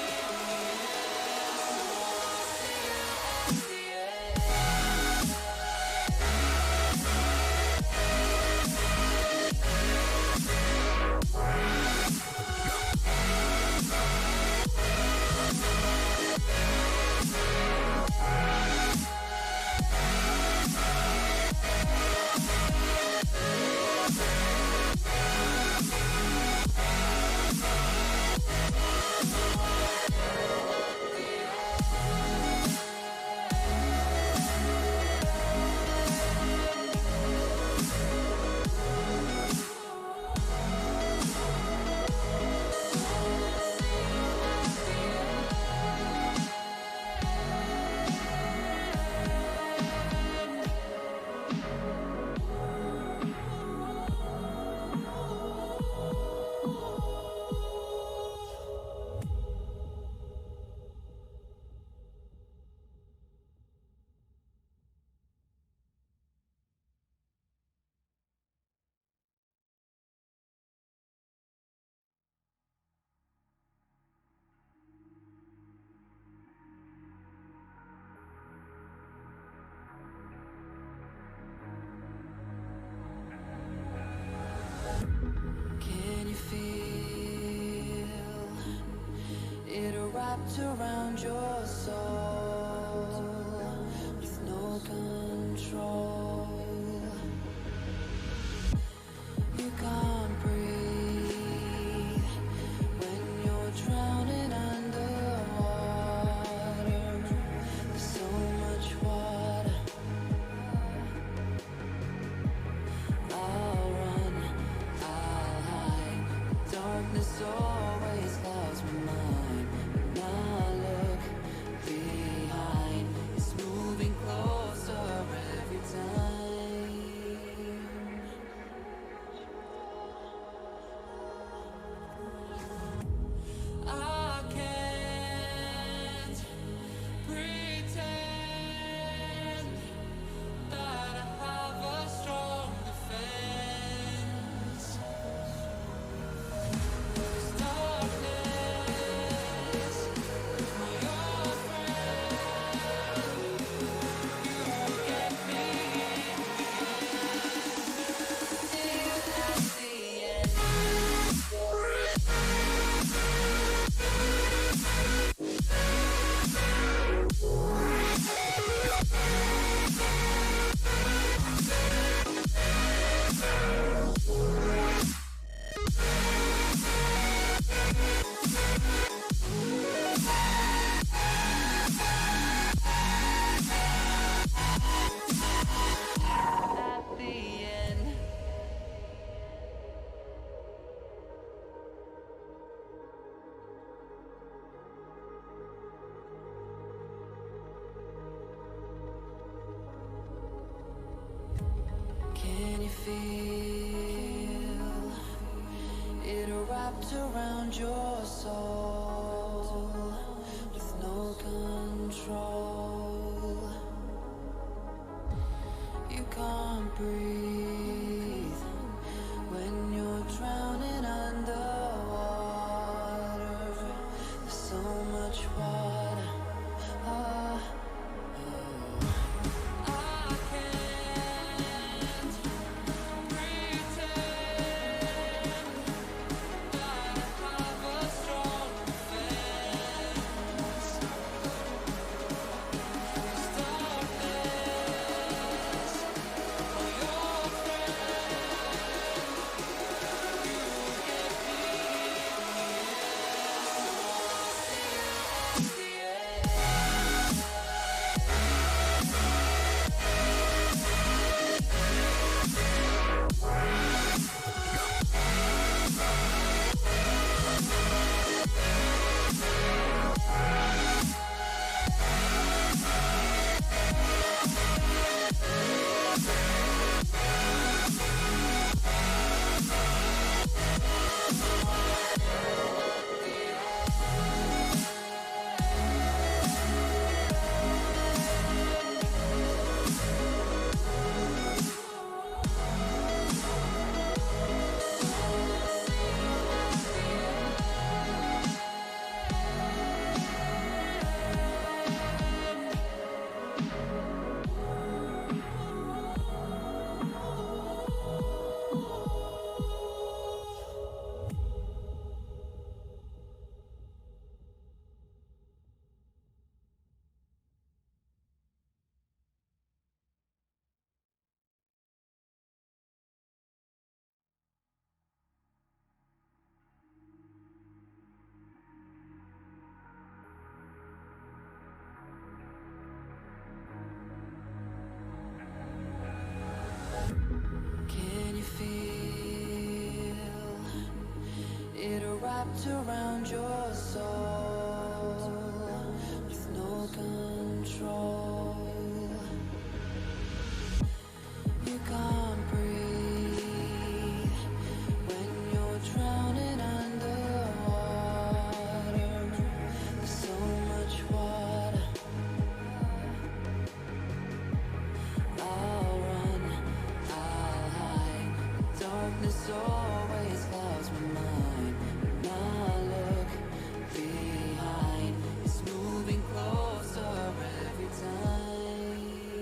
Can you feel it wrapped around your soul with no control? You can't breathe when you're drowning underwater. There's so much water. I'll run, I'll hide. Darkness always clouds my mind. When I look behind, it's moving closer every time. I can't pretend that I have a strong defense. There's darkness for your friend. You get me till at the end. At the end. Can you feel it wrapped around your soul with no control? You can't breathe when you're drowning underwater. There's so much water. I can't pretend that I have a strong defense. There's darkness for your friend. wrapped around your soul with no control. You can't breathe when you're drowning underwater. There's so much water. I'll run, I'll hide. Darkness always clouds my mind. And I look behind. It's moving closer every time.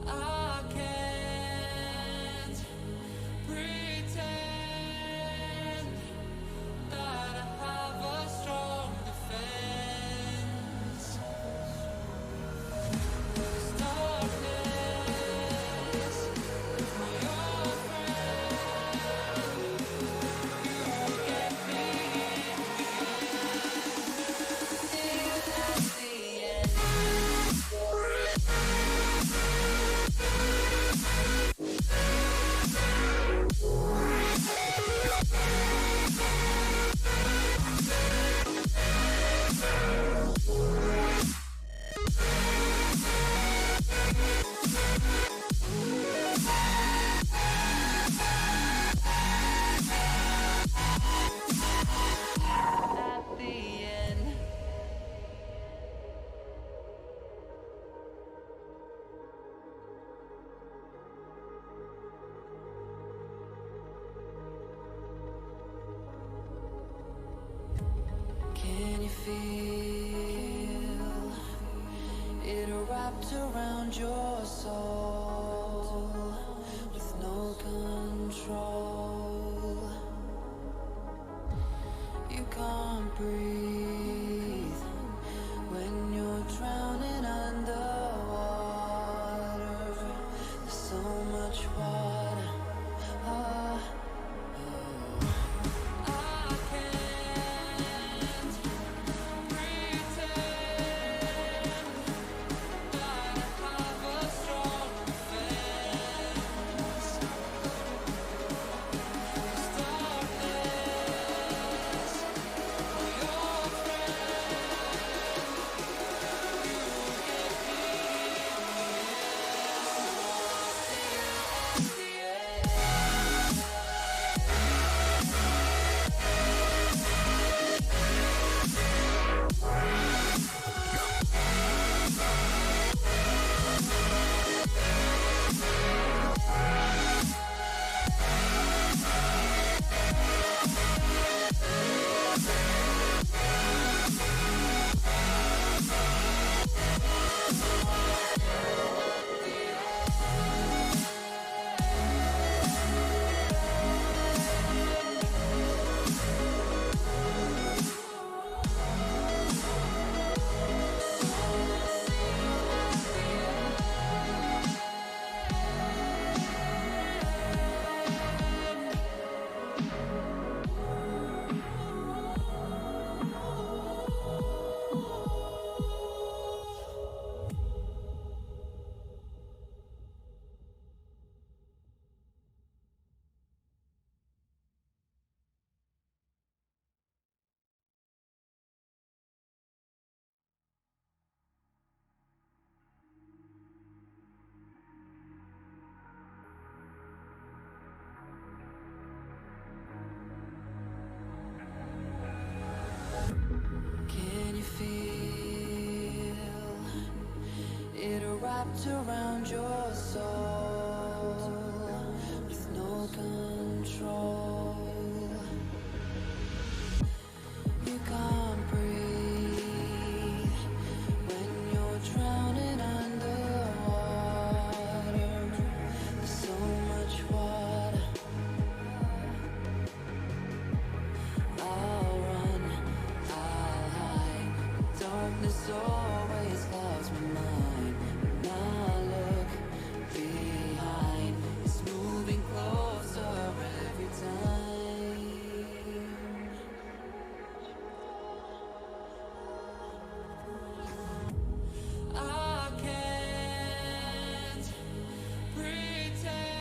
I can't pretend that I have a strong defense. Darkness, my old friend, you get me till at the end. At the end. Can you feel it wrapped around your soul with no control? You can't breathe when you're drowning underwater. There's so much water. Ah, I can't pretend that I have a strong defense. Darkness, my old friend, you get me till at the Can you feel it wrapped around your soul with no control? You can't breathe when you're drowning underwater. There's so much water. I'll run, I'll hide. Darkness always clouds my mind. And I look behind. It's moving closer every time. I can't pretend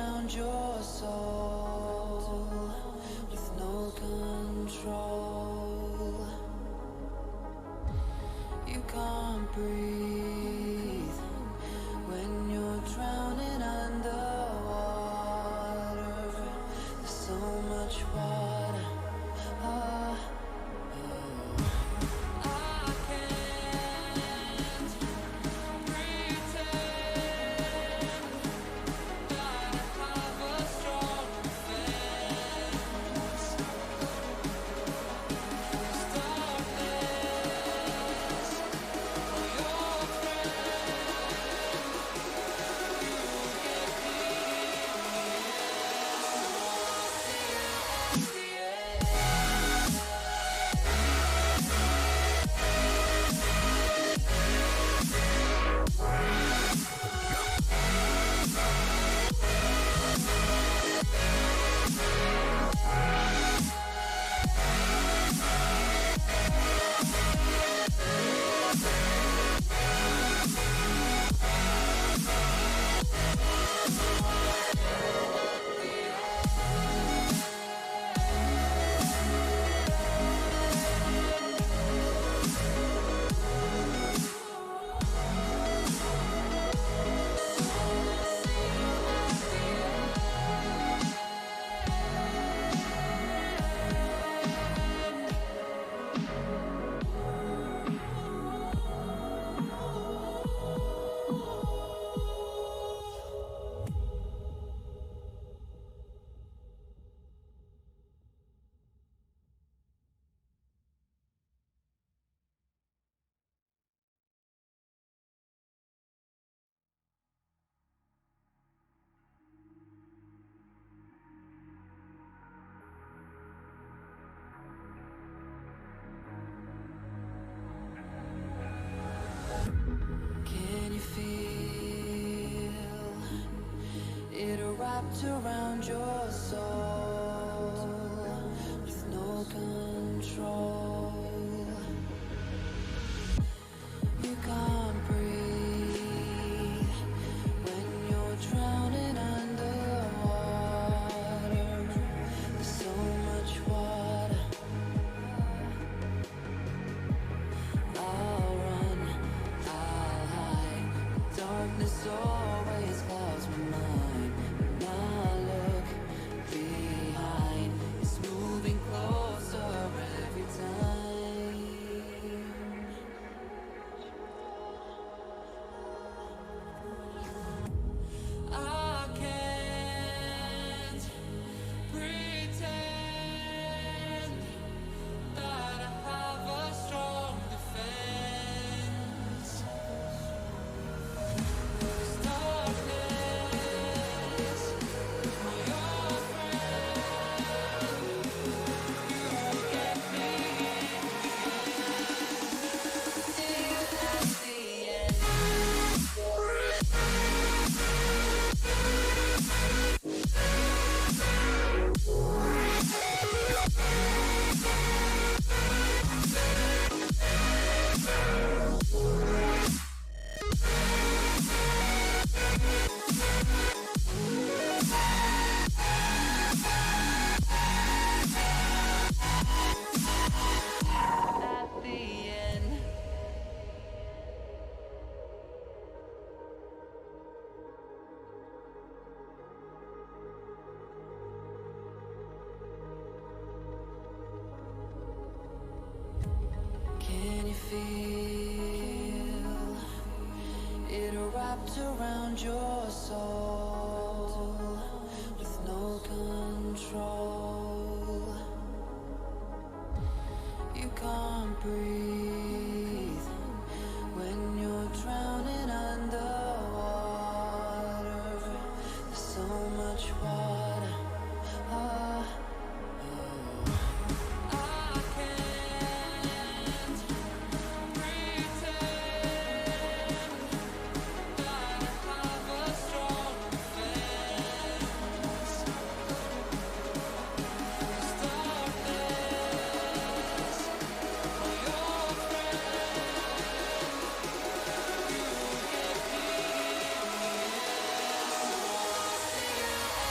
around your soul with no control. You can't breathe when you're drowning underwater. There's so much water. I can't pretend that I have a strong defense. There's darkness for your friend. You get me at the end. Can you feel it wrapped around your soul with no control? You can't breathe when you're drowning underwater. There's so much water. I'll run, I'll hide. Darkness always clouds my mind. When I look behind, it's moving closer every time. I can't pretend that I have a strong defense. There's darkness for your friend. You get me see you at the end. At the end. Can you feel it wrapped around your soul with no control? You can't breathe when you're drowning underwater. There's so much water. I can't pretend that I have a strong defense. There's darkness for your friend. You get me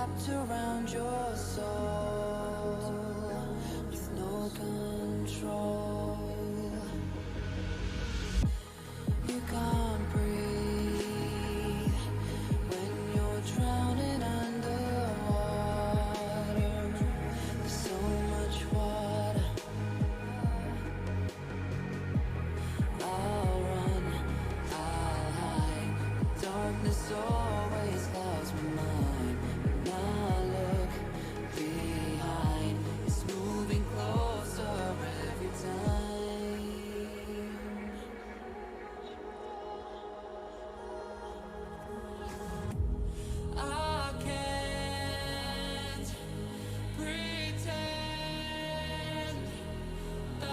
wrapped around your soul with no control. You can't breathe when you're drowning underwater. There's so much water. I'll run, I'll hide. Darkness always clouds my mind. When I look behind, it's moving closer every time. I can't pretend that I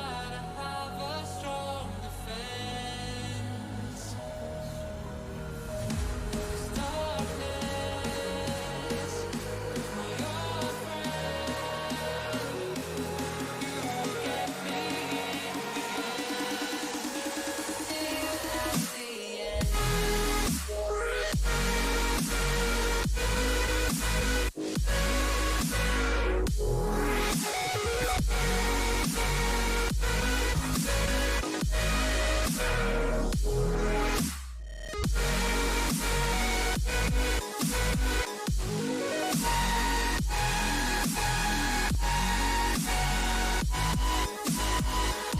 have a strong defense. There's darkness, my old friend. You get me in the end. At the end.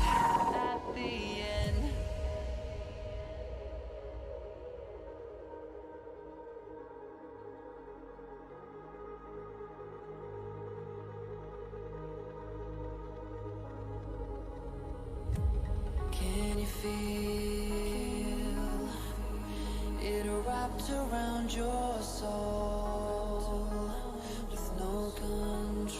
At the end. Can you feel it wrapped around your soul with no control?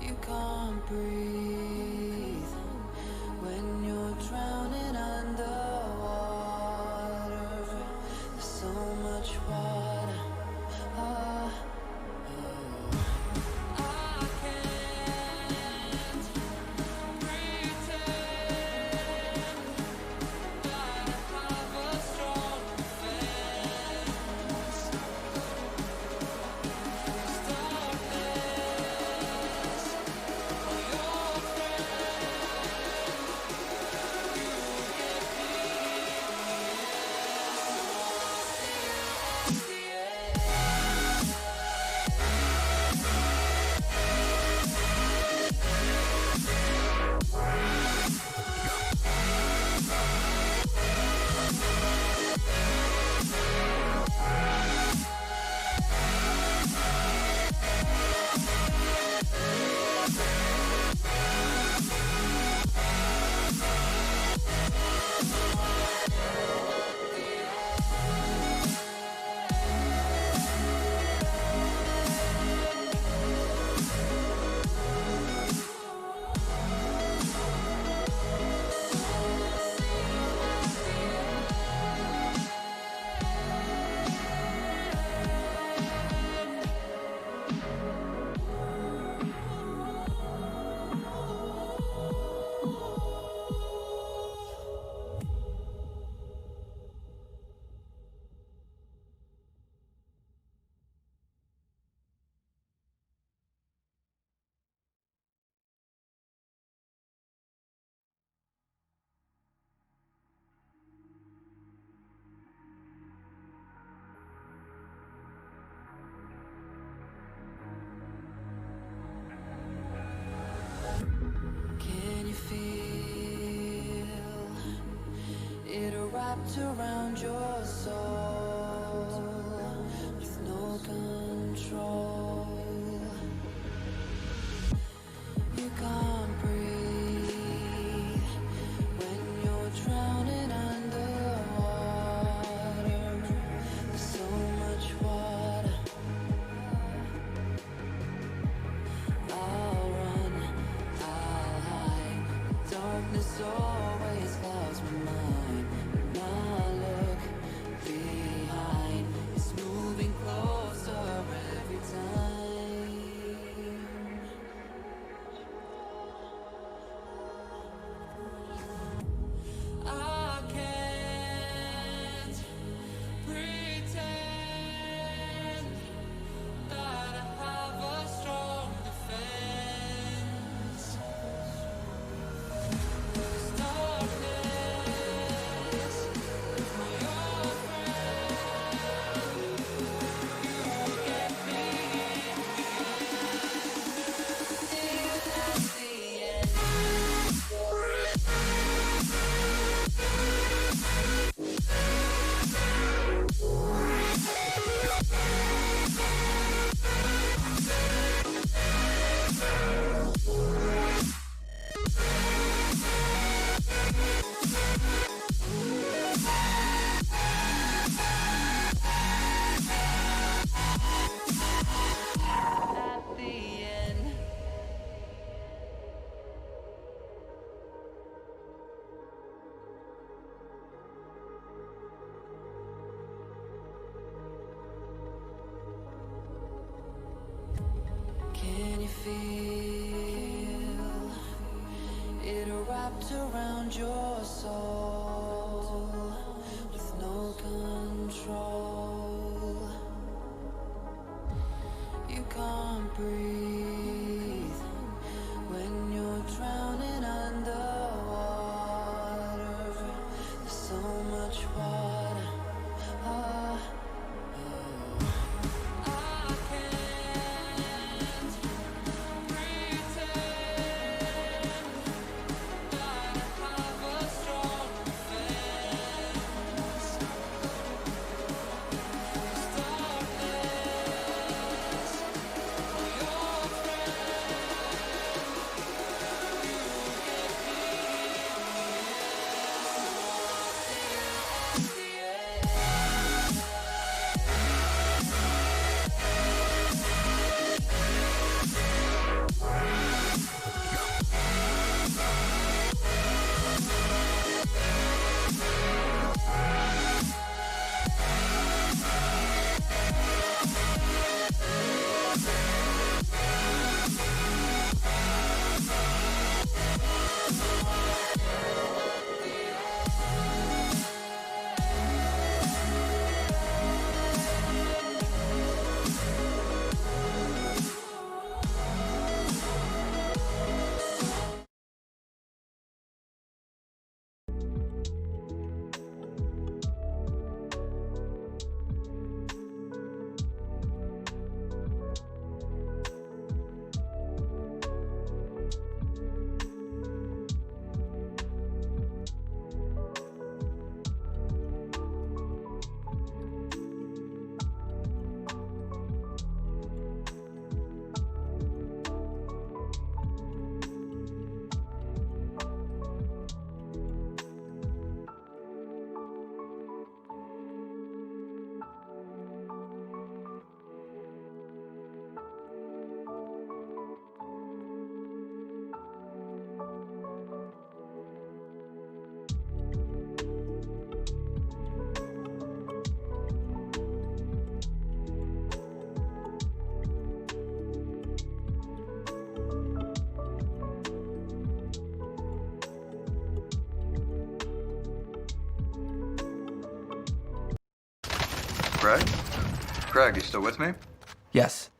You can't breathe when you're drowning underwater. There's so much water. Ah, I can't pretend that I have a strong defense. There's darkness, my old friend. You get me in the end. Can you feel it wrapped around your soul with no control? You can't breathe when you're drowning underwater. There's so much water. I'll run, I'll hide. Darkness always clouds my mind. When I look feel it wrapped around your soul with no control. You can't breathe when you're drowning underwater. There's so much water. I can't pretend that I have a strong defense. There's darkness for your friend. You get me in the Craig? Craig, you still with me? Yes.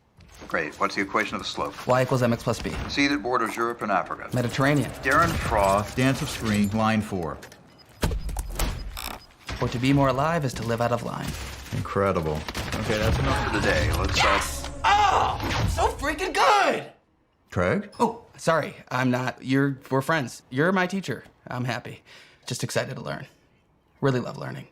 Great. What's the equation of the slope? Y equals mx plus b. Sea that borders Europe and Africa. Mediterranean. Darren Froth, dance of screen, line 4. For to be more alive is to live out of line. Incredible. Okay, that's enough for the day. Let's Oh, so freaking good! Craig? Oh, sorry, I'm not. We're friends. You're my teacher. I'm happy. Just excited to learn. Really love learning.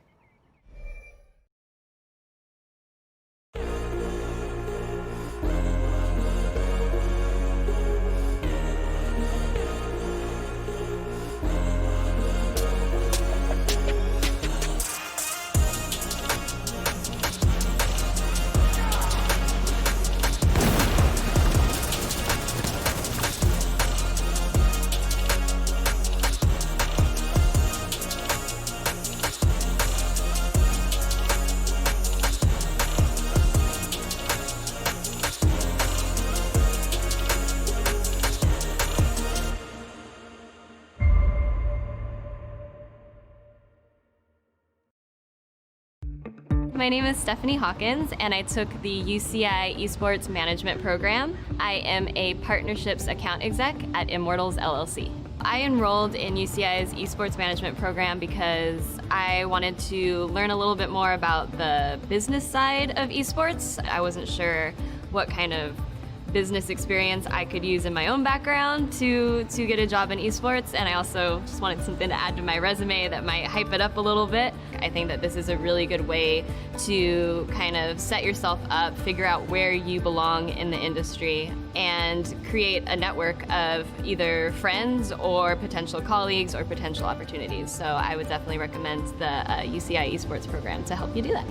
My name is Stephanie Hawkins, and I took the UCEI Esports Management Program. I am a Partnerships Account Exec at Immortals LLC. I enrolled in UCEI's Esports Management Program because I wanted to learn a little bit more about the business side of esports. I wasn't sure what kind of business experience I could use in my own background to get a job in esports, and I also just wanted something to add to my resume that might hype it up a little bit. I think that this is a really good way to kind of set yourself up, figure out where you belong in the industry, and create a network of either friends or potential colleagues or potential opportunities. So I would definitely recommend the UCEI Esports program to help you do that.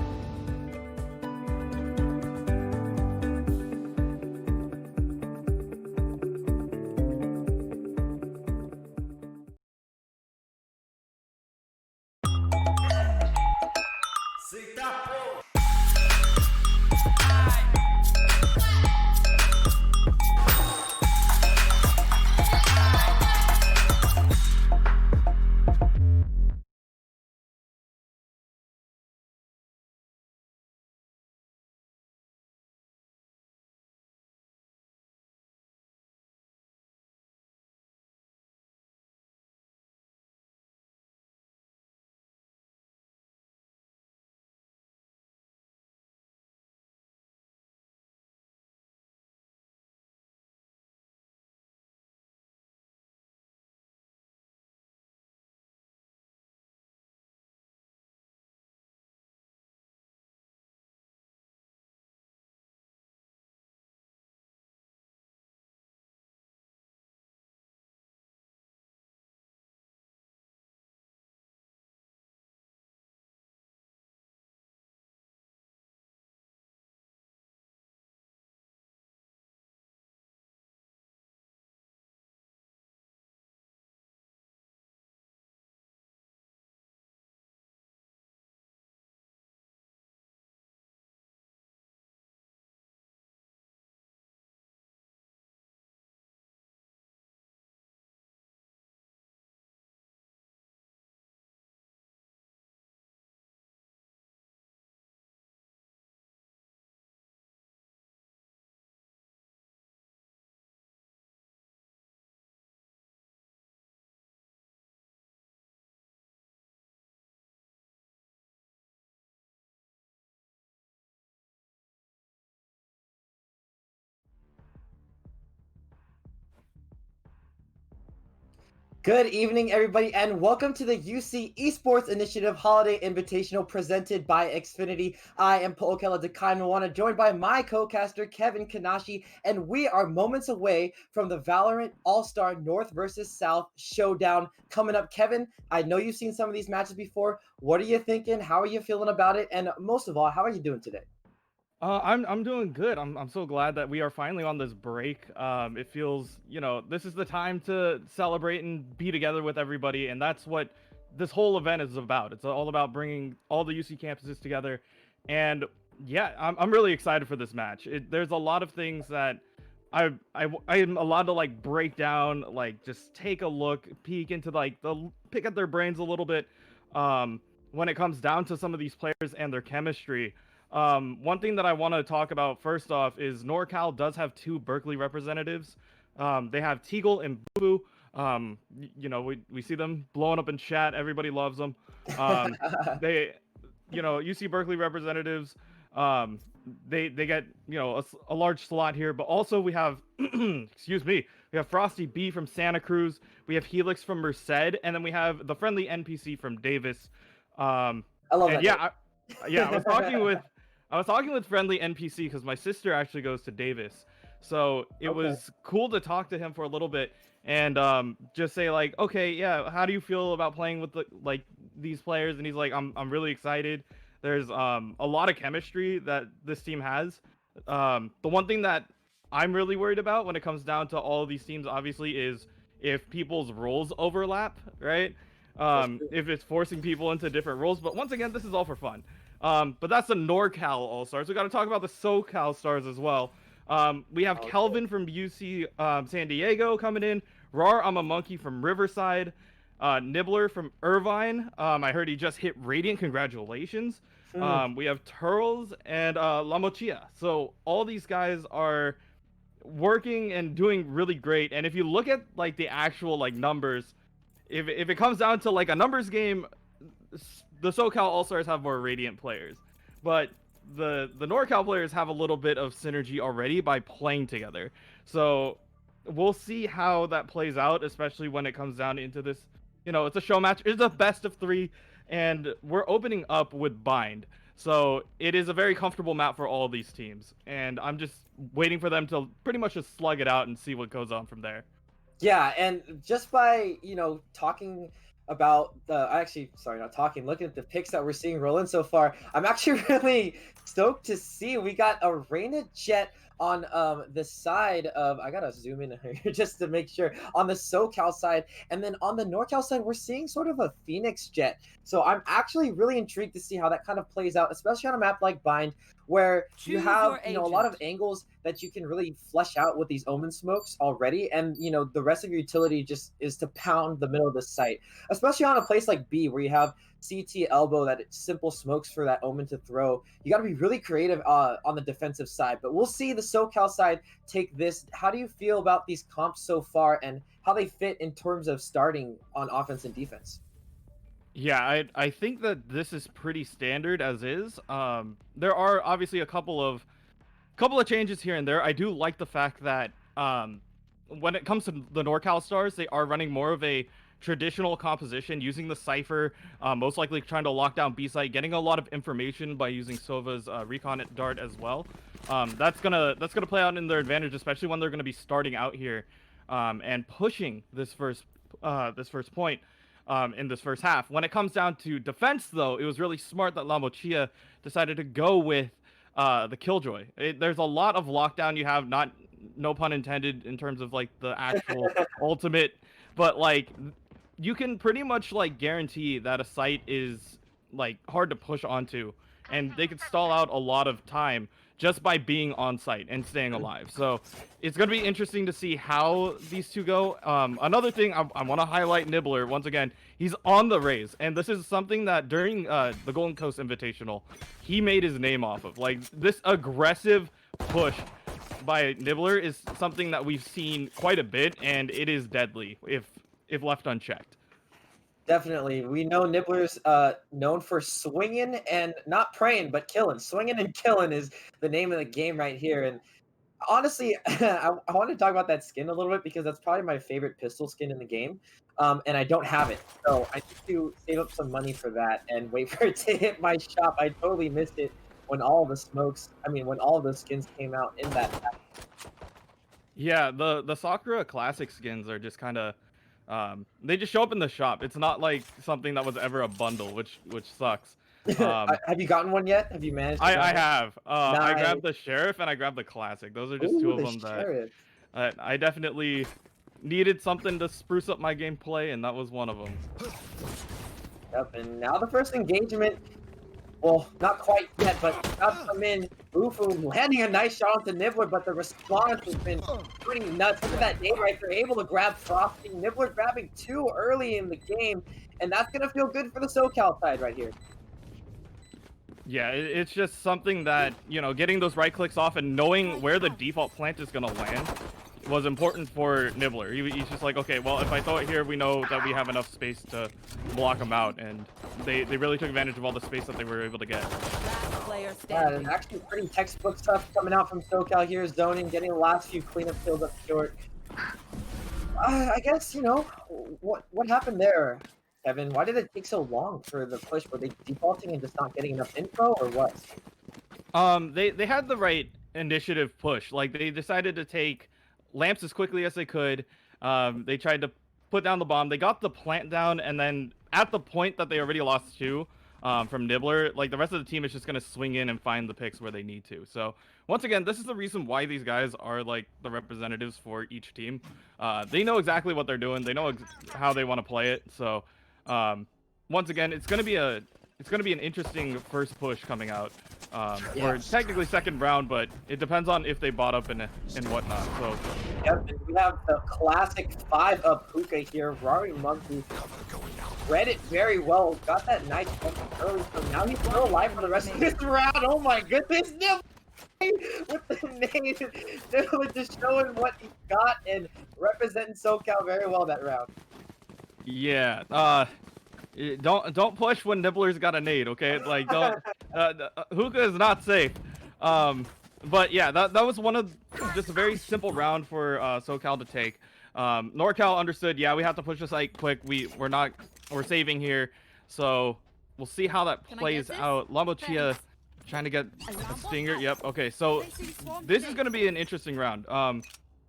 Good evening, everybody, and welcome to the UC Esports Initiative Holiday Invitational presented by Xfinity. I am Po'okela Dekai joined by my co-caster, Kevin Kanashi, and we are moments away from the Valorant All-Star North versus South Showdown coming up. Kevin, I know you've seen some of these matches before. What are you thinking? How are you feeling about it? And most of all, how are you doing today? I'm doing good. I'm so glad that we are finally on this break. It feels, this is the time to celebrate and be together with everybody, and that's what this whole event is about. It's all about bringing all the UC campuses together, and yeah, I'm really excited for this match. There's a lot of things that I'm allowed to like break down, like just take a look, peek into pick at their brains a little bit, when it comes down to some of these players and their chemistry. One thing that I want to talk about first off is NorCal does have 2 Berkeley representatives. They have Teagle and Boo. We see them blowing up in chat. Everybody loves them. They, UC Berkeley representatives. They get a large slot here, but also we have excuse me, we have Frosty B from Santa Cruz. We have Helix from Merced, and then we have the friendly NPC from Davis. I love that. I was talking with friendly NPC because my sister actually goes to Davis, so it was cool to talk to him for a little bit and just say like, okay, yeah, how do you feel about playing with these players? And he's like, I'm really excited. There's a lot of chemistry that this team has. The one thing that I'm really worried about when it comes down to all of these teams, obviously, is if people's roles overlap, right? If it's forcing people into different roles. But once again, this is all for fun. But that's the NorCal All-Stars. We got to talk about the SoCal Stars as well. We have Kelvin from UC San Diego coming in. Rar, I'm a Monkey from Riverside. Nibbler from Irvine. I heard he just hit Radiant. Congratulations. We have Turles and La Mochia. So all these guys are working and doing really great. And if you look at like the actual like numbers, if it comes down to like a numbers game, the SoCal All-Stars have more Radiant players, but the NorCal players have a little bit of synergy already by playing together. So we'll see how that plays out, especially when it comes down into this. It's a show match. It's a best of 3, and we're opening up with Bind. So it is a very comfortable map for all of these teams, and I'm just waiting for them to pretty much just slug it out and see what goes on from there. Yeah, and just by, talking about looking at the picks that we're seeing rolling so far, I'm actually really stoked to see we got a Reyna Jet on the side of, I gotta zoom in here just to make sure, on the SoCal side, and then on the NorCal side, we're seeing sort of a Phoenix Jet. So I'm actually really intrigued to see how that kind of plays out, especially on a map like Bind, where you have a lot of angles that you can really flesh out with these Omen smokes already, and the rest of your utility just is to pound the middle of the site, especially on a place like B where you have CT elbow, that it's simple smokes for that Omen to throw. You got to be really creative on the defensive side, but we'll see the SoCal side take this. How do you feel about these comps so far and how they fit in terms of starting on offense and defense? Yeah, I think that this is pretty standard as is. There are obviously a couple of changes here and there. I do like the fact that when it comes to the NorCal Stars, they are running more of a traditional composition, using the Cypher, most likely trying to lock down B-site, getting a lot of information by using Sova's recon dart as well. That's gonna play out in their advantage, especially when they're gonna be starting out here and pushing this first point in this first half. When it comes down to defense, though, it was really smart that La Mochia decided to go with the Killjoy. There's a lot of lockdown you have, no pun intended, in terms of like the actual ultimate, but like you can pretty much like guarantee that a site is like hard to push onto, and they could stall out a lot of time just by being on site and staying alive. So it's going to be interesting to see how these two go. Another thing I want to highlight, Nibbler, once again, he's on the Raze, and this is something that during the Golden Coast Invitational, he made his name off of. Like, this aggressive push by Nibbler is something that we've seen quite a bit, and it is deadly if left unchecked. Definitely. We know Nibbler's known for swinging and not praying, but killing. Swinging and killing is the name of the game right here. And honestly, I want to talk about that skin a little bit because that's probably my favorite pistol skin in the game. And I don't have it. So I need to save up some money for that and wait for it to hit my shop. I totally missed it when all the when all the skins came out in that pack. Yeah, the Sakura classic skins are just kind of they just show up in the shop. It's not like something that was ever a bundle, which sucks. Have you gotten one yet? Have you managed to I grab it? have. I Nice. grabbed the sheriff and I grabbed the classic. Those are just two Ooh, of the them sheriff. that I definitely needed something to spruce up my gameplay, and that was one of them. Yep, and now the first engagement. Well, not quite yet, but about to come in. Ufu landing a nice shot onto Nibbler, but the response has been pretty nuts. Look at that nade right there, able to grab Frosty. Nibbler grabbing 2 early in the game, and that's going to feel good for the SoCal side right here. Yeah, it's just something that, you know, getting those right clicks off and knowing where the default plant is going to land was important for Nibbler. He's just like, okay, well, if I throw it here, we know that we have enough space to block him out, and they really took advantage of all the space that they were able to get. Yeah, and actually pretty textbook stuff coming out from SoCal here, zoning, getting the last few cleanup kills up short. I guess, you know, what happened there, Kevin? Why did it take so long for the push? Were they defaulting and just not getting enough info, or what? They had the right initiative push. Like, they decided to take lamps as quickly as they could. They tried to put down the bomb. They got the plant down, and then at the point that they already lost 2 from Nibbler, like, the rest of the team is just going to swing in and find the picks where they need to. So, once again, this is the reason why these guys are, like, the representatives for each team. They know exactly what they're doing. They know how they want to play it. So, once again, it's going to be an interesting first push coming out. Or technically second round, but it depends on if they bought up and whatnot. So, yep, and we have the classic 5-up hookah here. Rari Monkey read it very well. Got that nice early, so now he's still alive for the rest of this round. Oh my goodness, with the name, Nibbler just showing what he got and representing SoCal very well that round. yeah. Don't push when Nibbler's got a nade, okay? Like, don't. Hookah is not safe. But yeah, that was one of just a very simple round for SoCal to take. NorCal understood. Yeah, we have to push this site quick. We're saving here, so we'll see how that plays out. Lambochia trying to get a stinger. Yep. Okay, so this is gonna be an interesting round.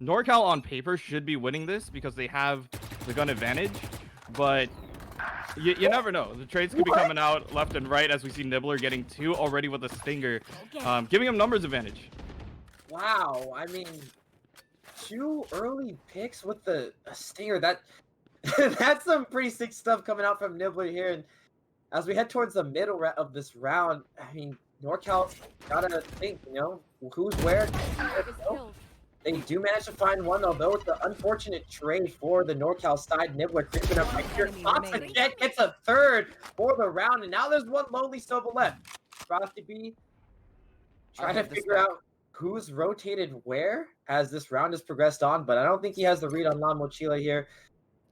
NorCal on paper should be winning this because they have the gun advantage, but you never know. The trades could be coming out left and right as we see Nibbler getting 2 already with a stinger, giving him numbers advantage. Wow, I mean, 2 early picks with a stinger. That's some pretty sick stuff coming out from Nibbler here. And as we head towards the middle of this round, I mean, NorCal gotta think, you know, who's where. They do manage to find one, although it's an unfortunate trade for the NorCal side. Nibbler creeping up right here. Fox again gets a 3rd for the round, and now there's one lonely Sova left. Frosty B trying to figure out who's rotated where as this round has progressed on, but I don't think he has the read on La Mochila here.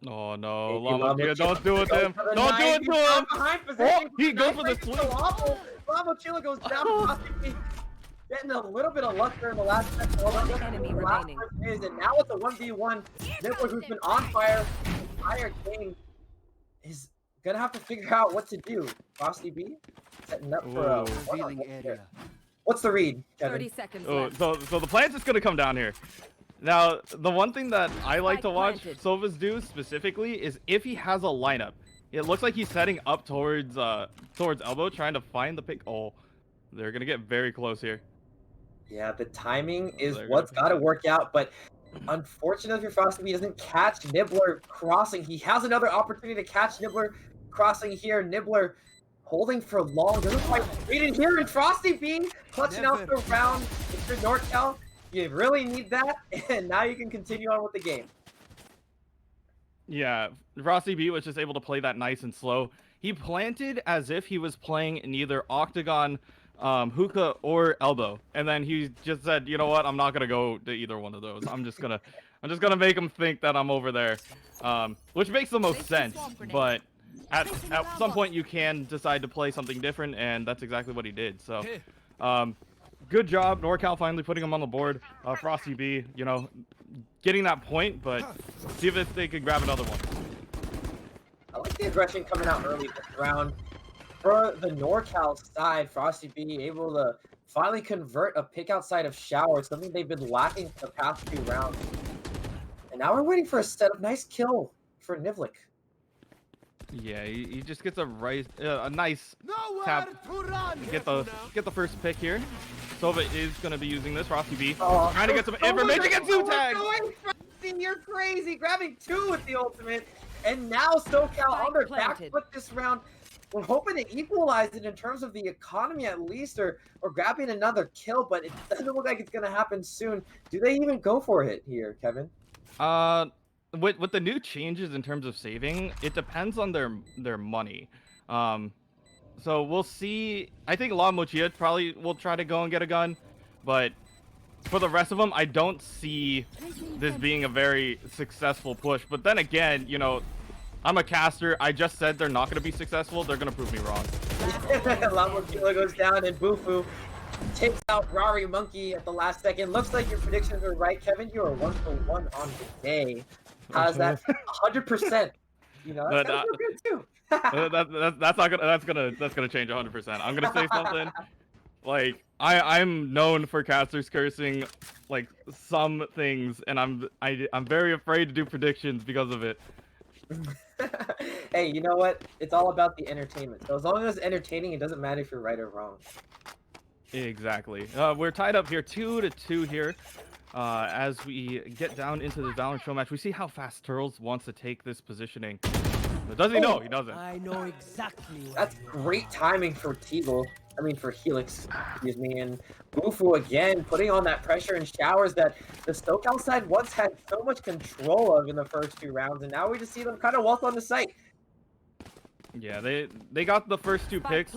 Oh no, La Mochila, don't do it to him. Don't do it to him. Oh, he goes for the sweep. La Mochila goes down. Frosty B getting a little bit of luck there in the last second. Enemy remaining. And now it's a 1v1. Nibbler, who's been on fire the entire game, is gonna have to figure out what to do. Frosty B setting up for a area. What's the read, Kevin? 30 seconds so the plan's just gonna come down here. Now, the one thing that I like to watch Sovas do specifically is if he has a lineup. It looks like he's setting up towards elbow, trying to find the pick. Oh, they're gonna get very close here. Yeah, the timing is what's got to work out, but unfortunately for Frosty B, doesn't catch Nibbler crossing. He has another opportunity to catch Nibbler crossing here. Nibbler holding for long, doesn't quite read it here, and Frosty B clutching out the round. If you're NorCal, you really need that, and now you can continue on with the game. Yeah, Frosty B was just able to play that nice and slow. He planted as if he was playing in either Octagon, hookah, or elbow, and then he just said, you know what, I'm not gonna go to either one of those. I'm just gonna make him think that I'm over there, which makes the most sense. But at some point you can decide to play something different, and that's exactly what he did. So good job, NorCal finally putting him on the board. Frosty B, you know, getting that point, but see if they can grab another one. I like the aggression coming out early this round. For the NorCal side, Frosty B able to finally convert a pick outside of Shower, something they've been lacking for the past few rounds. And now we're waiting for a set of nice kill for Nivlik. Yeah, he just gets a nice tap. Get the first pick here. Sova is going to be using this. Frosty B trying to get some information. Get two tags. You're crazy. Grabbing 2 with the ultimate. And now SoCal on their back foot this round. We're hoping to equalize it in terms of the economy at least, or grabbing another kill, but it doesn't look like it's going to happen soon. Do they even go for it here, Kevin? With the new changes in terms of saving, it depends on their money. So we'll see. I think La Mochia probably will try to go and get a gun, but for the rest of them, I don't see this being a very successful push. But then again, you know, I'm a caster. I just said they're not going to be successful. They're going to prove me wrong. La Mochia goes down, and Bufu takes out Rari Monkey at the last second. Looks like your predictions were right, Kevin. You are 1-for-1 on the day. How's that? 100%. You know, that's good too. that's gonna change 100%. I'm gonna say something. Like I'm known for casters cursing like some things, and I'm very afraid to do predictions because of it. Hey, you know what? It's all about the entertainment. So as long as it's entertaining, it doesn't matter if you're right or wrong. Exactly. We're tied up here 2-2 here. As we get down into the Valorant show match, we see how fast Turles wants to take this positioning. But does he know? He doesn't. I know exactly. That's great timing for Teagle. I mean, for Helix, excuse me. And Bufu again putting on that pressure and showers that the SoCal side once had so much control of in the first 2 rounds, and now we just see them kind of walk on the site. Yeah, they got the first 2 picks.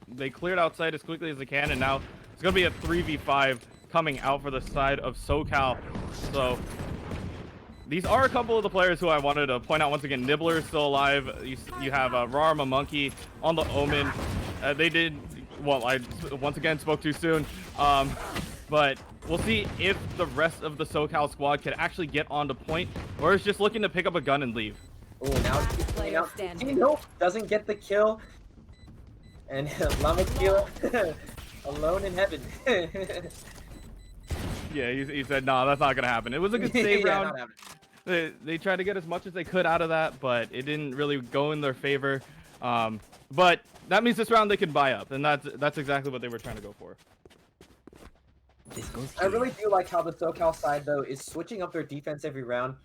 They cleared outside as quickly as they can, and now it's gonna be a 3v5 coming out for the side of SoCal. So these are a couple of the players who I wanted to point out once again. Nibbler is still alive. You have Rarma Monkey on the Omen. They did well. I once again spoke too soon. But we'll see if the rest of the SoCal squad can actually get onto point, or is just looking to pick up a gun and leave. Oh, now nope, doesn't get the kill. And Lamakil alone in heaven. Yeah, he said, no, that's not going to happen. It was a good save round. They tried to get as much as they could out of that, but it didn't really go in their favor. But that means this round they can buy up, and that's exactly what they were trying to go for. I really do like how the SoCal side, though, is switching up their defense every round.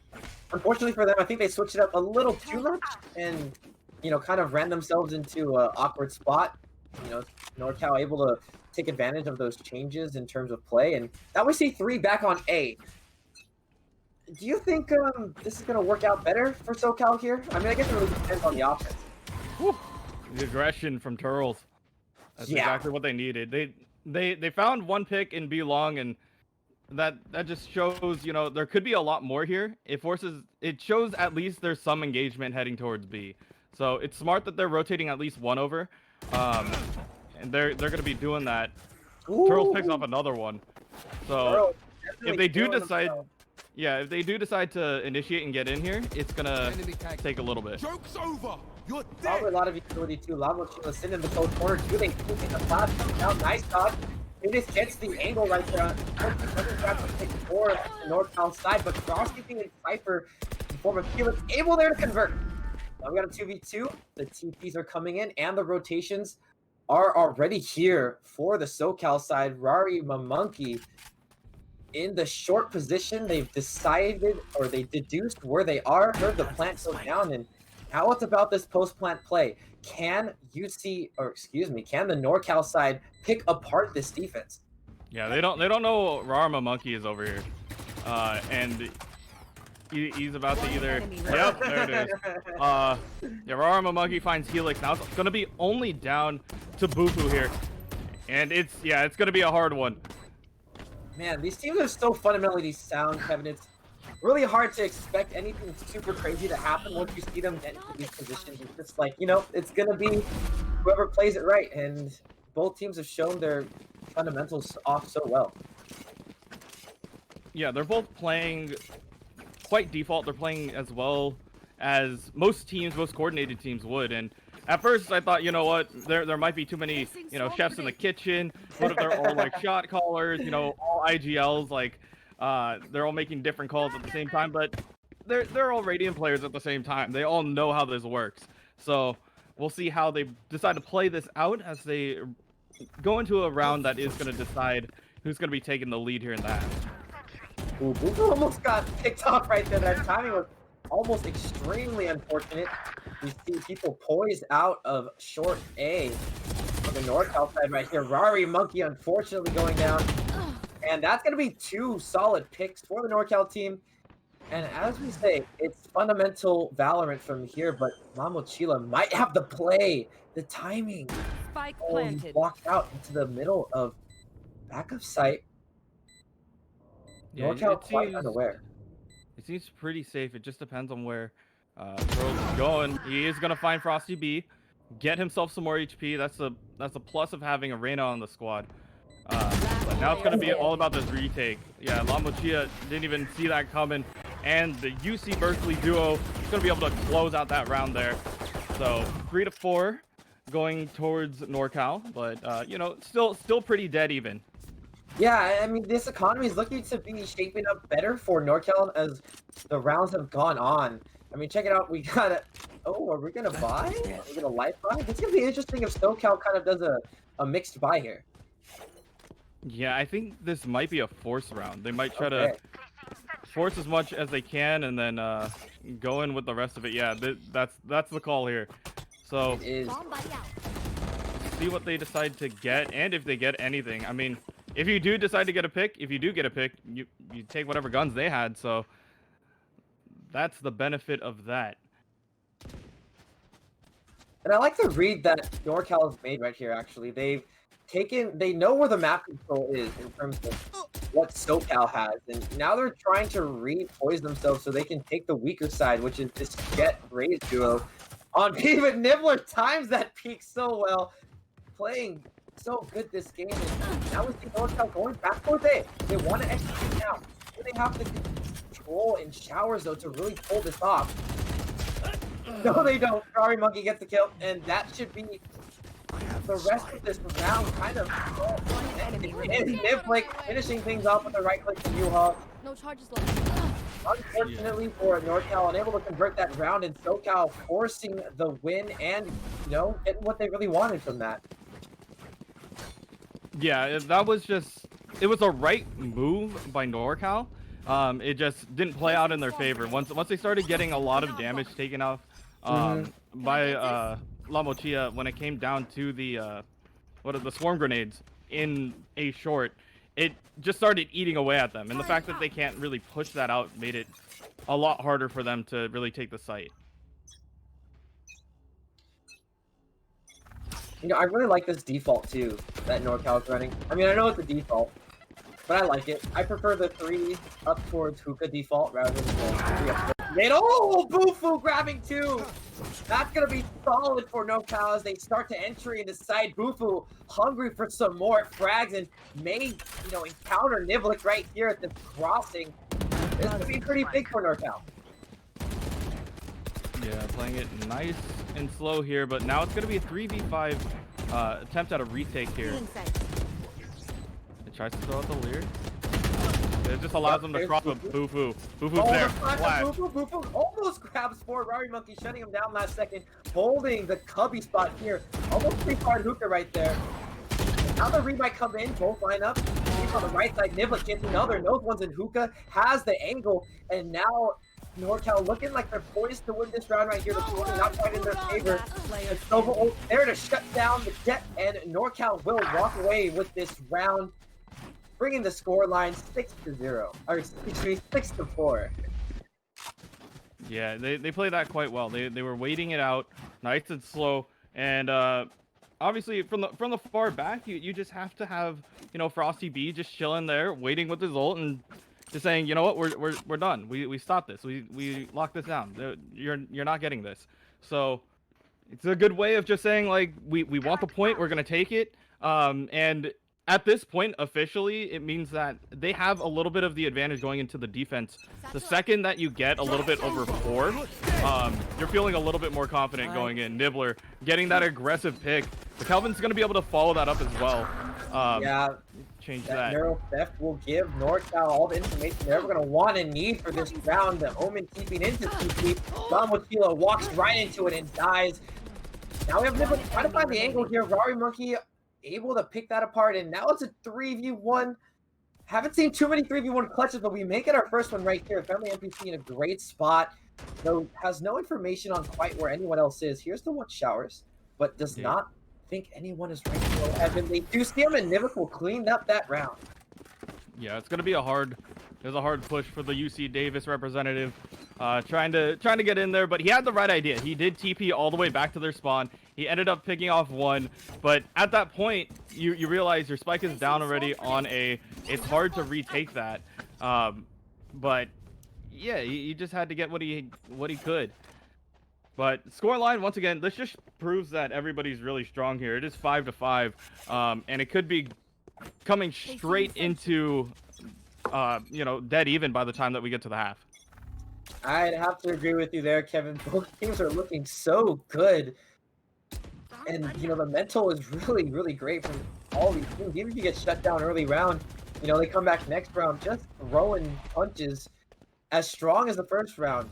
Unfortunately for them, I think they switched it up a little too much and, you know, kind of ran themselves into an awkward spot. You know, NorCal able to take advantage of those changes in terms of play. And now we see 3 back on A. Do you think this is going to work out better for SoCal here? I mean, I guess it really depends on the offense. Whew. The aggression from Turles. That's exactly what they needed. They found 1 pick in B long, and that just shows, you know, there could be a lot more here. It shows at least there's some engagement heading towards B. So it's smart that they're rotating at least 1 over. And they're going to be doing that. Turles picks off another one. So if they do decide, if they do decide to initiate and get in here, it's going to take a little bit. Joke's over. You're dead. Probably a lot of utility too. Lavo Chila sitting in the cold corner. Do they take the flash? Down, nice dodge. Phoenix gets the angle right there. Doesn't grab the pick for the NorCal side, but Frosty and Cypher in form of Felix able there to convert. Now we got a 2v2. The TPs are coming in, and the rotations are already here for the SoCal side. Rari Mamonkey in the short position. They've decided, or they deduced where they are. Heard the plant go down, and now it's about this post-plant play. Can the NorCal side pick apart this defense? Yeah, they don't know Rarma Monkey is over here, and he's about to either. Yep, there it is. Rarma Monkey finds Helix. Now it's gonna be only down to Bufu here, and it's gonna be a hard one. Man, these teams are so fundamentally sound, Kevin. It's really hard to expect anything super crazy to happen once you see them get into these positions. It's just like, you know, it's gonna be whoever plays it right, and both teams have shown their fundamentals off so well. Yeah, they're both playing quite default. They're playing as well as most teams, most coordinated teams would. And at first, I thought, you know what, there might be too many, chefs in the kitchen. What if they're all like shot callers, all IGLs, like they're all making different calls at the same time. But they're all Radiant players at the same time. They all know how this works. So we'll see how they decide to play this out as they go into a round that is going to decide who's going to be taking the lead here in that. Ooh, Bufu almost got picked off right there. That timing was almost extremely unfortunate. We see people poised out of short A on the NorCal side right here. Rari Monkey unfortunately going down. And that's going to be 2 solid picks for the NorCal team. And as we say, it's fundamental Valorant from here, but Mamochila might have the play, the timing. Spike He planted. walked out into the middle of back of sight. Yeah, NorCal quite unaware. It seems pretty safe. It just depends on where Pearl's going. He is gonna find Frosty B, get himself some more HP. That's a plus of having a Reyna on the squad. But now it's gonna be all about this retake. Yeah, Lamochia didn't even see that coming, and the UC Berkeley duo is gonna be able to close out that round there. So 3-4 going towards NorCal, but still pretty dead even. Yeah, I mean, this economy is looking to be shaping up better for NorCal as the rounds have gone on. I mean, check it out. We got a... Oh, are we going to buy? Are we going to life buy? It's going to be interesting if SoCal kind of does a mixed buy here. Yeah, I think this might be a force round. They might try to force as much as they can and then go in with the rest of it. Yeah, that's the call here. So, see what they decide to get and if they get anything. I mean... If you do decide to get a pick, you take whatever guns they had, so that's the benefit of that. And I like the read that NorCal has made right here, actually. They know where the map control is in terms of what SoCal has, and now they're trying to re-poise themselves so they can take the weaker side, which is this Jet-Raze duo. On P, but Nibbler times that peak so well, playing so good this game, and now we see NorCal going back towards A. They want to execute now. They have the control in showers though to really pull this off. No, they don't. Rari Monkey gets the kill, and that should be the rest of this round. Kind of. And Nibbler finishing things off with the right click from U-Haul. No charges left. Unfortunately for NorCal, unable to convert that round, and SoCal forcing the win and getting what they really wanted from that. Yeah, that was it was a right move by NorCal. It just didn't play out in their favor. Once they started getting a lot of damage taken off by Lamochia when it came down to the swarm grenades in A short, it just started eating away at them. And the fact that they can't really push that out made it a lot harder for them to really take the site. I really like this default too that NorCal is running. I mean, I know it's a default, but I like it. I prefer the 3 up towards hookah default rather than the 3 up towards mid. Oh, Bufu grabbing 2. That's gonna be solid for NorCal as they start to entry into side. Bufu hungry for some more frags and may encounter Niblick right here at the crossing. This could be pretty big for NorCal. Yeah, playing it nice and slow here, but now it's going to be a 3v5 attempt at a retake here. It tries to throw out the leer. It just allows them to cross with Bufu. Bufu's there. Bufu almost grabs 4. Rari Monkey shutting him down last second, holding the cubby spot here. Almost 3-card hookah right there. Now the read might come in, both line up. He's on the right side, Niblick gets another. Those ones in hookah, has the angle, and now NorCal looking like they're poised to win this round right here. The score not quite in their favor. And Sova there to shut down the Jet, and NorCal will walk away with this round, bringing the score line 6-0, or excuse me, 6-4. Yeah, they played that quite well. They were waiting it out, nice and slow, and obviously from the far back, you just have to have Frosty B just chilling there, waiting with his ult and just saying, you know what, we're done. We stopped this. We locked this down. You're not getting this. So it's a good way of just saying, like, we want the point. We're gonna take it. And at this point, officially, it means that they have a little bit of the advantage going into the defense. The second that you get a little bit over 4, you're feeling a little bit more confident going in. Nibbler getting that aggressive pick. But Kelvin's going to be able to follow that up as well. Yeah, change that that. narrow theft will give NorCal all the information they're ever going to want and need for this round. The Omen keeping into TP. Don Wachila walks right into it and dies. Now we have Nibbler trying to find the angle here. Rari Monkey able to pick that apart, and now it's a 3v1. Haven't seen too many 3v1 clutches, but we make it our first one right here. Family NPC in a great spot, though has no information on quite where anyone else is. Here's the one showers, but does not think anyone is ready to go. Evan, they do see him, and Nivik will clean up that round. Yeah, it's gonna be a hard push for the UC Davis representative, trying to get in there, but he had the right idea. He did TP all the way back to their spawn. He ended up picking off 1, but at that point, you realize your spike is down already on A. It's hard to retake that, but yeah, he just had to get what he could. But scoreline, once again, this just proves that everybody's really strong here. It is 5-5, and it could be coming straight into, dead even by the time that we get to the half. I'd have to agree with you there, Kevin. Both teams are looking so good. And, the mental is really, really great from all these teams. Even if you get shut down early round, they come back next round just throwing punches as strong as the first round.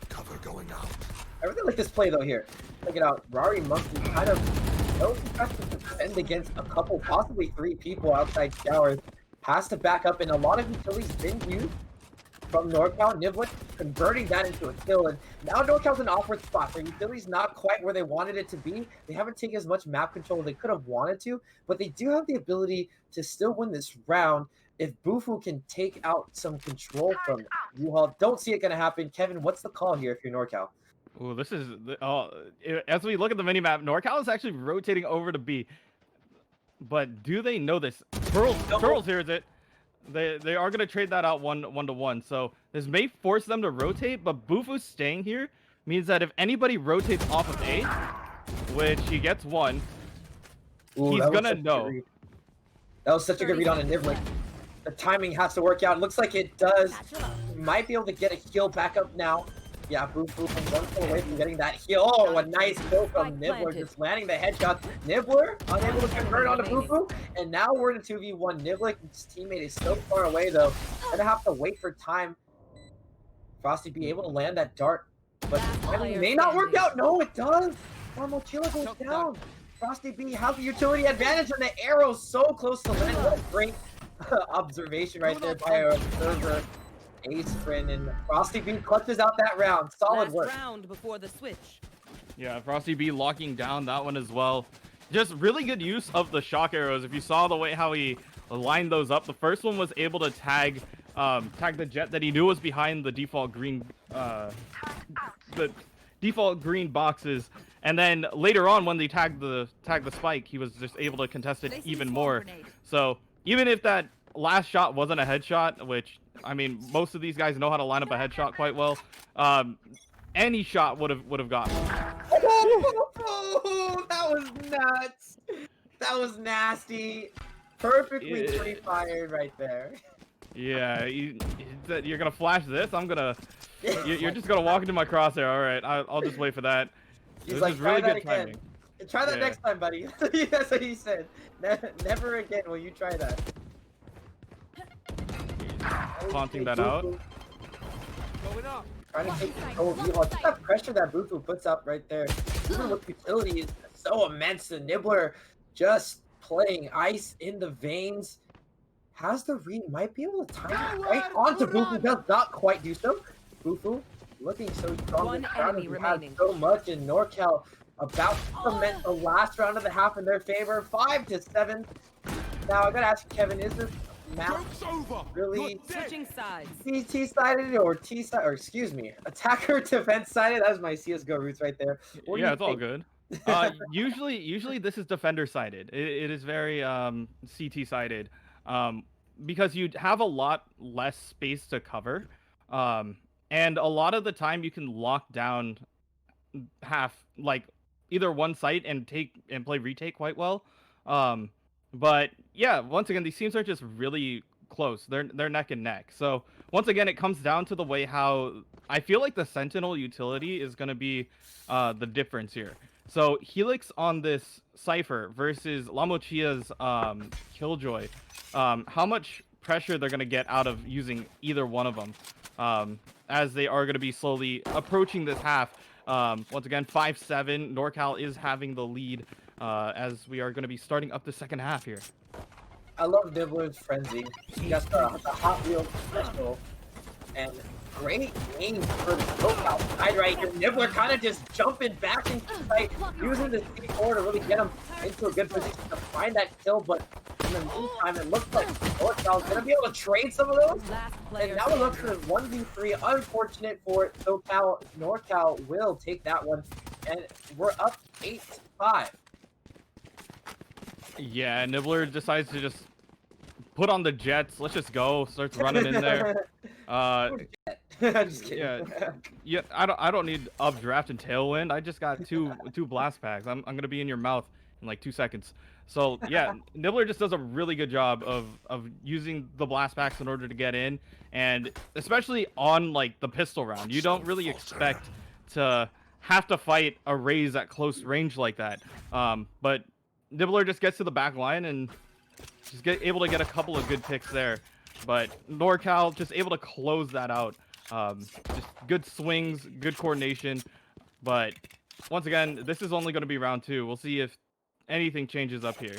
Cover going out. I really like this play, though, here. Check it out. Rari Monkey kind of knows he has to defend against a couple, possibly 3 people outside showers. Has to back up, and a lot of utilities been used from NorCal. Niblin converting that into a kill, and now NorCal's in an awkward spot. Their utility's not quite where they wanted it to be. They haven't taken as much map control as they could have wanted to, but they do have the ability to still win this round if Bufu can take out some control from U-Haul. Don't see it going to happen. Kevin, what's the call here if you're NorCal? Ooh, this is as we look at the minimap, NorCal is actually rotating over to B. But do they know this? Pearls hears it. They are gonna trade that out one to one. So this may force them to rotate, but Bufu staying here means that if anybody rotates off of A, which he gets 1, he's gonna know. That was such a good read on a Niblin. The timing has to work out. It looks like it does. Might be able to get a heal back up now. Yeah, Bufu from 1 kill away from getting that heal. Oh, a nice kill from Nibbler, just landing the headshot. Nibbler unable to convert onto Bufu, and now we're in a 2v1. Nibbler's teammate is so far away, though. Gonna have to wait for time. Frosty be able to land that dart, but it may not work out. No, it does. Mochila goes down. Frosty B has the utility advantage, and the arrow's so close to land. What a great observation right there by our observer. Ace Friend, and Frosty B clutches out that round. Solid work. Round before the switch. Yeah, Frosty B locking down that one as well. Just really good use of the shock arrows. If you saw the way how he lined those up, the first one was able to tag the jet that he knew was behind the default green boxes, and then later on when they tagged the spike, he was just able to contest it even more. So even if that last shot wasn't a headshot, which I mean, most of these guys know how to line up a headshot quite well. Any shot would have gotten. Oh, that was nuts. That was nasty. Perfectly pre-fired right there. Yeah, you're gonna flash this. You're just gonna walk into my crosshair. All right, I'll just wait for that. He's this like, is really good again. timing. Try that next time, buddy. That's what he said. Never again will you try that. Taunting that out. Trying to take control of U-Haul. Just that pressure that Bufu puts up right there. Even with utility is so immense. The Nibbler just playing ice in the veins. Has the read, might be able to time it right onto Bufu. Does not quite do so. Bufu looking so strong. One enemy remaining. So much in NorCal about to cement the last round of the half in their favor. 5-7. Now I gotta ask Kevin, is this map really Switching sides. CT sided or T side, or excuse me, attacker defense sided? That was my CS:GO roots right there. Yeah, it's all good. Usually this is defender sided. It is very CT sided, because you have a lot less space to cover, and a lot of the time you can lock down half, like either one site and play retake quite well. But yeah, once again, these teams are just really close. They're neck and neck. So once again, it comes down to the way how I feel like the Sentinel utility is going to be the difference here. So Helix on this Cypher versus La Mochia's Killjoy, how much pressure they're going to get out of using either one of them, as they are going to be slowly approaching this half. Once again, 5-7. NorCal is having the lead as we are going to be starting up the second half here. I love Nibbler's Frenzy. He got the Hot Wheels special. And great game for the SoCal side right here. Nibbler kind of just jumping back into fight, using the C4 to really get him into a good position to find that kill. But in the meantime, it looks like SoCal's going to be able to trade some of those. And now it looks like 1v3. Unfortunate for SoCal. NorCal will take that one. And we're up 8-5. Yeah, Nibbler decides to just put on the jets. Let's just go. Starts running in there. Just kidding. Yeah. I don't need updraft and tailwind. I just got two blast packs. I'm gonna be in your mouth in like 2 seconds. So yeah, Nibbler just does a really good job of using the blast packs in order to get in, and especially on like the pistol round, you don't really expect to have to fight a Raze at close range like that. But Nibbler just gets to the back line and just able to get a couple of good picks there. But NorCal just able to close that out. Just good swings, good coordination. But once again, this is only going to be round 2. We'll see if anything changes up here.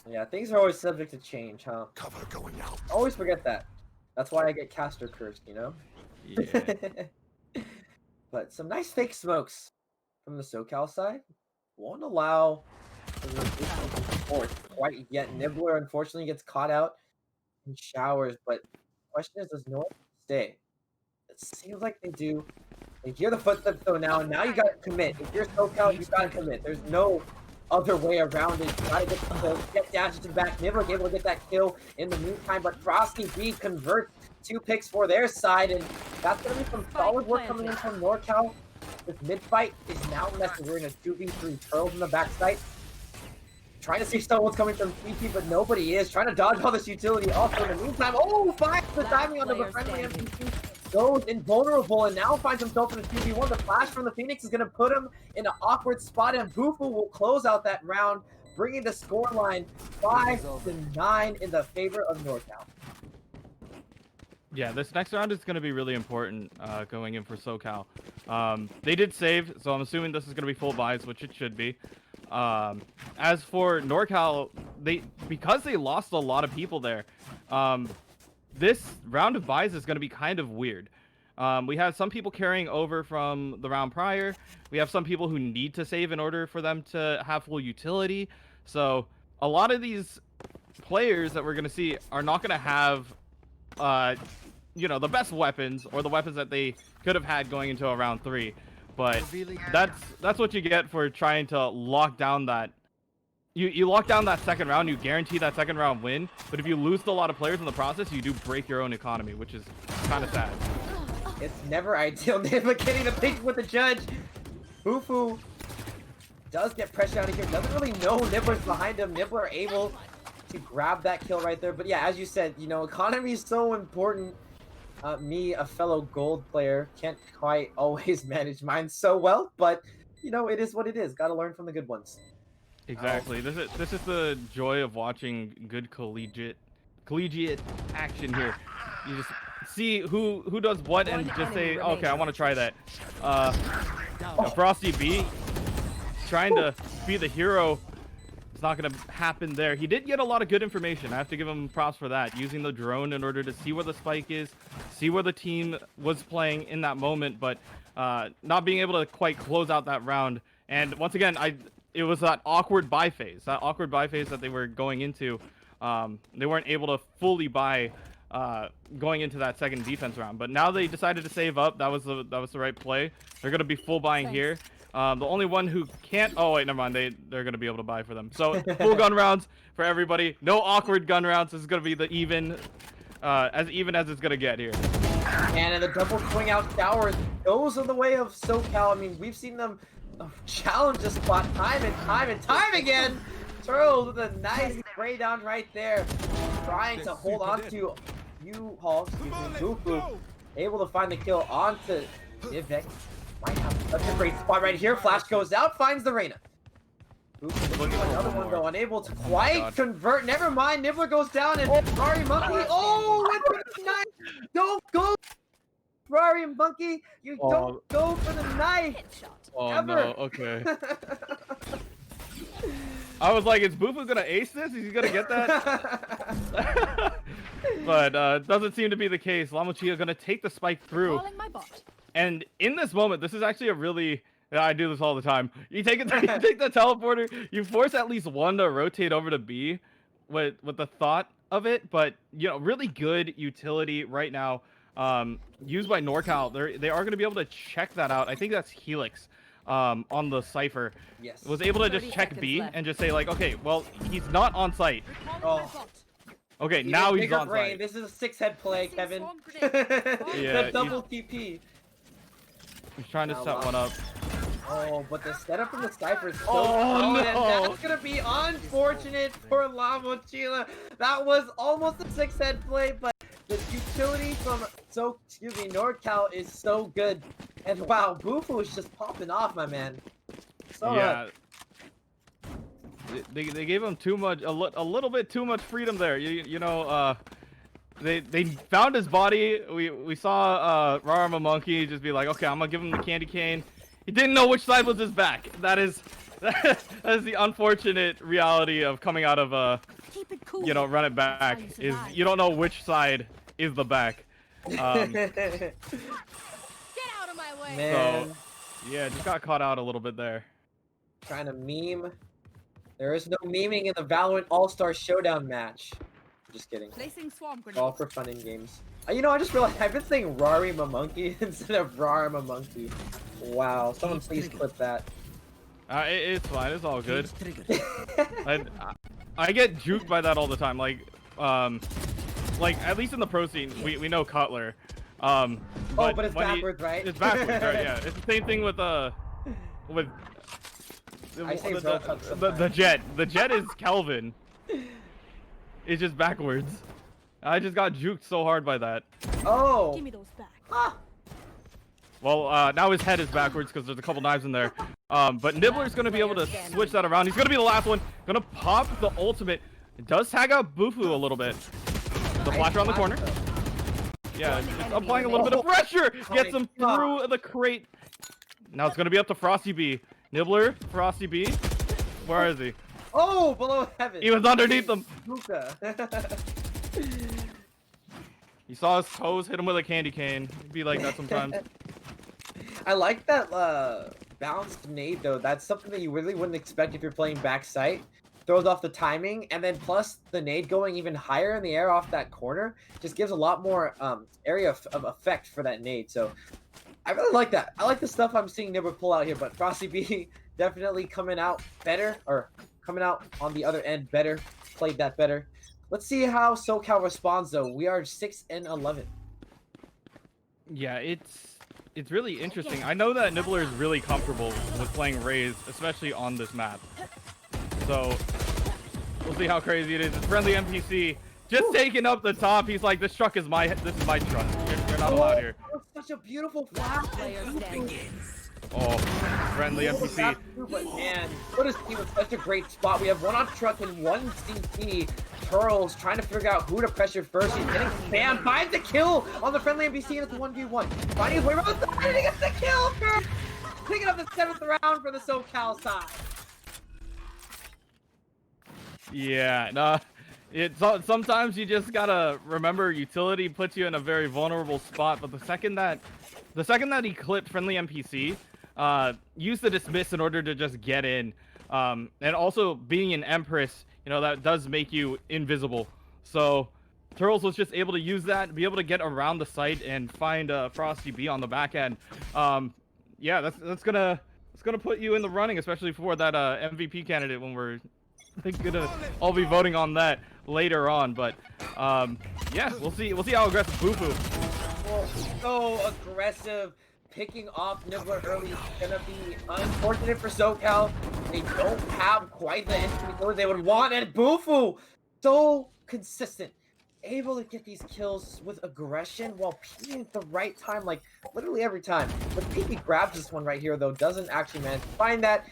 Yeah, things are always subject to change, huh? Cover going out. Always forget that. That's why I get caster cursed, you know? Yeah. But some nice fake smokes from the SoCal side. Won't allow the force quite yet. Nibbler unfortunately gets caught out in showers, but the question is, does North stay? It seems like they do. They hear the footsteps though now, and now you gotta commit. If you're SoCal, you gotta commit. There's no other way around it. You gotta get the kill, get dashes to the back. Nibbler able to get that kill in the meantime, but Frosty B converts 2 picks for their side, and that's gonna be some solid work coming in from NorCal. This mid-fight is now less. We're in a 2v3. Turtles in the backside. Trying to see someone's coming from TP, but nobody is. Trying to dodge all this utility. Also, in the meantime, finds the timing on the friendly MPC. Goes invulnerable and now finds himself in a 2v1. The flash from the Phoenix is going to put him in an awkward spot, and Bufu will close out that round, bringing the scoreline 5-9 in the favor of NorCal. Yeah, this next round is going to be really important going in for SoCal. They did save, so I'm assuming this is going to be full buys, which it should be. As for NorCal, because they lost a lot of people there, this round of buys is going to be kind of weird. We have some people carrying over from the round prior. We have some people who need to save in order for them to have full utility. So a lot of these players that we're going to see are not going to have the best weapons or the weapons that they could have had going into a round 3. But that's what you get for trying to lock down that. You lock down that second round, you guarantee that second round win. But if you lose a lot of players in the process, you do break your own economy, which is kind of sad. It's never ideal. Never getting the pick with the judge. Bufu does get pressure out of here. Doesn't really know Nibbler's behind him. Nibbler able to grab that kill right there. But yeah, as you said, economy is so important. Me, a fellow gold player, can't quite always manage mine so well, but it is what it is. Got to learn from the good ones. Exactly. This is the joy of watching good collegiate action here. You just see who does what and just say, okay, I want to try that. Frosty B trying to be the hero. It's not going to happen there. He did get a lot of good information. I have to give him props for that. Using the drone in order to see where the spike is, see where the team was playing in that moment, but not being able to quite close out that round. And once again, it was that awkward buy phase. That awkward buy phase that they were going into. They weren't able to fully buy going into that second defense round. But now they decided to save up. That was the right play. They're going to be full buying here. The only one who can't... Oh, wait, never mind. They're going to be able to buy for them. So, full gun rounds for everybody. No awkward gun rounds. This is going to be the even as it's going to get here. And the double swing out showers goes in the way of SoCal. I mean, we've seen them challenge the spot time and time again. Turtles with a nice spray down right there. Trying to hold on to U-Haul, excuse me, Bufu. Able to find the kill onto Vivek. Might have such a great spot right here. Flash goes out, finds the Reyna. Another one though, unable to quite convert. Never mind, Nibbler goes down and Ferrari Monkey. Oh, with the knife! Don't go, Ferrari and Monkey. You don't go for the knife. Oh ever. no, okay. I was like, is Bufu gonna ace this? Is he gonna get that? But doesn't seem to be the case. La Mochila gonna take the spike through. And in this moment, this is actually a really... I do this all the time. You take it, you take the teleporter, you force at least one to rotate over to B with the thought of it, but you know, really good utility right now. Used by NorCal. They are going to be able to check that out. I think that's Helix on the Cypher. Yes. Was able to just check B and just say like, okay, well, he's not on site. Oh. Okay, now he's on brain. site. This is a 6-head play, Kevin. Yeah, the double TP. He's trying to set one up. Oh, but the setup from the Cypher is so no. and that's gonna be unfortunate for La Mochila. That was almost a 6-head play, but the utility from NorCal is so good. And wow, Bufu is just popping off, my man. So yeah. They gave him too much, a little bit too much freedom there. You know, they found his body. We saw Rarama Monkey just be like, okay, I'm gonna give him the candy cane. He didn't know which side was his back. That is the unfortunate reality of coming out of you know, run it back. Is you don't know which side is the back. Get out of my way. Man. So yeah, just got caught out a little bit there. Trying to meme. There is no memeing in the Valorant All-Star Showdown match. Just kidding. Placing swarm It's all for fun in games. You know, I just realized I've been saying Rarima Monkey instead of Rarima Monkey. Wow, someone please clip that. It's fine. It's all good. I get juked by that all the time. Like at least in the pro scene, we know Cutler. But it's backwards, right? It's backwards, right? Yeah. It's the same thing with the Jet. The Jet is Kelvin. It's just backwards. I just got juked so hard by that. Oh. Give me those back. Ah. Well, now his head is backwards because there's a couple knives in there. But Nibbler's going to be able to switch that around. He's going to be the last one. Going to pop the ultimate. It does tag out Bufu a little bit. The flash around the corner. Yeah, just applying a little bit of pressure. Gets him through the crate. Now it's going to be up to Frosty B. Nibbler, Frosty B. Where is he? Oh, below heaven. He was underneath them. He saw his toes, hit him with a candy cane. It'd be like that sometimes. I like that bounced nade though. That's something that you really wouldn't expect if you're playing backside. Throws off the timing, and then plus the nade going even higher in the air off that corner just gives a lot more area of effect for that nade. So I really like that. I like the stuff I'm seeing Nibbler pull out here, but Frosty B definitely coming out better, or coming out on the other end better. Played that better. Let's see how SoCal responds though. We are 6-11. Yeah, it's really interesting. I know that Nibbler is really comfortable with playing Raze, especially on this map. So we'll see how crazy it is. It's friendly NPC just taking up the top. He's like, this is my truck. You're not allowed here. Such a beautiful flash. Oh, friendly NPC. But man, what is he with such a great spot? We have one on truck and one CT. Turtles trying to figure out who to pressure first. He's getting spammed. Finds the kill on the friendly NPC, and it's a 1v1. Finding his way around the side, and he gets the kill first. Picking up the 7th round for the SoCal side. Yeah, no. Sometimes you just gotta remember utility puts you in a very vulnerable spot. But the second that he clipped friendly NPC, use the dismiss in order to just get in. And also being an Empress, you know, that does make you invisible. So Turtles was just able to use that, be able to get around the site and find Frosty B on the back end. Yeah, that's gonna put you in the running, especially for that MVP candidate when we're gonna all be voting on that later on. But yeah, we'll see how aggressive Bufu. So aggressive. Picking off Nibbler early is gonna be unfortunate for SoCal. They don't have quite the inventory they would want, and Bufu, so consistent, able to get these kills with aggression while peeking at the right time, like literally every time. But PP grabs this one right here, though, doesn't actually manage to find that.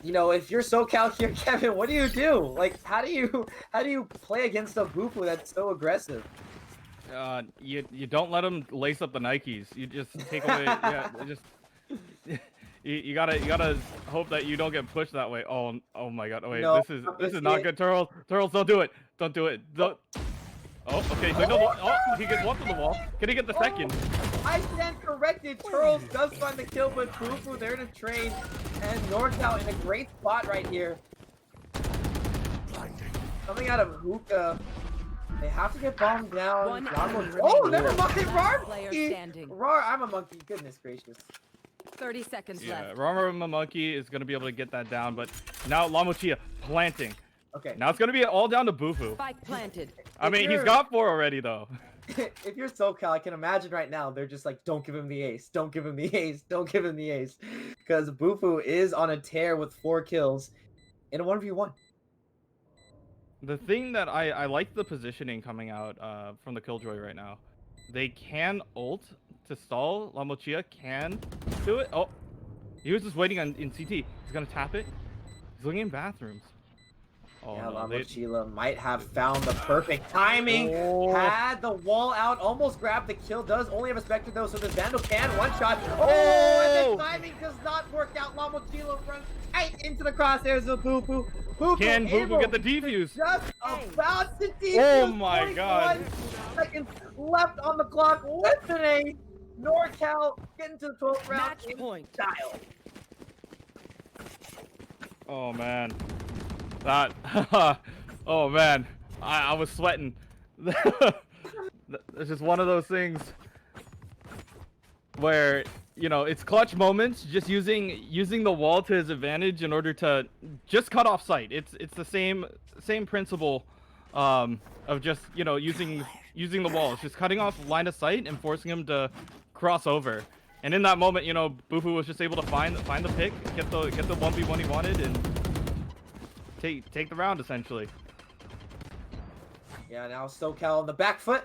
You know, if you're SoCal here, Kevin, what do you do? Like, how do you play against a Bufu that's so aggressive? You don't let him lace up the Nikes. You just take away. Yeah, just you gotta hope that you don't get pushed that way. Oh my God! Wait, No, this is not good. Turles, don't do it. Don't do it. Don't. Oh, okay. So he gets one from the wall. Can he get the second? I stand corrected. Turles does find the kill, but Bufu there to trade, and NorCal in a great spot right here. Coming out of hookah. They have to get bombed down. Oh, never mind. Rar, I'm a monkey. Goodness gracious. 30 seconds left. Rama Monkey is going to be able to get that down, but now Lamochia planting. Okay. Now it's going to be all down to Bufu. Spike planted. I mean, he's got 4 already, though. If you're SoCal, I can imagine right now, they're just like, don't give him the ace. Don't give him the ace. Don't give him the ace. Because Bufu is on a tear with 4 kills in a 1v1. The thing that I like the positioning coming out from the Killjoy right now. They can ult to stall. La Mochia can do it. Oh, he was just waiting in CT. He's going to tap it. He's looking in bathrooms. Oh, yeah, no, La Mochila might have found the perfect timing. Had the wall out, almost grabbed the kill. Does only have a Spectre though, so the Vandal can one-shot. Oh, and the timing does not work out. La Mochila runs tight into the crosshairs of Bufu. Can Bufu get the defuse? Just about to defuse. Oh my God. 21 seconds left on the clock with an ace. NorCal getting to the 12th round in style. Oh man. That oh man, I was sweating. It's just one of those things where, you know, it's clutch moments, just using the wall to his advantage in order to just cut off sight. It's the same principle of just, you know, using the wall. It's just cutting off line of sight and forcing him to cross over. And in that moment, you know, Bufu was just able to find the pick, get the 1v1 he wanted, and take the round essentially. Yeah, now SoCal on the back foot.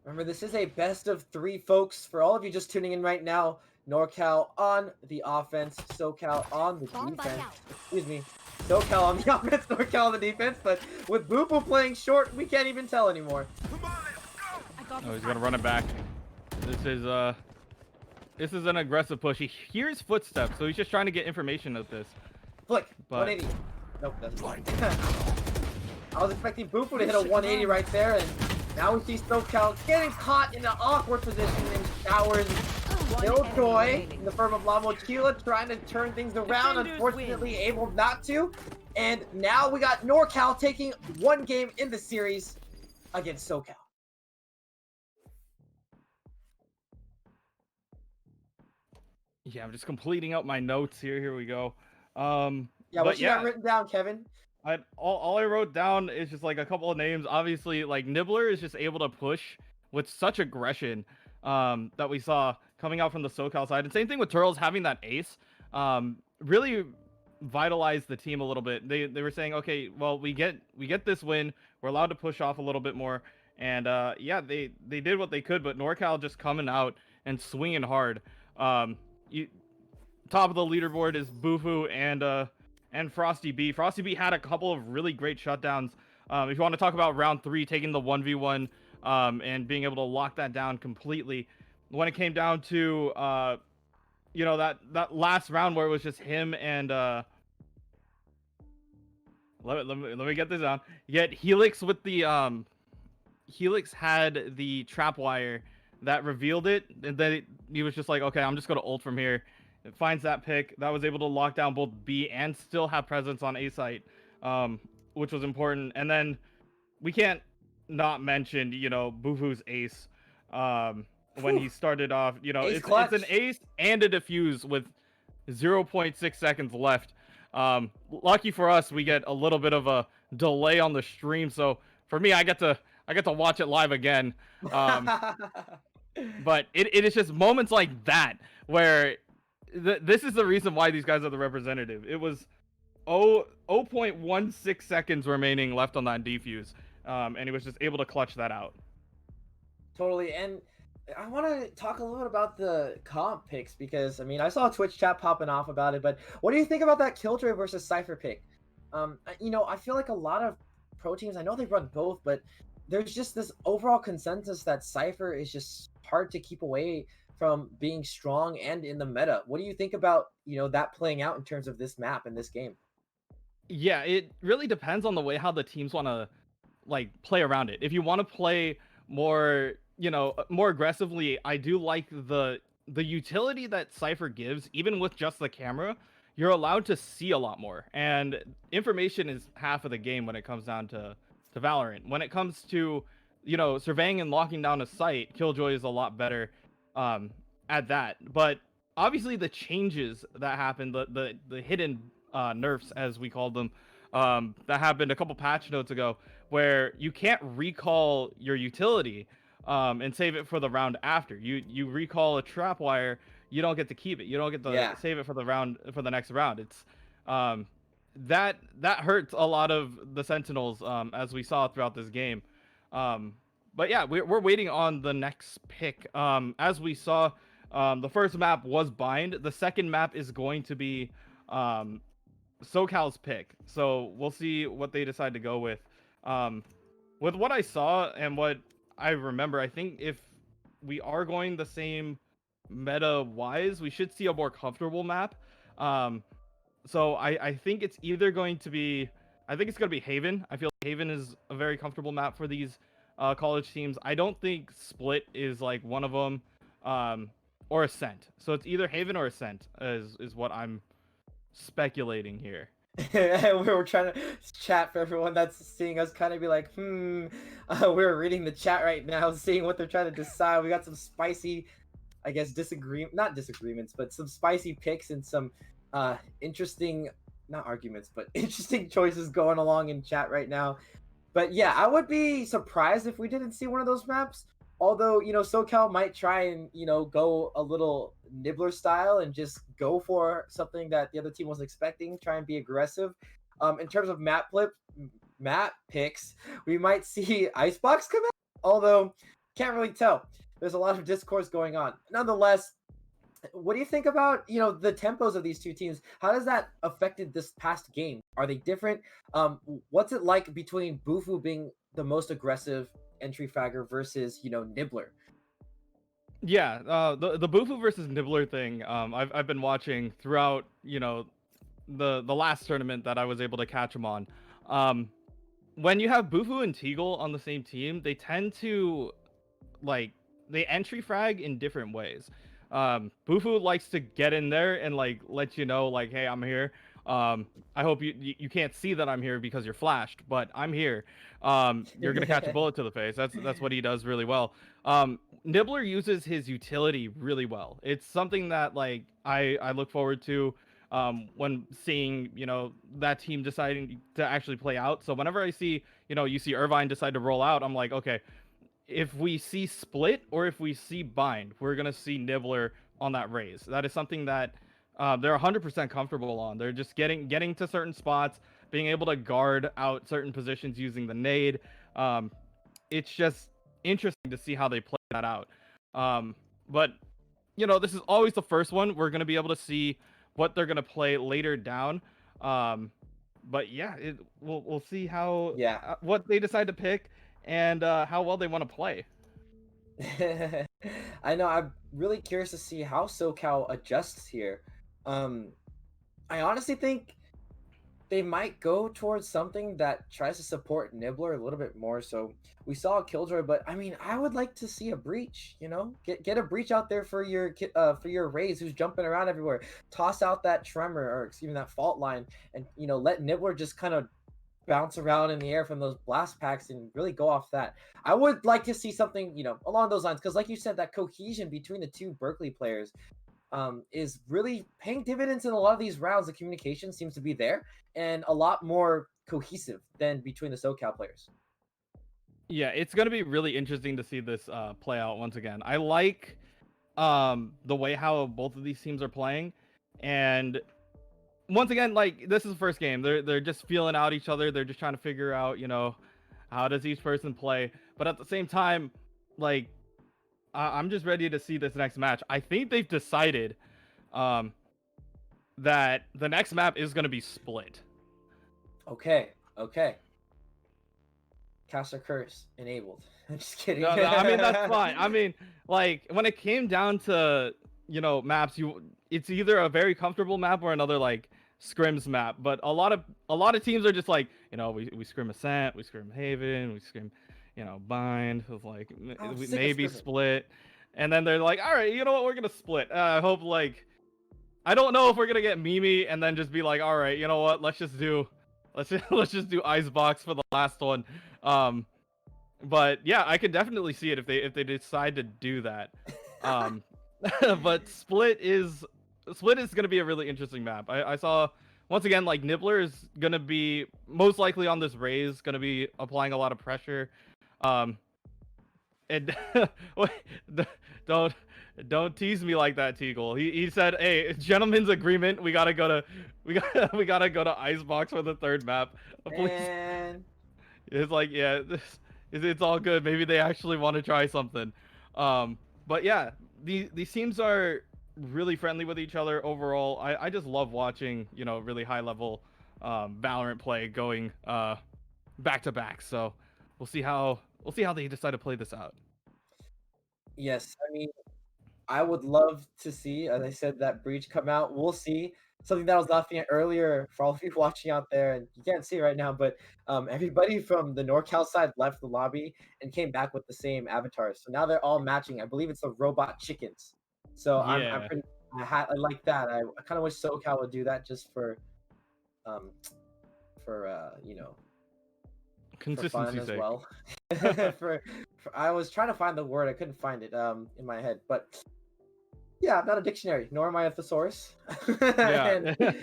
Remember, this is a best of 3, folks. For all of you just tuning in right now, NorCal on the offense, SoCal on the defense. Excuse me, SoCal on the offense, NorCal on the defense. But with Bufu playing short, we can't even tell anymore. Oh, he's gonna run it back. This is an aggressive push. He hears footsteps, so he's just trying to get information of this. Flick, But 180. Nope, that's I was expecting Bufu to hit a 180 right there, and now we see SoCal getting caught in an awkward position in showers. Killjoy in the firm of La Mochila trying to turn things around, unfortunately able not to. And now we got NorCal taking 1 game in the series against SoCal. Yeah, I'm just completing out my notes here. Here we go. Yeah, what you got written down, Kevin? All I wrote down is just like a couple of names. Obviously, like Nibbler is just able to push with such aggression that we saw coming out from the SoCal side. And same thing with Turles having that ace. Really vitalized the team a little bit. They were saying, okay, well, we get this win. We're allowed to push off a little bit more. And yeah, they did what they could, but NorCal just coming out and swinging hard. Top of the leaderboard is Bufu and Frosty B. Frosty B had a couple of really great shutdowns. If you want to talk about round 3, taking the 1v1 and being able to lock that down completely. When it came down to you know, that last round where it was just him and let me get this down. Yet Helix with the Helix had the trap wire that revealed it, and then he was just like, okay, I'm just gonna ult from here. It finds that pick that was able to lock down both B and still have presence on A site, which was important. And then we can't not mention, you know, Bufu's ace when he started off. You know, it's an ace and a defuse with 0.6 seconds left. Lucky for us, we get a little bit of a delay on the stream, so for me, I get to watch it live again. But it is just moments like that where this is the reason why these guys are the representative. It was 0.16 seconds remaining left on that defuse, and he was just able to clutch that out. Totally. And I want to talk a little bit about the comp picks because I mean I saw a Twitch chat popping off about it, but what do you think about that Killjoy versus Cypher pick? I feel like a lot of pro teams, I know they run both, but there's just this overall consensus that Cypher is just hard to keep away from being strong and in the meta. What do you think about that playing out in terms of this map and this game? Yeah, it really depends on the way how the teams want to play around it. If you want to play more, more aggressively, I do like the utility that Cypher gives. Even with just the camera, you're allowed to see a lot more, and information is half of the game when it comes down to Valorant. When it comes to surveying and locking down a site, Killjoy is a lot better at that. But obviously the changes that happened, the hidden nerfs as we called them, that happened a couple patch notes ago, where you can't recall your utility and save it for the round after. You recall a trap wire, you don't get to keep it. You don't get to save it for the next round. It's that hurts a lot of the Sentinels, as we saw throughout this game. But yeah, we're waiting on the next pick. As we saw, the first map was Bind. The second map is going to be SoCal's pick. So we'll see what they decide to go with. With what I saw and what I remember, I think if we are going the same meta-wise, we should see a more comfortable map. So I think it's either going to be... I think it's going to be Haven. I feel like Haven is a very comfortable map for these college teams. I don't think Split is like one of them, or Ascent. So it's either Haven or Ascent is what I'm speculating here. We were trying to chat for everyone that's seeing us kind of be like, we're reading the chat right now, seeing what they're trying to decide. We got some spicy, I guess, not disagreements, but some spicy picks and some interesting, not arguments, but interesting choices going along in chat right now. But yeah, I would be surprised if we didn't see one of those maps. Although, SoCal might try and, go a little Nibbler style and just go for something that the other team wasn't expecting, try and be aggressive. In terms of map picks, we might see Icebox come out, although can't really tell. There's a lot of discourse going on. Nonetheless, what do you think about, the tempos of these two teams? How does that affected this past game? Are they different? What's it like between Bufu being the most aggressive entry fragger versus Nibbler? Yeah, the Bufu versus Nibbler thing, I've been watching throughout the last tournament that I was able to catch him on. When you have Bufu and Teagle on the same team, they tend to they entry frag in different ways. Bufu likes to get in there and let you know hey, I'm here. I hope you can't see that I'm here because you're flashed, but I'm here. You're gonna catch a bullet to the face. That's what he does really well. Nibbler uses his utility really well. It's something that I look forward to when seeing that team deciding to actually play out. So whenever I see UC Irvine decide to roll out, I'm like, okay, if we see Split or if we see Bind, we're gonna see Nibbler on that raise. That is something that they're 100% comfortable on. They're just getting to certain spots, being able to guard out certain positions using the nade. It's just interesting to see how they play that out. But this is always the first one. We're gonna be able to see what they're gonna play later down. But yeah, we'll see how what they decide to pick and how well they want to play. I know. I'm really curious to see how SoCal adjusts here. I honestly think they might go towards something that tries to support Nibbler a little bit more. So we saw a Killjoy, but I mean, I would like to see a Breach. Get a Breach out there for your Raze who's jumping around everywhere. Toss out that Tremor or excuse me, that Fault Line, and let Nibbler just kind of bounce around in the air from those blast packs and really go off that. I would like to see something along those lines because, like you said, that cohesion between the two Berkeley players is really paying dividends in a lot of these rounds. The communication seems to be there and a lot more cohesive than between the SoCal players. Yeah, it's going to be really interesting to see this play out once again. I like the way how both of these teams are playing. And once again, like, this is the first game. They're just feeling out each other. They're just trying to figure out, you know, how does each person play. But at the same time, like, I'm just ready to see this next match. I think they've decided that the next map is going to be split. Okay. Caster curse enabled. I'm just kidding. No, I mean, that's fine. I mean, like, when it came down to, you know, maps, it's either a very comfortable map or another, like, scrims map. But a lot of teams are just like, you know, we scrim Ascent, we scrim Haven, we scrim, you know, Bind. It's like, maybe split. And then they're like, all right, you know what, we're gonna split. I hope, like, I don't know if we're gonna get Mimi and then just be like, all right, you know what, let's just do Icebox for the last one. But yeah, I could definitely see it if they decide to do that. But Split is gonna be a really interesting map. I saw, once again, like, Nibbler is gonna be most likely on this Raze, gonna be applying a lot of pressure. And don't tease me like that, Teagle. He said, "Hey, gentlemen's agreement. We gotta go to Icebox for the third map." Please. Man. It's like, yeah, it's all good. Maybe they actually want to try something. But yeah, these teams are really friendly with each other overall. I just love watching, you know, really high level Valorant play going back to back. So we'll see how they decide to play this out. Yes, I mean, I would love to see, as I said, that breach come out. We'll see. Something that I was laughing at earlier for all of you watching out there, and you can't see it right now, but everybody from the NorCal side left the lobby and came back with the same avatars. So now they're all matching. I believe it's the robot chickens. So Yeah. I'm pretty. I like that. I kind of wish SoCal would do that just for you know, for fun Consistency's as sake. well. for I was trying to find the word, I couldn't find it in my head, but yeah, I'm not a dictionary, nor am I a thesaurus. Yeah. And,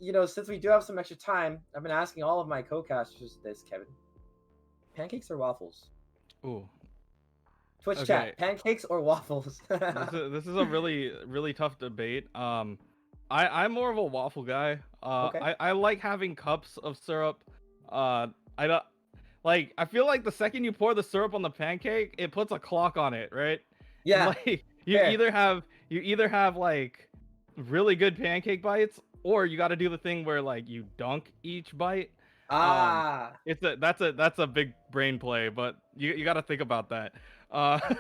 you know, since we do have some extra time, I've been asking all of my co-casters this, Kevin. Pancakes or waffles? Ooh. Twitch Okay. chat, pancakes or waffles? This is a really tough debate. I'm more of a waffle guy. Okay. I like having cups of syrup. I don't like. I feel like the second you pour the syrup on the pancake, it puts a clock on it, right? Yeah. Like, you either have like really good pancake bites, or you got to do the thing where, like, you dunk each bite. That's a big brain play, but you got to think about that.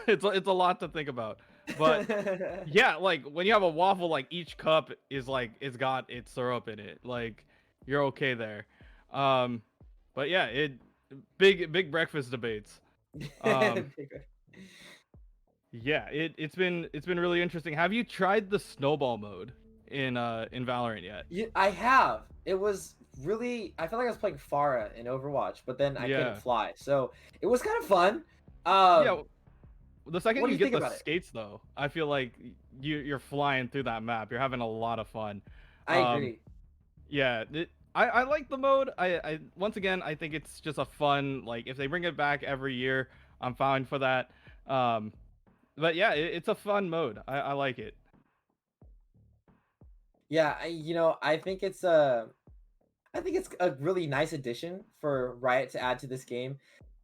It's a lot to think about. But yeah, like, when you have a waffle, like, each cup is like, it's got its syrup in it. Like, you're okay there. But yeah, big breakfast debates. Yeah, it's been really interesting. Have you tried the snowball mode in Valorant yet? Yeah, I have. It was really. I felt like I was playing Pharah in Overwatch, but then I couldn't fly, so it was kind of fun. Yeah, the second what do you you get think the about it? skates, though, I feel like you're flying through that map. You're having a lot of fun. I agree. Yeah, I like the mode. I once again, I think it's just a fun, like, if they bring it back every year, I'm fine for that. But yeah, it's a fun mode. I like it. Yeah, you know, I think it's a really nice addition for Riot to add to this game.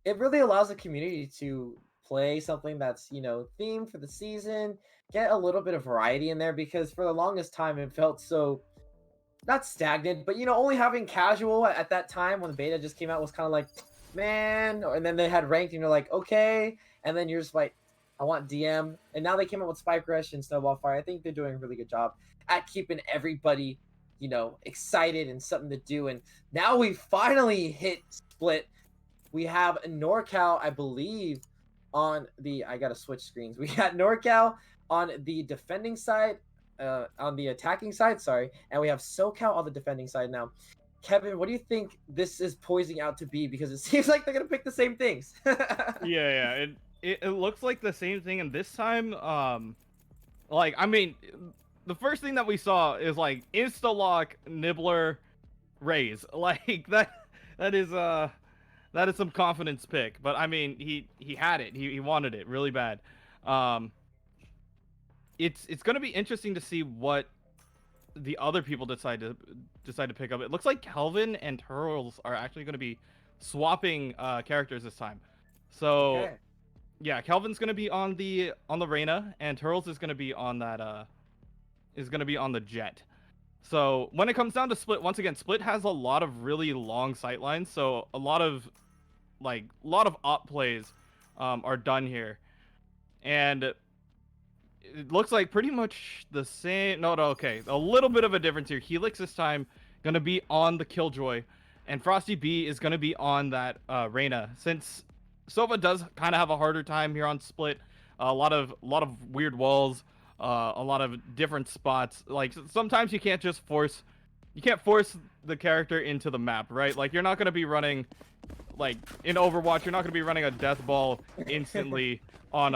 It really allows the community to play something that's, you know, themed for the season, get a little bit of variety in there, because for the longest time it felt so, not stagnant, but, you know, only having casual at that time when the beta just came out was kind of like, man, and then they had ranked and you're like, okay, and then you're just like, I want DM, and now they came out with Spike Rush and Snowball Fire. I think they're doing a really good job at keeping everybody, you know, excited and something to do. And now we finally hit Split. We have NorCal, I believe, on the, I gotta switch screens. We got NorCal on the defending side, on the attacking side, sorry, and we have SoCal on the defending side now. Kevin, what do you think this is poising out to be? Because it seems like they're gonna pick the same things. Yeah. It looks like the same thing, and this time, like, I mean, the first thing that we saw is, like, insta-lock Nibbler Raze. Like, that is some confidence pick. But I mean, he had it. He wanted it really bad. it's gonna be interesting to see what the other people decide to pick up. It looks like Kelvin and Turles are actually going to be swapping characters this time. So Okay. yeah, Kelvin's going to be on the Reyna, and Turles is going to be on that the Jet. So when it comes down to Split, once again, Split has a lot of really long sight lines, so a lot of op plays are done here, and it looks like pretty much the same. No, okay, a little bit of a difference here. Helix this time gonna be on the Killjoy, and Frosty B is gonna be on that Reyna. Since Sova does kind of have a harder time here on Split, a lot of weird walls. A lot of different spots. Like sometimes you can't force the character into the map, right? Like you're not gonna be running, like in Overwatch, you're not gonna be running a death ball instantly on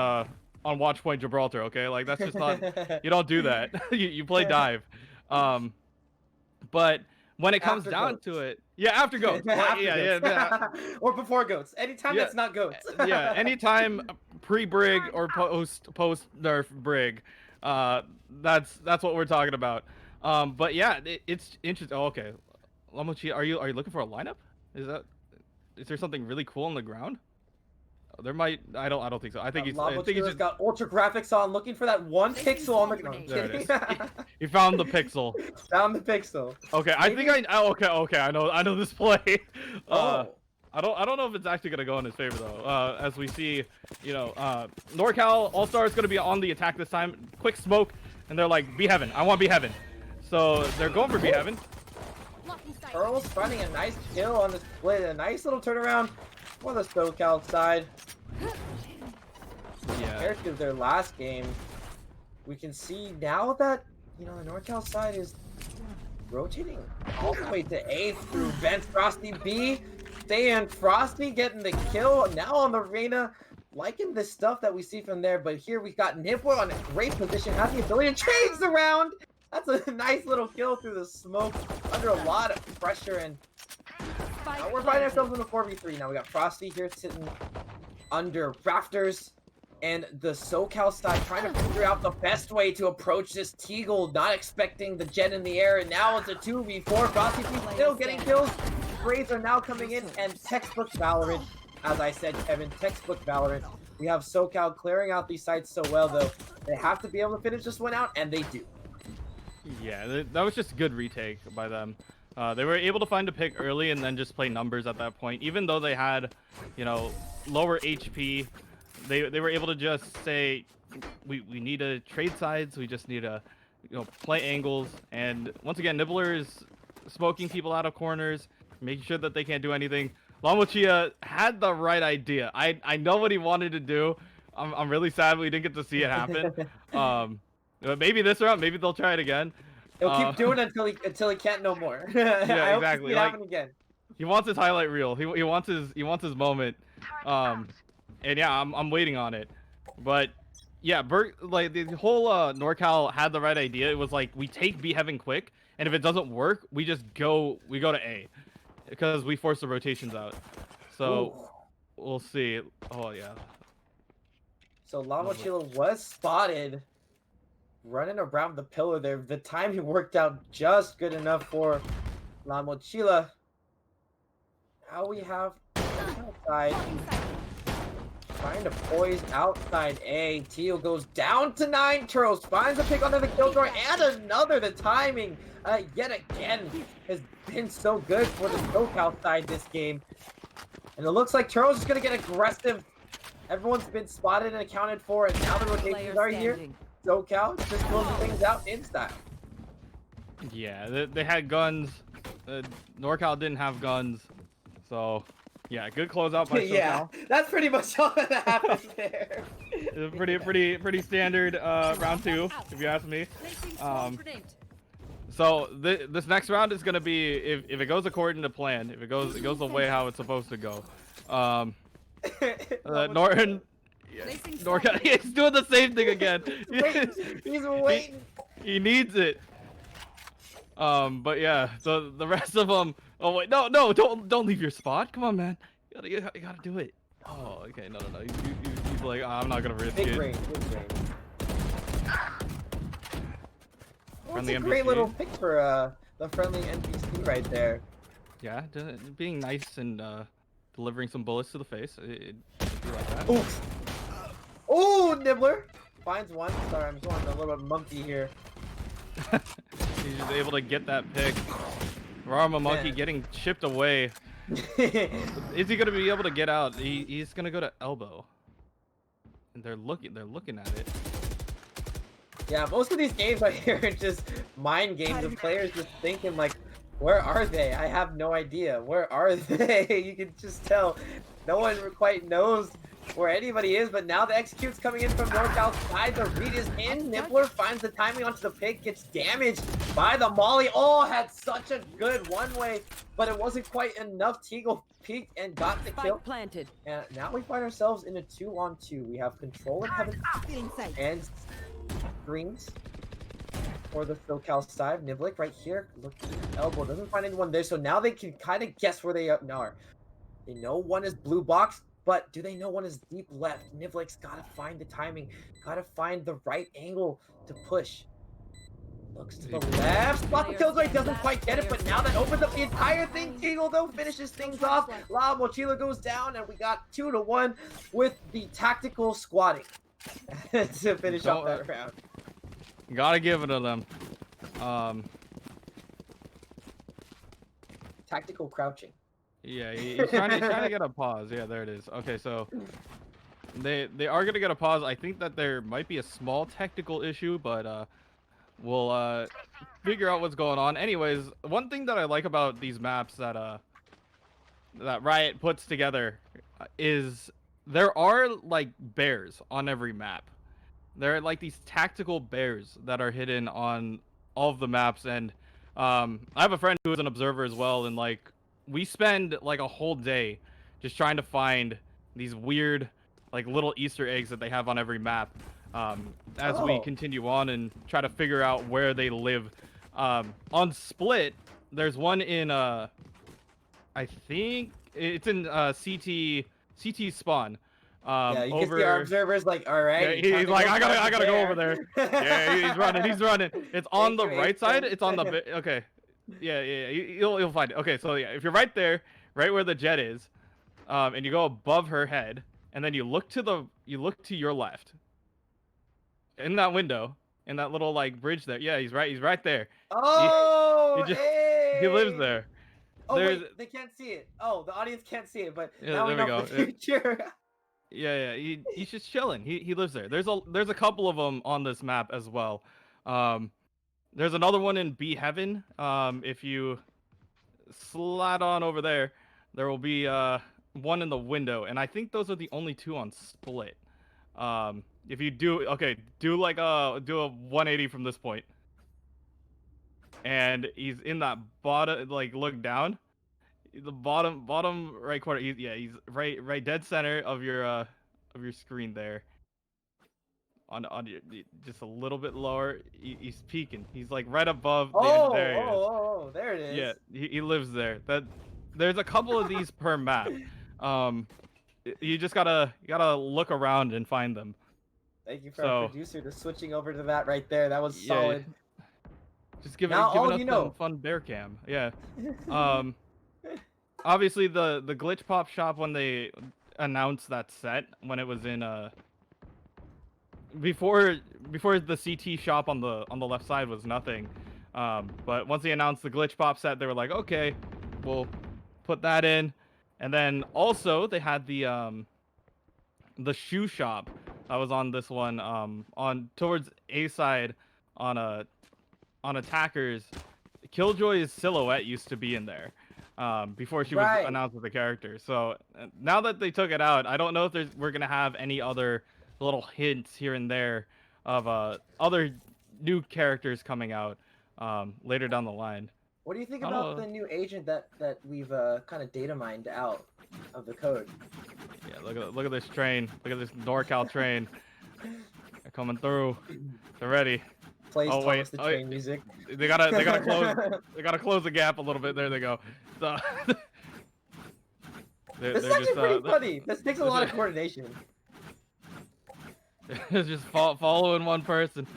Watchpoint Gibraltar, okay? Like that's just not, you don't do that. you play dive. But when it comes down to it, yeah, after goats, yeah. Or before goats. Anytime that's not goats. Yeah, anytime pre-brig or post nerf brig. That's what we're talking about. But yeah, it's interesting. Oh, okay. Lamochi, are you looking for a lineup? Is there something really cool on the ground? There might. I don't think so. I think he's just got ultra graphics on, looking for that one pixel on the ground. There it is. He found the pixel. Found the pixel. Okay, I think okay. I know this play. I don't know if it's actually gonna go in his favor though. As we see, NorCal All-Star is gonna be on the attack this time. Quick smoke, and they're like, "Be Heaven, I want Be Heaven." So they're going for Be Heaven. Earl's finding a nice kill on the Split, a nice little turnaround for the SoCal side. Yeah. Compared to their last game, we can see now that the NorCal side is rotating all the way to A through Ben's Frosty B. And Frosty getting the kill now on the Reyna. Liking the stuff that we see from there, but here we got Nipwood on a great position, has the ability to change the round. That's a nice little kill through the smoke under a lot of pressure, and now we're finding ourselves in the 4v3. Now we got Frosty here sitting under rafters, and the SoCal side trying to figure out the best way to approach this Teagle, not expecting the Jet in the air, and now it's a 2v4. Frosty still getting kills. Grades are now coming in, and textbook Valorant. As I said, Kevin, textbook Valorant. We have SoCal clearing out these sites so well, though. They have to be able to finish this one out, and they do. Yeah, that was just a good retake by them. They were able to find a pick early and then just play numbers at that point. Even though they had, lower HP, they were able to just say, we need to trade sides. We just need to, play angles. And once again, Nibbler is smoking people out of corners, making sure that they can't do anything. Lamochia had the right idea. I know what he wanted to do. I'm really sad we didn't get to see it happen. Maybe this round, maybe they'll try it again. He'll keep doing it until he can't no more. Yeah, exactly. It happen again. He wants his highlight reel. He wants his moment. And yeah, I'm waiting on it. But yeah, the whole NorCal had the right idea. It was like we take B Heaven quick, and if it doesn't work, we go to A, because we force the rotations out. So we'll see. Oh yeah. So Lamochila was spotted running around the pillar there. The timing worked out just good enough for Lamochila. Now we have outside trying to poise outside A. Teal goes down to 9. Turles finds a pick under the Killjoy and another. The timing yet again has been so good for the SoCal side this game. And it looks like Turles is going to get aggressive. Everyone's been spotted and accounted for, and now the rotations are here. SoCal just closing things out in style. Yeah, they had guns. NorCal didn't have guns. So, yeah, good closeout by SoCal. Yeah, that's pretty much all that happened there. pretty standard round 2, if you ask me. So this next round is gonna be, if it goes according to plan, if it goes the way how it's supposed to go. Norton. Yeah. NorCal, he's doing the same thing again. He's waiting. He needs it. But yeah, so the rest of them. Oh wait, no, don't leave your spot. Come on, man. You gotta do it. Oh, okay, no. He's like, oh, I'm not gonna risk it. Big range. friendly a NPC. great little pick for the friendly NPC right there. Yeah, being nice and delivering some bullets to the face. It'd be like that. Oof. Oh, Nibbler finds one. Sorry, I'm going a little bit monkey here. He's just able to get that pick. Rama Monkey getting chipped away. Is he gonna be able to get out? He's gonna go to elbow. And they're looking at it. Yeah, most of these games right here are just mind games of players just thinking like, where are they? I have no idea. Where are they? You can just tell no one quite knows where anybody is, but now the execute's coming in from NorCal side. The read is in. Nibbler finds the timing onto the pick, gets damaged by the molly. Oh, had such a good one-way, but it wasn't quite enough. Teagle peeked and got the kill. Planted. And now we find ourselves in a 2-on-2. We have control of heaven and greens for the SoCal side. Niblik right here, look, elbow, doesn't find anyone there, so now they can kind of guess where they are. They know one is blue box, but do they know one is deep left? Niblik's gotta find the timing, gotta find the right angle to push. Looks to the left, spot the killjoy, doesn't quite get it, but now that opens up the entire thing. Teagle though finishes things off. La Mochila goes down, and we got 2-1 with the tactical squatting to finish up that round. Gotta give it to them. Tactical crouching. Yeah, he's trying to get a pause. Yeah, there it is. Okay, so they are gonna get a pause. I think that there might be a small technical issue, but we'll figure out what's going on. Anyways, one thing that I like about these maps that that Riot puts together is there are like bears on every map. There are like these tactical bears that are hidden on all of the maps, and I have a friend who is an observer as well, and like we spend like a whole day just trying to find these weird like little Easter eggs that they have on every map as we continue on and try to figure out where they live. On Split, there's one in I think it's in CT spawn. Yeah, you can see our observers like, all right. Yeah, he's like, I gotta go over there. Yeah, he's running. It's on the right side. It's on the okay. Yeah. You'll find it. Okay, so yeah, if you're right there, right where the jet is, and you go above her head, and then you look to your left. In that window, in that little like bridge there. Yeah, he's right there. Oh, he lives there. Oh wait, they can't see it. Oh, the audience can't see it, but yeah, now we know the future. Yeah, he's just chilling. He lives there. There's a couple of them on this map as well. There's another one in B Heaven. If you slide on over there, there will be one in the window, and I think those are the only two on Split. If you do do like do a 180 from this point, and he's in that bottom, like look down. The bottom right corner. He's right dead center of your screen there. On your, just a little bit lower. He's peeking. He's like right above. There it is. Yeah, he lives there. There's a couple of these per map. You just gotta look around and find them. Thank you for our producer to switching over to that right there. That was solid. Just giving us some fun bear cam. Yeah. Obviously, the glitch pop shop, when they announced that set, when it was in before the CT shop on the left side was nothing, but once they announced the glitch pop set, they were like, okay, we'll put that in. And then also they had the shoe shop that was on this one, on towards A side on attackers. Killjoy's silhouette used to be in there. Before she was announced as a character. So now that they took it out, I don't know if we're gonna have any other little hints here and there of other new characters coming out later down the line. What do you think about the new agent that we've kind of data mined out of the code? Yeah, look at this train. Look at this NorCal train. They're coming through. They're ready. Plays Thomas the train music. They gotta close the gap a little bit. There they go. So, this is actually pretty funny. This takes a lot of coordination. It's just following one person.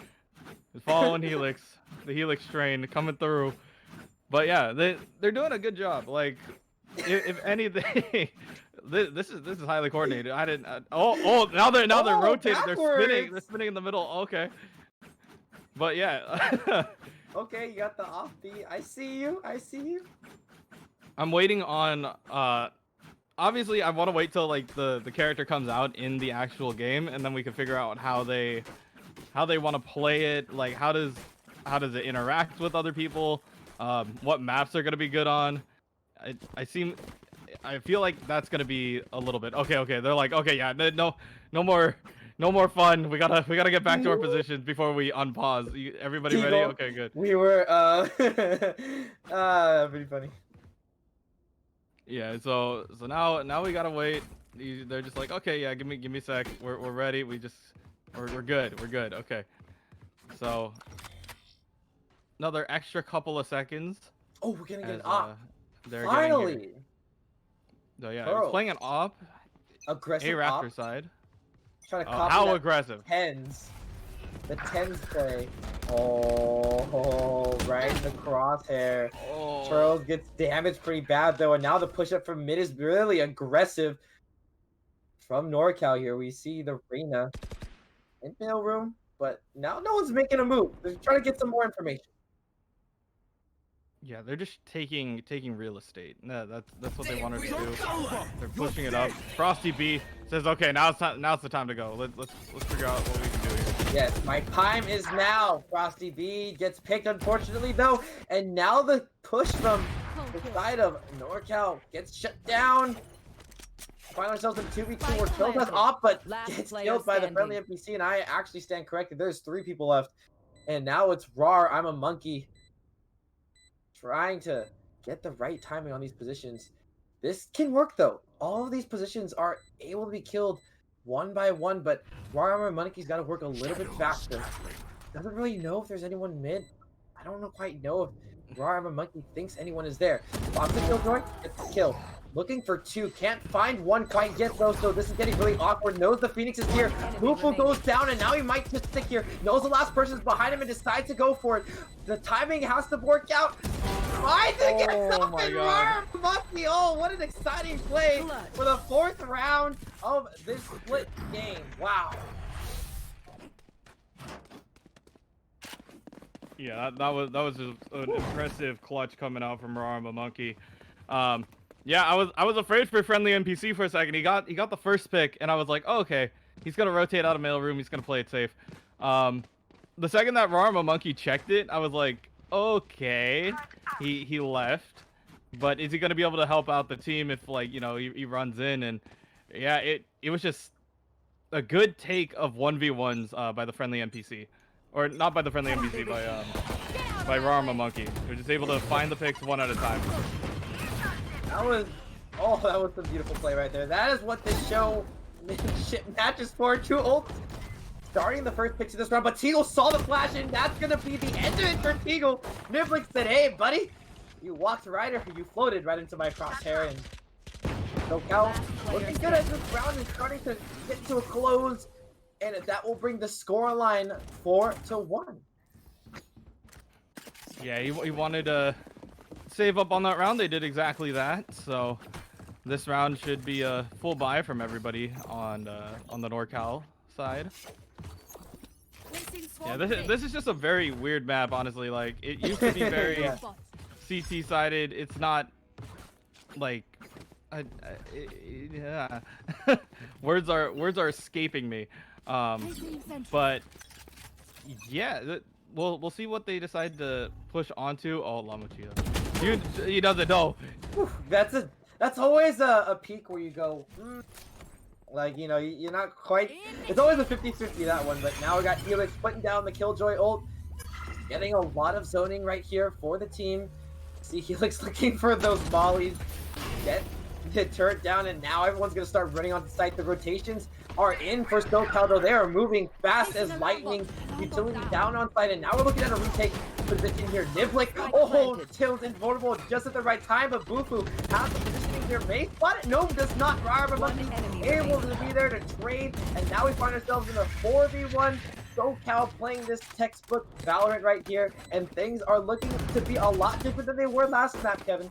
Just following Helix. Helix train coming through. But yeah, they're doing a good job. Like, if anything, this is highly coordinated. I didn't. Now they're rotating. Backwards. They're spinning in the middle. Okay. But yeah. Okay, you got the offbeat. I see you. I see you. I'm waiting on. Obviously, I want to wait till like the character comes out in the actual game, and then we can figure out how they want to play it. Like, how does it interact with other people? What maps are gonna be good on? I feel like that's gonna be a little bit okay. They're like, okay, yeah, no more fun. We gotta get back to our positions before we unpause. Everybody ready? Okay, good. We were pretty funny. Yeah, so now we gotta wait. They're just like, okay, yeah, give me a sec. We're ready. We're good. We're good. Okay. So another extra couple of seconds. Oh, we're gonna get an op. Finally. So yeah, it's playing an op. Aggressive A Raptor op. Side. Trying to copy how aggressive? Tens. The tens play. Oh, right in the crosshair. Oh. Charles gets damaged pretty bad though, and now the push up from mid is really aggressive. From NorCal here, we see the Reyna in mail room, but now no one's making a move. They're trying to get some more information. Yeah, they're just taking real estate. No, that's what they wanted to do. They're pushing it up. Frosty B says, "Okay, now's the time to go. Let's figure out what we can do here." Yes, my time is now. Frosty B gets picked, unfortunately though, and now the push from the side of NorCal gets shut down. Find ourselves in 2v2 where Charles has op, but gets killed by the friendly NPC, and I actually stand corrected. There's 3 people left, and now it's Rar. I'm a monkey. Trying to get the right timing on these positions. This can work though. All of these positions are able to be killed one by one, but Warhammer Monkey's got to work a little bit faster. Doesn't really know if there's anyone mid. I don't quite know if Warhammer Monkey thinks anyone is there. Lots of Killjoy, gets the kill. Looking for 2, can't find one quite yet though, so this is getting really awkward. Knows the Phoenix is here. Mufu goes down, and now he might just stick here. Knows the last person's behind him and decides to go for it. The timing has to work out. I think it's something wrong. Monkey, what an exciting play for the 4th round of this split game. Wow. Yeah, that was just an impressive clutch coming out from Rarma Monkey. Yeah, I was afraid for friendly NPC for a second. He got the first pick, and I was like, oh, okay, he's gonna rotate out of mailroom. He's gonna play it safe. The second that Rarma Monkey checked it, I was like, okay, he left, but is he gonna be able to help out the team if, like, you know, he runs in? And yeah, it was just a good take of 1v1s by the friendly NPC, or not by the friendly NPC, by Rarma Monkey. He was just able to find the picks one at a time. That was some beautiful play right there. That is what this show matches for. 2 ults starting the first picks of this round, but Teagle saw the flash, and that's gonna be the end of it for Teagle. Niblik said, hey buddy, you walked right, or you floated right into my crosshair, and SoCal looking good as this round is starting to get to a close, and that will bring the score line 4-1. Yeah, he wanted to save up on that round. They did exactly that, so this round should be a full buy from everybody on the NorCal side. Yeah, this is just a very weird map, honestly. Like, it used to be very CT sided. It's not like yeah. words are escaping me. But yeah, we'll see what they decide to push onto. Oh, Lamochia. He doesn't know. That's always a peak where you go, like, you know, you're not quite. It's always a 50-50 that one, but now we got Helix putting down the Killjoy ult, getting a lot of zoning right here for the team. See Helix looking for those mollies, get the turret down, and now everyone's gonna start running onto site. The rotations are in for SoCal though. They are moving fast as lightning. Utility down on site, and now we're looking at a retake position here. Niblik, Till's invulnerable just at the right time, but Bufu has the positioning here. May spot it? No, does not. Rarma Monkey able to be there to trade, and now we find ourselves in a 4v1. SoCal playing this textbook Valorant right here, and things are looking to be a lot different than they were last map, Kevin.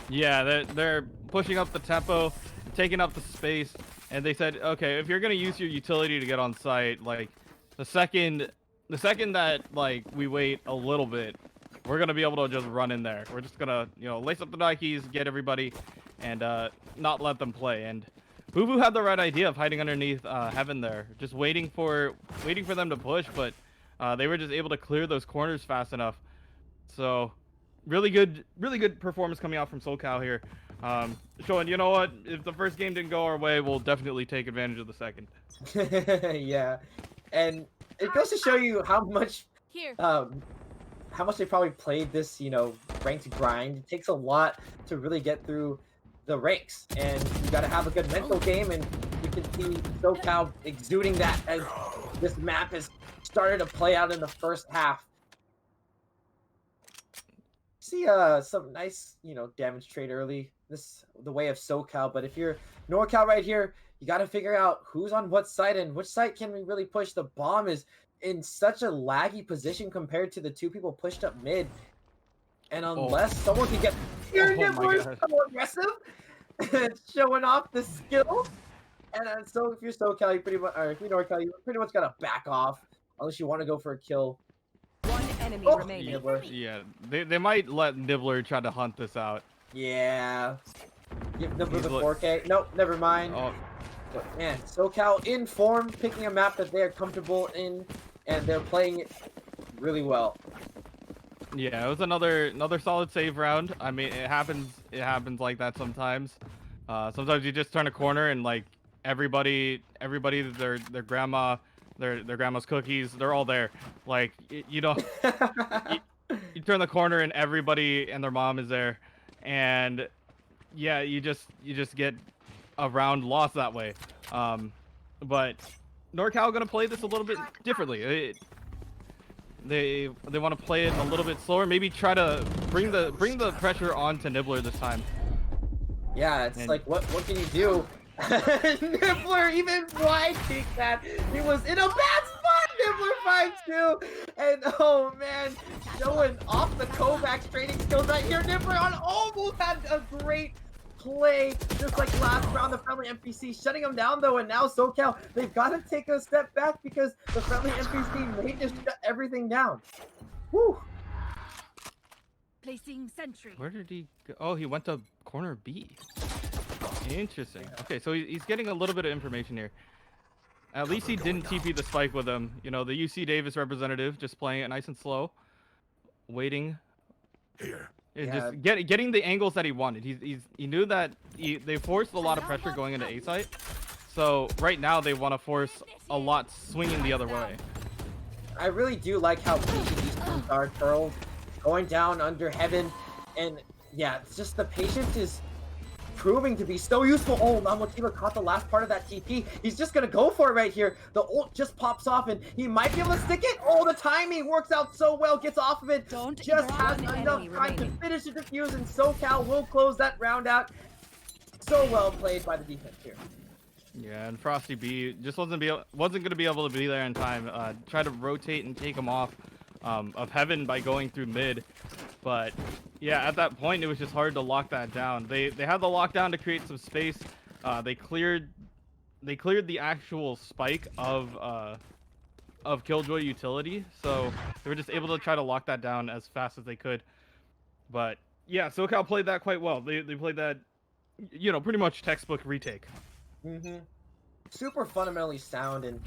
Yeah, they're pushing up the tempo, taking up the space, and they said, okay, if you're gonna use your utility to get on site, like the second that like we wait a little bit, we're gonna be able to just run in there. We're just gonna, you know, lace up the Nikes, get everybody, and not let them play. And Boo had the right idea of hiding underneath Heaven there, just waiting for them to push, but they were just able to clear those corners fast enough. So really good performance coming out from SoCal here. Showing, you know what, if the first game didn't go our way, we'll definitely take advantage of the second. Yeah, and it goes to show you how much they probably played this, you know, ranked grind. It takes a lot to really get through the ranks, and you got to have a good mental game, and you can see SoCal exuding that as this map has started to play out in the first half. See some nice, you know, damage trade early, the way of SoCal, but if you're NorCal right here, you got to figure out who's on what side and which side can we really push. The bomb is in such a laggy position compared to the two people pushed up mid, and unless someone can get here, Nibbler is so aggressive, showing off the skill. And so if you're SoCal, you pretty much, or if you're NorCal, you pretty much gotta back off unless you want to go for a kill. One enemy remaining. Nibbler. Yeah, they might let Nibbler try to hunt this out. Yeah. Give Nibbler the 4K. Nope, never mind. Oh. But man, SoCal in form, picking a map that they are comfortable in, and they're playing it really well. Yeah, it was another solid save round. I mean, it happens like that sometimes. Sometimes you just turn a corner and like everybody, their grandma, their grandma's cookies, they're all there. Like you know, you turn the corner and everybody and their mom is there, and yeah, you just get a round lost that way. But NorCal gonna play this a little bit differently. They want to play it a little bit slower. Maybe try to bring the pressure onto Nibbler this time. Yeah, it's like what can you do? Nibbler even wide kicked that. He was in a bad spot. Nibbler finds too, and oh man, showing off the Kovacs trading skills right here. Nibbler on almost had a great play, just like last round. The friendly NPC shutting him down though, and now SoCal, they've got to take a step back because the friendly NPC may just shut everything down. Woo! Placing sentry. Where did he go? Oh, he went to corner B. Interesting. Okay, so he's getting a little bit of information here. At least he didn't TP the spike with him. You know, the UC Davis representative just playing it nice and slow, waiting. Here. Yeah. Just getting the angles that he wanted. He knew that they forced a lot of pressure going into A site. So right now they want to force a lot swinging the other way. I really do like how patient these teams are. Turtle going down under Heaven, and yeah, it's just the patience is proving to be so useful. Oh, Lamotiva caught the last part of that TP. He's just gonna go for it right here. The ult just pops off, and he might be able to stick it. Oh, the timing works out so well. Gets off of it. Just has enough time to finish the defuse, and SoCal will close that round out. So well played by the defense here. Yeah, and Frosty B just wasn't gonna be able to be there in time. Try to rotate and take him off of Heaven by going through mid, but yeah, at that point it was just hard to lock that down. They had the lockdown to create some space. They cleared the actual spike of Killjoy utility, so they were just able to try to lock that down as fast as they could. But yeah, SoCal played that quite well. They played that, you know, pretty much textbook retake. Super fundamentally sound, and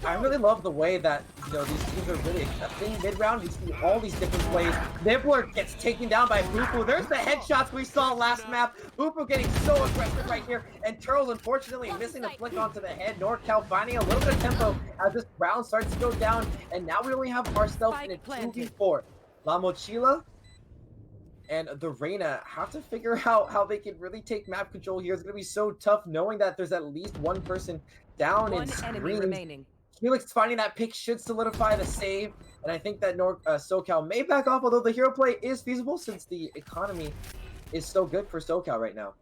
I really love the way that, you know, these teams are really accepting mid-round. You see all these different plays. Nibbler gets taken down by Boopo. There's the headshots we saw last map. Boopo getting so aggressive right here, and Turtles unfortunately missing the flick onto the head. NorCal finding a little bit of tempo as this round starts to go down, and now we only have ourselves in a 2v4. La Mochila and the Reyna have to figure out how they can really take map control here. It's going to be so tough knowing that there's at least one person down in screens. Felix finding that pick should solidify the save, and I think that SoCal may back off, although the hero play is feasible since the economy is so good for SoCal right now.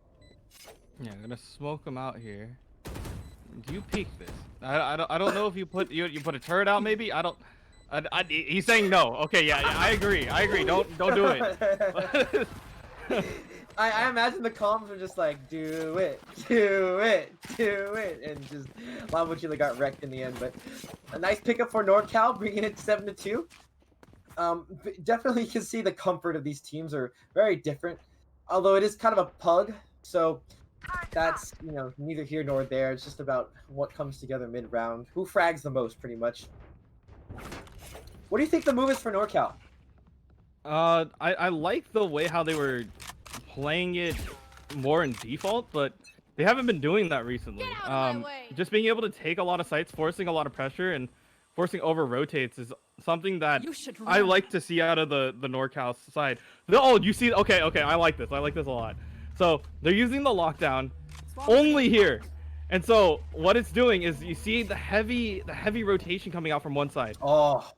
Yeah, I'm going to smoke him out here. Do you peek this? I don't know if you put a turret out maybe. He's saying no. Okay, yeah, I agree. Don't do it. I imagine the comms were just like, do it, and just Lambochila got wrecked in the end. But a nice pickup for NorCal, bringing it 7-2. Definitely you can see the comfort of these teams are very different, although it is kind of a pug. So that's, neither here nor there. It's just about what comes together mid-round. Who frags the most, pretty much. What do you think the move is for NorCal? I like the way how they were playing it more in default, but they haven't been doing that recently. Just being able to take a lot of sites, forcing a lot of pressure, and forcing over rotates is something that I like to see out of the NorCal side. Oh, you see? Okay, I like this. I like this a lot. So they're using the lockdown only here, and so what it's doing is you see the heavy rotation coming out from one side. Oh.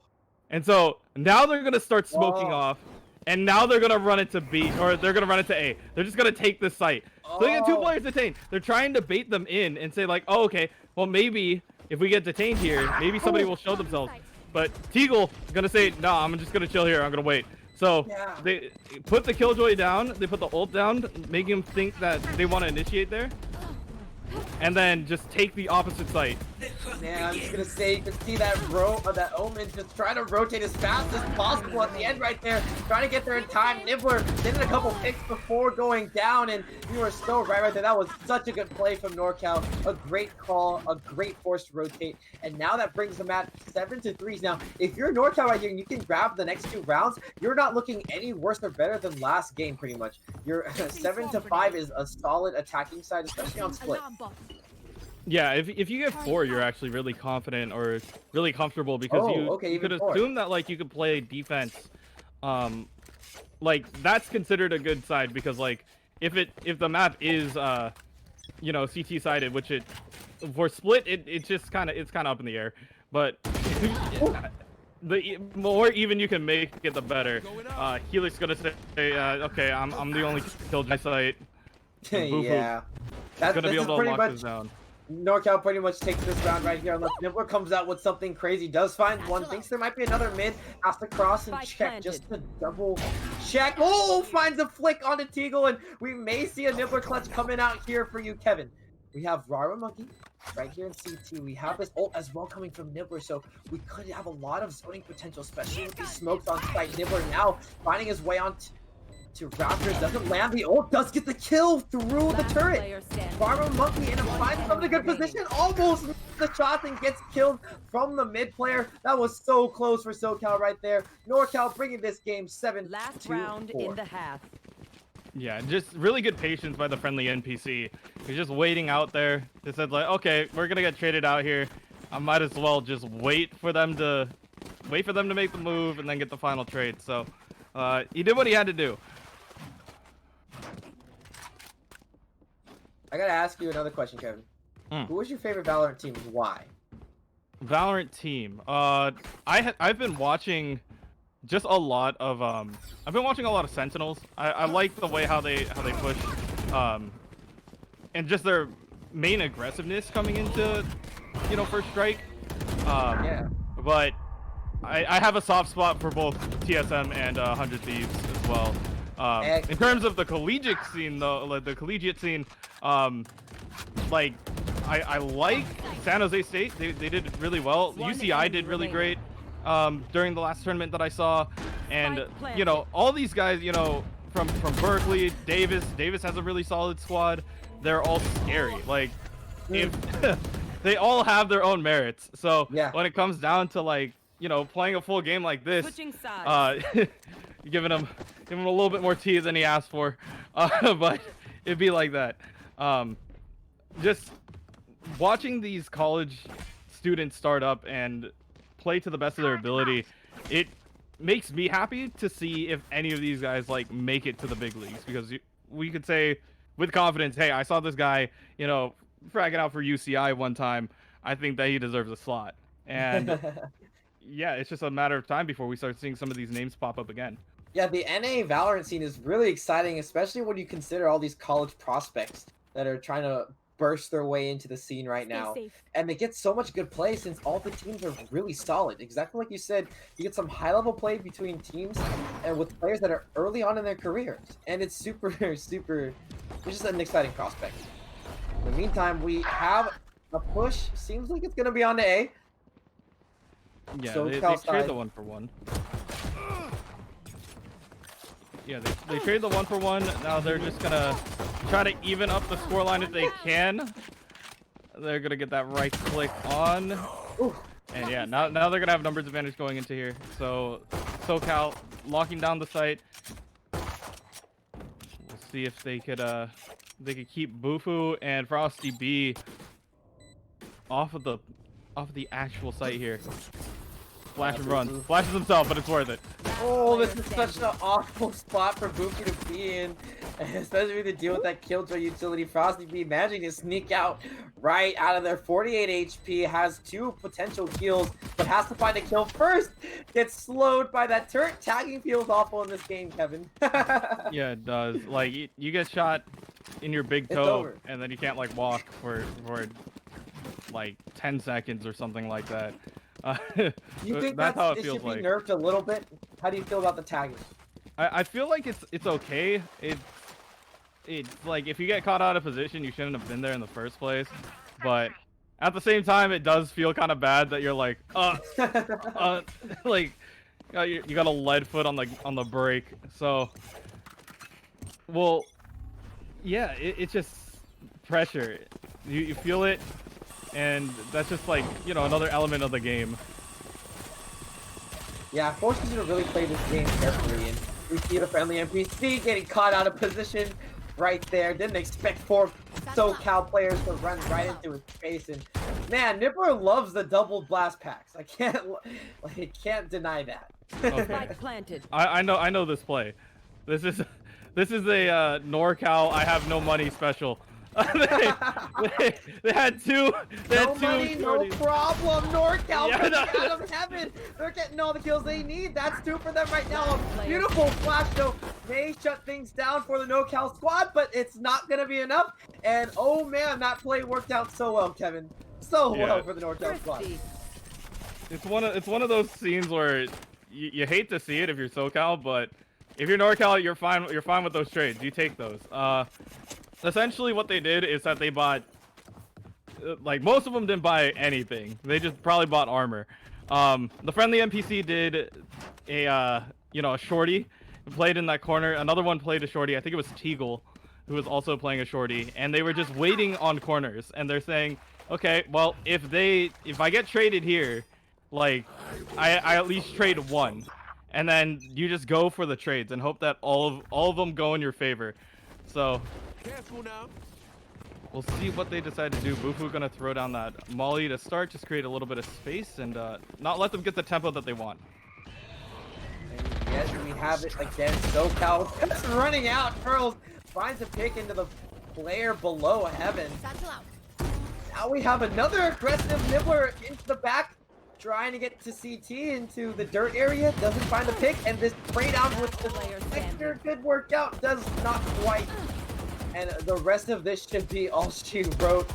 And so now they're gonna start smoking off, and now they're gonna run it to B, or they're gonna run it to A. They're just gonna take this site. So they get 2 players detained. They're trying to bait them in and say like, oh, okay, well maybe if we get detained here, maybe somebody will show themselves. But Teagle is gonna say, no, I'm just gonna chill here. I'm gonna wait. So they put the Killjoy down. They put the ult down, making him think that they want to initiate there. And then just take the opposite site. Man, I'm just gonna say, you can see that Omen just trying to rotate as fast as possible at the end right there, trying to get there in time. Nibbler did a couple picks before going down, and you were so right there. That was such a good play from NorCal. A great call, a great force to rotate, and now that brings them at 7-3. Now, if you're NorCal right here and you can grab the next 2 rounds, you're not looking any worse or better than last game, pretty much. Your 7-5 is a solid attacking side, especially on split. Yeah, if you get 4, you're actually really confident or really comfortable because you could assume that like you could play defense. Like that's considered a good side because like if the map is CT sided, which it for split it's kind of up in the air, but the more even you can make it, the better. Helix gonna say, okay, I'm the only killjoy site. Yeah, that's gonna be able to lock this down. NorCal pretty much takes this round right here unless Nibbler comes out with something crazy. Does find one, thinks there might be another mid, has to cross and check just to double check. Oh, finds a flick onto Teagle, and we may see a Nibbler clutch coming out here for you, Kevin. We have Rara Monkey right here in CT. We have this ult as well coming from Nibbler, so we could have a lot of zoning potential, especially with these smokes on site. Nibbler now finding his way on to Raptors, doesn't land. The ult does get the kill through the turret. Rara Monkey in a finds him in a good position, almost misses the shot and gets killed from the mid player. That was so close for SoCal right there. NorCal bringing this game 7-4. Last round in the half. Yeah, just really good patience by the friendly NPC. He's just waiting out there. He said like, okay, we're gonna get traded out here. I might as well just wait for them to make the move and then get the final trade. So he did what he had to do. I gotta ask you another question, Kevin. Who was your favorite Valorant team and why? Valorant team. I've been watching just a lot of I've been watching a lot of Sentinels. I like the way how they push and just their main aggressiveness coming into first strike. Yeah. But I have a soft spot for both TSM and 100 Thieves as well. In terms of the collegiate scene, though, like the collegiate scene, like I like San Jose State. They did really well. UCEI did really great during the last tournament that I saw, and all these guys, from Berkeley, Davis has a really solid squad. They're all scary. Like if they all have their own merits. So when it comes down to like playing a full game like this, giving him a little bit more tea than he asked for, but it'd be like that. Just watching these college students start up and play to the best of their ability, it makes me happy to see if any of these guys like make it to the big leagues, because we could say with confidence, hey, I saw this guy fragging out for UCI one time. I think that he deserves a slot. And yeah, it's just a matter of time before we start seeing some of these names pop up again. Yeah, the NA Valorant scene is really exciting, especially when you consider all these college prospects that are trying to burst their way into the scene right now. And they get so much good play since all the teams are really solid. Exactly like you said, you get some high-level play between teams and with players that are early on in their careers. And it's super, super, it's just an exciting prospect. In the meantime, we have a push. Seems like it's going to be on to A. Yeah, So they trade the 1-for-1. Yeah, they trade the 1-for-1. Now they're just gonna try to even up the scoreline if they can. They're gonna get that right click on. And yeah, now they're gonna have numbers advantage going into here. So SoCal locking down the site. We'll see if they could keep Bufu and Frosty B off of the actual site here. Flash and run. Flashes himself, but it's worth it. Oh, this is such an awful spot for Bufu to be in, especially to deal with that Killjoy utility. Frosty B managing to sneak out right out of there. 48 HP, has 2 potential kills, but has to find a kill first. Gets slowed by that turret. Tagging feels awful in this game, Kevin. Yeah, it does. Like, you get shot in your big toe, and then you can't, like, walk for like 10 seconds or something like that. You think that's how it it feels should be like. nerfed a little bit? How do you feel about the tagging? I feel like it's okay. It's like if you get caught out of position, you shouldn't have been there in the first place. But at the same time, it does feel kind of bad that you're like, like you got a lead foot on the brake. So, well, yeah, it's just pressure. You feel it. And that's just like, you know, another element of the game. Yeah, forces you to really play this game carefully. And we see the friendly NPC getting caught out of position right there. Didn't expect 4 SoCal players to run right into his face. And man, Nibbler loves the double blast packs. I can't deny that. Okay. I know this play. This is a NorCal I have no money special. they had two. No money, no problem. NorCal out of heaven. They're getting all the kills they need. That's 2 for them right now. A beautiful flash though may shut things down for the NorCal squad, but it's not gonna be enough. And oh man, that play worked out so well, Kevin. So well for the NorCal squad. It's one of those scenes where you hate to see it if you're SoCal, but if you're NorCal, you're fine with those trades. You take those. Essentially, what they did is that they bought, like, most of them didn't buy anything. They just probably bought armor. The friendly NPC did a shorty, played in that corner. Another one played a shorty. I think it was Teagle, who was also playing a shorty. And they were just waiting on corners. And they're saying, okay, well, if I get traded here, like, I at least trade 1. And then you just go for the trades and hope that all of them go in your favor. So Careful now. we'll see what they decide to do. Bufu gonna throw down that molly to start, just create a little bit of space and not let them get the tempo that they want. And yes, we have it again. SoCal just running out. Pearls finds a pick into the player below heaven. Now we have another aggressive Nibbler into the back, trying to get to CT into the dirt area. Doesn't find the pick, and this spray down with the texture did work out. Does not quite. And the rest of this should be all she wrote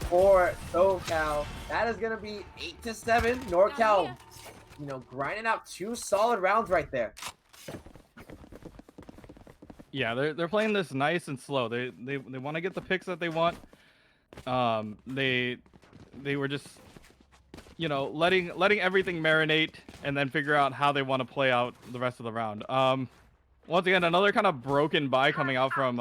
for SoCal. That is going to be 8-7. NorCal, you know, grinding out 2 solid rounds right there. Yeah, they're playing this nice and slow. They want to get the picks that they want. They were just, you know, letting everything marinate and then figure out how they want to play out the rest of the round. Once again, another kind of broken buy coming out from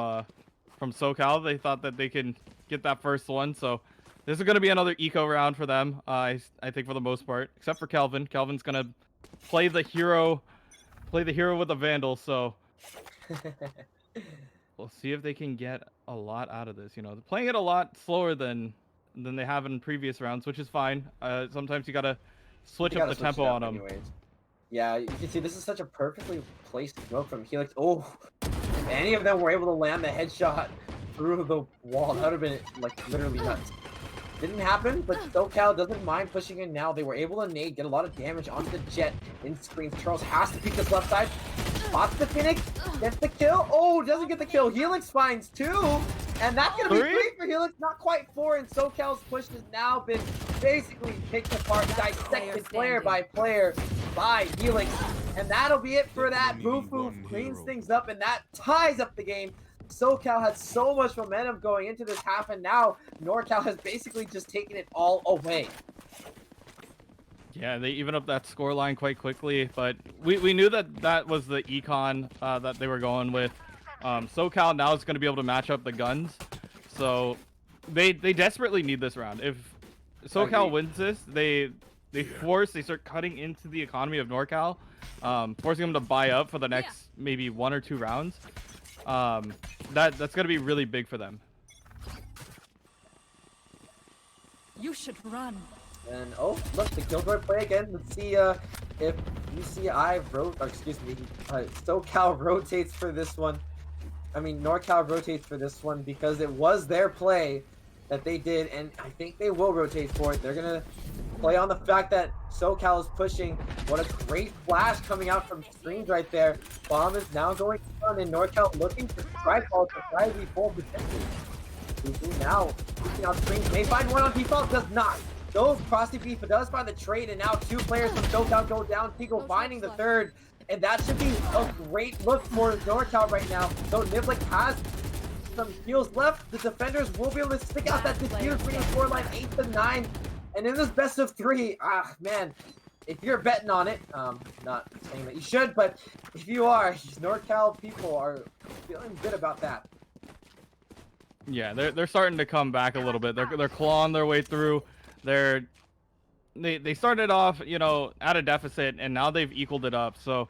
SoCal. They thought that they can get that first one, so this is going to be another eco round for them. I think for the most part, except for Kelvin. Kelvin's going to play the hero with the Vandal. So we'll see if they can get a lot out of this. You know, they're playing it a lot slower than they have in previous rounds, which is fine. Sometimes you gotta switch up the tempo on them. Anyways. Yeah, you can see this is such a perfectly placed smoke from Helix. Oh, if any of them were able to land the headshot through the wall, that would have been like literally nuts. Didn't happen, but SoCal doesn't mind pushing in now. They were able to nade, get a lot of damage onto the jet in screens. Charles has to peek this left side. Spots the Phoenix, gets the kill. Oh, doesn't get the kill. Helix finds 2. And that's going to be Three? 3 for Helix, not quite 4, and SoCal's push has now been basically picked apart, dissected player by player by Helix. And that'll be it for that. Bufu cleans things up, and that ties up the game. SoCal had so much momentum going into this half, and now NorCal has basically just taken it all away. Yeah, they even up that scoreline quite quickly, but we knew that was the econ that they were going with. SoCal now is going to be able to match up the guns, so they desperately need this round. If SoCal wins this, they start cutting into the economy of NorCal, forcing them to buy up for the next maybe 1 or 2 rounds. That's going to be really big for them. You should run. And oh, look, the Killjoy play again. Let's see if UCEI SoCal rotates for this one. I mean, NorCal rotates for this one because it was their play that they did, and I think they will rotate for it. They're gonna play on the fact that SoCal is pushing. What a great flash coming out from screens right there. Bomb is now going on, and NorCal looking for strike ball to try to be full potential. Bufu now pushing out screens. May find one on default, does not. No, Frosty Beef does find the trade, and now 2 players from SoCal go down. Tigo finding the third, and that should be a great look for NorCal right now. So Niblik has some heals left. The defenders will be able to stick out that defuse, bringing scoreline 8-9. And in this best of 3, man, if you're betting on it, not saying that you should, but if you are, NorCal people are feeling good about that. Yeah, they're starting to come back a little bit. They're clawing their way through. They started off, at a deficit, and now they've equaled it up. So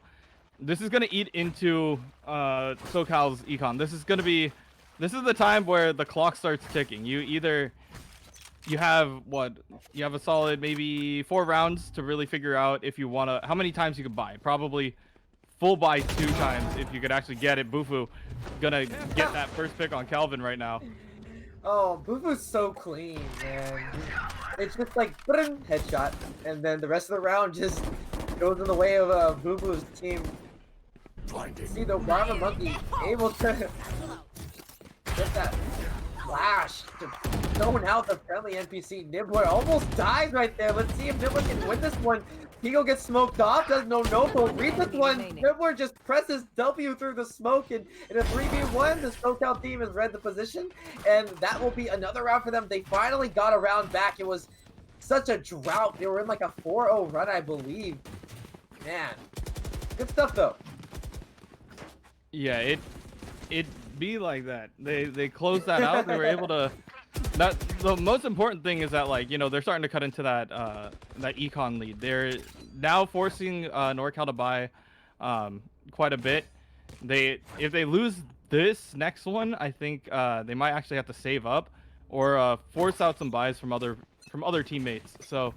this is gonna eat into SoCal's econ. This is the time where the clock starts ticking. You have a solid maybe 4 rounds to really figure out if you wanna how many times you could buy. Probably full buy 2 times if you could actually get it. Bufu gonna get that first pick on Calvin right now. Oh, Bufu's so clean, man. It's just like headshot, and then the rest of the round just goes in the way of Bufu's team. See the Brahma Monkey able to get that flash to zone out the friendly NPC. Nibbler almost dies right there. Let's see if Nibbler can win this one. Higo gets smoked off, does no read this one. Nibbler just presses W through the smoke, and in a 3v1, the SoCal team has read the position, and that will be another round for them. They finally got a round back. It was such a drought. They were in like a 4-0 run, I believe. Man, good stuff though. Yeah, it be like that. They closed that out. They were able to. The most important thing is that they're starting to cut into that econ lead. They're now forcing NorCal to buy quite a bit. If they lose this next one, I think they might actually have to save up or force out some buys from other teammates. So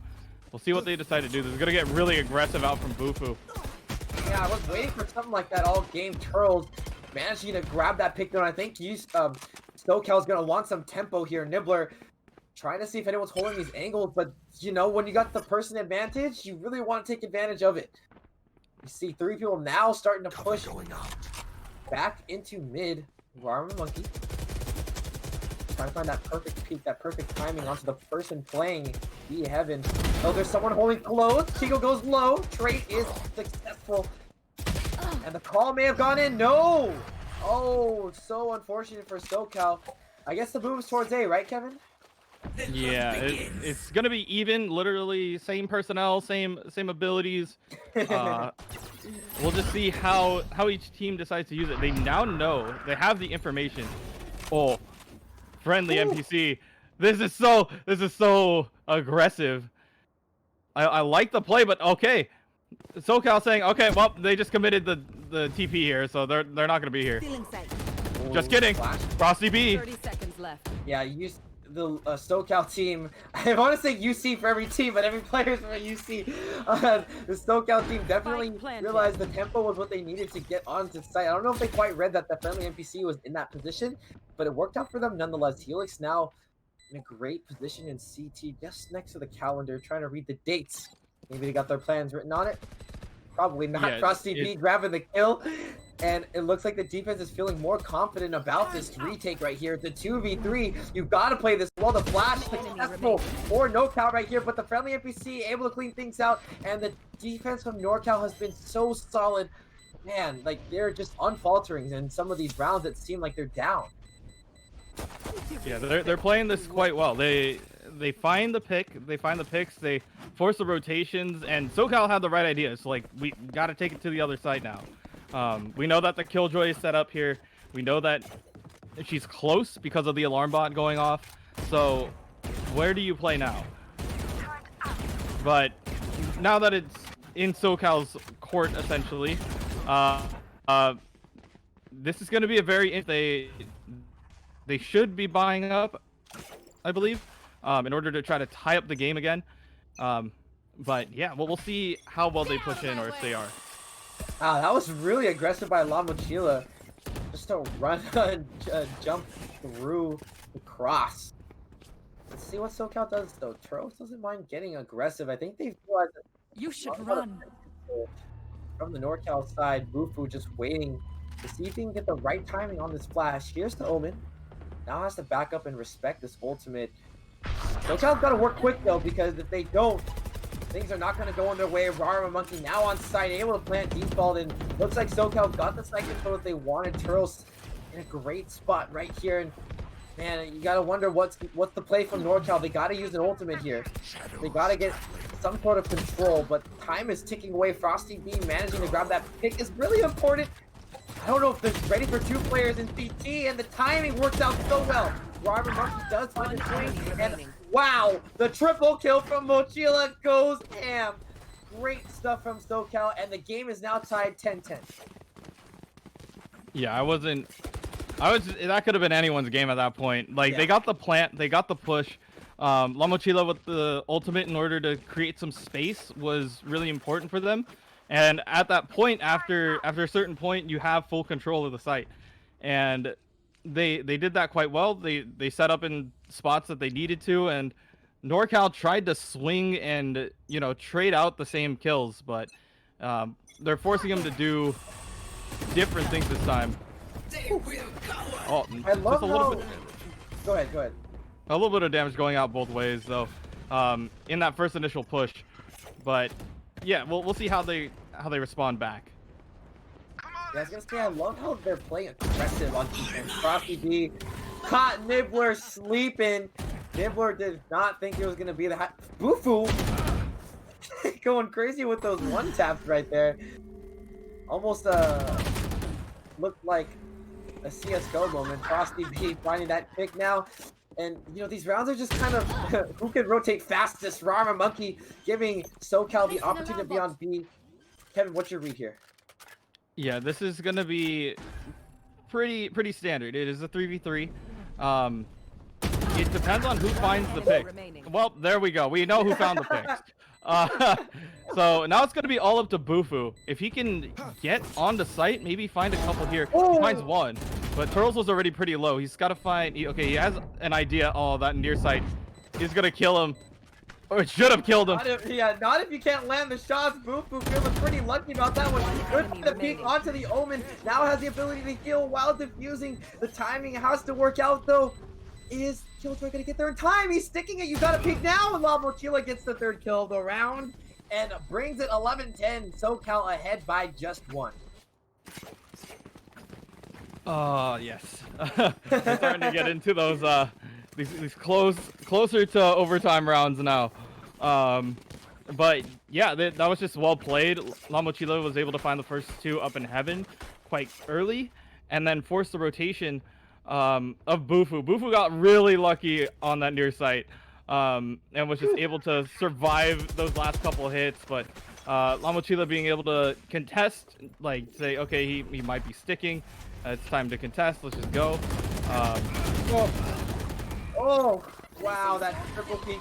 we'll see what they decide to do. This is gonna get really aggressive out from Bufu. Yeah, I was waiting for something like that all game. Turtles managing to grab that pick down. I think SoCal's gonna want some tempo here. Nibbler trying to see if anyone's holding these angles, but when you got the person advantage, you really want to take advantage of it. You see 3 people now starting to push back into mid. Brahma Monkey trying to find that perfect peak, that perfect timing onto the person playing Be Heaven. Oh, there's someone holding close. Chico goes low. Trade is successful. And the call may have gone in. No! Oh, so unfortunate for SoCal. I guess the move is towards A, right, Kevin? Yeah, it's gonna be even. Literally, same personnel, same abilities. We'll just see how each team decides to use it. They now know they have the information. Oh, friendly NPC. This is so aggressive. I like the play, but okay. SoCal saying, okay, well, they just committed the TP here, so they're not gonna be here. Just kidding. Frosty B. 30 seconds left. Yeah, the SoCal team. I want to say UC for every team, but every player is from UC. The SoCal team definitely realized the tempo was what they needed to get onto site. I don't know if they quite read that the friendly NPC was in that position, but it worked out for them nonetheless. Helix now in a great position in CT, just next to the calendar, trying to read the dates. Maybe they got their plans written on it. Probably not. Yeah, Frosty B grabbing the kill. And it looks like the defense is feeling more confident about this retake right here. The 2v3, you've got to play this well. The flash successful or NorCal right here, but the friendly NPC able to clean things out. And the defense from NorCal has been so solid. Man, like they're just unfaltering in some of these rounds that seem like they're down. Yeah, they're playing this quite well. They find the pick, they find the picks, they force the rotations, and SoCal had the right idea. It's like, we got to take it to the other side now. We know that the Killjoy is set up here. We know that she's close because of the alarm bot going off. So where do you play now? But now that it's in SoCal's court, essentially, this is going to be a very... They should be buying up, I believe, in order to try to tie up the game again. But yeah, well, we'll see how well they push in or if they are. Wow, that was really aggressive by La Mochila. Just to run and jump through the cross. Let's see what SoCal does, though. Turtles doesn't mind getting aggressive. I think they've realized that You should run. from the NorCal side, Bufu just waiting to see if he can get the right timing on this flash. Here's the Omen. Now has to back up and respect this ultimate. SoCal's got to work quick, though, because if they don't, things are not going to go in their way. Rara Monkey now on site, able to plant default, and looks like SoCal got the site control that they wanted. Turtles in a great spot right here, and man, you got to wonder what's the play from NorCal. They got to use an ultimate here. They got to get some sort of control, but time is ticking away. Frosty B managing to grab that pick is really important. I don't know if they're ready for two players in CT, and the timing works out so well. Robert Monkey does find the swing, and wow, the triple kill from Mochila goes ham. Great stuff from SoCal, and the game is now tied 10-10. Yeah, that could have been anyone's game at that point. Like, they got the plant, they got the push. La Mochila with the ultimate in order to create some space was really important for them. And at that point, after a certain point, you have full control of the site. And they did that quite well. They set up in spots that they needed to, and NorCal tried to swing and, you know, trade out the same kills, but they're forcing them to do different things this time. Oh, I love just a little how... bit. Go ahead. A little bit of damage going out both ways, though, in that first initial push. But yeah, we'll see how they respond back. Yeah, I was gonna say, I love how they're playing aggressive on defense. Frosty B caught Nibbler sleeping. Nibbler did not think it was gonna be the Bufu going crazy with those one taps right there. Almost looked like a CS:GO moment. Frosty B finding that pick now. And, you know, these rounds are just kind of who can rotate fastest. Rama Monkey giving SoCal the opportunity to be on B. Kevin, what's your read here? Yeah, this is going to be pretty standard. It is a 3v3. It depends on who finds the pick. Well, there we go. We know who found the picks. So now it's going to be all up to Bufu. If he can get onto site, maybe find a couple here. He finds one. But Turtles was already pretty low. He's got to find... Okay, he has an idea. Oh, that near sight is going to kill him. Or it should have killed him. Not if you can't land the shots. Bufu feeling pretty lucky about that one. Good the peek onto the Omen. Now has the ability to heal while diffusing. The timing has to work out, though. Is Killjoy going to get there in time? He's sticking it. You got to peek now. And La Mochila gets the third kill of the round and brings it 11-10. SoCal ahead by just one. Yes. We're starting to get into those these closer to overtime rounds now. But yeah, that was just well played. La Mochila was able to find the first two up in heaven quite early, and then forced the rotation of Bufu. Bufu got really lucky on that near sight, and was just able to survive those last couple of hits. But La Mochila being able to contest, like say, okay, he might be sticking. It's time to contest. Let's just go. Oh, wow, that triple peek.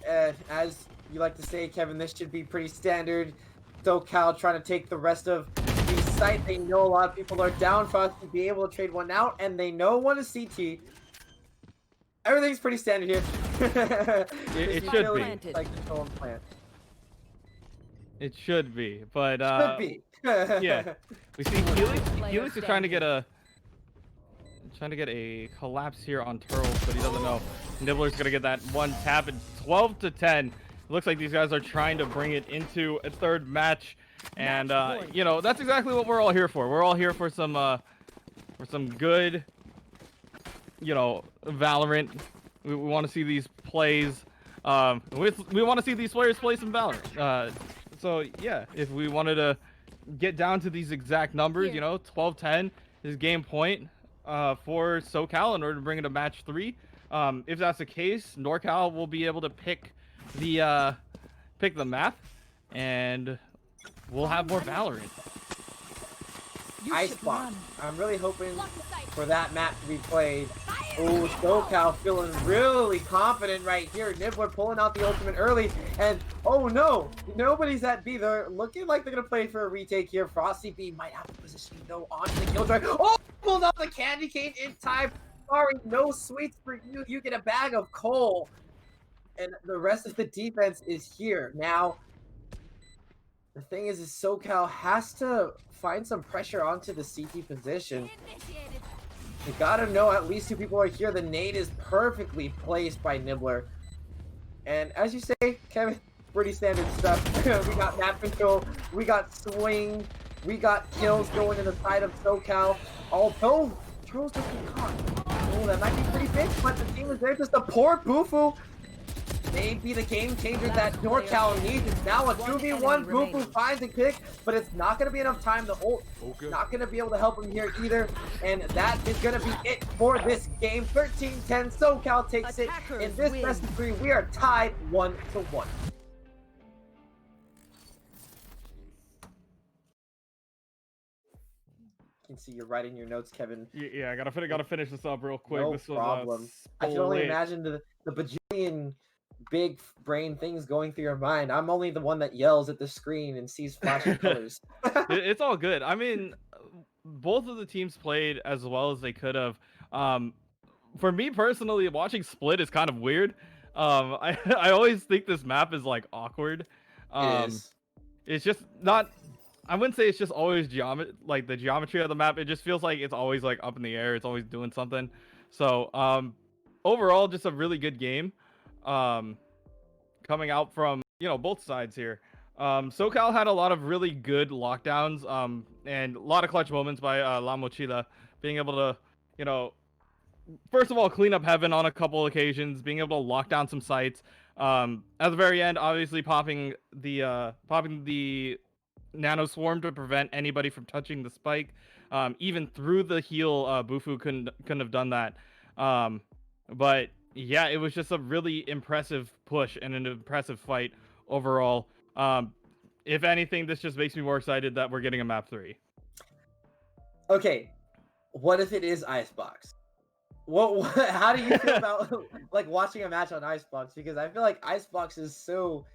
As you like to say, Kevin, this should be pretty standard. SoCal trying to take the rest of the site. They know a lot of people are down for us to be able to trade one out, and they know one is CT. Everything's pretty standard here. It should be. Like control and plant. It should be, but Should be. yeah. We see Helix. Player Helix is trying to get standing. a collapse here on Turtles, but he doesn't know. Nibbler's gonna get that one tap. It's 12 to 10. It looks like these guys are trying to bring it into a third match, and you know, that's exactly what we're all here for. We're all here for some good, you know, Valorant. We want to see these plays. We want to see these players play some Valorant. So yeah, if we wanted to get down to these exact numbers, you know, 12-10 is game point for SoCal in order to bring it to match 3. If that's the case, NorCal will be able to pick the map, and we'll have more Valorant. Icebox. I'm really hoping for that map to be played. Oh, SoCal feeling really confident right here. Nibbler pulling out the ultimate early, and oh no, nobody's at B. They're looking like they're gonna play for a retake here. Frosty B might have the positioning though onto the kill drive. Oh, pulled out the candy cane in time. Sorry, no sweets for you. You get a bag of coal, and the rest of the defense is here now. The thing is SoCal has to find some pressure onto the CT position. You gotta know at least 2 people are here. The nade is perfectly placed by Nibbler. And as you say, Kevin, pretty standard stuff. We got map control, we got swing, we got kills going in the side of SoCal. Although, Charles just get caught. Oh, that might be pretty big, but the team is there to support Bufu. May be the game changer that NorCal needs. It's now a 2v1. Bufu finds a kick, but it's not going to be enough time. The ult not going to be able to help him here either. And that is going to be it for this game. 13-10. SoCal takes it. In this best of 3, we are tied 1-1. Can see you're writing your notes, Kevin. Yeah, I gotta finish this up real quick. No this was, problem. I can only imagine the bajillion big brain things going through your mind. I'm only the one that yells at the screen and sees flashing colors. It's all good. I mean, both of the teams played as well as they could have. For me personally, watching Split is kind of weird. I always think this map is like awkward. It is. It's just not. I wouldn't say it's just always like the geometry of the map. It just feels like it's always like up in the air. It's always doing something. So overall, just a really good game. Coming out from, you know, both sides here. SoCal had a lot of really good lockdowns, and a lot of clutch moments by La Mochila, being able to, you know, first of all, clean up heaven on a couple occasions, being able to lock down some sites. At the very end, obviously popping the nano swarm to prevent anybody from touching the spike. Even through the heal, Bufu couldn't have done that. But yeah, it was just a really impressive push and an impressive fight overall. If anything, this just makes me more excited that we're getting a map 3. Okay, what if it is Icebox? What how do you feel about like watching a match on Icebox? Because I feel like Icebox is so,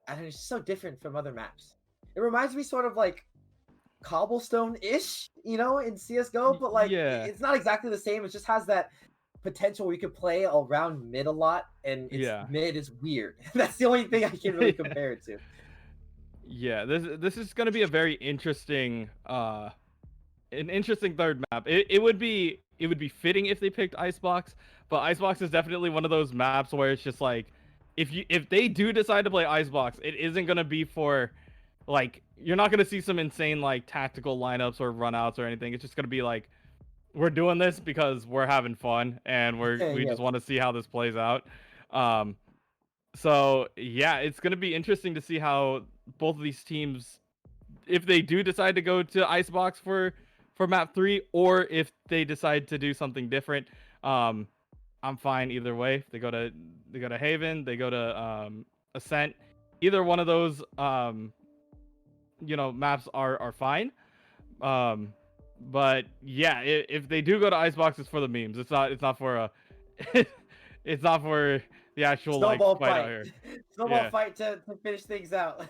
I don't know, it's so different from other maps. It reminds me sort of like Cobblestone-ish, you know, in CS:GO, but like it's not exactly the same. It just has that potential we could play around mid a lot, and mid is weird. That's the only thing I can really compare it to. Yeah, this is going to be a very interesting an interesting third map. It would be fitting if they picked Icebox, but Icebox is definitely one of those maps where it's just like if they do decide to play Icebox, it isn't going to be for like, you're not going to see some insane like tactical lineups or runouts or anything. It's just going to be like, we're doing this because we're having fun and we just want to see how this plays out. So yeah, it's going to be interesting to see how both of these teams, if they do decide to go to Icebox for map 3, or if they decide to do something different. I'm fine either way. If they go to Haven, they go to Ascent. Either one of those you know, maps are fine. But yeah, if they do go to Icebox, it's for the memes. It's not for a it's not for the actual snowball like fight out here. Snowball fight to finish things out.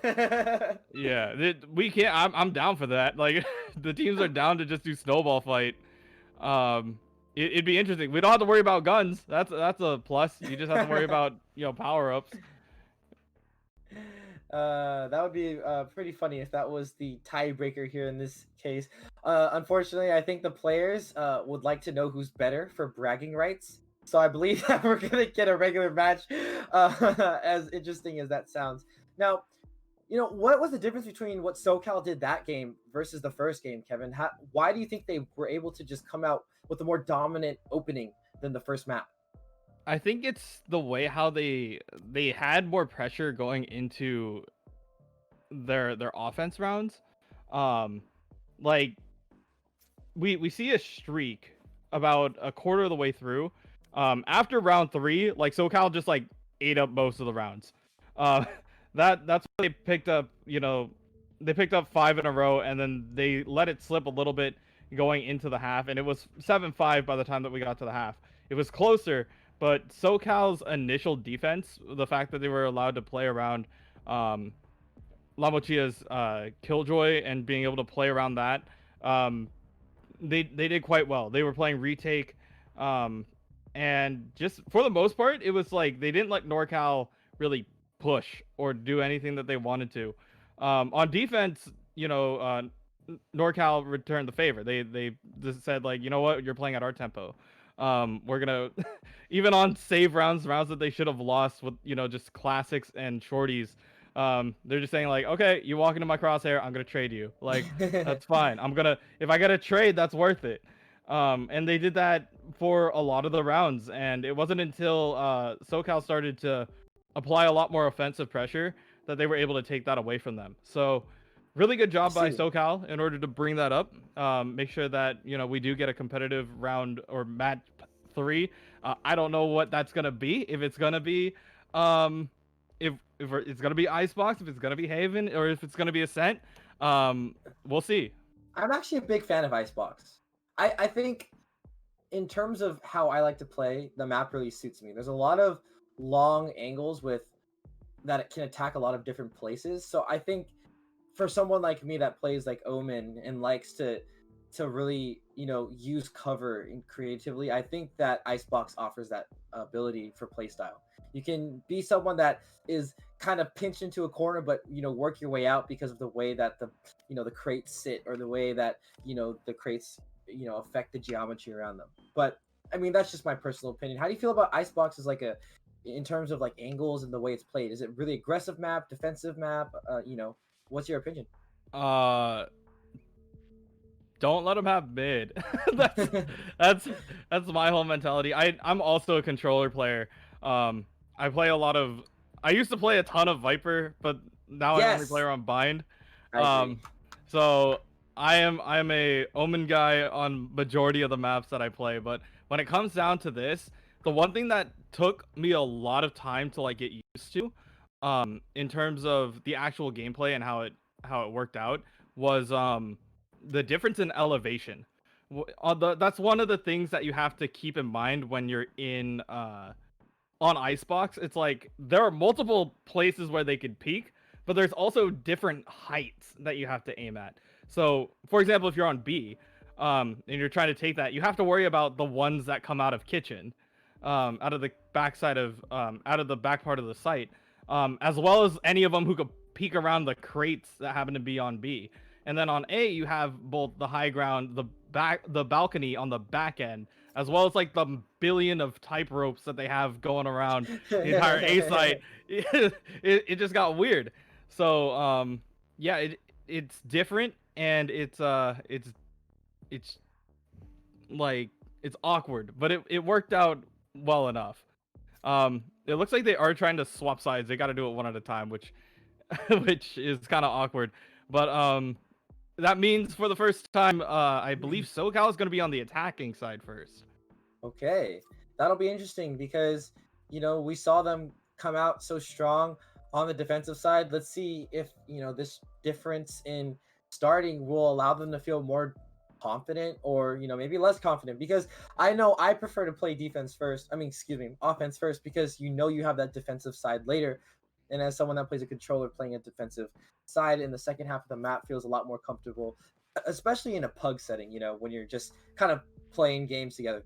Yeah, we can't. I'm down for that. Like the teams are down to just do snowball fight. It'd be interesting. We don't have to worry about guns. That's a plus. You just have to worry about, you know, power ups. That would be pretty funny if that was the tiebreaker here in this case. Unfortunately, I think the players would like to know who's better for bragging rights. So I believe that we're gonna get a regular match, as interesting as that sounds. Now, what was the difference between what SoCal did that game versus the first game, Kevin? Why do you think they were able to just come out with a more dominant opening than the first map? I think it's the way how they had more pressure going into their offense rounds. Like we see a streak about a quarter of the way through. After round 3, like SoCal just like ate up most of the rounds. Uh, that's what they picked up. They picked up 5 in a row, and then they let it slip a little bit going into the half, and it was 7-5 by the time that we got to the half. It was closer, but SoCal's initial defense, the fact that they were allowed to play around Lamochia's Killjoy and being able to play around that, they did quite well. They were playing retake, and just for the most part, it was like they didn't let NorCal really push or do anything that they wanted to. On defense, NorCal returned the favor. They just said, like, you know what, you're playing at our tempo. We're gonna even on save rounds that they should have lost with just classics and shorties. They're just saying, like, okay, you walk into my crosshair, I'm gonna trade you. Like, that's fine. If I get a trade, that's worth it. And they did that for a lot of the rounds, and it wasn't until SoCal started to apply a lot more offensive pressure that they were able to take that away from them. So really good job by SoCal in order to bring that up. Make sure that we do get a competitive round or match 3. I don't know what that's gonna be. If it's gonna be if it's gonna be Icebox, if it's gonna be Haven, or if it's gonna be Ascent, we'll see. I'm actually a big fan of Icebox. I think in terms of how I like to play, the map really suits me. There's a lot of long angles that it can attack a lot of different places. So I think for someone like me that plays like Omen and likes to really use cover creatively, I think that Icebox offers that ability for playstyle. You can be someone that is kind of pinched into a corner, but work your way out because of the way that the crates sit, or the way that the crates affect the geometry around them. But I mean, that's just my personal opinion. How do you feel about Icebox as in terms of like angles and the way it's played? Is it really aggressive map, defensive map? What's your opinion? Don't let them have mid. that's my whole mentality. I'm also a controller player. I play a lot of. I used to play a ton of Viper, but now I only play around Bind. So I'm a Omen guy on majority of the maps that I play. But when it comes down to this, the one thing that took me a lot of time to like get used to, in terms of the actual gameplay and how it worked out, was the difference in elevation. That's one of the things that you have to keep in mind when you're in on Icebox. It's like there are multiple places where they could peak, but there's also different heights that you have to aim at. So, for example, if you're on B, and you're trying to take that, you have to worry about the ones that come out of kitchen, out of the backside of, out of the back part of the site, as well as any of them who could peek around the crates that happen to be on B. And then on A, you have both the high ground, the balcony on the back end, as well as like the billion of type ropes that they have going around the entire A site. It just got weird. So yeah, it's different, and it's like it's awkward, but it worked out well enough. It looks like they are trying to swap sides. They got to do it one at a time, which is kind of awkward. But that means for the first time, I believe SoCal is going to be on the attacking side first. Okay, that'll be interesting because we saw them come out so strong on the defensive side. Let's see if this difference in starting will allow them to feel more confident, or maybe less confident, because I know I prefer to play defense first. I mean, excuse me, offense first, because you have that defensive side later. And as someone that plays a controller, playing a defensive side in the second half of the map feels a lot more comfortable, especially in a pug setting, when you're just kind of playing games together.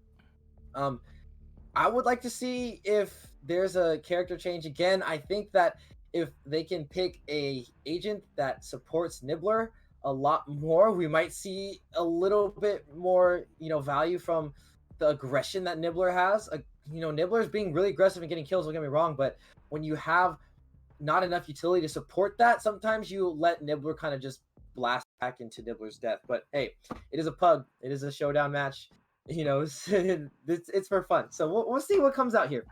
I would like to see if there's a character change again. I think that if they can pick a agent that supports Nibbler a lot more, we might see a little bit more, value from the aggression that Nibbler has. Nibbler is being really aggressive and getting kills, don't get me wrong, but when you have not enough utility to support that, sometimes you let Nibbler kind of just blast back into Nibbler's death. But hey, it is a pug. It is a showdown match. It's for fun. So we'll see what comes out here.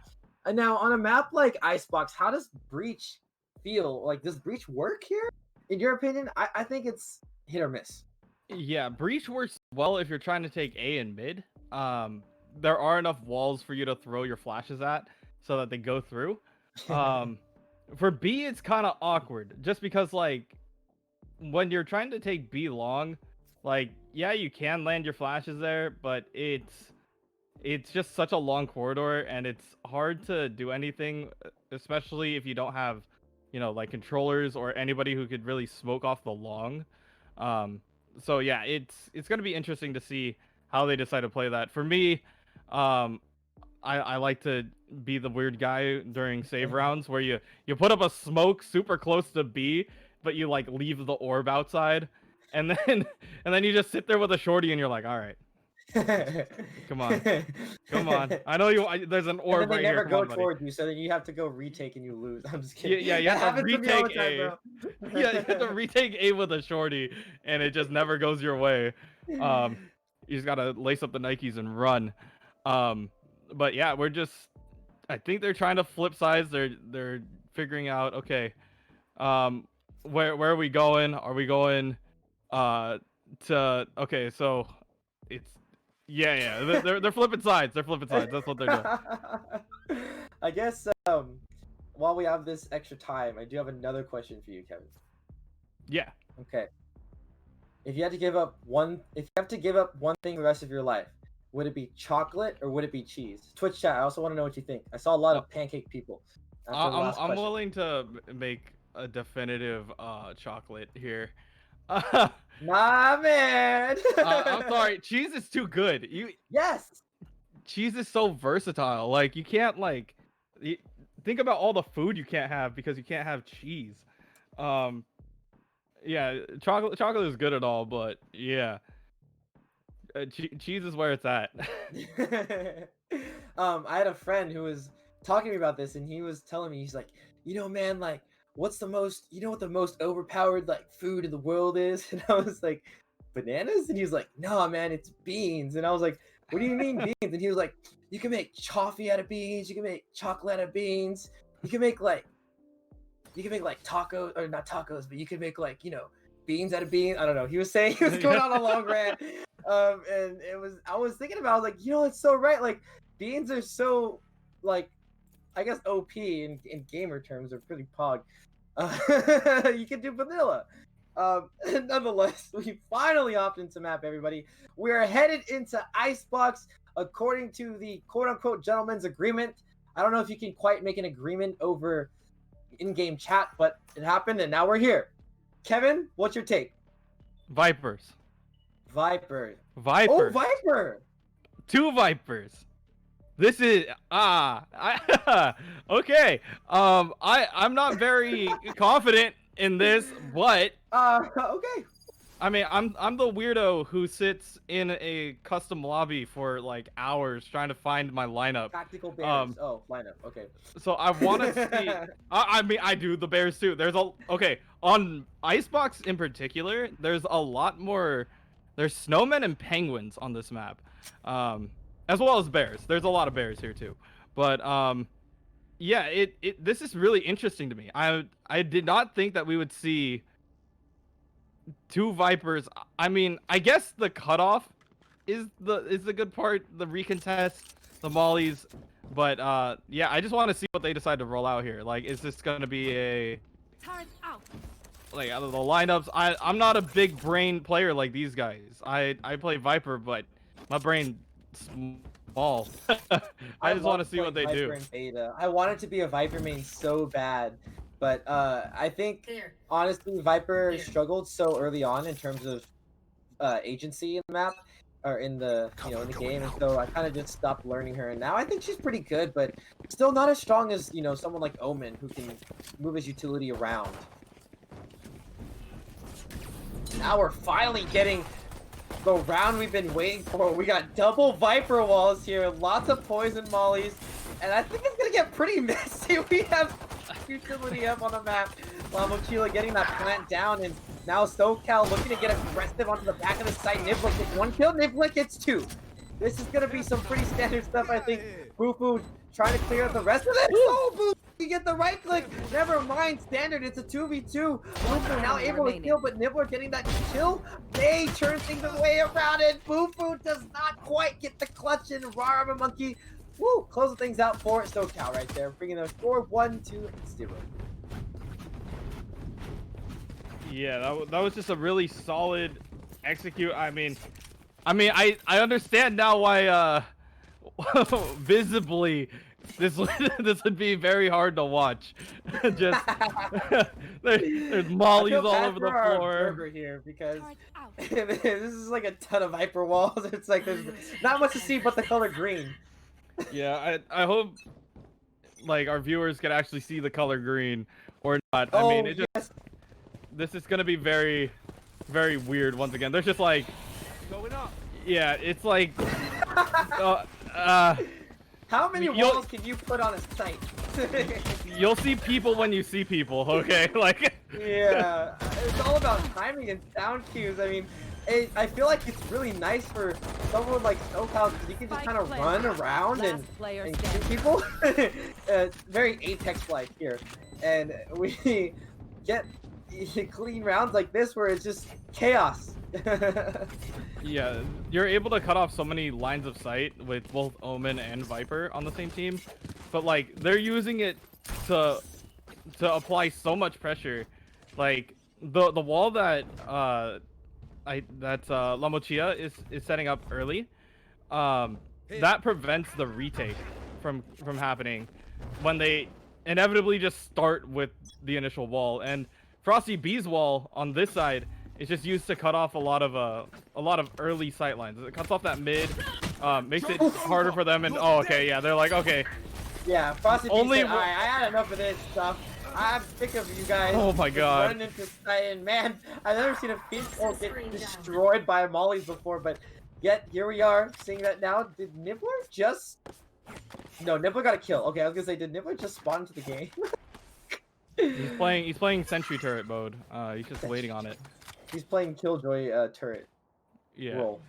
And now on a map like Icebox, how does Breach feel? Like, does Breach work here? In your opinion, I think it's hit or miss. Yeah, Breach works well if you're trying to take A and mid. There are enough walls for you to throw your flashes at so that they go through. For B, it's kind of awkward just because, like, when you're trying to take B long, like, yeah, you can land your flashes there, but it's just such a long corridor and it's hard to do anything, especially if you don't have, like controllers or anybody who could really smoke off the long. So yeah, it's gonna be interesting to see how they decide to play that. For me, I like to be the weird guy during save rounds where you put up a smoke super close to B, but you like leave the orb outside, and then you just sit there with a shorty and you're like, all right, come on. I know there's an orb right here. Never Come go on, buddy. toward you, so then you have to go retake and you lose. I'm just kidding. Yeah, you That have to happens to me all the retake time, A. bro. Yeah, you have to retake A with a shorty, and it just never goes your way. You just gotta lace up the Nikes and run. But yeah, I think they're trying to flip sides. They're figuring out, okay, where are we going? Are we going okay, so it's they're flipping sides. They're flipping sides. That's what they're doing. I guess while we have this extra time, I do have another question for you, Kevin. Yeah. Okay. If you had to give up one thing the rest of your life, would it be chocolate or would it be cheese? Twitch chat, I also want to know what you think. I saw a lot of pancake people. I'm willing to make a definitive chocolate here. Nah, man. I'm sorry, cheese is too good. Yes. Cheese is so versatile. Like, you can't think about all the food you can't have because you can't have cheese. Yeah, chocolate is good at all, but yeah, cheese is where it's at. I had a friend who was talking to me about this, and he was telling me, he's like, man, like, what the most overpowered like food in the world is? And I was like, bananas? And he was like, no, man, it's beans. And I was like, what do you mean beans? And he was like, you can make coffee out of beans, you can make chocolate out of beans, you can make like tacos, or not tacos, but you can make like, beans out of beans. I don't know. He was saying, he was going on a long rant. And I was thinking about, I was like, it's so right. Like, beans are so, like, I guess OP in gamer terms are pretty pog. You can do vanilla. Nonetheless, we finally hopped into map, everybody. We are headed into Icebox according to the quote-unquote gentleman's agreement. I don't know if you can quite make an agreement over in-game chat, but it happened, and now we're here. Kevin, what's your take? Vipers. Viper. Viper. Oh, Viper. 2 Vipers. This is okay. I'm not very confident in this, but okay. I mean, I'm the weirdo who sits in a custom lobby for like hours trying to find my lineup. Tactical bears. Lineup. Okay. So I want to see. I mean, I do the bears too. On Icebox in particular. There's a lot more. There's snowmen and penguins on this map, as well as bears. There's a lot of bears here too. But yeah, this is really interesting to me. I did not think that we would see 2 Vipers. I mean, I guess the cutoff is the good part, the recontest, the mollies, but yeah, I just want to see what they decide to roll out here. Like, is this gonna be a like out of the lineups? I'm not a big brain player like these guys. I play Viper, but my brain small. I just want to see what they Viper do. in beta. I wanted to be a Viper main so bad. But I think, honestly, Viper struggled so early on in terms of agency in the map. or in the in the game, and so I kind of just stopped learning her. And now I think she's pretty good, but still not as strong as someone like Omen who can move his utility around. Now we're finally getting the round we've been waiting for. We got double Viper walls here, lots of poison mollies, and I think it's gonna get pretty messy. We have utility up on the map. Mochila getting that plant down, and now SoCal looking to get aggressive onto the back of the site. Niblik gets 1 kill, Niblik gets 2. This is gonna be some pretty standard stuff, I think. Bufu trying to clear up the rest of it. Oh, Bufu, you get the right click. Never mind, standard, it's a 2v2. Bufu now able to kill, but Nibbler getting that kill. They turn things away around it. Bufu does not quite get the clutch in. Rara Monkey, woo, closing things out for SoCal right there, bringing the score 1-0. Yeah, that was just a really solid execute. I mean, I understand now why visibly this would be very hard to watch. Just there's mollies all over the floor here because this is like a ton of Viper walls. It's like there's not much to see but the color green. Yeah, I hope like our viewers can actually see the color green or not. Oh, I mean, this is gonna be very, very weird once again. There's just like going up. Yeah, it's like how many walls can you put on a site? You'll see people when you see people, okay? Like yeah, it's all about timing and sound cues. I mean, I feel like it's really nice for someone like SoCal because you can just kind of run around and shoot people. Very Apex-like here, and we get clean rounds like this where it's just chaos. Yeah, you're able to cut off so many lines of sight with both Omen and Viper on the same team, but like they're using it to apply so much pressure. Like the wall that La Mochila is setting up early, that prevents the retake from happening when they inevitably just start with the initial wall. And Frosty B's wall on this side is just used to cut off a lot of early sight lines. It cuts off that mid, makes it harder for them. And oh, okay, yeah, they're like, okay. Yeah, Frosty B said, I had enough of this stuff. I'm sick of you guys. Oh my god. Running into sight, and man, I've never seen a Finch get destroyed by mollies before, but yet here we are seeing that now. Did Nibbler just? No, Nibbler got a kill. Okay, I was gonna say, did Nibbler just spawn into the game? He's playing sentry turret mode. He's just waiting on it. He's playing Killjoy turret. Yeah. Roll.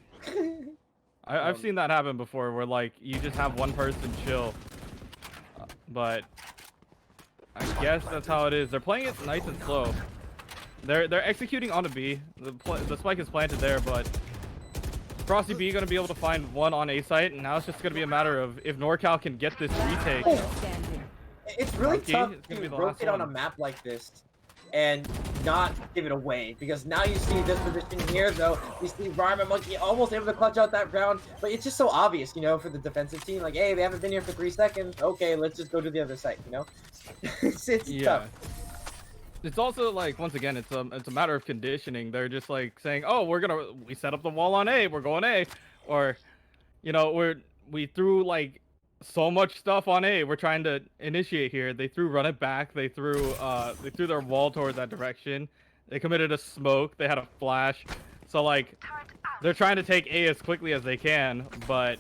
I've seen that happen before, where like you just have one person chill, but I guess that's how it is. They're playing it nice and slow. They're executing on a B. The spike is planted there, but Frosty B gonna be able to find one on A site, and now it's just gonna be a matter of if NorCal can get this retake. It's really tough to rotate on a map like this and not give it away, because now you see this position here, though. We see Rhyme Monkey almost able to clutch out that round, but it's just so obvious, for the defensive team. Like, hey, they haven't been here for 3 seconds. Okay, let's just go to the other site, it's tough. It's also like, once again, it's a matter of conditioning. They're just like saying, oh, we set up the wall on A, we're going A, or we threw like so much stuff on A, we're trying to initiate here. They threw run it back, they threw their wall towards that direction, they committed a smoke, they had a flash, so like they're trying to take A as quickly as they can. But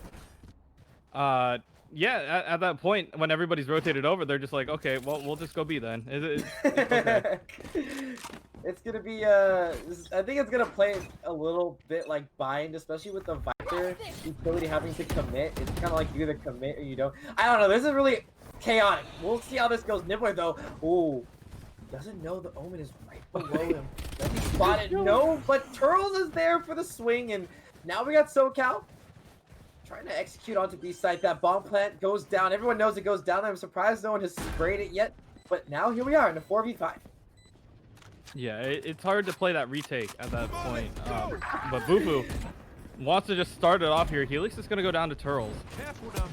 yeah, at that point when everybody's rotated over, they're just like, okay, well, we'll just go B then. It's okay. It's gonna be I think it's gonna play a little bit like Bind, especially with the Viper utility having to commit. It's kind of like you either commit or you don't. I don't know. This is really chaotic. We'll see how this goes. Nibbler though, ooh, doesn't know the Omen is right below him. Does he spot it? No, but Turtles is there for the swing, and now we got SoCal trying to execute onto B site. That bomb plant goes down. Everyone knows it goes down. I'm surprised no one has sprayed it yet, but now here we are in a 4v5. Yeah, it's hard to play that retake at that point. But Bufu wants to just start it off here. Helix is going to go down to Turtles.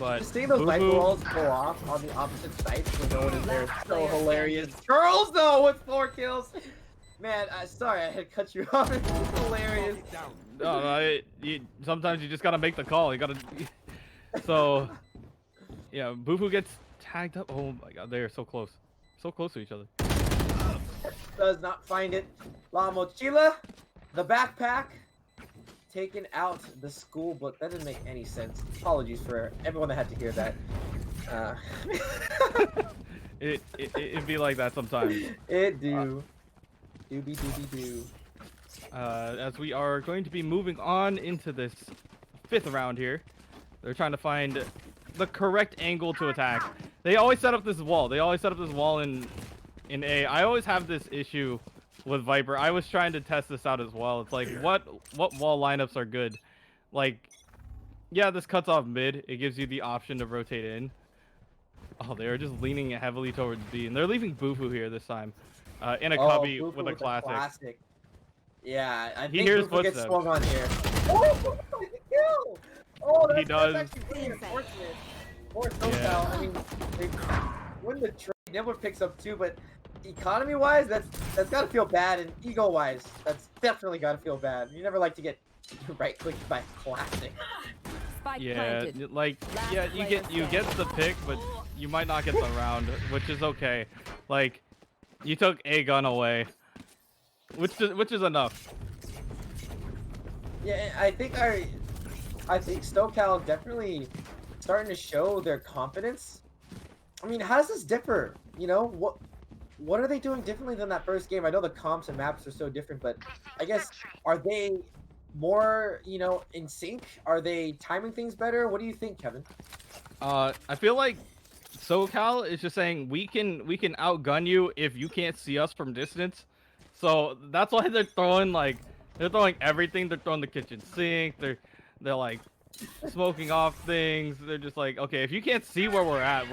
But just seeing those Viper walls pull off on the opposite sites when no one is there is so hilarious. Turtles though with 4 kills. Man, sorry I had cut you off. It's hilarious. No, sometimes you just gotta make the call. You gotta. So, yeah, Bufu gets tagged up. Oh my god, they are so close to each other. Does not find it. La Mochila, the backpack, taking out the school book. That didn't make any sense. Apologies for everyone that had to hear that. It'd be like that sometimes. It do. Doobie. As we are going to be moving on into this 5th round here, they're trying to find the correct angle to attack. They always set up this wall. In A. I always have this issue with Viper. I was trying to test this out as well. It's like, what wall lineups are good? Like, yeah, this cuts off mid. It gives you the option to rotate in. Oh, they're just leaning heavily towards B, and they're leaving Bufu here this time. In a cubby Bufu with a classic. Yeah, I He think hears Bufu gets footsteps. swung on here. Oh, the kill! Oh, He does. That's actually pretty unfortunate. Poor SoCal. I mean, they win the trade. Nibbler picks up 2, but economy-wise, that's gotta feel bad, and ego-wise, that's definitely gotta feel bad. You never like to get right-clicked by classic. Yeah, like, yeah, you get the pick, but you might not get the round, which is okay. Like, you took a gun away, which is enough. Yeah, I think SoCal definitely starting to show their confidence. I mean, how does this differ? You know, what are they doing differently than that first game? I know the comps and maps are so different, but I guess, are they more, in sync? Are they timing things better? What do you think, Kevin? I feel like SoCal is just saying we can outgun you if you can't see us from distance. So that's why they're throwing everything. They're throwing the kitchen sink. They're like smoking off things. They're just like, okay, if you can't see where we're at,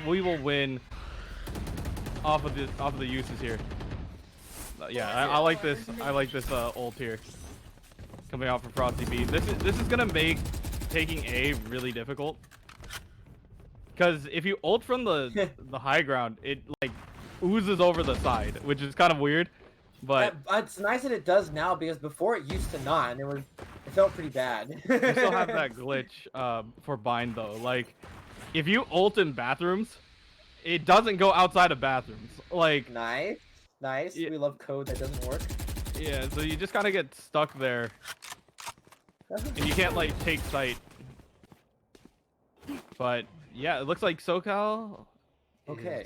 we will win off of the uses here. Yeah, I like this. I like this ult here coming out from Frosty B. This is gonna make taking A really difficult. Because if you ult from the high ground, it like oozes over the side, which is kind of weird. But it's nice that it does now, because before it used to not, and it felt pretty bad. you still have that glitch for bind though. Like, if you ult in bathrooms, it doesn't go outside of bathrooms. Like, nice. Yeah. We love code that doesn't work. Yeah, so you just kind of get stuck there, and you can't like take sight. But yeah, it looks like SoCal. Okay.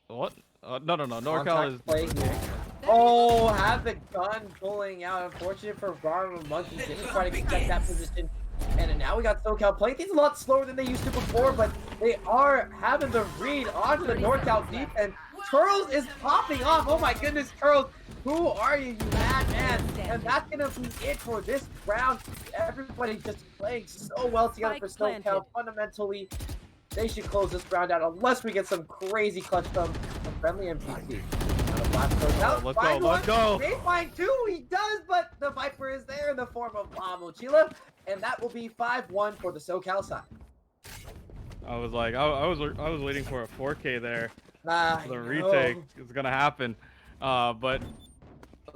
What? No. NorCal is. Play here. Oh, have the gun pulling out. Unfortunate for Garmin Monkey. Didn't try to get that position. And now we got SoCal playing things a lot slower than they used to before, but they are having the read onto the NorCal defense. Turles is popping off. Oh my goodness, Turles. Who are you madman? And that's going to be it for this round. Everybody just playing so well together for SoCal. Fundamentally, they should close this round out unless we get some crazy clutch from friendly NPC. Let's go. They find 2. He does, but the Viper is there in the form of La Mochila. And that will be 5-1 for the SoCal side. I was like, I was waiting for a 4K there. The retake is gonna happen, but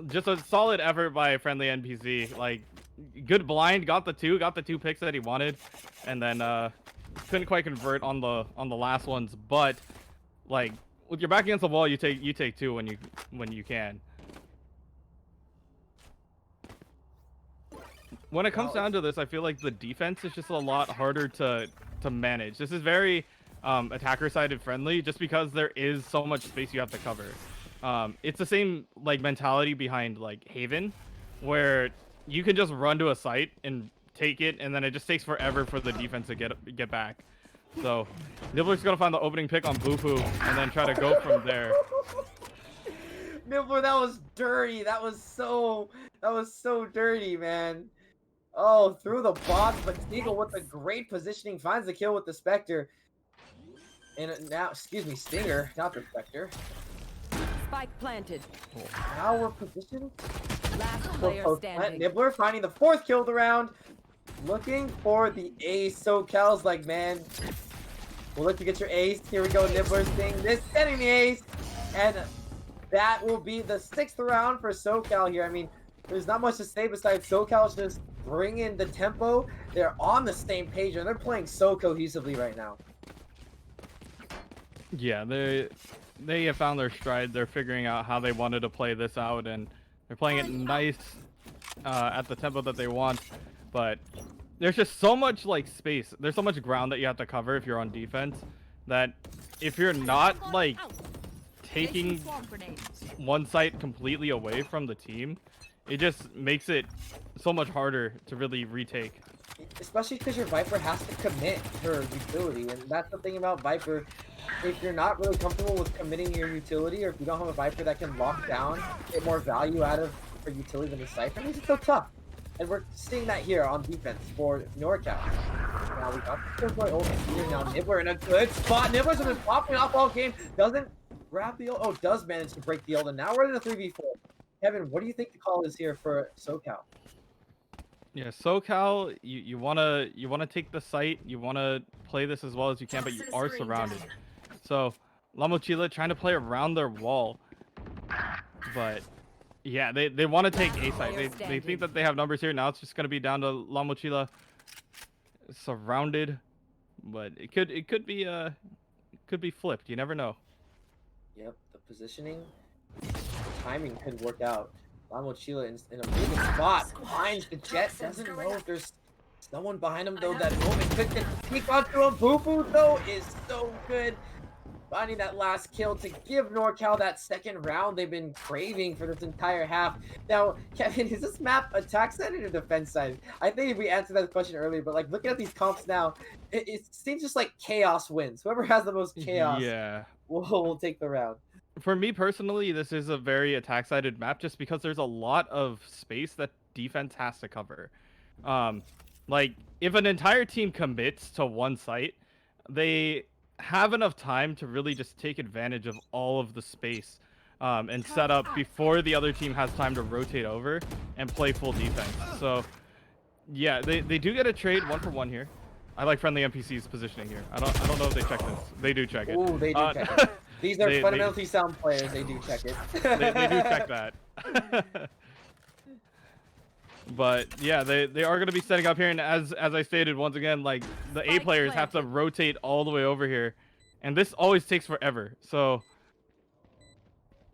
just a solid effort by friendly NPC. Like, good blind, got the two picks that he wanted, and then couldn't quite convert on the last ones. But like, with your back against the wall, you take 2 when you can. When it comes down to this, I feel like the defense is just a lot harder to manage. This is very attacker-sided friendly, just because there is so much space you have to cover. It's the same like mentality behind like Haven, where you can just run to a site and take it, and then it just takes forever for the defense to get back. So Nibbler's gonna find the opening pick on Bufu and then try to go from there. Nibbler, that was dirty. That was so dirty, man. Oh, through the box, but Sneagle with the great positioning finds the kill with the Spectre. And now, excuse me, Stinger, not the Spectre. Spike planted. Now we're positioned. Last player standing. Nibbler finding the 4th kill of the round. Looking for the ace. SoCal's like, man, we'll let you get your ace. Here we go, Nibbler's thing. This getting the ace. And that will be the 6th round for SoCal here. I mean, there's not much to say besides SoCal's just bringing the tempo. They're on the same page, and they're playing so cohesively right now. Yeah, they have found their stride. They're figuring out how they wanted to play this out, and they're playing it nice at the tempo that they want. But there's just so much like space. There's so much ground that you have to cover if you're on defense that if you're not like taking one site completely away from the team, it just makes it so much harder to really retake. Especially because your Viper has to commit her utility, and that's the thing about Viper. If you're not really comfortable with committing your utility, or if you don't have a Viper that can lock down, get more value out of her utility than the Cypher, it makes it so tough. And we're seeing that here on defense for NorCal. Now we got the Killjoy ult here. Now Nibbler in a good spot. Nibbler's been popping off all game. Doesn't grab the ult. Oh, does manage to break the ult. And now we're in a 3v4. Kevin, what do you think the call is here for SoCal? Yeah, SoCal, you wanna take the site, you wanna play this as well as you can, but you are surrounded. So La Mochila trying to play around their wall, but yeah, they want to take A site. They think that they have numbers here. Now it's just gonna be down to La Mochila surrounded, but it could be flipped. You never know. Yep, the positioning, timing could work out. La Mochila in a moving spot finds the Jet. Doesn't know if there's someone behind him though. That moment could get the peek onto him. Boo Boo though is so good, finding that last kill to give NorCal that 2nd round they've been craving for this entire half. Now, Kevin, is this map attack side or defense side? I think we answered that question earlier, but like looking at these comps now, it seems just like chaos wins. Whoever has the most chaos, Yeah, will take the round. for me personally, this is a very attack-sided map just because there's a lot of space that defense has to cover. Like, if an entire team commits to one site, they have enough time to really just take advantage of all of the space and set up before the other team has time to rotate over and play full defense. So, yeah, they do get a trade 1-for-1 here. I like friendly NPC's positioning here. I don't know if they check this. They do check it. Ooh, they do check it. These are fundamentally sound players. They do check it. they do check that. But yeah, they are going to be setting up here, and as I stated once again, like the A players have to rotate all the way over here, and this always takes forever. So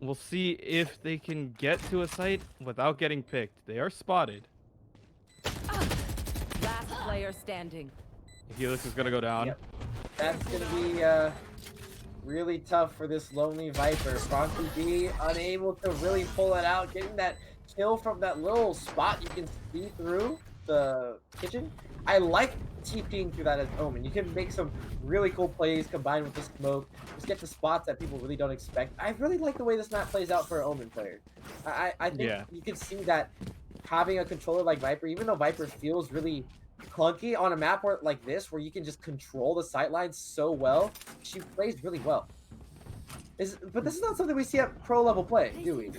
we'll see if they can get to a site without getting picked. They are spotted. Last player standing. Helix is going to go down. Yep. That's going to be really tough for this lonely Viper. Frankie B unable to really pull it out, getting that kill from that little spot you can see through the kitchen. I like TPing through that as Omen. You can make some really cool plays combined with the smoke. Just get to spots that people really don't expect. I really like the way this map plays out for an Omen player. I think you can see that having a controller like Viper, even though Viper feels really clunky on a map like this, where you can just control the sightlines so well, she plays really well. But this is not something we see at pro level play, do we?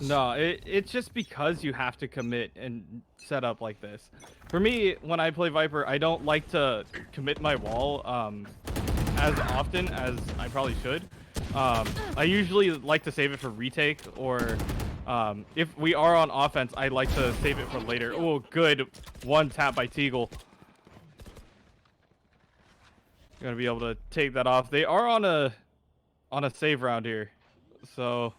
No, it's just because you have to commit and set up like this. For me, when I play Viper, I don't like to commit my wall as often as I probably should. I usually like to save it for retake, or if we are on offense, I like to save it for later. Oh, good one tap by Teagle. Gonna be able to take that off. They are on a save round here, so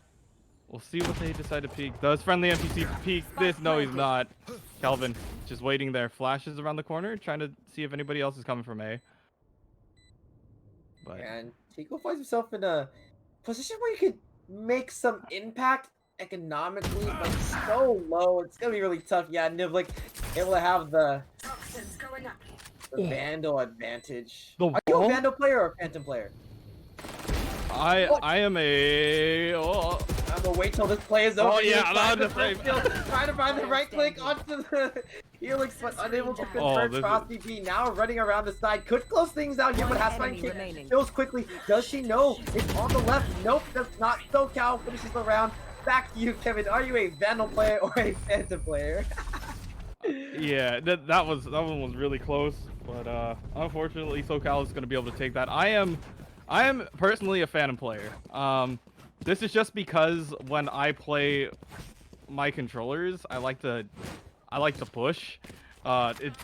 we'll see what they decide to peek. Does friendly NPC peek this? No, he's not. Kelvin just waiting there. Flashes around the corner, trying to see if anybody else is coming from A. But and Teagle finds himself in a position where you could make some impact economically, but so low. It's gonna be really tough. Yeah, Nivlik able to have the Vandal advantage. Are you a Vandal player or a Phantom player? I am a. I'm gonna wait till this play is over. Oh yeah, trying to find the right click onto the Helix, but unable to convert. Frosty B now running around the side. Could close things out here, but has to kick. Kills quickly. Does she know? It's on the left. Nope, does not. SoCal finishes the round. Back to you, Kevin. Are you a Vandal player or a Phantom player? Yeah, that one was really close, but unfortunately, SoCal is gonna be able to take that. I am personally a Phantom player. This is just because when I play my controllers, I like to push. It's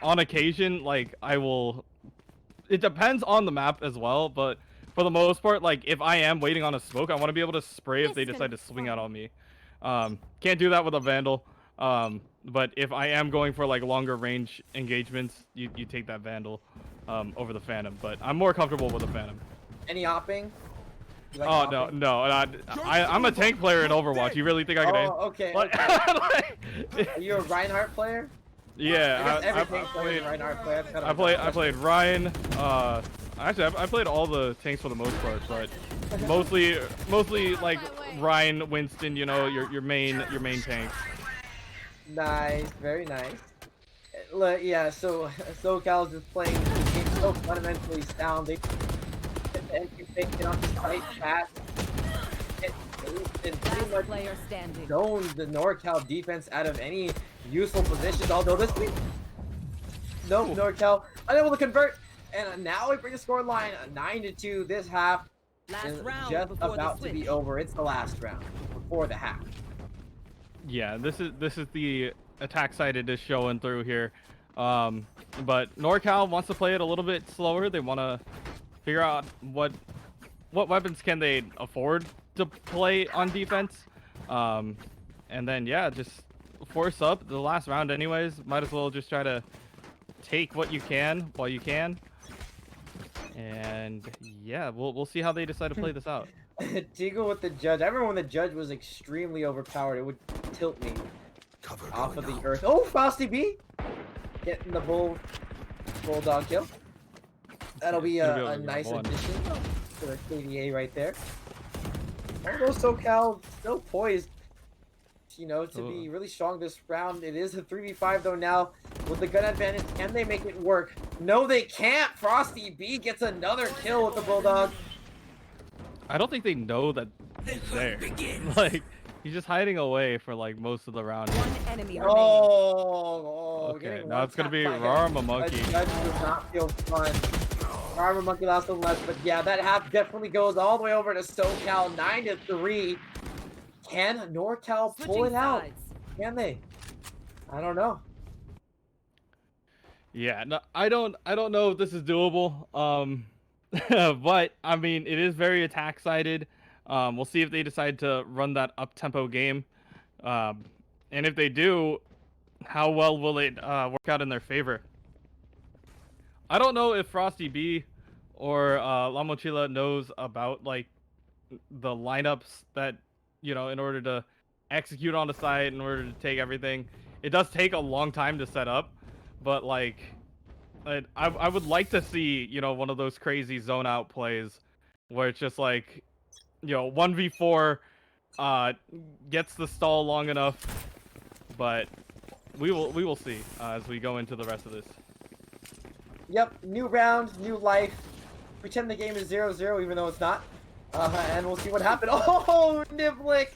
on occasion, like I will. It depends on the map as well, but for the most part, like if I am waiting on a smoke, I want to be able to spray if they decide to swing out on me. Can't do that with a Vandal. But if I am going for like longer range engagements, you take that Vandal over the Phantom. But I'm more comfortable with the Phantom. Any hopping? You like Oh hopping? no, I'm a tank player in Overwatch. You really think I can aim? Oh, okay. Like, Are you a Reinhardt player? Yeah, I played Reinhardt player. I played Ryan. Actually, I played all the tanks for the most part, but mostly like Ryan, Winston. You know, your main tanks. Nice, very nice. Look, yeah. So SoCal's just playing the game so fundamentally sound. They get the entry pick, get off the site fast. And pretty much zoned the NorCal defense out of any useful positions. Although this week, no, NorCal unable to convert, and now we bring the score line 9-2. This half is just about to be over. It's the last round before the half. Yeah, this is the attack side it is showing through here. But NorCal wants to play it a little bit slower. They want to figure out what weapons can they afford to play on defense. And then yeah, just force up the last round anyways. Might as well just try to take what you can while you can. And yeah, we'll see how they decide to play this out. Tigo with the judge. I remember when the judge was extremely overpowered. It would tilt me off of the earth. Oh, Frosty B getting the bulldog kill. That'll be a nice addition to the KDA right there. Although SoCal still poised, you know, to be really strong this round. It is a 3v5 though now with the gun advantage. Can they make it work? No, they can't. Frosty B gets another kill with the bulldog. I don't think they know that he's there. Like, he's just hiding away for like most of the round. Okay, now it's gonna be Rarma Monkey. That does not feel fun. Rarma Monkey lost one less, but yeah, that half definitely goes all the way over to SoCal 9-3. Can NorCal pull it out? Can they? I don't know. Yeah, no, I don't know if this is doable. But I mean, it is very attack sided. We'll see if they decide to run that up tempo game, and if they do, how well will it work out in their favor? I don't know if Frosty B or La Mochila knows about like the lineups that, you know, in order to execute on the site, in order to take everything. It does take a long time to set up, but like I would like to see, you know, one of those crazy zone out plays where it's just like, you know, 1v4 gets the stall long enough, but we will see as we go into the rest of this. Yep, new round, new life. Pretend the game is 0-0 even though it's not. And we'll see what happened. Oh, Niblik!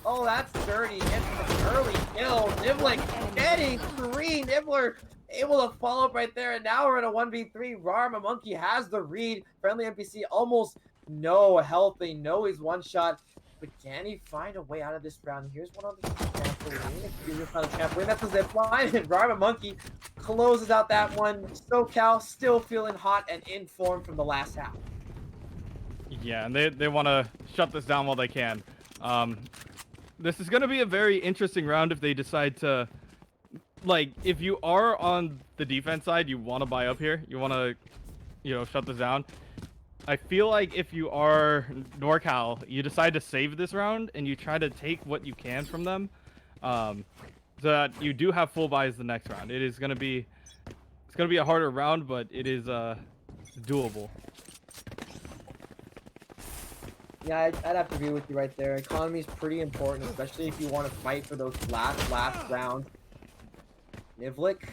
Oh, that's dirty. It's an early kill. Niblik getting free. Nibbler able to follow up right there. And now we're in a 1v3. Rarma Monkey has the read. Friendly NPC almost no health. They know he's one shot. But can he find a way out of this round? Here's one on the trampoline. That's the zip line. And Rarma Monkey closes out that one. SoCal still feeling hot and in form from the last half. Yeah, and they want to shut this down while they can. This is going to be a very interesting round if they decide to, like, if you are on the defense side, you want to buy up here. You want to, you know, shut this down. I feel like if you are NorCal, you decide to save this round and you try to take what you can from them, so that you do have full buys the next round. It is going to be, it's going to be a harder round, but it is doable. Yeah, I'd have to agree with you right there. Economy is pretty important, especially if you want to fight for those last rounds. Niblik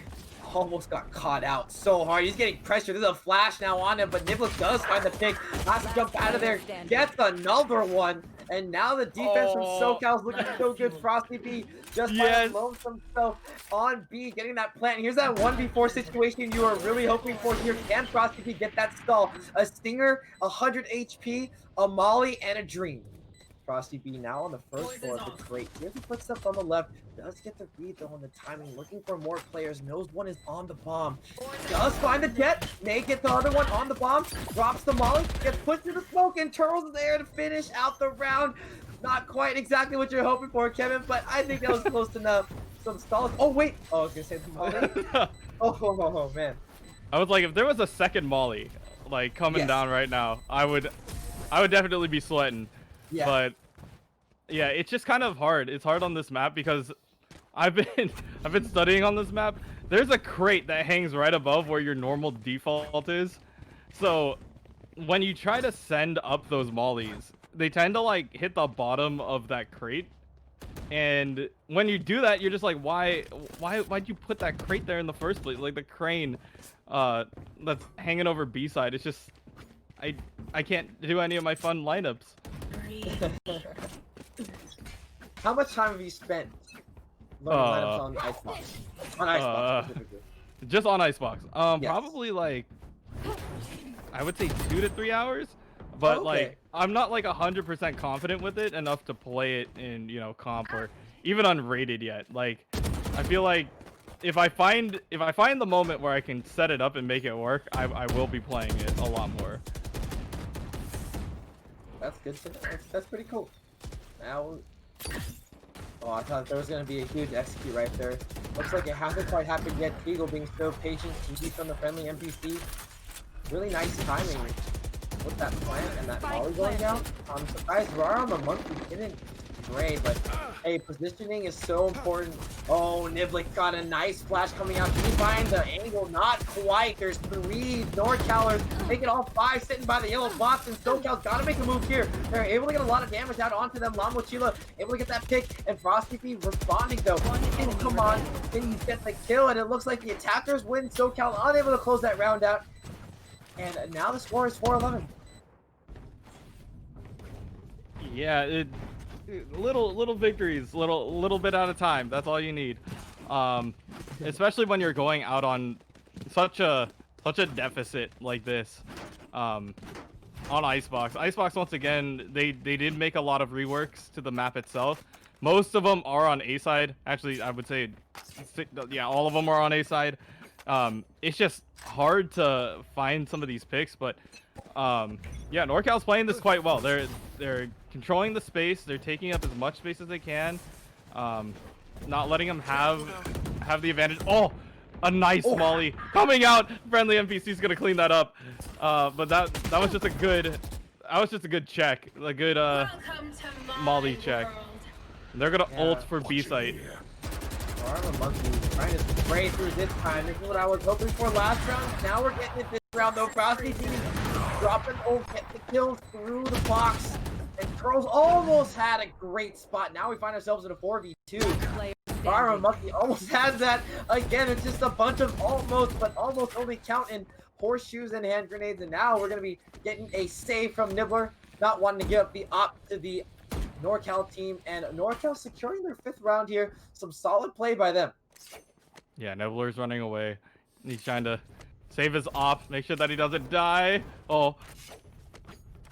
almost got caught out so hard. He's getting pressure. There's a flash now on him, but Niblik does find the pick. Has to jump out of there. Gets another one. And now the defense from SoCal is looking so good. Frosty B just loads himself on B, getting that plant. Here's that 1v4 situation you are really hoping for here. Can Frosty B get that stall? A Stinger, 100 HP, a Molly, and a Dream. Frosty B now on the first floor of the crate. Here's the footsteps on the left. Does get the read though on the timing. Looking for more players. Knows one is on the bomb. Does find the jet. May get the other one on the bomb. Drops the molly. Gets pushed to the smoke and Turtle's there to finish out the round. Not quite exactly what you're hoping for, Kevin, but I think that was close enough. Some stalls. Oh, wait. Oh, I was going to say the molly. Oh, man. I was like, if there was a second molly, like, coming down right now, I would definitely be sweating. Yeah. But yeah, it's just kind of hard. It's hard on this map because I've been studying on this map. There's a crate that hangs right above where your normal default is. So when you try to send up those mollies, they tend to like hit the bottom of that crate. And when you do that, you're just like, why'd you put that crate there in the first place? Like the crane that's hanging over B side. It's just I can't do any of my fun lineups. How much time have you spent learning lineups on Icebox? On Icebox specifically. Just on Icebox. Yes. Probably like, I would say 2 to 3 hours. But like, I'm not like 100% confident with it enough to play it in, you know, comp or even unrated yet. Like, I feel like if I find the moment where I can set it up and make it work, I will be playing it a lot more. That's good to know. That's pretty cool. Now, oh, I thought there was going to be a huge execute right there. Looks like it hasn't quite happened yet. Eagle being so patient, TV from the friendly NPC. Really nice timing with that plant and that volley going down. I'm surprised Rara on the monkey didn't grade, but hey, positioning is so important. Oh, Niblick got a nice flash coming out. Can he find the angle? Not quite. There's 3 NorCalers making all 5 sitting by the yellow box, and SoCal's got to make a move here. They're able to get a lot of damage out onto them. La Mochila able to get that pick, and Frosty B responding though. And come on, can you get the kill? And it looks like the attackers win. SoCal unable to close that round out. And now the score is 4-11. Yeah, little victories, little bit at a time. That's all you need. Especially when you're going out on such a deficit like this. On Icebox. Icebox, once again, they did make a lot of reworks to the map itself. Most of them are on A side. Actually, I would say, yeah, all of them are on A side. It's just hard to find some of these picks, but yeah, NorCal's playing this quite well. They're controlling the space. They're taking up as much space as they can, not letting them have the advantage. Oh, a nice molly coming out. Friendly NPC's gonna clean that up, but that was just a good check, a good molly check. They're gonna ult for B site. Arma Monkey trying to spray through this time. This is what I was hoping for last round. Now we're getting it this round though. Frosty B dropping get the kills through the box. And Curls almost had a great spot. Now we find ourselves in a 4v2. Arma Monkey almost has that. Again, it's just a bunch of almost, but almost only counting horseshoes and hand grenades. And now we're going to be getting a save from Nibbler. Not wanting to give up the op to the NorCal team, and NorCal securing their 5th round here. Some solid play by them. Yeah, Nibbler's running away. He's trying to save his op, make sure that he doesn't die. Oh,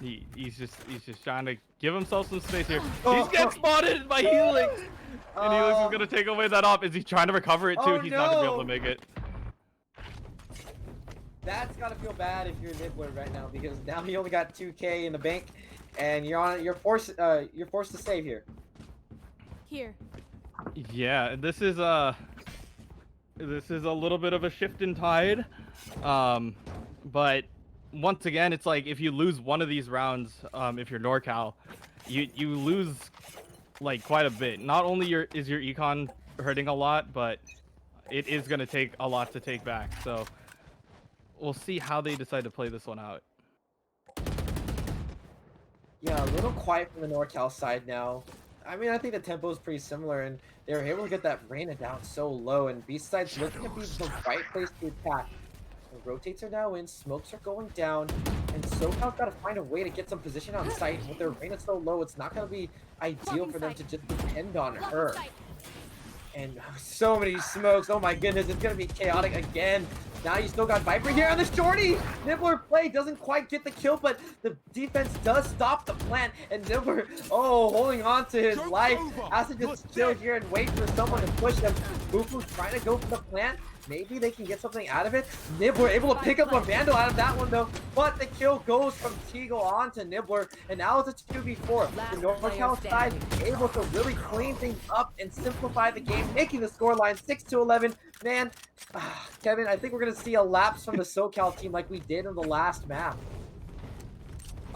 he's just trying to give himself some space here. He's getting spotted by Helix, and Helix is gonna take away that op. Is he trying to recover it too? He's not gonna be able to make it. That's gotta feel bad if you're Nibbler right now, because now you only got 2K in the bank. And you're forced to save here. Here. Yeah, this is a little bit of a shift in tide. But once again, it's like if you lose one of these rounds, if you're NorCal, you lose like quite a bit. Not only is your econ hurting a lot, but it is gonna take a lot to take back. So we'll see how they decide to play this one out. Yeah, a little quiet from the NorCal side now. I mean, I think the tempo is pretty similar, and they were able to get that Reyna down so low, and B-side's looking to be the right place to attack. The rotates are now in, smokes are going down, and SoCal's got to find a way to get some position on site. With their Reyna so low, it's not going to be ideal for them to just depend on her. And so many smokes, oh my goodness, it's going to be chaotic again. Now you still got Viper here on the shorty. Nibbler play doesn't quite get the kill, but the defense does stop the plant. And Nibbler, holding on to his life. Has to just chill here and wait for someone to push him. Bufu trying to go for the plant. Maybe they can get something out of it. Nibbler able to pick up a Vandal out of that one though. But the kill goes from Teagle on to Nibbler. And now it's a 2v4. The NorCal side able to really clean things up and simplify the game, making the scoreline 6-11. Man, Kevin, I think we're going to see a lapse from the SoCal team like we did in the last map.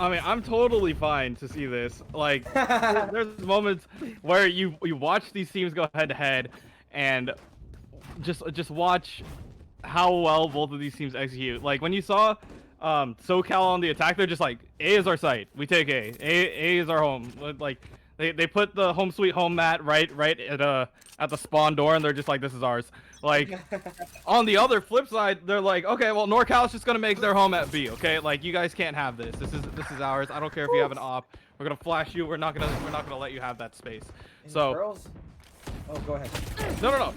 I mean, I'm totally fine to see this. Like, there's moments where you watch these teams go head to head, and just watch how well both of these teams execute. Like when you saw SoCal on the attack, they're just like, A is our site. We take A. A is our home. Like they put the home sweet home mat right at the spawn door, and they're just like, this is ours. Like on the other flip side, they're like, okay, well NorCal's just gonna make their home at B. Okay, like you guys can't have this. This is ours. I don't care if you have an op. We're gonna flash you. We're not gonna let you have that space. So. Turtles? Oh, go ahead. No.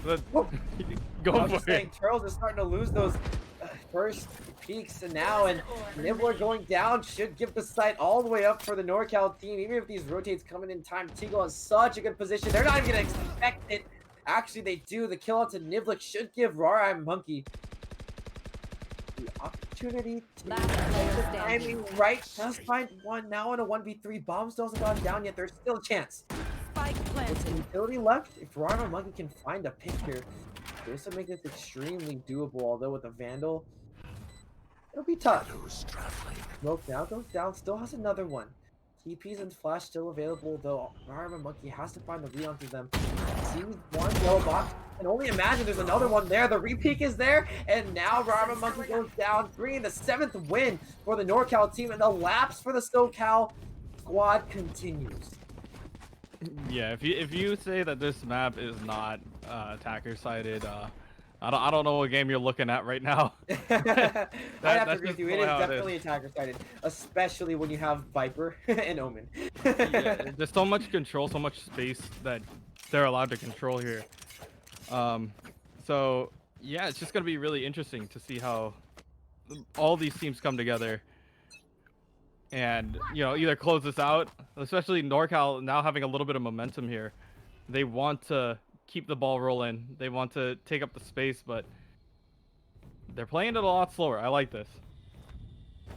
Go for it. Turtles is starting to lose those first peaks, and Nibbler going down should give the site all the way up for the NorCal team. Even if these rotates coming in time, Teagle in such a good position. They're not even gonna expect it. Actually, they do. The kill out to Nibbler should give Rara Monkey the opportunity to get the timing right. Just find one now in a 1v3. Bombs doesn't gone down yet. There's still a chance. With some utility left, if Rara Monkey can find a pick here, this would make this extremely doable. Although with a Vandal, it'll be tough. Smoke now goes down, still has another one. TPs and Flash still available, though Rara Monkey has to find the read onto them. Sees one yellow box, and only imagine there's another one there. The repeak is there, and now Rara Monkey goes down, bringing the 7th win for the NorCal team, and the lapse for the SoCal squad continues. Yeah, if you say that this map is not attacker sided, I don't know what game you're looking at right now. I have to agree with you. It is definitely attacker sided, especially when you have Viper and Omen. Yeah, there's so much control, so much space that they're allowed to control here. So yeah, it's just gonna be really interesting to see how all these teams come together and either close this out, especially NorCal now having a little bit of momentum here. They want to keep the ball rolling, they want to take up the space, but they're playing it a lot slower. I like this.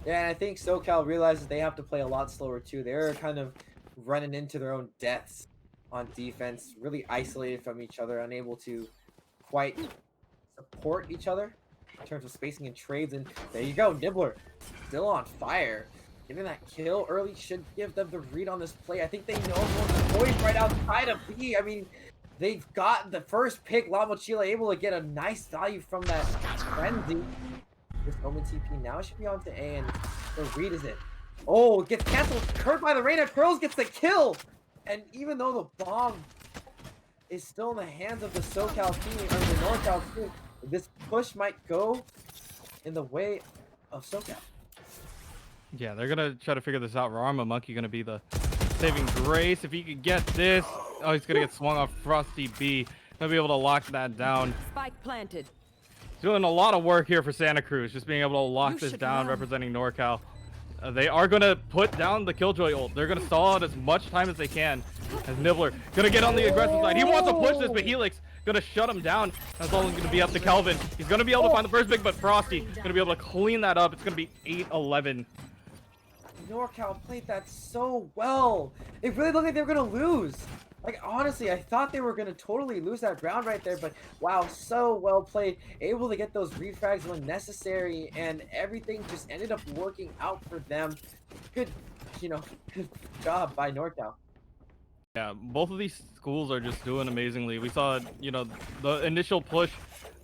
Yeah, and I think SoCal realizes they have to play a lot slower too. They're kind of running into their own deaths on defense, really isolated from each other, unable to quite support each other in terms of spacing and trades. And there you go, Nibbler still on fire. Getting that kill early should give them the read on this play. I think they know everyone's poised right outside of B. I mean, they've got the first pick. La Mochila able to get a nice value from that frenzy. This Omen TP now should be on to A, and the read is it. Oh, it gets canceled. Hurt by the Reyna. Curls gets the kill. And even though the bomb is still in the hands of the SoCal team, or the NorCal team, this push might go in the way of SoCal. Yeah, they're gonna try to figure this out. Rara Monkey gonna be the saving grace. If he could get this, oh, he's gonna get swung off Frosty B. He'll be able to lock that down. Spike planted. Doing a lot of work here for Santa Cruz, just being able to lock this down, representing NorCal. They are gonna put down the Killjoy ult. They're gonna stall out as much time as they can. As Nibbler gonna get on the aggressive side. He wants to push this, but Helix gonna shut him down. That's all gonna be up to Kelvin. He's gonna be able to find the first pick, but Frosty gonna be able to clean that up. It's gonna be 8-11. NorCal played that so well. It really looked like they were gonna lose. Like, honestly, I thought they were gonna totally lose that round right there, but wow, so well played. Able to get those refrags when necessary, and everything just ended up working out for them. Good, good job by NorCal. Yeah, both of these schools are just doing amazingly. We saw, the initial push,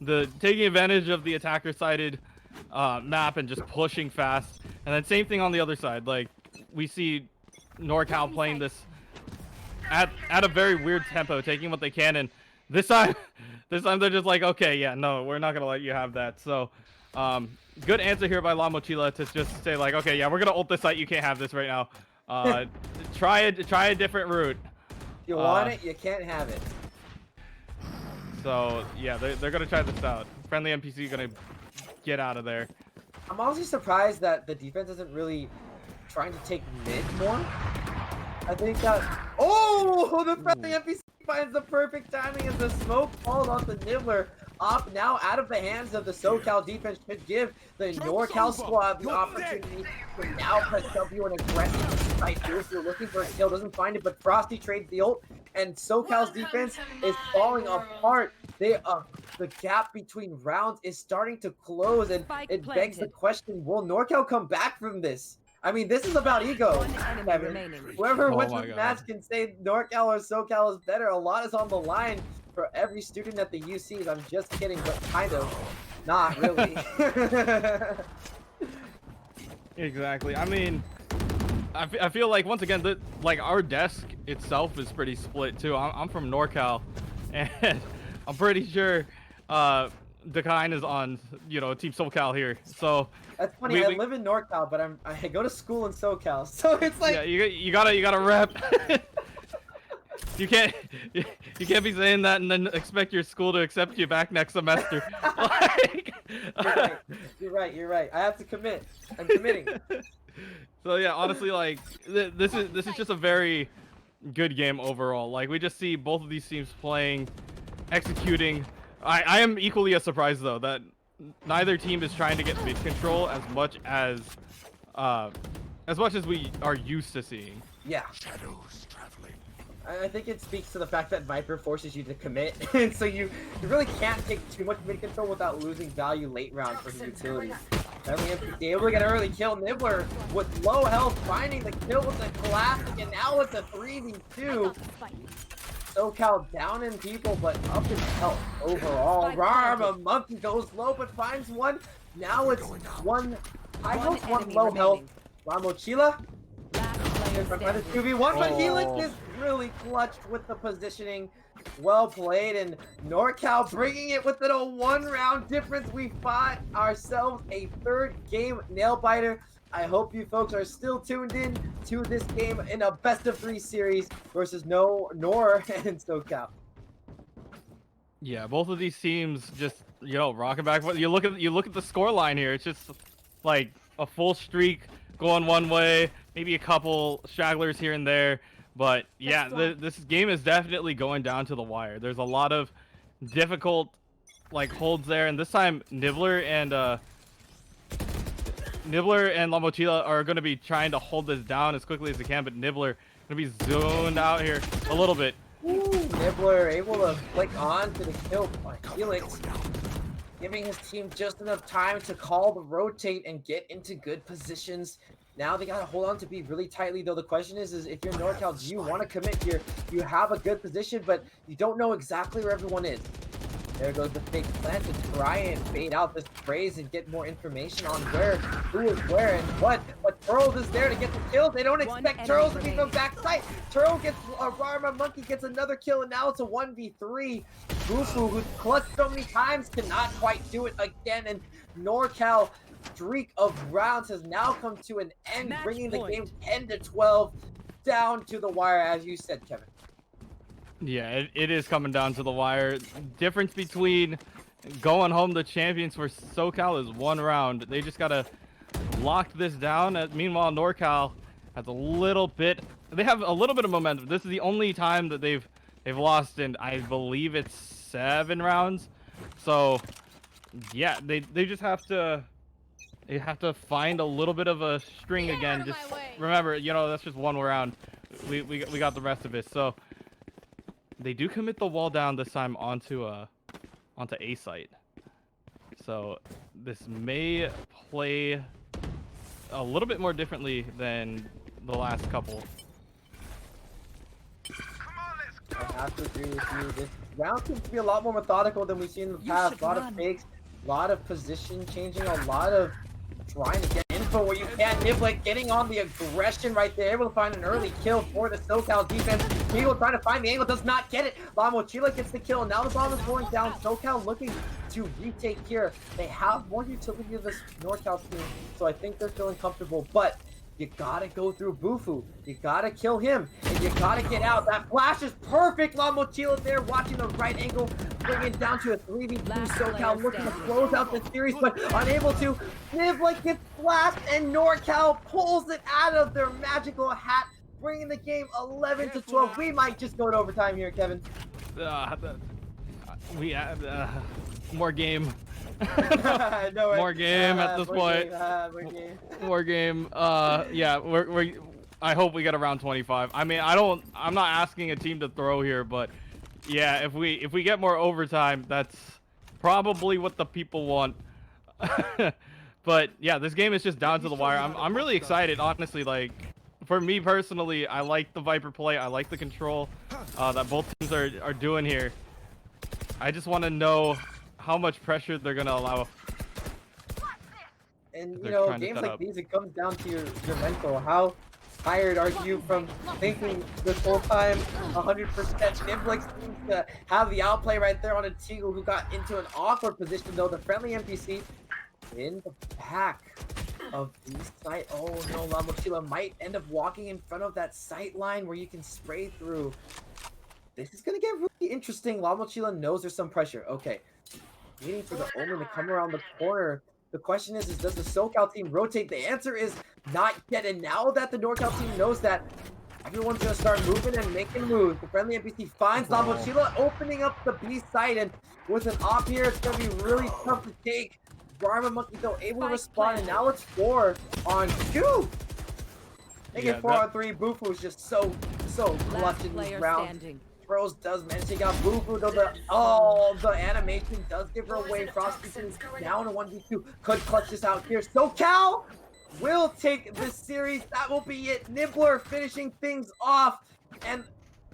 the taking advantage of the attacker-sided map and just pushing fast. And then same thing on the other side. Like, we see NorCal playing this at a very weird tempo, taking what they can. And this time they're just like, okay, yeah, no, we're not gonna let you have that. So, good answer here by La Mochila to just say like, okay, yeah, we're gonna ult this site. You can't have this right now. Try a different route. If you want it, you can't have it. So yeah, they're gonna try this out. Friendly NPC gonna get out of there. I'm honestly surprised that the defense isn't really trying to take mid more. I think that... Oh! The friendly NPC finds the perfect timing as the smoke falls off the Nibbler. Up now out of the hands of the SoCal defense should give the NorCal squad the opportunity to now press W and aggressive fight through. If you're looking for a kill, doesn't find it, but Frosty trades the ult, and SoCal's defense is falling apart. The gap between rounds is starting to close, and it begs the question, will NorCal come back from this? I mean, this is about ego, Kevin. Whoever wins this match can say NorCal or SoCal is better. A lot is on the line for every student at the UCs. I'm just kidding, but kind of. Not really. Exactly. I mean, I feel like, once again, like our desk itself is pretty split too. I'm from NorCal, and I'm pretty sure Dekine is on, you know, Team SoCal here. So that's funny. I live in NorCal, but I go to school in SoCal, so it's like, yeah, you gotta rep. You can't be saying that and then expect your school to accept you back next semester. Like, you're right. I have to commit. I'm committing. So yeah, honestly, like this is just a very good game overall. Like, we just see both of these teams playing, executing. I am equally as surprised though that neither team is trying to get mid control as much as we are used to seeing. Yeah. I think it speaks to the fact that Viper forces you to commit, and so you really can't take too much mid control without losing value late round for his utility. Able to get an early kill. Nibbler with low health, finding the kill with the classic, and now it's a 3v2. SoCal down in people, but up in health overall. Rarma Monkey goes low, but finds one. Now it's one high health, one low health. Ramochila. Another 2v1, but Helix is really clutched with the positioning. Well played, and NorCal bringing it within a 1-round difference. We fought ourselves a third game nail biter. I hope you folks are still tuned in to this game in a best-of-3 series versus Nor and SoCal. Yeah, both of these teams just, you know, rocking back. You look at the score line here. It's just like a full streak going one way, maybe a couple stragglers here and there. But yeah, this game is definitely going down to the wire. There's a lot of difficult like holds there, and this time Nibbler and La Mochila are going to be trying to hold this down as quickly as they can, but Nibbler going to be zoned out here a little bit. Ooh, Nibbler able to click on to the kill by Helix, giving his team just enough time to call the rotate and get into good positions. Now they gotta hold on to be really tightly, though. The question is if you're NorCal, do you want to commit here? You have a good position, but you don't know exactly where everyone is. There goes the fake plant to try and fade out this phrase and get more information on who is where and what. But Turles is there to get the kills. They don't expect Turles to be from backside. Turles gets Rarma Monkey gets another kill, and now it's a 1v3. Bufu, who's clutched so many times, cannot quite do it again. And NorCal streak of rounds has now come to an end, bringing the game 10-12 down to the wire, as you said, Kevin. Yeah, it is coming down to the wire. Difference between going home the champions for SoCal is 1 round. They just gotta lock this down. Meanwhile, NorCal has a little bit. They have a little bit of momentum. This is the only time that they've lost in, I believe it's 7 rounds. So yeah, they just have to. They have to find a little bit of a string again. Just remember, you know, that's just 1 round. We got the rest of it. So they do commit the wall down this time onto A site. So this may play a little bit more differently than the last couple. I have to agree with you. This round seems to be a lot more methodical than we've seen in the past. A lot of fakes, a lot of position changing, a lot of trying to get info where you can. Nibbler getting on the aggression right there, able to find an early kill for the SoCal defense. Eagle trying to find the angle, does not get it. La Mochila gets the kill, and now the bomb is going down. SoCal looking to retake here. They have more utility of this NorCal team, so I think they're feeling comfortable, but You gotta go through Bufu. You gotta kill him, and you gotta get out. That flash is perfect. La Mochila there, watching the right angle, bringing it down to a 3v2. SoCal looking to close out the series, but unable to. Niblik gets flashed, and NorCal pulls it out of their magical hat, bringing the game 11-12. We might just go to overtime here, Kevin. We have more game. No, more game at this point. More game. Yeah, we're. I hope we get around 25. I mean, I'm not asking a team to throw here, but yeah, if we get more overtime, that's probably what the people want. But yeah, this game is just down to the wire. I'm really excited, honestly. Like, for me personally, I like the Viper play. I like the control that both teams are doing here. I just want to know how much pressure they're gonna allow. And you know, games like these, it comes down to your mental. How tired are you from thinking this whole time 100%? Niblik seems to have the outplay right there on a Teagle who got into an awkward position, though. The friendly NPC in the back of the site. Oh no, La Mochila might end up walking in front of that sight line where you can spray through. This is gonna get really interesting. La Mochila knows there's some pressure. Okay, waiting for the Omen to come around the corner. The question is does the SoCal team rotate? The answer is not yet. And now that the NorCal team knows that, everyone's going to start moving and making moves. The friendly NPC finds La Mochila opening up the B side. And with an op here, it's going to be really tough to take. Garma Monkey, though, able to respond. And now it's 4 on 2. Making 4 on 3. Bufu is just so clutch in this round. Rose does manage to take out Bufu, though the animation does give her away. Frosty is down to 1v2. Could clutch this out here. SoCal will take this series. That will be it. Nibbler finishing things off. And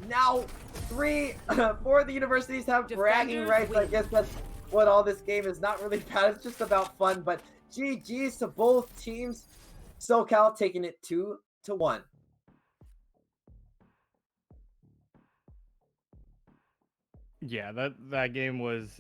now 3 for the universities have bragging rights. I guess that's what all this game is. Not really bad. It's just about fun. But GG's to both teams. SoCal taking it 2-1. Yeah, that game was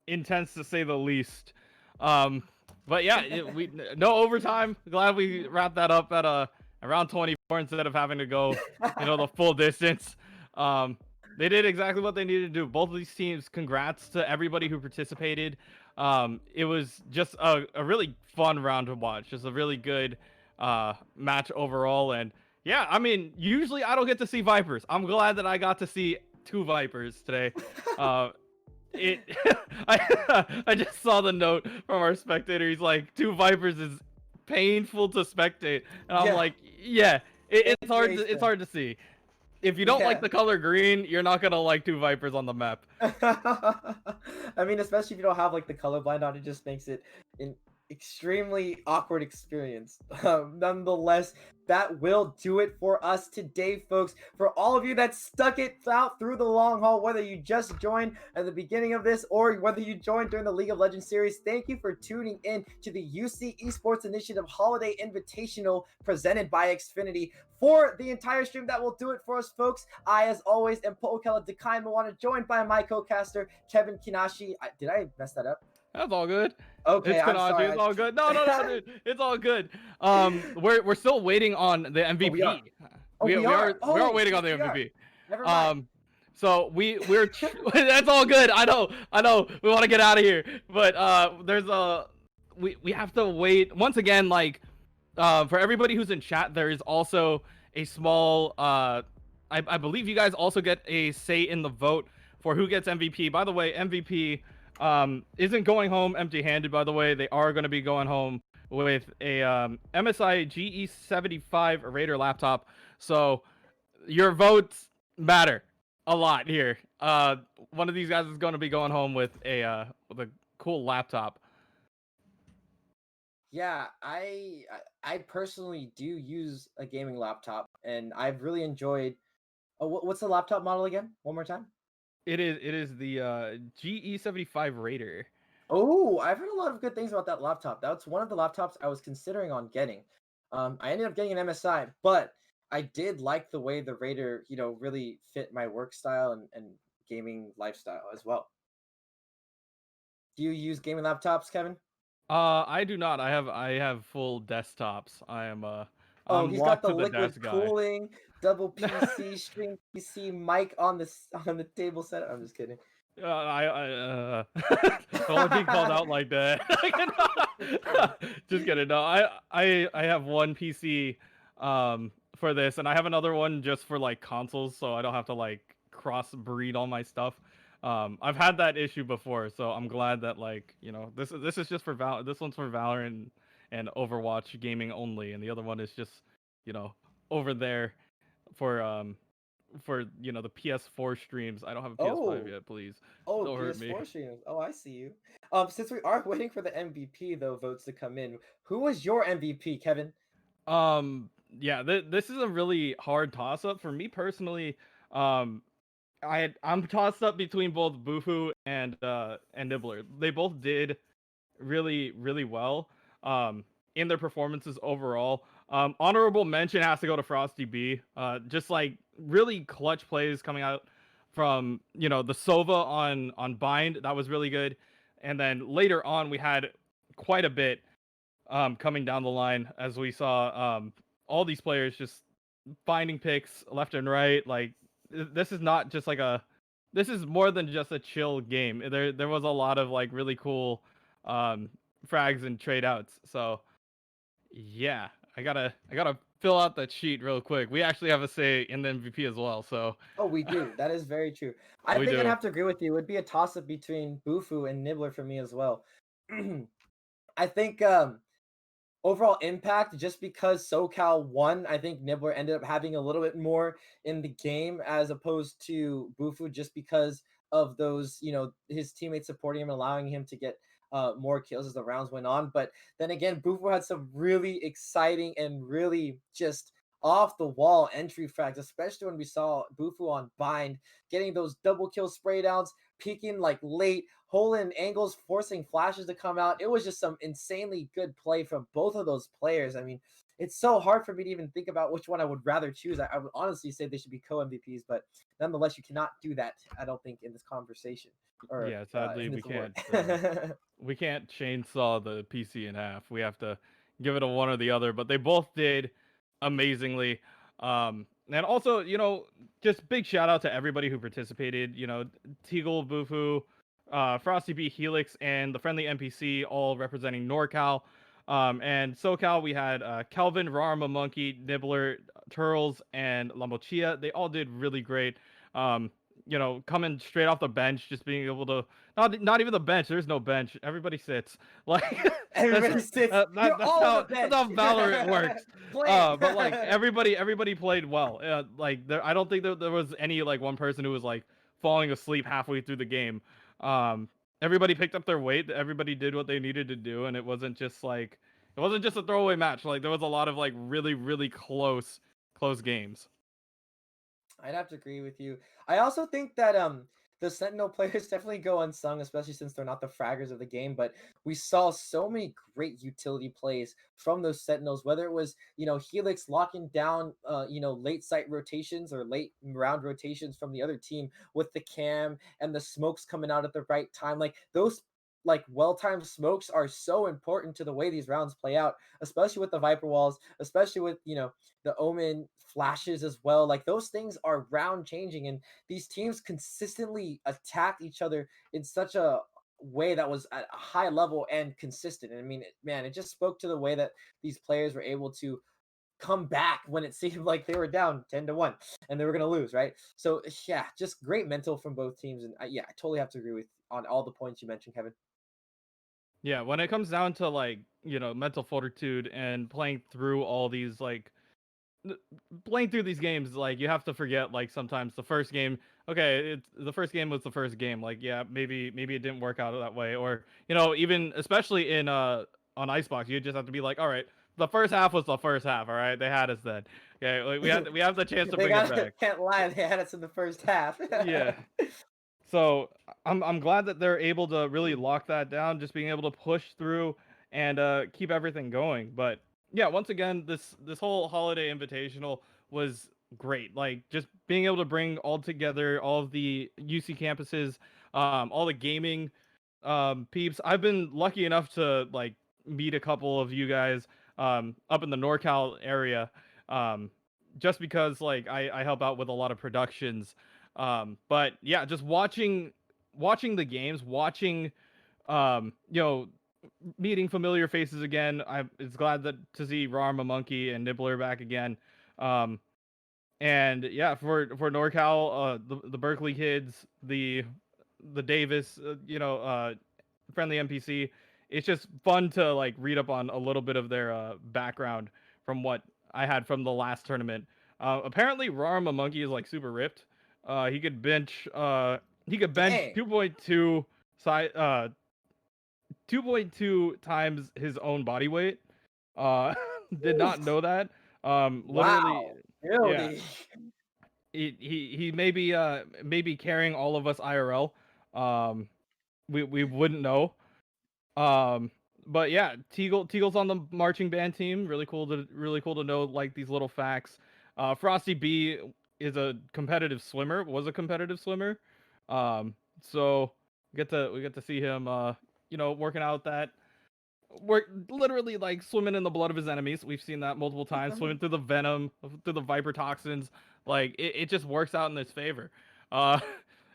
intense to say the least. But yeah, we no overtime. Glad we wrapped that up at around 24 instead of having to go, the full distance. They did exactly what they needed to do. Both of these teams, congrats to everybody who participated. It was just a really fun round to watch. Just a really good match overall. And yeah, I mean, usually I don't get to see Vipers. I'm glad that I got to see 2 Vipers today. I just saw the note from our spectator. He's like, 2 Vipers is painful to spectate, and I'm like, yeah, it's hard to see. If you don't like the color green, you're not gonna like 2 Vipers on the map. I mean, especially if you don't have like the colorblind on, it just makes it an extremely awkward experience. Nonetheless, that will do it for us today, folks. For all of you that stuck it out through the long haul, whether you just joined at the beginning of this or whether you joined during the League of Legends series, thank you for tuning in to the UC Esports Initiative Holiday Invitational presented by Xfinity. For the entire stream, that will do it for us, folks. I, as always, am Po'okela Dekai Moana, joined by my co-caster, Kevin Kinashi. Did I mess that up? That's all good. Okay, I'm sorry. It's all good. No, dude. It's all good. We're still waiting on the MVP. We are waiting on the MVP. Never mind. So we're that's all good. I know. We want to get out of here, but we have to wait once again. Like, for everybody who's in chat, there is also a small. I believe you guys also get a say in the vote for who gets MVP. By the way, MVP isn't going home empty-handed. By the way, they are going to be going home with a MSI GE75 Raider laptop. So your votes matter a lot here. One of these guys is going to be going home with a cool laptop. Yeah, I personally do use a gaming laptop, and I've really enjoyed. What's the laptop model again? One more time. It is the GE75 Raider. Oh, I've heard a lot of good things about that laptop. That's one of the laptops I was considering on getting. I ended up getting an MSI, but I did like the way the Raider, really fit my work style and gaming lifestyle as well. Do you use gaming laptops, Kevin? I do not. I have full desktops. I am Oh, I'm he's got locked the to the liquid desk guy. cooling, double PC, string PC, mic on the table set. I'm just kidding. Don't want to be called out like that. Just kidding. No, I have one PC for this, and I have another one just for like consoles, so I don't have to like cross-breed all my stuff. I've had that issue before, so I'm glad that like this is just for this one's for Valorant and Overwatch gaming only, and the other one is just you know over there for the PS4 streams. I don't have a PS5 Oh, yet, please. oh, Don't hurt me. PS4 streams. Oh, I see you. Since we are waiting for the MVP though votes to come in, who was your MVP, Kevin? Yeah, this is a really hard toss up for me personally. Um, I'm tossed up between both Bufu and Nibbler. They both did really well in their performances overall. Honorable mention has to go to Frosty B. Just like really clutch plays coming out from the Sova on Bind. That was really good. And then later on we had quite a bit coming down the line as we saw all these players just finding picks left and right. Like this is not just like this is more than just a chill game. There was a lot of like really cool frags and trade outs. So yeah, I gotta fill out that sheet real quick. We actually have a say in the MVP as well. So Oh, we do. That is very true. I we think I'd do. have to agree with you. It would be a toss up between Bufu and Nibbler for me as well. I think overall impact, just because SoCal won, I think Nibbler ended up having a little bit more in the game as opposed to Bufu, just because of those, his teammates supporting him and allowing him to get more kills as the rounds went on. But then again, Bufu had some really exciting and really just off the wall entry frags, especially when we saw Bufu on Bind getting those double kill spray downs, peeking like late, holding angles, forcing flashes to come out. It was just some insanely good play from both of those players. I mean, it's so hard for me to even think about which one I would rather choose. I would honestly say they should be co-MVPs, but nonetheless, you cannot do that, I don't think, in this conversation or Yeah, sadly in we this award. can't chainsaw the PC in half. We have to give it a one or the other, but they both did amazingly. And also, just big shout out to everybody who participated. Teagle, Bufu, Frosty B, Helix, and the friendly NPC, all representing NorCal. And SoCal, we had Kelvin, Rarma, Monkey, Nibbler, Turles, and Lamochia. They all did really great. Coming straight off the bench, just being able to not even the bench. There's no bench. Everybody sits. Like Everybody sits. You're that's all on the that's bench. how Valorant works. Play. But like everybody played well. I don't think there was any like one person who was like falling asleep halfway through the game. Everybody picked up their weight. Everybody did what they needed to do, and it wasn't just a throwaway match. Like there was a lot of like really close games. I'd have to agree with you. I also think that the Sentinel players definitely go unsung, especially since they're not the fraggers of the game. But we saw so many great utility plays from those Sentinels, whether it was Helix locking down late site rotations or late round rotations from the other team with the cam and the smokes coming out at the right time. Like those like well-timed smokes are so important to the way these rounds play out, especially with the Viper walls, especially with the Omen flashes as well. Like those things are round changing, and these teams consistently attacked each other in such a way that was at a high level and consistent. And I mean, man, it just spoke to the way that these players were able to come back when it seemed like they were down 10-1 and they were going to lose, right? So yeah, just great mental from both teams. And yeah, I totally have to agree with on all the points you mentioned, Kevin. Yeah, when it comes down to like, mental fortitude and playing through all these playing through these games, like you have to forget like sometimes the first game, okay, the first game was the first game. Like yeah, maybe it didn't work out that way, or even especially in on Icebox, you just have to be like, all right, the first half was the first half, all right, they had us then. Okay, like we have the chance to bring it back. Can't lie, they had us in the first half. Yeah. So I'm glad that they're able to really lock that down, just being able to push through and keep everything going. But yeah, once again, this whole holiday invitational was great. Like just being able to bring all together all of the UC campuses, all the gaming peeps. I've been lucky enough to like meet a couple of you guys up in the NorCal area, just because like I help out with a lot of productions. But yeah, just watching the games, watching you know, meeting familiar faces again. It's glad that to see Rarma Monkey and Nibbler back again. Um, and yeah, for NorCal, the Berkeley kids, the Davis, friendly NPC. It's just fun to like read up on a little bit of their background from what I had from the last tournament. Apparently, Rarma Monkey is like super ripped. He could bench. He could bench Dang. 2.2 size. 2.2 times his own body weight. Uh, did not know that. Literally, Wow. yeah. Really? He may be carrying all of us IRL. Um, we wouldn't know. Um, but yeah, Teagle's on the marching band team. Really cool to know like these little facts. Frosty B is a competitive swimmer. Was a competitive swimmer. So we get to see him. Working out that work literally like swimming in the blood of his enemies. We've seen that multiple times. Swimming through the venom, through the viper toxins. Like it just works out in his favor. Uh,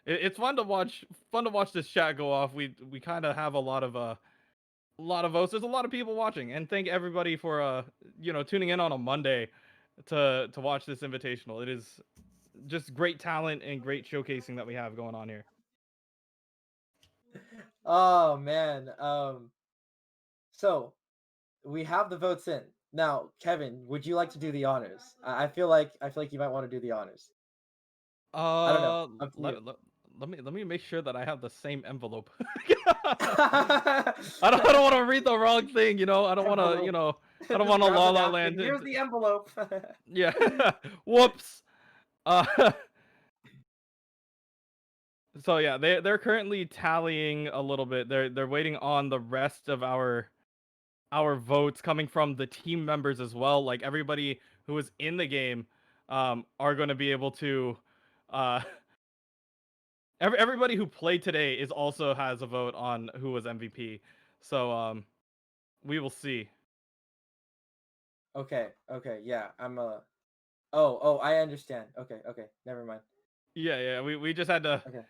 it's fun to watch. Fun to watch this chat go off. We kind of have a lot of votes. There's a lot of people watching, and thank everybody for tuning in on a Monday to watch this invitational. It is just great talent and great showcasing that we have going on here. Oh man. So we have the votes in. Now, Kevin, would you like to do the honors? I feel like you might want to do the honors. I don't know. Up to you. Let me make sure that I have the same envelope. I don't want to read the wrong thing, I don't want to, I don't want to Grab La the La napkin. Land. Here's the envelope. Yeah. Whoops. So yeah, they're currently tallying a little bit. They're waiting on the rest of our votes coming from the team members as well. Like everybody who was in the game are going to be able to everybody who played today is also has a vote on who was MVP. So we will see. Okay, yeah. Oh, I understand. Okay, never mind. Yeah, we just had to Okay.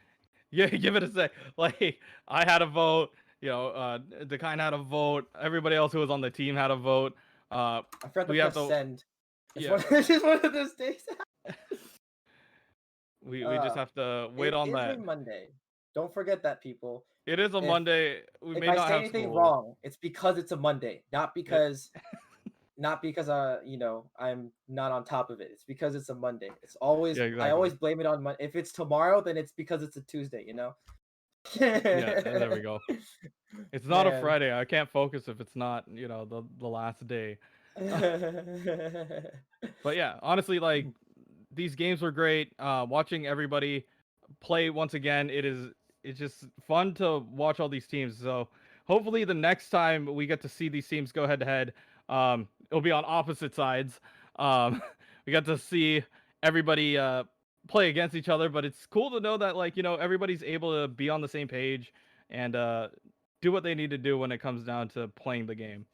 yeah, give it a sec. Like I had a vote, Dekine had a vote, everybody else who was on the team had a vote. I forgot to We have press to send. yeah. It's just one of those days. We just have to wait It on is that. a Monday. Don't forget that, people. It is a Monday. We If may I not say have anything school. wrong, it's because it's a Monday, not because I'm not on top of it. It's because it's a Monday. It's always Yeah, I exactly. always blame it on Monday. If it's tomorrow, then it's because it's a Tuesday, Yeah, there we go. It's not a Man. Friday. I can't focus if it's not, the last day. But yeah, honestly, like these games were great. Watching everybody play once again, it's just fun to watch all these teams. So hopefully the next time we get to see these teams go head to head, it'll be on opposite sides. Um, we got to see everybody play against each other, but it's cool to know that like everybody's able to be on the same page and do what they need to do when it comes down to playing the game.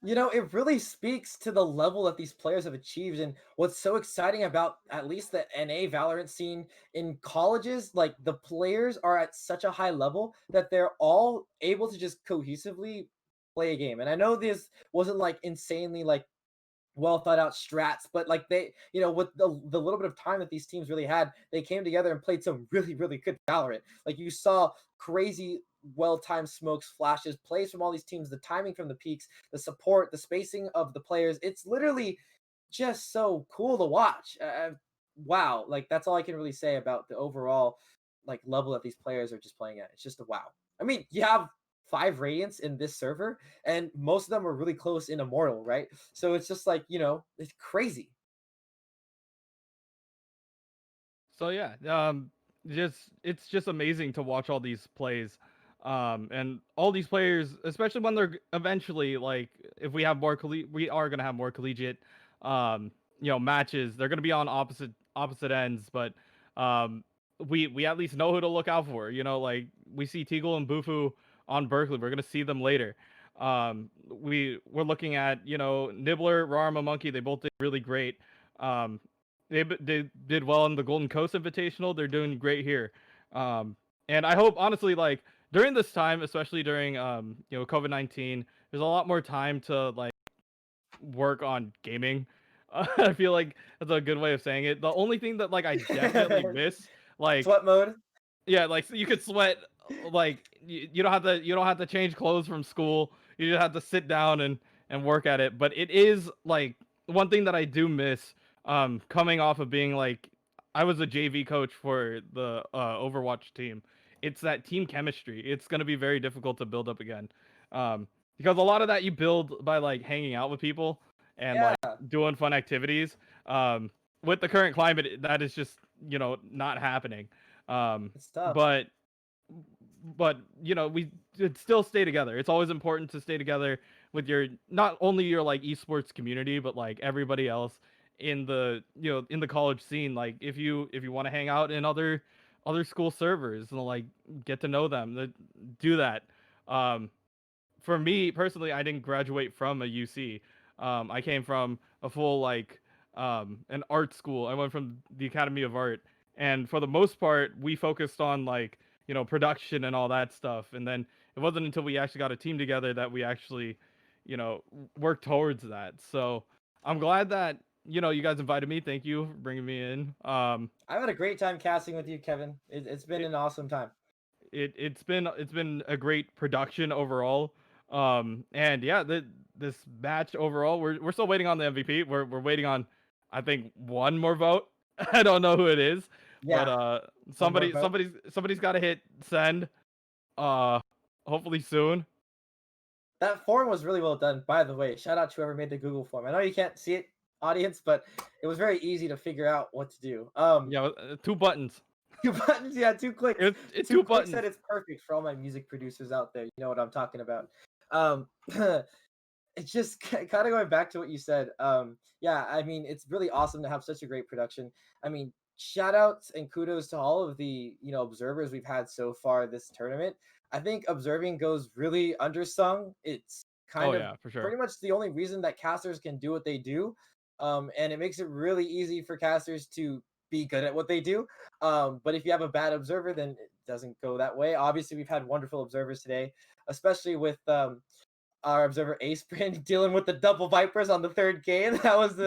It really speaks to the level that these players have achieved. And what's so exciting about at least the NA Valorant scene in colleges, like the players are at such a high level that they're all able to just cohesively play a game. And I know this wasn't like insanely like well thought out strats, but like they, with the little bit of time that these teams really had, they came together and played some really, really good Valorant. Like you saw crazy well-timed smokes, flashes, plays from all these teams, the timing from the peaks, the support, the spacing of the players. It's literally just so cool to watch. Wow, like that's all I can really say about the overall like level that these players are just playing at. It's just a wow. I mean, you have 5 Radiants in this server, and most of them are really close in Immortal, right? So it's just like, it's crazy. So yeah, it's just amazing to watch all these plays, and all these players, especially when they're eventually like, if we have more we are gonna have more collegiate, matches. They're gonna be on opposite ends, but we at least know who to look out for. Like we see Teagle and Bufu on Berkeley. We're gonna see them later. We're looking at, Nibbler, Rarma, Monkey. They both did really great. Um, they did well in the Golden Coast Invitational. They're doing great here. And I hope, honestly, like during this time, especially during COVID-19, there's a lot more time to like work on gaming. I feel like that's a good way of saying it. The only thing that like I definitely miss, like Sweat mode. yeah, like so you could sweat, like you don't have to change clothes from school. You just have to sit down and work at it. But it is like one thing that I do miss, coming off of being like I was a JV coach for the Overwatch team. It's that team chemistry. It's gonna be very difficult to build up again, because a lot of that you build by like hanging out with people and like Yeah, doing fun activities. With the current climate, that is just not happening. Um, it's tough. but we should still stay together. It's always important to stay together with your not only your like esports community, but like everybody else in the in the college scene. Like if you want to hang out in other school servers and like get to know them, do that. Um, for me personally, I didn't graduate from a UC. I came from a full like an art school. I went from the Academy of Art, and for the most part, we focused on like production and all that stuff. And then it wasn't until we actually got a team together that we actually worked towards that. So I'm glad that you guys invited me. Thank you for bringing me in. I've had a great time casting with you, Kevin. It's been an awesome time. It's been a great production overall. And yeah, this match overall, we're still waiting on the MVP. We're waiting on, I think, one more vote. I don't know who it is, but Yeah, one more vote. somebody's got to hit send. Uh, hopefully soon. That form was really well done, by the way. Shout out to whoever made the Google form. I know you can't see it, audience, but it was very easy to figure out what to do. Yeah, 2 buttons. 2 buttons, yeah, 2 clicks. It's Two 2 clicks buttons. and it's perfect for all my music producers out there. You know what I'm talking about. It's just kind of going back to what you said. Yeah, I mean, it's really awesome to have such a great production. I mean, shout outs and kudos to all of the observers we've had so far this tournament. I think observing goes really undersung. It's Oh kind of yeah, for sure. pretty much the only reason that casters can do what they do. And it makes it really easy for casters to be good at what they do. But if you have a bad observer, then it doesn't go that way. Obviously, we've had wonderful observers today, especially with our observer Ace dealing with the double Vipers on the third game. That was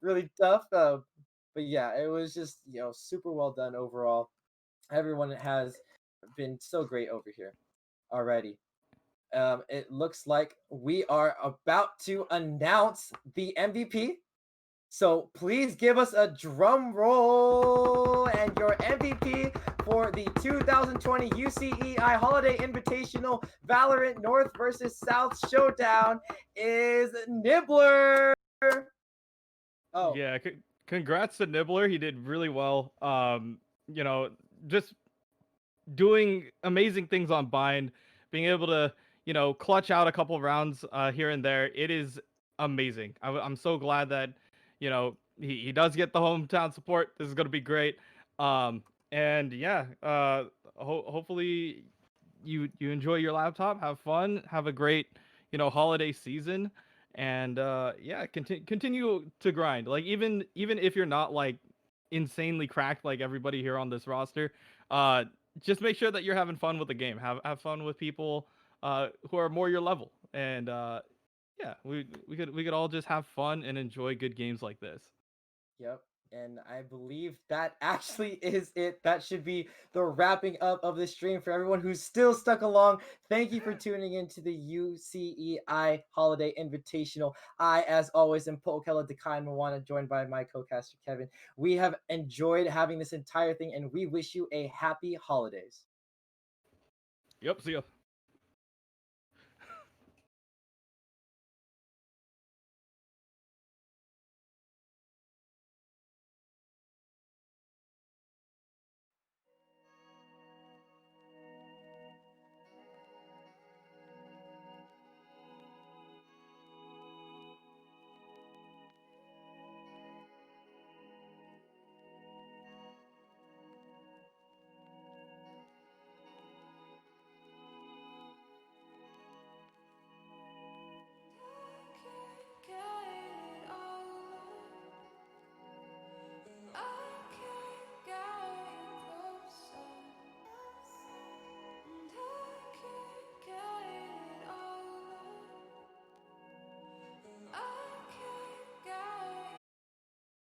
really tough. But yeah, it was just super well done overall. Everyone has been so great over here already. It looks like we are about to announce the MVP. So please give us a drum roll, and your MVP for the 2020 UCEI Holiday Invitational Valorant North versus South Showdown is Nibbler. Oh yeah, congrats to Nibbler. He did really well. Just doing amazing things on Bind, being able to clutch out a couple rounds here and there. It is amazing. I'm so glad that he does get the hometown support. This is gonna be great. And yeah, hopefully you enjoy your laptop, have fun, have a great holiday season, and yeah, continue to grind. Like even if you're not like insanely cracked like everybody here on this roster, just make sure that you're having fun with the game. Have fun with people who are more your level, and yeah, we could all just have fun and enjoy good games like this. yep. And I believe that actually is it. That should be the wrapping up of the stream for everyone who's still stuck along. Thank you for tuning in to the UCEI Holiday Invitational. I, as always, am Pokela Dekai and Moana, joined by my co-caster Kevin. We have enjoyed having this entire thing, and we wish you a happy holidays. Yep, see ya.